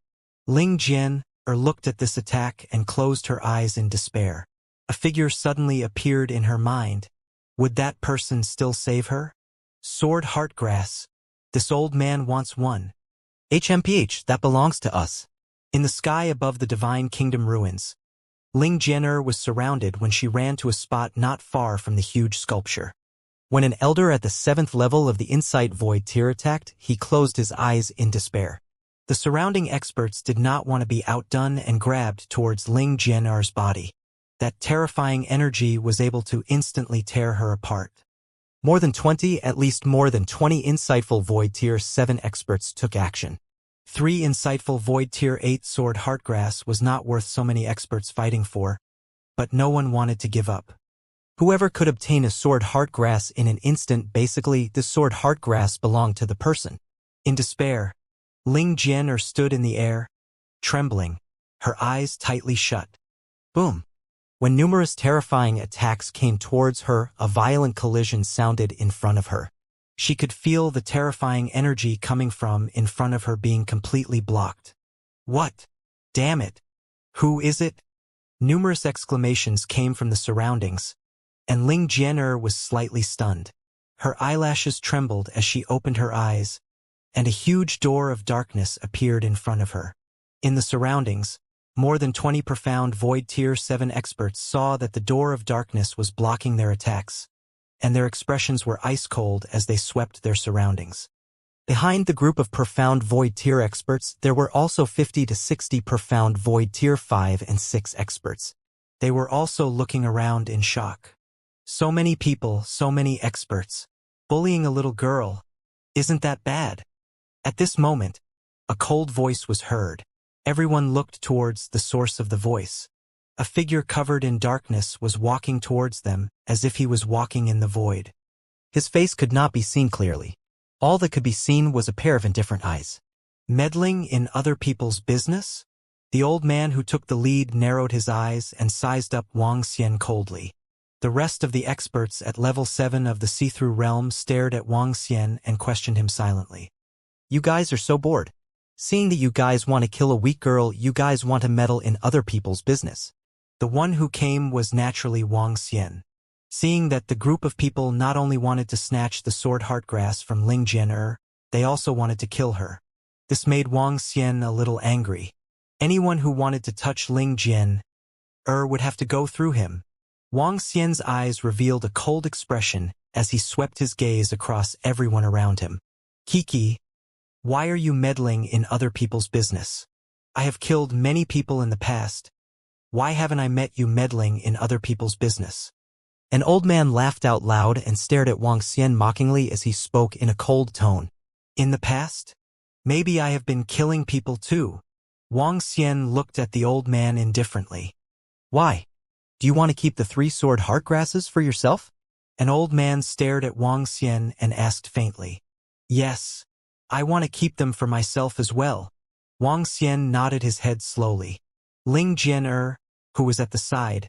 Ling Jianyar looked at this attack and closed her eyes in despair. A figure suddenly appeared in her mind. Would that person still save her? Sword Heartgrass. This old man wants one. HMPH, that belongs to us. In the sky above the Divine Kingdom ruins, Ling Jianyar was surrounded when she ran to a spot not far from the huge sculpture. When an elder at the 7th level of the Insight Void tier attacked, he closed his eyes in despair. The surrounding experts did not want to be outdone and grabbed towards Ling Jianyar's body. That terrifying energy was able to instantly tear her apart. At least more than 20 insightful Void Tier 7 experts took action. 3 insightful Void Tier 8 Sword Heartgrass was not worth so many experts fighting for, but no one wanted to give up. Whoever could obtain a Sword Heartgrass in an instant, basically, the Sword Heartgrass belonged to the person. In despair, Ling Jianyar stood in the air, trembling, her eyes tightly shut. Boom! When numerous terrifying attacks came towards her, a violent collision sounded in front of her. She could feel the terrifying energy coming from in front of her being completely blocked. What? Damn it! Who is it? Numerous exclamations came from the surroundings, and Ling Jianyar was slightly stunned. Her eyelashes trembled as she opened her eyes, and a huge door of darkness appeared in front of her. In the surroundings, more than 20 profound Void Tier 7 experts saw that the door of darkness was blocking their attacks, and their expressions were ice-cold as they swept their surroundings. Behind the group of profound Void Tier experts, there were also 50 to 60 profound Void Tier 5 and 6 experts. They were also looking around in shock. So many people, so many experts. Bullying a little girl. Isn't that bad? At this moment, a cold voice was heard. Everyone looked towards the source of the voice. A figure covered in darkness was walking towards them, as if he was walking in the void. His face could not be seen clearly. All that could be seen was a pair of indifferent eyes. Meddling in other people's business? The old man who took the lead narrowed his eyes and sized up Wuxia coldly. The rest of the experts at level 7 of the see-through realm stared at Wuxia and questioned him silently. You guys are so bored. Seeing that you guys want to kill a weak girl, you guys want to meddle in other people's business. The one who came was naturally Wuxia. Seeing that the group of people not only wanted to snatch the sword heartgrass from Ling Jianyar, they also wanted to kill her. This made Wuxia a little angry. Anyone who wanted to touch Ling Jianyar would have to go through him. Wuxia's eyes revealed a cold expression as he swept his gaze across everyone around him. Kiki. Why are you meddling in other people's business? I have killed many people in the past. Why haven't I met you meddling in other people's business? An old man laughed out loud and stared at Wang Xian mockingly as he spoke in a cold tone. In the past? Maybe I have been killing people too. Wang Xian looked at the old man indifferently. Why? Do you want to keep the 3-sword heart grasses for yourself? An old man stared at Wang Xian and asked faintly. Yes, I want to keep them for myself as well. Wang Xian nodded his head slowly. Ling Jian, who was at the side,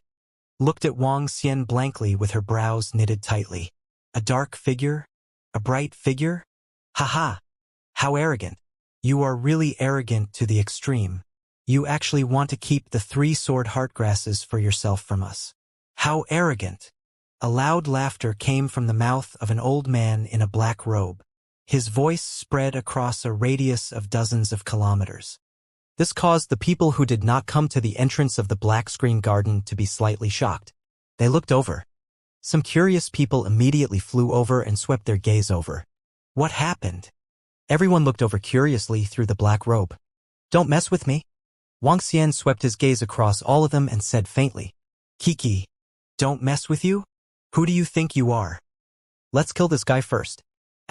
looked at Wang Xian blankly with her brows knitted tightly. A dark figure? A bright figure? Haha! How arrogant. You are really arrogant to the extreme. You actually want to keep the 3-sword heart grasses for yourself from us. How arrogant! A loud laughter came from the mouth of an old man in a black robe. His voice spread across a radius of dozens of kilometers. This caused the people who did not come to the entrance of the black screen garden to be slightly shocked. They looked over. Some curious people immediately flew over and swept their gaze over. What happened? Everyone looked over curiously through the black robe. Don't mess with me. Wang Xian swept his gaze across all of them and said faintly. Kiki, don't mess with you? Who do you think you are? Let's kill this guy first.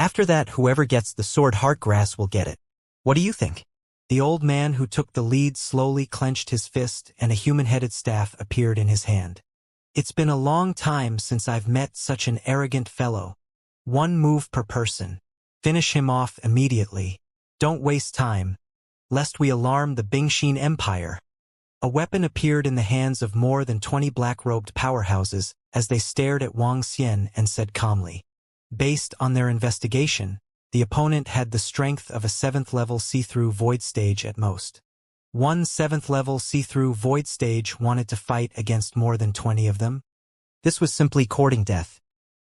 After that, whoever gets the sword heart grass will get it. What do you think? The old man who took the lead slowly clenched his fist and a human-headed staff appeared in his hand. It's been a long time since I've met such an arrogant fellow. 1 move per person. Finish him off immediately. Don't waste time, lest we alarm the Bingxin Empire. A weapon appeared in the hands of more than 20 black-robed powerhouses as they stared at Wang Xian and said calmly. Based on their investigation, the opponent had the strength of a 7th-level see-through void stage at most. One 7th-level see-through void stage wanted to fight against more than 20 of them. This was simply courting death.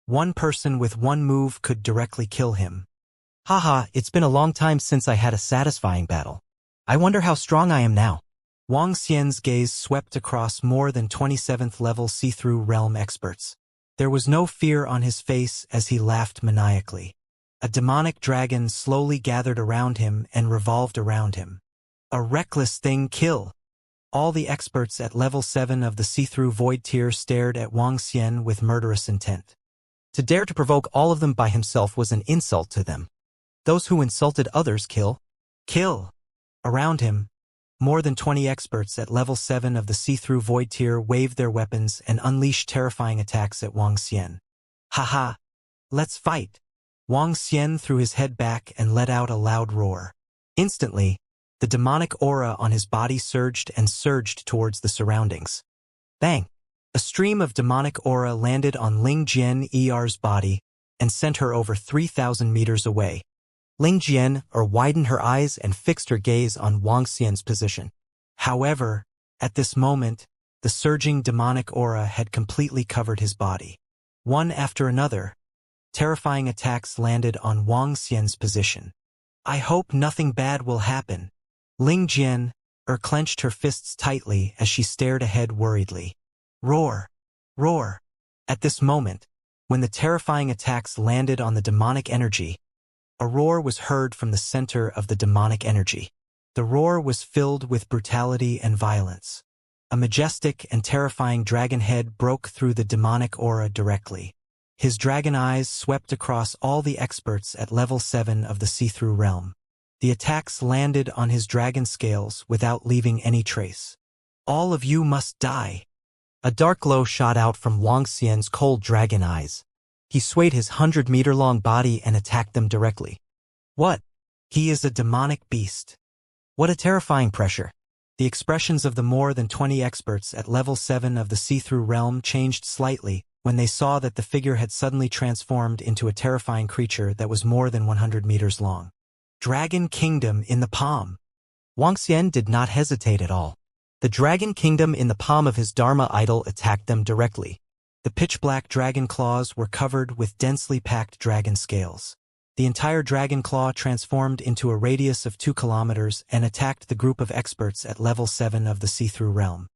1 person with 1 move could directly kill him. Haha, it's been a long time since I had a satisfying battle. I wonder how strong I am now. Wang Xian's gaze swept across more than 27th-level see-through realm experts. There was no fear on his face as he laughed maniacally. A demonic dragon slowly gathered around him and revolved around him. A reckless thing kill. All the experts at level 7 of the see-through void tier stared at Wang Xian with murderous intent. To dare to provoke all of them by himself was an insult to them. Those who insulted others kill. Kill. Around him, more than 20 experts at level 7 of the see-through void tier waved their weapons and unleashed terrifying attacks at Wang Xian. Haha, let's fight. Wang Xian threw his head back and let out a loud roar. Instantly, the demonic aura on his body surged and surged towards the surroundings. Bang! A stream of demonic aura landed on Ling Jian Er's body and sent her over 3,000 meters away. Ling Jian widened her eyes and fixed her gaze on Wang Xian's position. However, at this moment, the surging demonic aura had completely covered his body. One after another, terrifying attacks landed on Wang Xian's position. I hope nothing bad will happen. Ling Jian clenched her fists tightly as she stared ahead worriedly. Roar! Roar! At this moment, when the terrifying attacks landed on the demonic energy, a roar was heard from the center of the demonic energy. The roar was filled with brutality and violence. A majestic and terrifying dragon head broke through the demonic aura directly. His dragon eyes swept across all the experts at level 7 of the see-through realm. The attacks landed on his dragon scales without leaving any trace. All of you must die. A dark glow shot out from Wang Xian's cold dragon eyes. He swayed his 100-meter-long body and attacked them directly. What? He is a demonic beast. What a terrifying pressure. The expressions of the more than 20 experts at level 7 of the see-through realm changed slightly when they saw that the figure had suddenly transformed into a terrifying creature that was more than 100 meters long. Dragon Kingdom in the palm. Wang Xian did not hesitate at all. The Dragon Kingdom in the palm of his Dharma idol attacked them directly. The pitch-black dragon claws were covered with densely packed dragon scales. The entire dragon claw transformed into a radius of 2 kilometers and attacked the group of experts at level 7 of the see-through realm.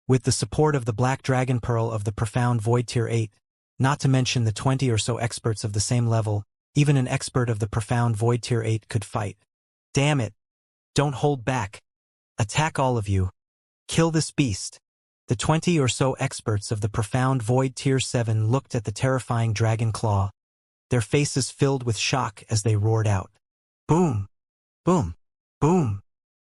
With the support of the black dragon pearl of the profound void tier 8, not to mention the 20 or so experts of the same level, even an expert of the profound void tier 8 could fight. Damn it. Don't hold back. Attack all of you. Kill this beast. The 20 or so experts of the profound void tier 7 looked at the terrifying dragon claw, their faces filled with shock as they roared out. Boom! Boom! Boom!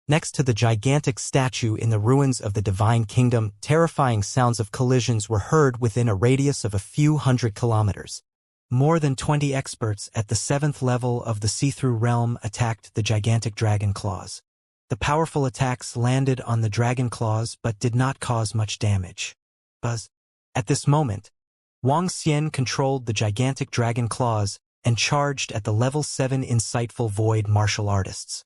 Next to the gigantic statue in the ruins of the Divine Kingdom, terrifying sounds of collisions were heard within a radius of a few hundred kilometers. More than 20 experts at the 7th level of the see-through realm attacked the gigantic dragon claws. The powerful attacks landed on the dragon claws but did not cause much damage. Buzz. At this moment, Wang Xian controlled the gigantic dragon claws and charged at the level 7 insightful void martial artists.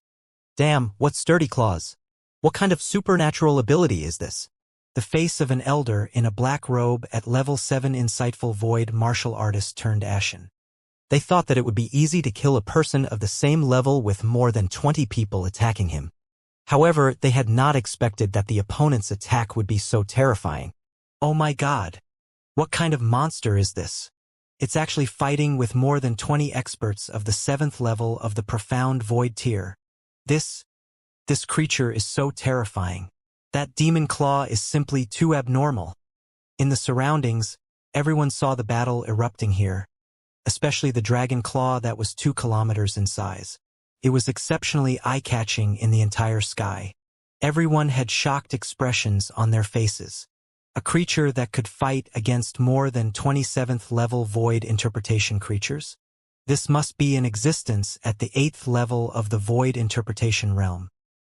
Damn, what sturdy claws! What kind of supernatural ability is this? The face of an elder in a black robe at level 7 insightful void martial artist turned ashen. They thought that it would be easy to kill a person of the same level with more than 20 people attacking him. However, they had not expected that the opponent's attack would be so terrifying. Oh my god! What kind of monster is this? It's actually fighting with more than 20 experts of the 7th level of the profound void tier. This creature is so terrifying. That demon claw is simply too abnormal. In the surroundings, everyone saw the battle erupting here, especially the dragon claw that was 2 kilometers in size. It was exceptionally eye-catching in the entire sky. Everyone had shocked expressions on their faces. A creature that could fight against more than 27th level void interpretation creatures? This must be in existence at the 8th level of the void interpretation realm.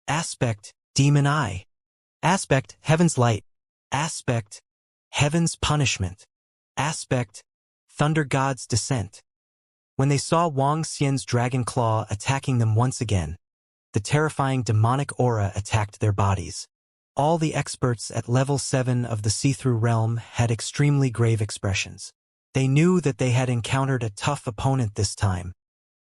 Aspect, demon eye. Aspect, heaven's light. Aspect, heaven's punishment. Aspect, thunder god's descent. When they saw Wang Xian's dragon claw attacking them once again, the terrifying demonic aura attacked their bodies. All the experts at level 7 of the see-through realm had extremely grave expressions. They knew that they had encountered a tough opponent this time.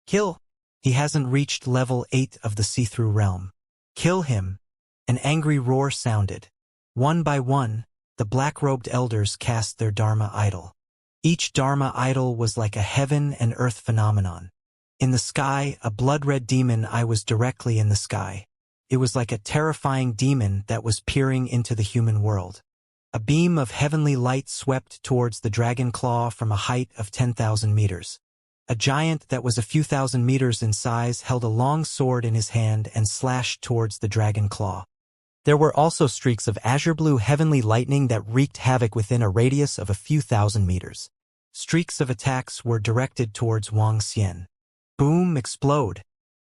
Kill! He hasn't reached level 8 of the see-through realm. Kill him! An angry roar sounded. One by one, the black-robed elders cast their Dharma idol. Each Dharma idol was like a heaven and earth phenomenon. In the sky, a blood-red demon eye was directly in the sky. It was like a terrifying demon that was peering into the human world. A beam of heavenly light swept towards the dragon claw from a height of 10,000 meters. A giant that was a few thousand meters in size held a long sword in his hand and slashed towards the dragon claw. There were also streaks of azure blue heavenly lightning that wreaked havoc within a radius of a few thousand meters. Streaks of attacks were directed towards Wang Xian. Boom, explode.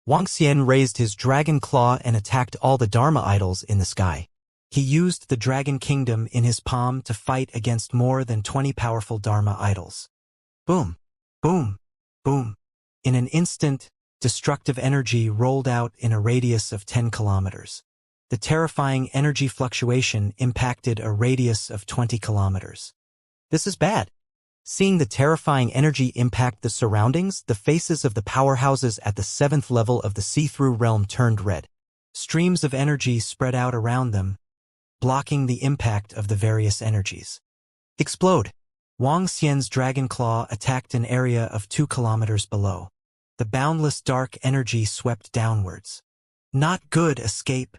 Wang Xian raised his dragon claw and attacked all the Dharma idols in the sky. He used the Dragon Kingdom in his palm to fight against more than 20 powerful Dharma idols. Boom, boom, boom. In an instant, destructive energy rolled out in a radius of 10 kilometers. The terrifying energy fluctuation impacted a radius of 20 kilometers. This is bad. Seeing the terrifying energy impact the surroundings, the faces of the powerhouses at the 7th level of the see-through realm turned red. Streams of energy spread out around them, blocking the impact of the various energies. Explode! Wang Xian's dragon claw attacked an area of 2 kilometers below. The boundless dark energy swept downwards. Not good, escape.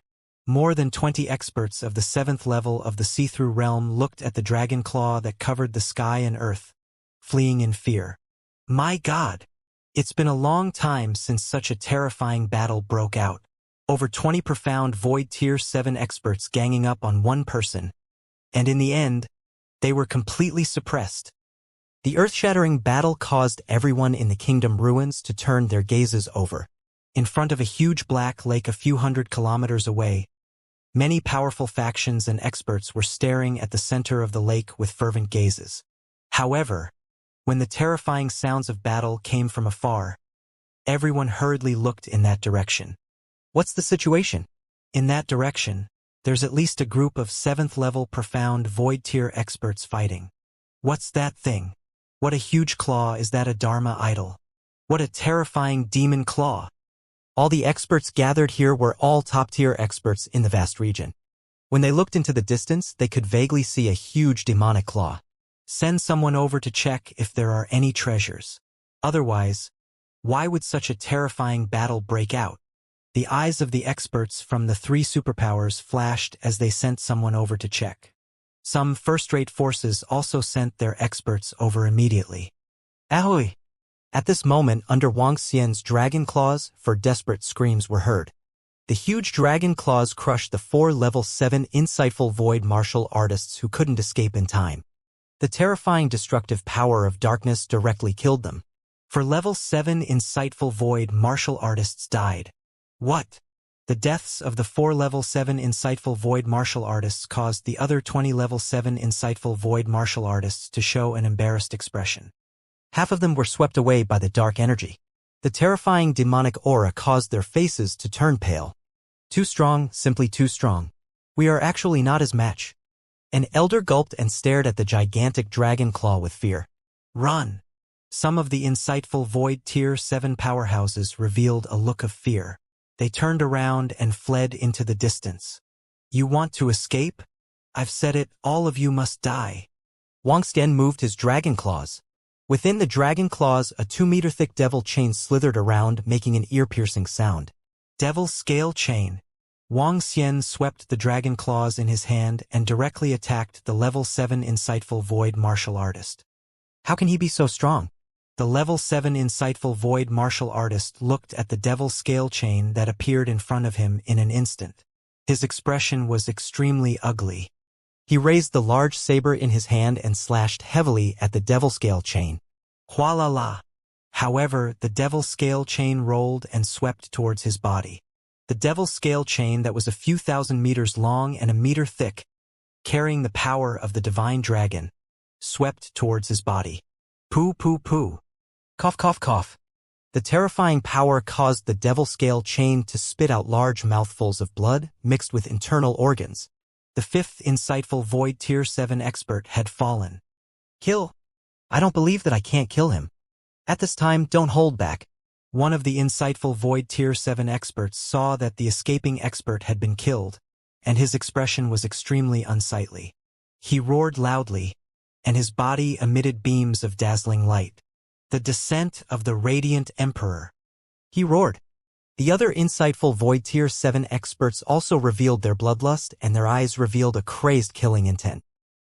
More than 20 experts of the 7th level of the see-through realm looked at the dragon claw that covered the sky and earth, fleeing in fear. My God! It's been a long time since such a terrifying battle broke out. Over 20 profound void tier 7 experts ganging up on one person, and in the end, they were completely suppressed. The earth-shattering battle caused everyone in the kingdom ruins to turn their gazes over. In front of a huge black lake a few hundred kilometers away, many powerful factions and experts were staring at the center of the lake with fervent gazes. However, when the terrifying sounds of battle came from afar, everyone hurriedly looked in that direction. What's the situation? In that direction, there's at least a group of 7th level profound void tier experts fighting. What's that thing? What a huge claw, is that a Dharma idol? What a terrifying demon claw! All the experts gathered here were all top-tier experts in the vast region. When they looked into the distance, they could vaguely see a huge demonic claw. Send someone over to check if there are any treasures. Otherwise, why would such a terrifying battle break out? The eyes of the experts from the three superpowers flashed as they sent someone over to check. Some first-rate forces also sent their experts over immediately. Ahoy! At this moment, under Wang Xian's dragon claws, desperate screams were heard. The huge dragon claws crushed the 4 level 7 insightful void martial artists who couldn't escape in time. The terrifying destructive power of darkness directly killed them. For level 7 insightful void martial artists died. What? The deaths of the 4 level 7 insightful void martial artists caused the other 20 level 7 insightful void martial artists to show an embarrassed expression. Half of them were swept away by the dark energy. The terrifying demonic aura caused their faces to turn pale. Too strong, simply too strong. We are actually not his match. An elder gulped and stared at the gigantic dragon claw with fear. Run! Some of the insightful void tier 7 powerhouses revealed a look of fear. They turned around and fled into the distance. You want to escape? I've said it, all of you must die. Wang Xian moved his dragon claws. Within the dragon claws, a 2-meter-thick devil chain slithered around, making an ear-piercing sound. Devil scale chain. Wang Xian swept the dragon claws in his hand and directly attacked the level 7 insightful void martial artist. How can he be so strong? The level 7 insightful void martial artist looked at the devil scale chain that appeared in front of him in an instant. His expression was extremely ugly. He raised the large saber in his hand and slashed heavily at the devil scale chain. Hua la. However, the devil scale chain rolled and swept towards his body. The devil scale chain that was a few thousand meters long and a meter thick, carrying the power of the divine dragon, swept towards his body. Poo poo poo. Cough cough cough. The terrifying power caused the devil scale chain to spit out large mouthfuls of blood mixed with internal organs. The 5th insightful void tier 7 expert had fallen. Kill. I don't believe that I can't kill him. At this time, don't hold back. One of the insightful void tier 7 experts saw that the escaping expert had been killed, and his expression was extremely unsightly. He roared loudly, and his body emitted beams of dazzling light. The descent of the radiant emperor. He roared. The other insightful void tier 7 experts also revealed their bloodlust, and their eyes revealed a crazed killing intent.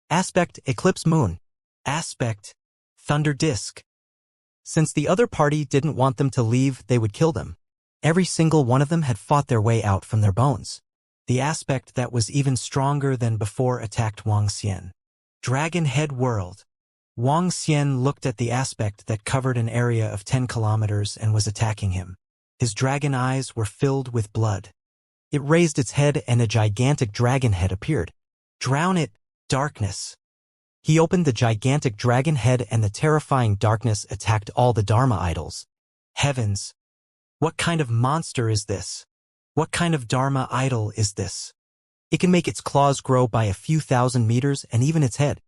Aspect, eclipse moon. Aspect, thunder disk. Since the other party didn't want them to leave, they would kill them. Every single one of them had fought their way out from their bones. The aspect that was even stronger than before attacked Wang Xian. Dragon Head World. Wang Xian looked at the aspect that covered an area of 10 kilometers and was attacking him. His dragon eyes were filled with blood. It raised its head and a gigantic dragon head appeared. Drown it, darkness. He opened the gigantic dragon head and the terrifying darkness attacked all the Dharma idols. Heavens! What kind of monster is this? What kind of Dharma idol is this? It can make its claws grow by a few thousand meters and even its head.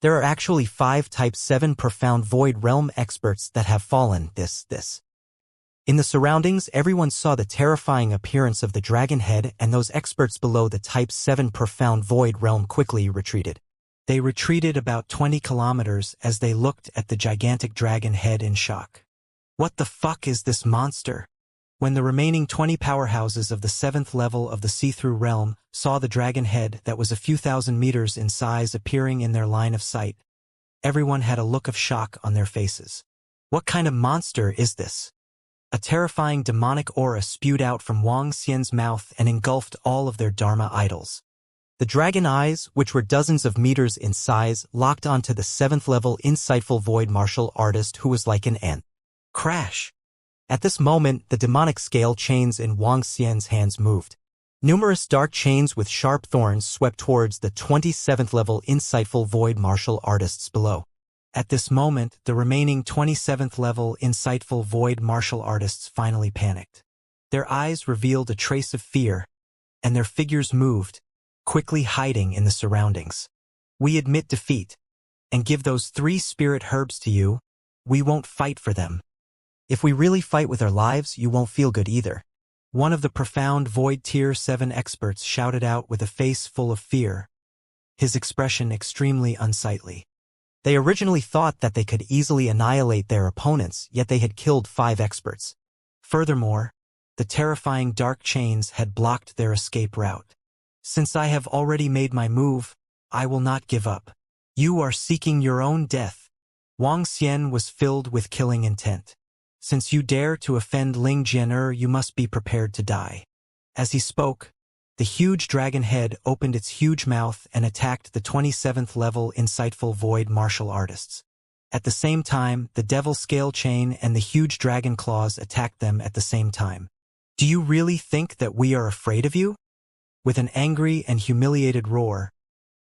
There are actually 5 Type 7 Profound Void Realm experts that have fallen. In the surroundings, everyone saw the terrifying appearance of the dragon head, and those experts below the Type 7 Profound Void Realm quickly retreated. They retreated about 20 kilometers as they looked at the gigantic dragon head in shock. What the fuck is this monster? When the remaining 20 powerhouses of the 7th level of the see-through realm saw the dragon head that was a few thousand meters in size appearing in their line of sight, everyone had a look of shock on their faces. What kind of monster is this? A terrifying demonic aura spewed out from Wang Xian's mouth and engulfed all of their Dharma idols. The dragon eyes, which were dozens of meters in size, locked onto the 7th level insightful void martial artist who was like an ant. Crash! At this moment, the demonic scale chains in Wang Xian's hands moved. Numerous dark chains with sharp thorns swept towards the 27th level insightful void martial artists below. At this moment, the remaining 27th level insightful void martial artists finally panicked. Their eyes revealed a trace of fear, and their figures moved, quickly hiding in the surroundings. We admit defeat, and give those 3 spirit herbs to you. We won't fight for them. If we really fight with our lives, you won't feel good either. One of the profound void tier 7 experts shouted out with a face full of fear, his expression extremely unsightly. They originally thought that they could easily annihilate their opponents, yet they had killed 5 experts. Furthermore, The terrifying dark chains had blocked their escape route. Since I have already made my move, I will not give up. You are seeking your own death. Wang Xian was filled with killing intent. Since you dare to offend Ling Jian'er, you must be prepared to die. As he spoke, the huge dragon head opened its huge mouth and attacked the 27th level insightful void martial artists. At the same time, the devil scale chain and the huge dragon claws attacked them at the same time. Do you really think that we are afraid of you? With an angry and humiliated roar,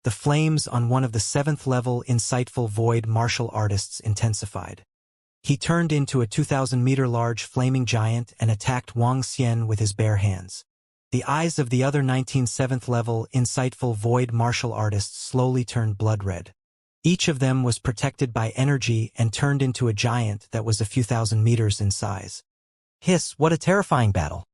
the flames on one of the 7th level insightful void martial artists intensified. He turned into a 2,000-meter large flaming giant and attacked Wang Xian with his bare hands. The eyes of the other 19 7th level insightful void martial artists slowly turned blood red. Each of them was protected by energy and turned into a giant that was a few thousand meters in size. Hiss, what a terrifying battle.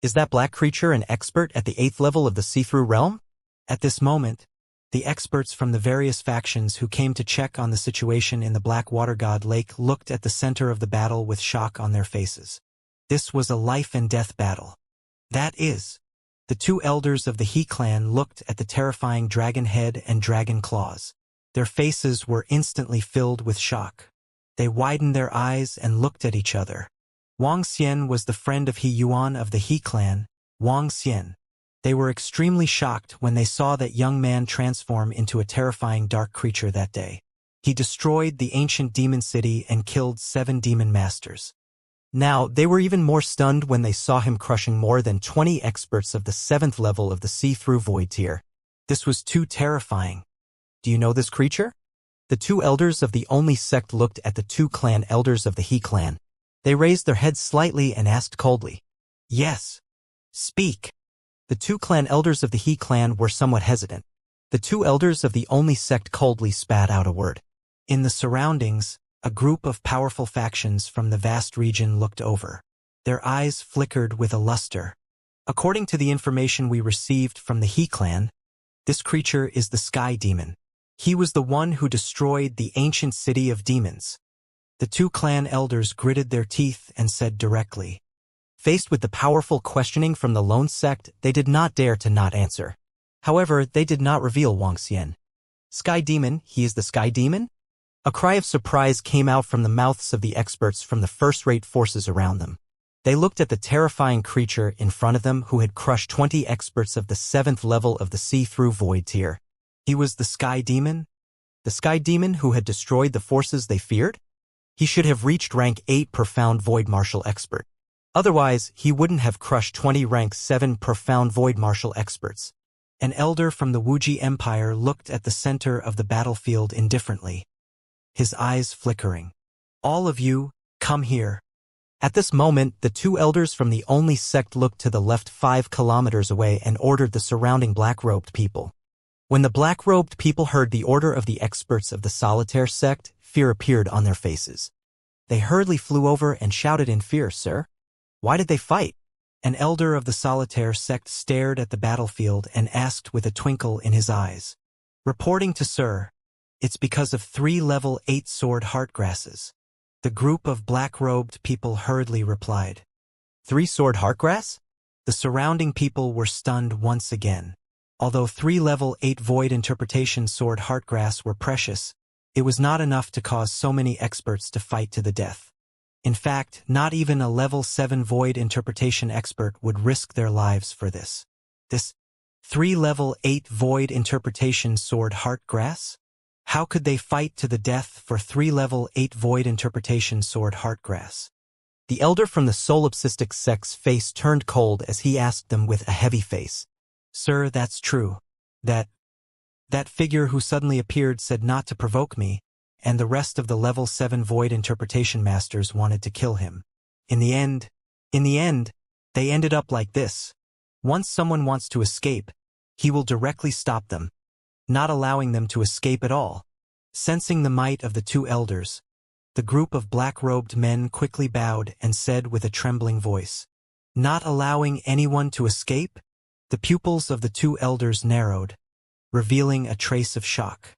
Is that black creature an expert at the 8th level of the see-through realm? At this moment, the experts from the various factions who came to check on the situation in the Black Water God Lake looked at the center of the battle with shock on their faces. This was a life-and-death battle. That is, the two elders of the He clan looked at the terrifying dragon head and dragon claws. Their faces were instantly filled with shock. They widened their eyes and looked at each other. Wang Xian was the friend of He Yuan of the He clan, Wang Xian. They were extremely shocked when they saw that young man transform into a terrifying dark creature that day. He destroyed the ancient demon city and killed 7 demon masters. Now, they were even more stunned when they saw him crushing more than 20 experts of the 7th level of the see-through void tier. This was too terrifying. Do you know this creature? The two elders of the only sect looked at the two clan elders of the He clan. They raised their heads slightly and asked coldly. Yes. Speak. The two clan elders of the He clan were somewhat hesitant. The two elders of the only sect coldly spat out a word. In the surroundings, a group of powerful factions from the vast region looked over. Their eyes flickered with a luster. According to the information we received from the He clan, this creature is the Sky Demon. He was the one who destroyed the ancient city of demons. The two clan elders gritted their teeth and said directly. Faced with the powerful questioning from the lone sect, they did not dare to not answer. However, they did not reveal Wang Xian. Sky Demon, he is the Sky Demon? A cry of surprise came out from the mouths of the experts from the first-rate forces around them. They looked at the terrifying creature in front of them who had crushed 20 experts of the 7th level of the see-through void tier. He was the Sky Demon? The Sky Demon who had destroyed the forces they feared? He should have reached rank 8 Profound Void Martial Expert. Otherwise, he wouldn't have crushed 20 rank 7 Profound Void Martial Experts. An elder from the Wuxia Empire looked at the center of the battlefield indifferently, his eyes flickering. All of you, come here. At this moment, the two elders from the only sect looked to the left 5 kilometers away and ordered the surrounding black-robed people. When the black-robed people heard the order of the experts of the Solitaire sect, fear appeared on their faces. They hurriedly flew over and shouted in fear, "Sir, why did they fight?" An elder of the Solitaire sect stared at the battlefield and asked with a twinkle in his eyes. Reporting to Sir, it's because of 3 level 8 sword heartgrasses. The group of black-robed people hurriedly replied. 3 sword heartgrass? The surrounding people were stunned once again. Although 3 level 8 void interpretation sword heartgrass were precious, it was not enough to cause so many experts to fight to the death. In fact, not even a level 7 void interpretation expert would risk their lives for this. This 3 level 8 void interpretation sword heartgrass? How could they fight to the death for 3 level 8 void interpretation sword heartgrass? The elder from the solipsistic sect's face turned cold as he asked them with a heavy face. Sir, that's true. That figure who suddenly appeared said not to provoke me, and the rest of the level 7 void interpretation masters wanted to kill him. In the end, they ended up like this. Once someone wants to escape, he will directly stop them, not allowing them to escape at all. Sensing the might of the two elders, the group of black-robed men quickly bowed and said with a trembling voice, "Not allowing anyone to escape?" The pupils of the two elders narrowed, revealing a trace of shock.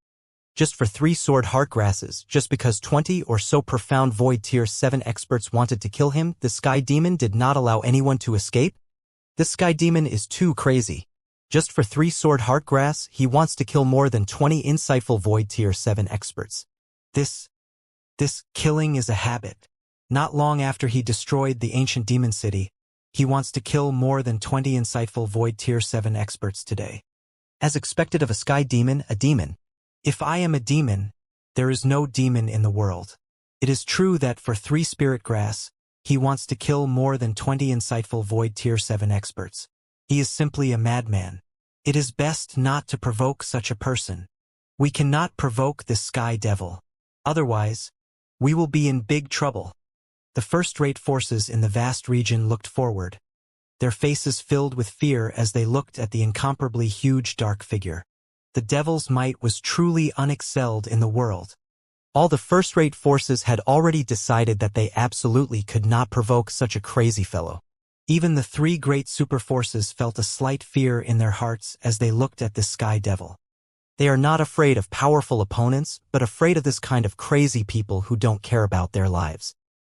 Just for 3 sword heartgrasses, just because 20 or so profound void tier 7 experts wanted to kill him, the Sky Demon did not allow anyone to escape? This Sky Demon is too crazy. Just for 3 sword heartgrass, he wants to kill more than 20 insightful void tier 7 experts. This killing is a habit. Not long after he destroyed the ancient demon city, he wants to kill more than 20 insightful void tier 7 experts today. As expected of a Sky Demon, a demon. If I am a demon, there is no demon in the world. It is true that for 3 spirit grass, he wants to kill more than 20 insightful void tier 7 experts. He is simply a madman. It is best not to provoke such a person. We cannot provoke this Sky Devil. Otherwise, we will be in big trouble. The first-rate forces in the vast region looked forward, their faces filled with fear as they looked at the incomparably huge dark figure. The devil's might was truly unexcelled in the world. All the first-rate forces had already decided that they absolutely could not provoke such a crazy fellow. Even the 3 great superforces felt a slight fear in their hearts as they looked at this Sky Devil. They are not afraid of powerful opponents, but afraid of this kind of crazy people who don't care about their lives.